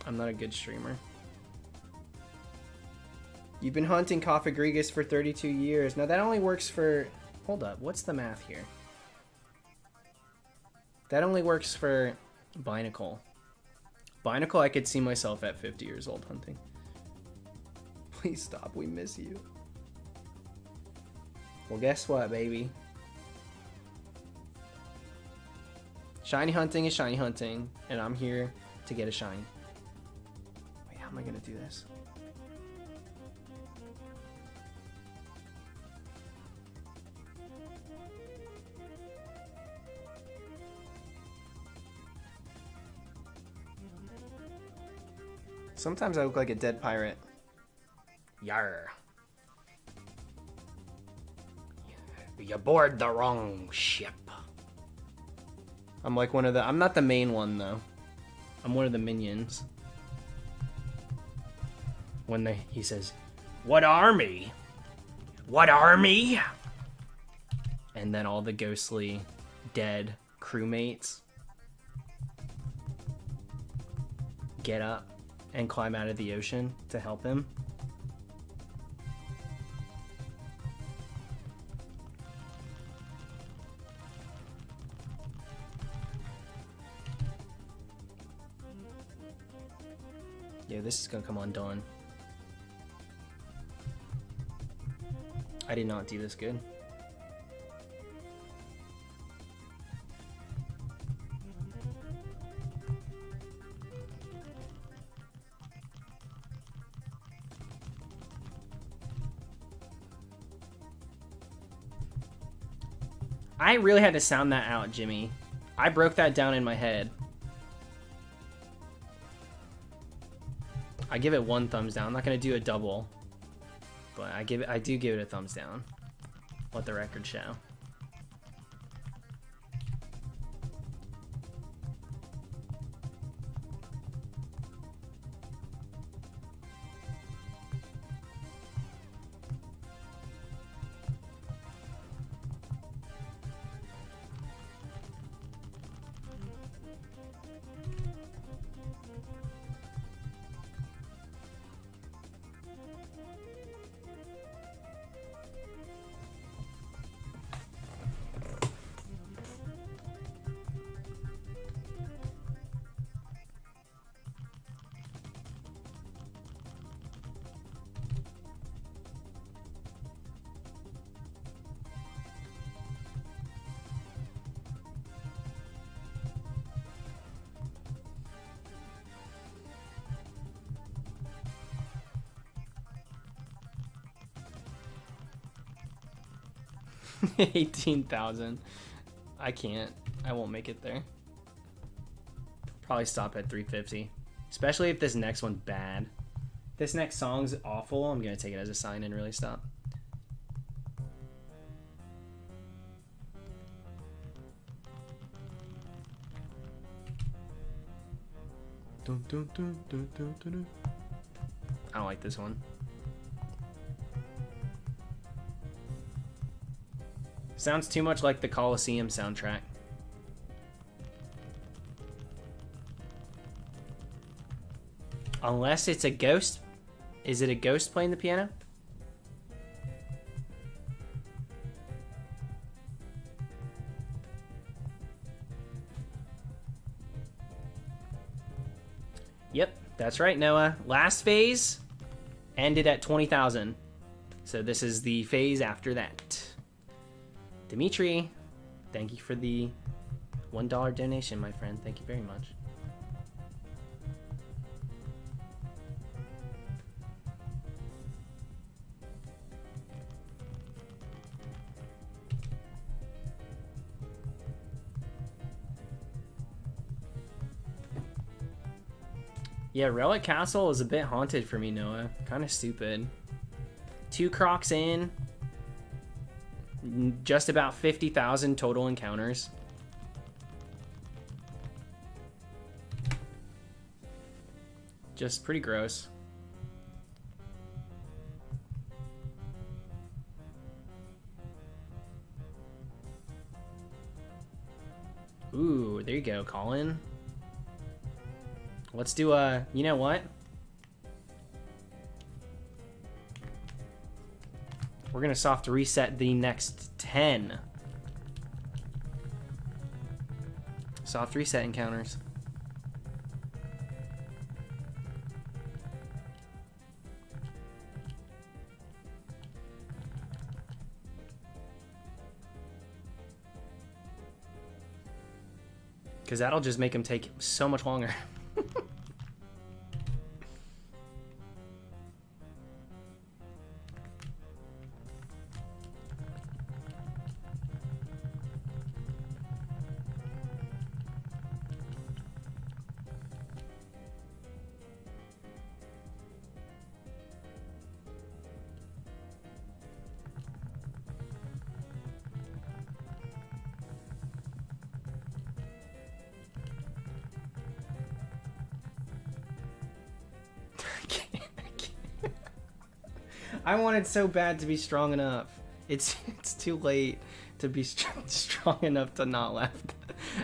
I'm not a good streamer. You've been hunting COFAGRIGUS for 32 years. Now that only works for... Hold up, what's the math here? That only works for Binacle. Binacle, I could see myself at 50 years old hunting. Please stop, we miss you. Well, guess what, baby? Shiny hunting is shiny hunting, and I'm here to get a shiny. Wait, how am I gonna do this? Sometimes I look like a dead pirate. Yarr. You board the wrong ship. I'm like one of the... I'm not the main one, though. I'm one of the minions. When he says, "What army? What army?" And then all the ghostly, dead crewmates get up and climb out of the ocean to help him. Yeah, this is gonna come undone. I did not do this good. I really had to sound that out, Jimmy. I broke that down in my head. I give it 1 thumbs down. I'm not gonna do a double, but I do give it a thumbs down. Let the record show. 18,000. I can't. I won't make it there. Probably stop at 350. Especially if this next one's bad. If this next song's awful, I'm going to take it as a sign and really stop. Dun, dun, dun, dun, dun, dun, dun. I don't like this one. Sounds too much like the Coliseum soundtrack. Unless it's a ghost. Is it a ghost playing the piano? Yep, that's right, Noah. Last phase ended at 20,000. So this is the phase after that. Dimitri, thank you for the $1 donation, my friend. Thank you very much. Yeah, Relic Castle is a bit haunted for me, Noah. Kind of stupid. 2 crocs in. Just about 50,000 total encounters. Just pretty gross. Ooh, there you go, Colin. Let's do a, you know what? We're gonna soft reset the next 10. Soft reset encounters. Because that'll just make them take so much longer. I wanted so bad to be strong enough. It's too late to be strong enough to not laugh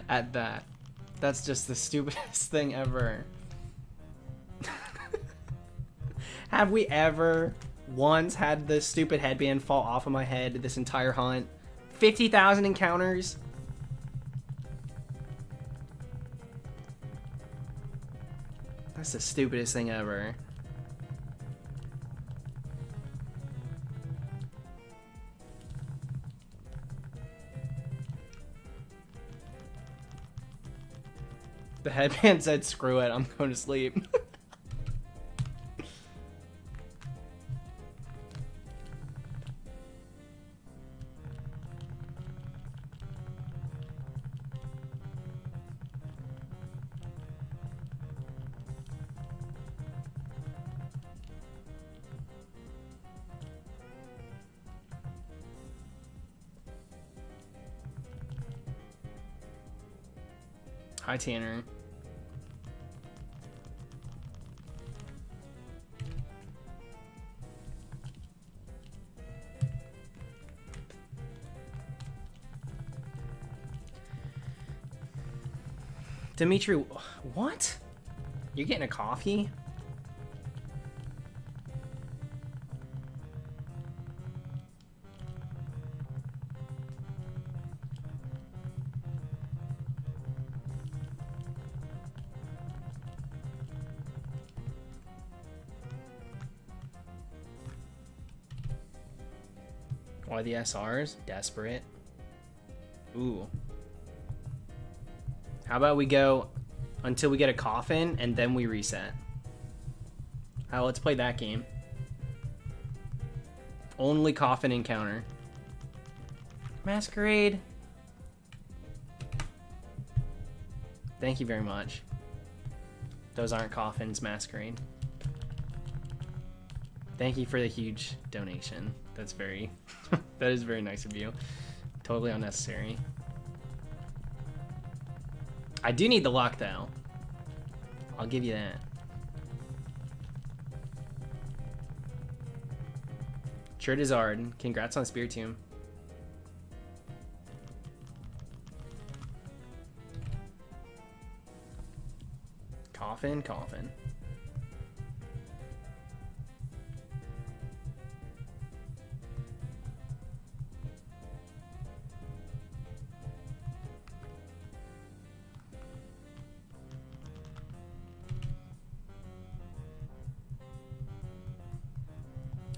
at that. That's just the stupidest thing ever. Have we ever once had the stupid headband fall off of my head this entire hunt? 50,000 encounters? That's the stupidest thing ever. The headband said, screw it, I'm going to sleep. Hi, Tanner. Dimitri, what? You're getting a coffee? Why the SRs? Desperate. Ooh. How about we go until we get a coffin and then we reset? Let's play that game. Only coffin encounter. Masquerade. Thank you very much. Those aren't coffins, Masquerade. Thank you for the huge donation. That's very, that is very nice of you. Totally unnecessary. I do need the luck though. I'll give you that. Charizard, congrats on Spiritomb. Coffin.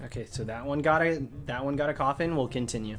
Okay, so that one got a coffin. We'll continue.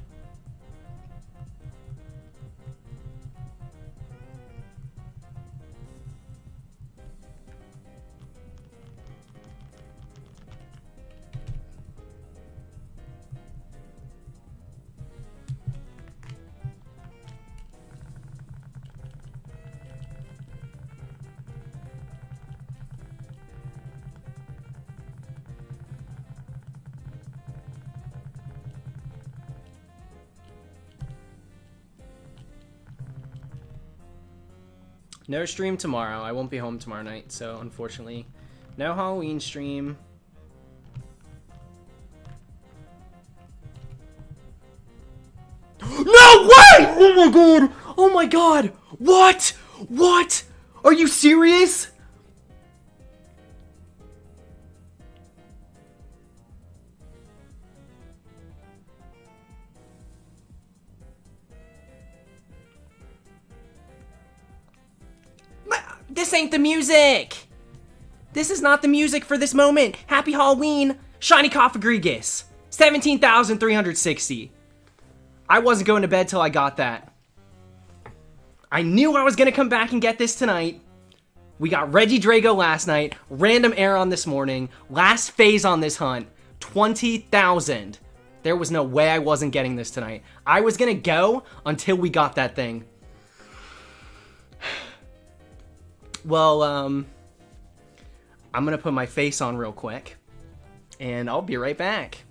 No stream tomorrow. I won't be home tomorrow night, so unfortunately, no Halloween stream. No way! Oh my god! Oh my god! What? What? Are you serious? This ain't the music! This is not the music for this moment. Happy Halloween, Shiny COFAGRIGUS. 17,360. I wasn't going to bed till I got that. I knew I was going to come back and get this tonight. We got Regidrago last night, random Aeron this morning, last phase on this hunt, 20,000. There was no way I wasn't getting this tonight. I was going to go until we got that thing. Well, I'm gonna put my face on real quick, and I'll be right back.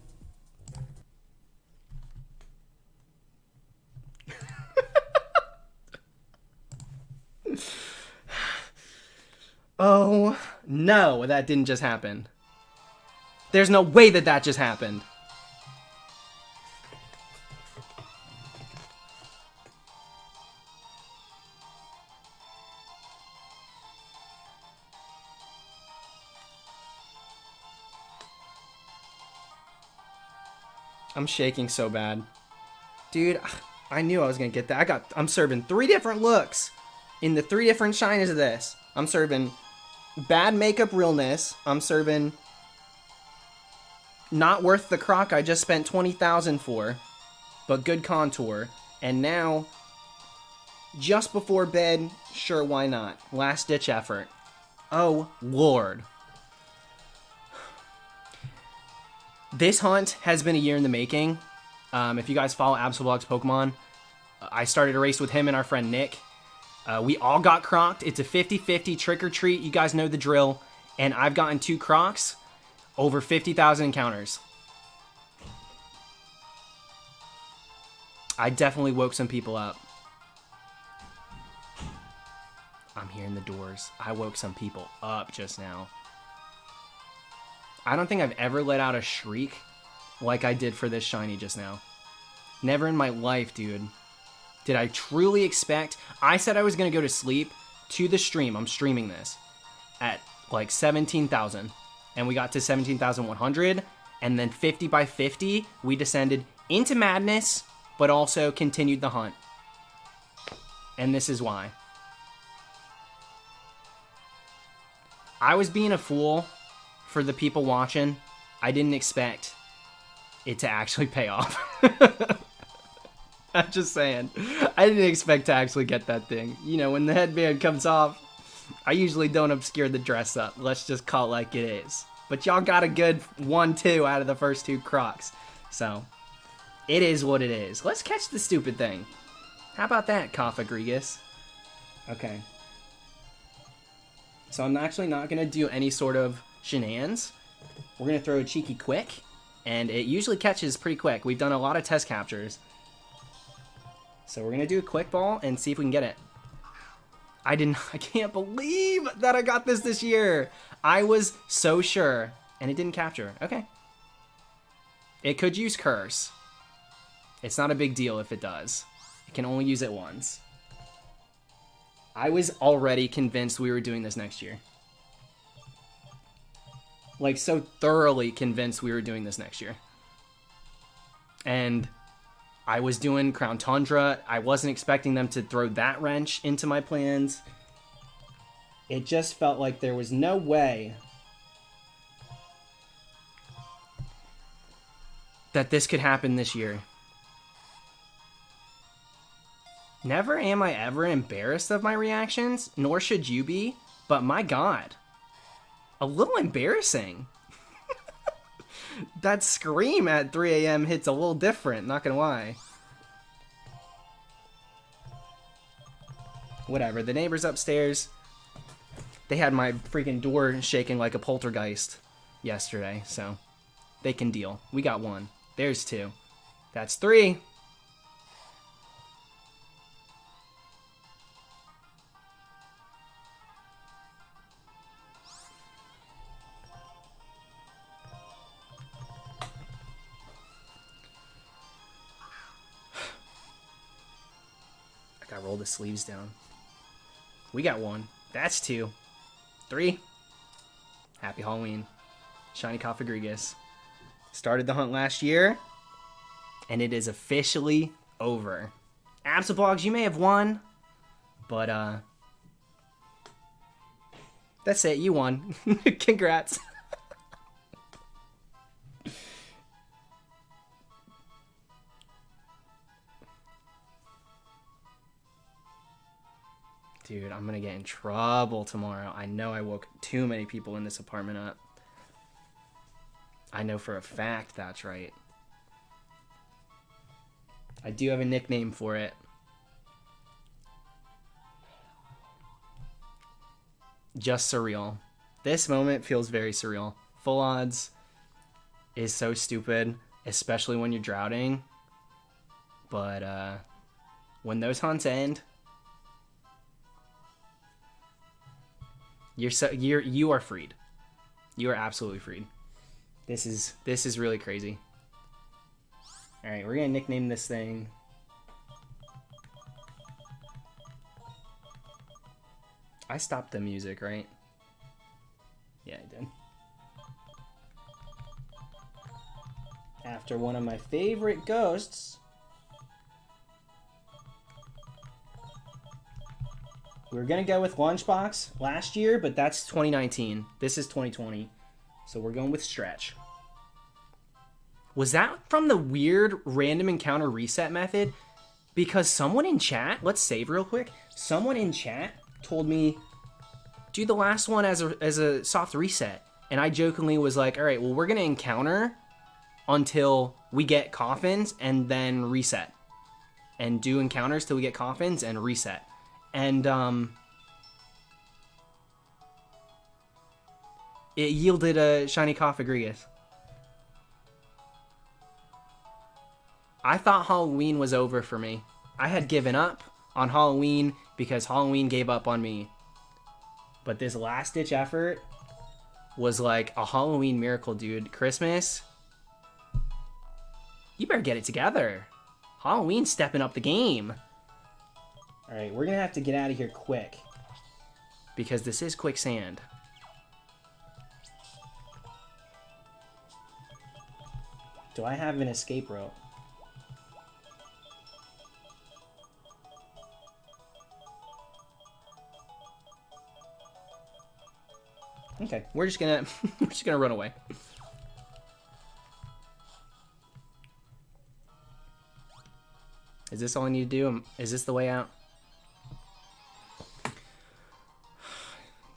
Oh, no, that didn't just happen. There's no way that that just happened. I'm shaking so bad. Dude, I knew I was gonna get that. I'm serving 3 different looks in the 3 different shinies of this. I'm serving bad makeup realness. I'm serving not worth the croc I just spent 20,000 for, but good contour. And now, just before bed, sure, why not? Last ditch effort. Oh, Lord. This hunt has been a year in the making. If you guys follow Absolblog's Pokemon, I started a race with him and our friend Nick. We all got crocked. It's a 50-50 trick or treat. You guys know the drill. And I've gotten 2 crocs, over 50,000 encounters. I definitely woke some people up. I'm hearing the doors. I woke some people up just now. I don't think I've ever let out a shriek like I did for this shiny just now. Never in my life, dude. Did I truly expect... I said I was going to go to sleep to the stream. I'm streaming this at like 17,000. And we got to 17,100. And then 50 by 50, we descended into madness, but also continued the hunt. And this is why. I was being a fool for the people watching. I didn't expect it to actually pay off. I'm just saying. I didn't expect to actually get that thing. You know, when the headband comes off, I usually don't obscure the dress up. Let's just call it like it is. But y'all got a good 1-2 out of the first 2 crocs. So, It is what it is. Let's catch the stupid thing. How about that, COFAGRIGUS? Okay. So I'm actually not going to do any sort of shenanigans. We're going to throw a cheeky quick, and it usually catches pretty quick. We've done a lot of test captures. So we're going to do a quick ball and see if we can get it. I can't believe that I got this year. I was so sure, and it didn't capture. Okay. It could use curse. It's not a big deal if it does. It can only use it once. I was already convinced we were doing this next year. Like, so thoroughly convinced we were doing this next year. And I was doing Crown Tundra. I wasn't expecting them to throw that wrench into my plans. It just felt like there was no way that this could happen this year. Never am I ever embarrassed of my reactions, nor should you be, but my God, a little embarrassing. That scream at 3 a.m. hits a little different, not gonna lie. Whatever, the neighbors upstairs, they had my freaking door shaking like a poltergeist yesterday, so they can deal. We got one. There's two. That's three. I gotta roll the sleeves down. We got one. That's two. Three. Happy Halloween. Shiny COFAGRIGUS. Started the hunt last year, and it is officially over. Absoblogs, you may have won, but that's it. You won. Congrats. Dude, I'm gonna get in trouble tomorrow. I know I woke too many people in this apartment up. I know for a fact that's right. I do have a nickname for it. Just surreal. This moment feels very surreal. Full odds is so stupid, especially when you're droughting. But when those hunts end, you are freed. You are absolutely freed. This is really crazy. All right, we're gonna nickname this thing. I stopped the music, right? Yeah, I did. After one of my favorite ghosts. We were gonna go with Lunchbox last year, but that's 2019. This is 2020. So we're going with Stretch. Was that from the weird random encounter reset method? Because someone in chat, let's save real quick. Someone in chat told me, do the last one as a soft reset. And I jokingly was like, all right, well, we're gonna encounter until we get coffins and then reset. And do encounters till we get coffins and reset. And it yielded a shiny COFAGRIGUS. I thought Halloween was over for me. I had given up on Halloween because Halloween gave up on me. But this last ditch effort was like a Halloween miracle, dude. Christmas, you better get it together. Halloween's stepping up the game. All right, we're gonna have to get out of here quick because this is quicksand. Do I have an escape rope? Okay, we're just gonna run away. Is this all I need to do? Is this the way out?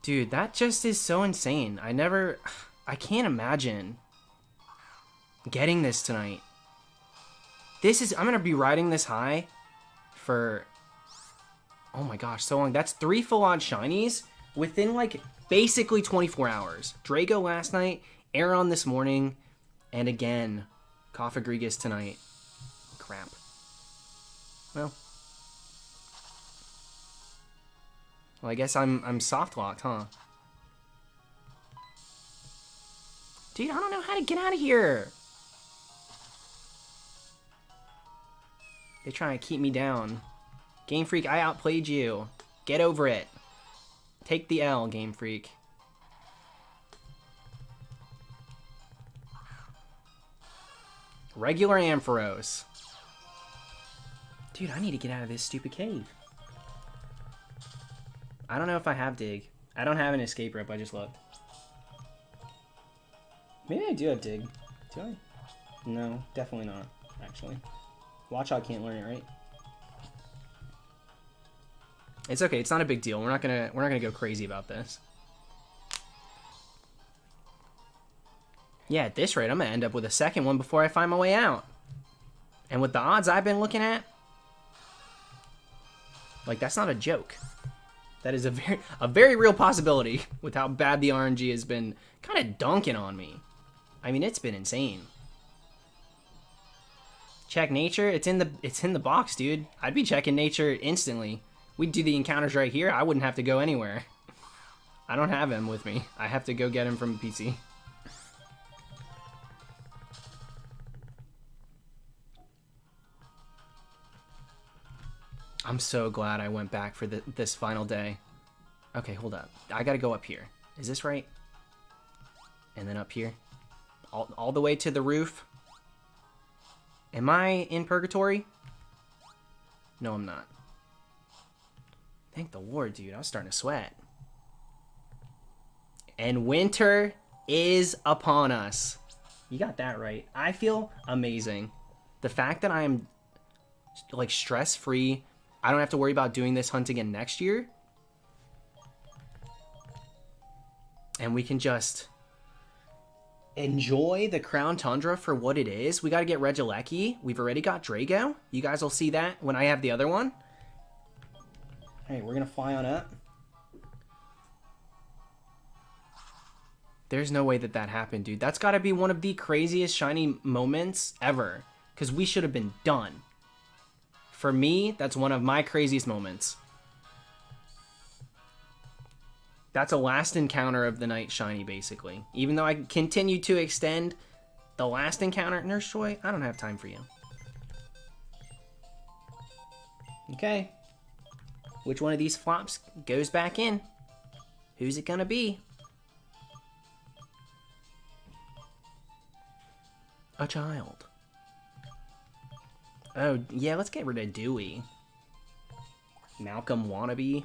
Dude, that just is so insane. I can't imagine getting this tonight. I'm gonna be riding this high for, oh my gosh, so long. That's 3 full-on shinies within like basically 24 hours. Drago last night, Aeron this morning, and again, COFAGRIGUS tonight. Crap. Well, I guess I'm soft locked, huh? Dude, I don't know how to get out of here. They're trying to keep me down. Game Freak, I outplayed you. Get over it. Take the L, Game Freak. Regular Ampharos. Dude, I need to get out of this stupid cave. I don't know if I have Dig. I don't have an escape rope, I just looked. Maybe I do have Dig. Do I? No, definitely not, actually. Watchog can't learn it, right? It's okay, it's not a big deal. We're not gonna go crazy about this. Yeah, at this rate, I'm gonna end up with a second one before I find my way out. And with the odds I've been looking at, like, that's not a joke. That is a very real possibility with how bad the RNG has been kind of dunking on me. I mean, it's been insane. Check nature. It's in the box, dude. I'd be checking nature instantly. We'd do the encounters right here. I wouldn't have to go anywhere. I don't have him with me. I have to go get him from PC. I'm so glad I went back for this final day. Okay, hold up. I gotta go up here. Is this right? And then up here. All the way to the roof. Am I in purgatory? No, I'm not. Thank the Lord, dude. I was starting to sweat. And winter is upon us. You got that right. I feel amazing. The fact that I am, like, stress-free. I don't have to worry about doing this hunt again next year. And we can just enjoy the Crown Tundra for what it is. We got to get Regieleki. We've already got Drago. You guys will see that when I have the other one. All right, we're going to fly on up. There's no way that happened, dude. That's got to be one of the craziest shiny moments ever. Because we should have been done. For me, that's one of my craziest moments. That's a last encounter of the night shiny, basically. Even though I continue to extend the last encounter. Nurse Joy, I don't have time for you. Okay. Which one of these flops goes back in? Who's it gonna be? A child. Oh, yeah, let's get rid of Dewey. Malcolm wannabe.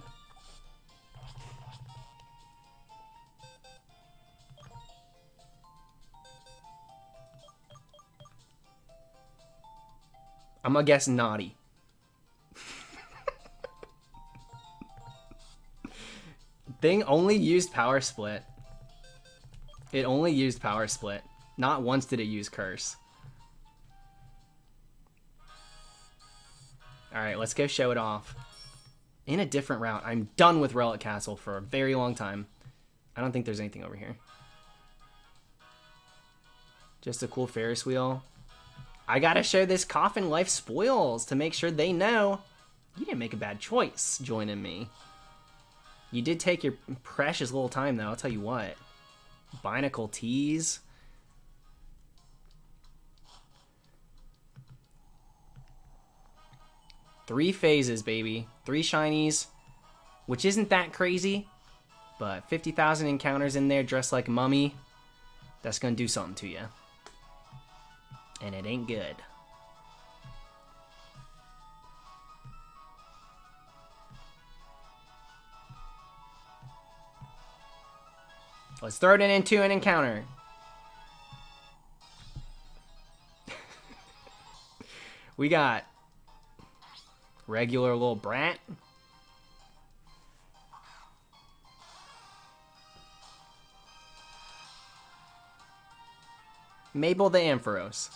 I'm gonna guess naughty. Thing only used power split. It only used power split. Not once did it use curse. Alright, let's go show it off. In a different route. I'm done with Relic Castle for a very long time. I don't think there's anything over here. Just a cool Ferris wheel. I gotta show this Coffin Life spoils to make sure they know you didn't make a bad choice joining me. You did take your precious little time, though, I'll tell you what. Binacle teas. Three phases, baby. 3 shinies, which isn't that crazy, but 50,000 encounters in there dressed like a mummy. That's gonna do something to you. And it ain't good. Let's throw it into an encounter. We got regular little brat. Mabel the Ampharos.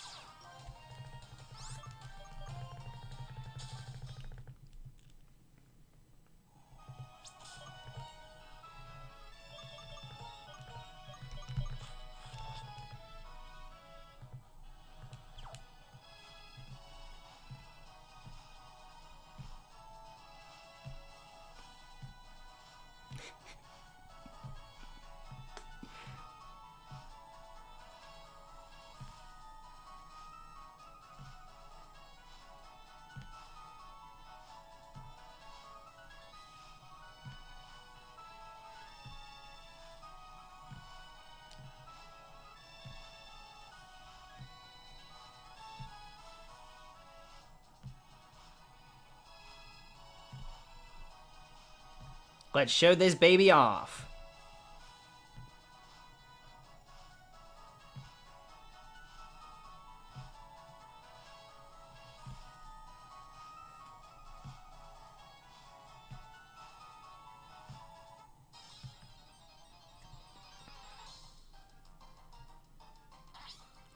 Let's show this baby off.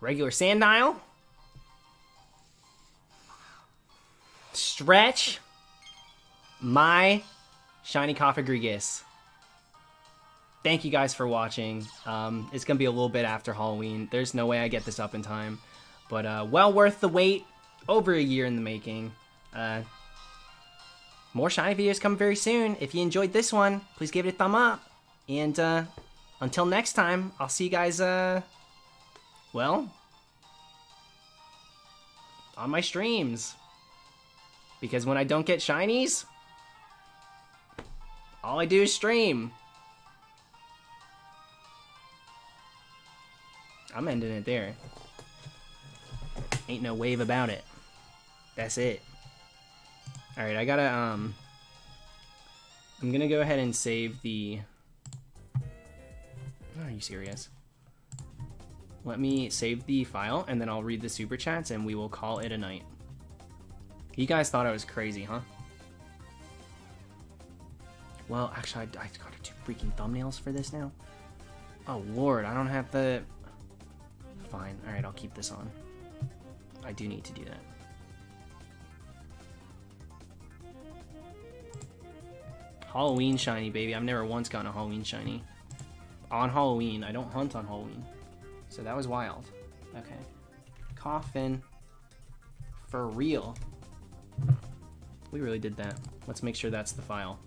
Regular Sandile. Stretch. My shiny COFAGRIGUS. Thank you guys for watching. It's gonna be a little bit after Halloween. There's no way I get this up in time, but well worth the wait. Over a year in the making. More shiny videos coming very soon. If you enjoyed this one, please give it a thumb up. And until next time, I'll see you guys. Well, on my streams. Because when I don't get shinies, all I do is stream. I'm ending it there. Ain't no wave about it. That's it. Alright, I gotta, I'm gonna go ahead and save the... Are you serious? Let me save the file, and then I'll read the super chats, and we will call it a night. You guys thought I was crazy, huh? Well, actually, I gotta do freaking thumbnails for this now. Oh, Lord, I don't have the... Fine. Alright, I'll keep this on. I do need to do that. Halloween shiny, baby. I've never once gotten a Halloween shiny. On Halloween. I don't hunt on Halloween. So that was wild. Okay. Coffin. For real. We really did that. Let's make sure that's the file.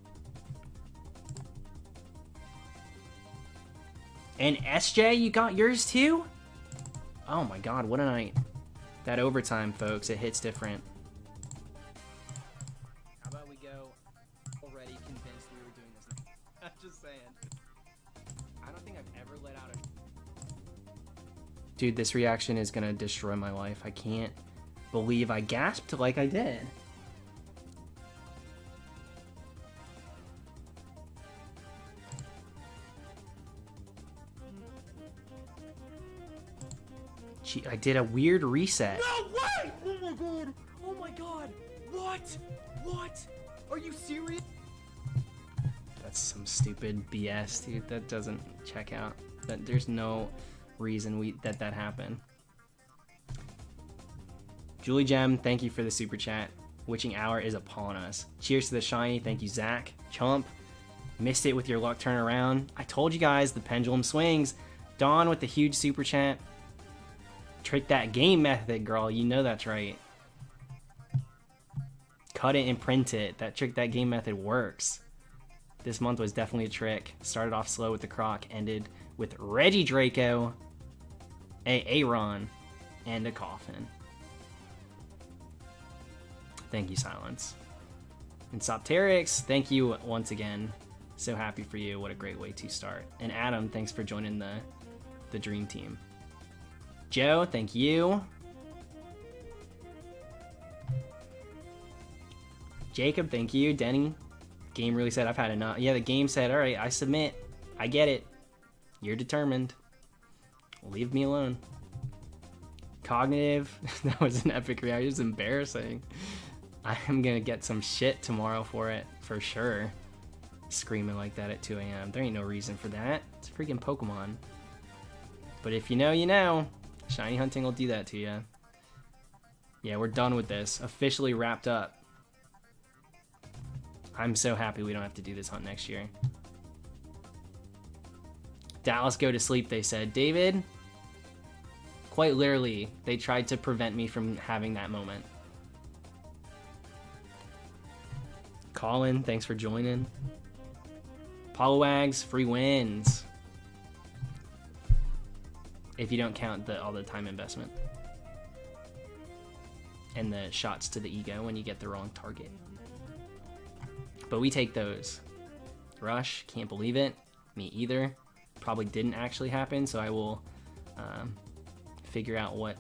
And SJ, you got yours too? Oh my god, what a night. That overtime, folks, it hits different. How about we go already convinced we were doing this? I'm just saying. I don't think I've ever let out a... Dude, this reaction is gonna destroy my life. I can't believe I gasped like I did. Gee, I did a weird reset. No way! Oh my god! Oh my god! What? What? Are you serious? That's some stupid BS, dude. That doesn't check out. There's no reason that happened. Julie Gem, thank you for the super chat. Witching hour is upon us. Cheers to the shiny. Thank you, Zach. Chump, missed it with your luck turnaround. I told you guys the pendulum swings. Dawn with the huge super chat. Trick that game method, girl. You know that's right. Cut it and print it. That trick that game method works. This month was definitely a trick. Started off slow with the Croc, ended with Reggie Draco, a Aaron, and a Coffin. Thank you, Silence. And Sopterix, thank you once again. So happy for you. What a great way to start. And Adam, thanks for joining the dream team. Joe, thank you. Jacob, thank you. Denny, game really said I've had enough. Yeah, the game said, all right, I submit. I get it. You're determined. Leave me alone. Cognitive, that was an epic reaction. It was embarrassing. I am gonna get some shit tomorrow for it, for sure. Screaming like that at 2 a.m. There ain't no reason for that. It's freaking Pokemon. But if you know, you know. Shiny hunting will do that to you. Yeah, we're done with this. Officially wrapped up. I'm so happy we don't have to do this hunt next year. Dallas, go to sleep, they said. David, quite literally, they tried to prevent me from having that moment. Colin, thanks for joining. Poliwags, free wins. If you don't count all the time investment. And the shots to the ego when you get the wrong target. But we take those. Rush, can't believe it. Me either. Probably didn't actually happen, so I will figure out what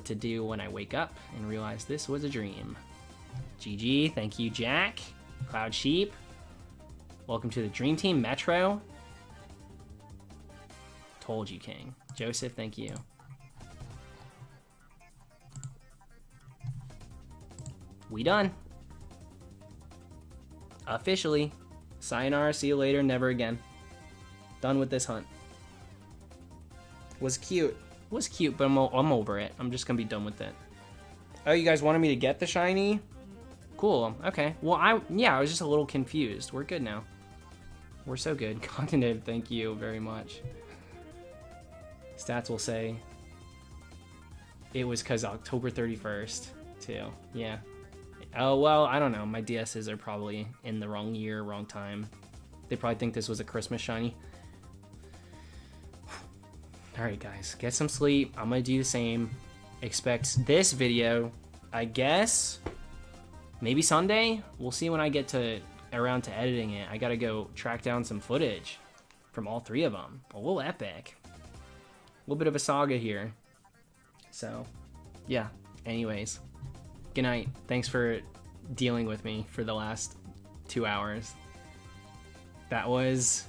to do when I wake up and realize this was a dream. GG, thank you, Jack. Cloud Sheep. Welcome to the Dream Team Metro. Told you, King. Joseph, thank you. We done. Officially. Sayonara, see you later, never again. Done with this hunt. Was cute. Was cute, but I'm over it. I'm just gonna be done with it. Oh, you guys wanted me to get the shiny? Cool, okay. Well, I was just a little confused. We're good now. We're so good. Cognitive, thank you very much. Stats will say it was because October 31st, too. Yeah. Oh, well, I don't know. My DSs are probably in the wrong year, wrong time. They probably think this was a Christmas shiny. Alright, guys. Get some sleep. I'm going to do the same. Expect this video, I guess, maybe Sunday? We'll see when I get around to editing it. I got to go track down some footage from all three of them. A little epic. A little bit of a saga here. So, yeah. Anyways. Good night. Thanks for dealing with me for the last 2 hours. That was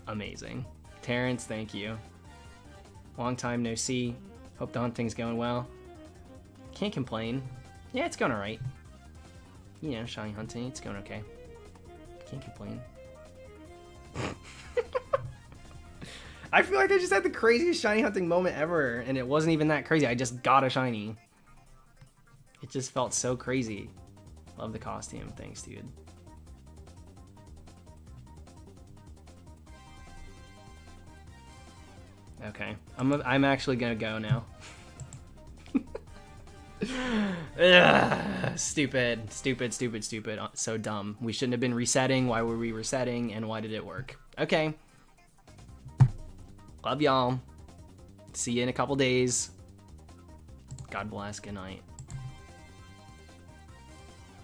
amazing. Terrence, thank you. Long time no see. Hope the hunting's going well. Can't complain. Yeah, it's going alright. You know, shiny hunting, it's going okay. Can't complain. I feel like I just had the craziest shiny hunting moment ever, and it wasn't even that crazy. I just got a shiny. It just felt so crazy. Love the costume. Thanks, dude. Okay, I'm actually gonna go now. Ugh, stupid. So dumb. We shouldn't have been resetting. Why were we resetting, and why did it work? Okay. Love y'all. See you in a couple days. God bless. Good night.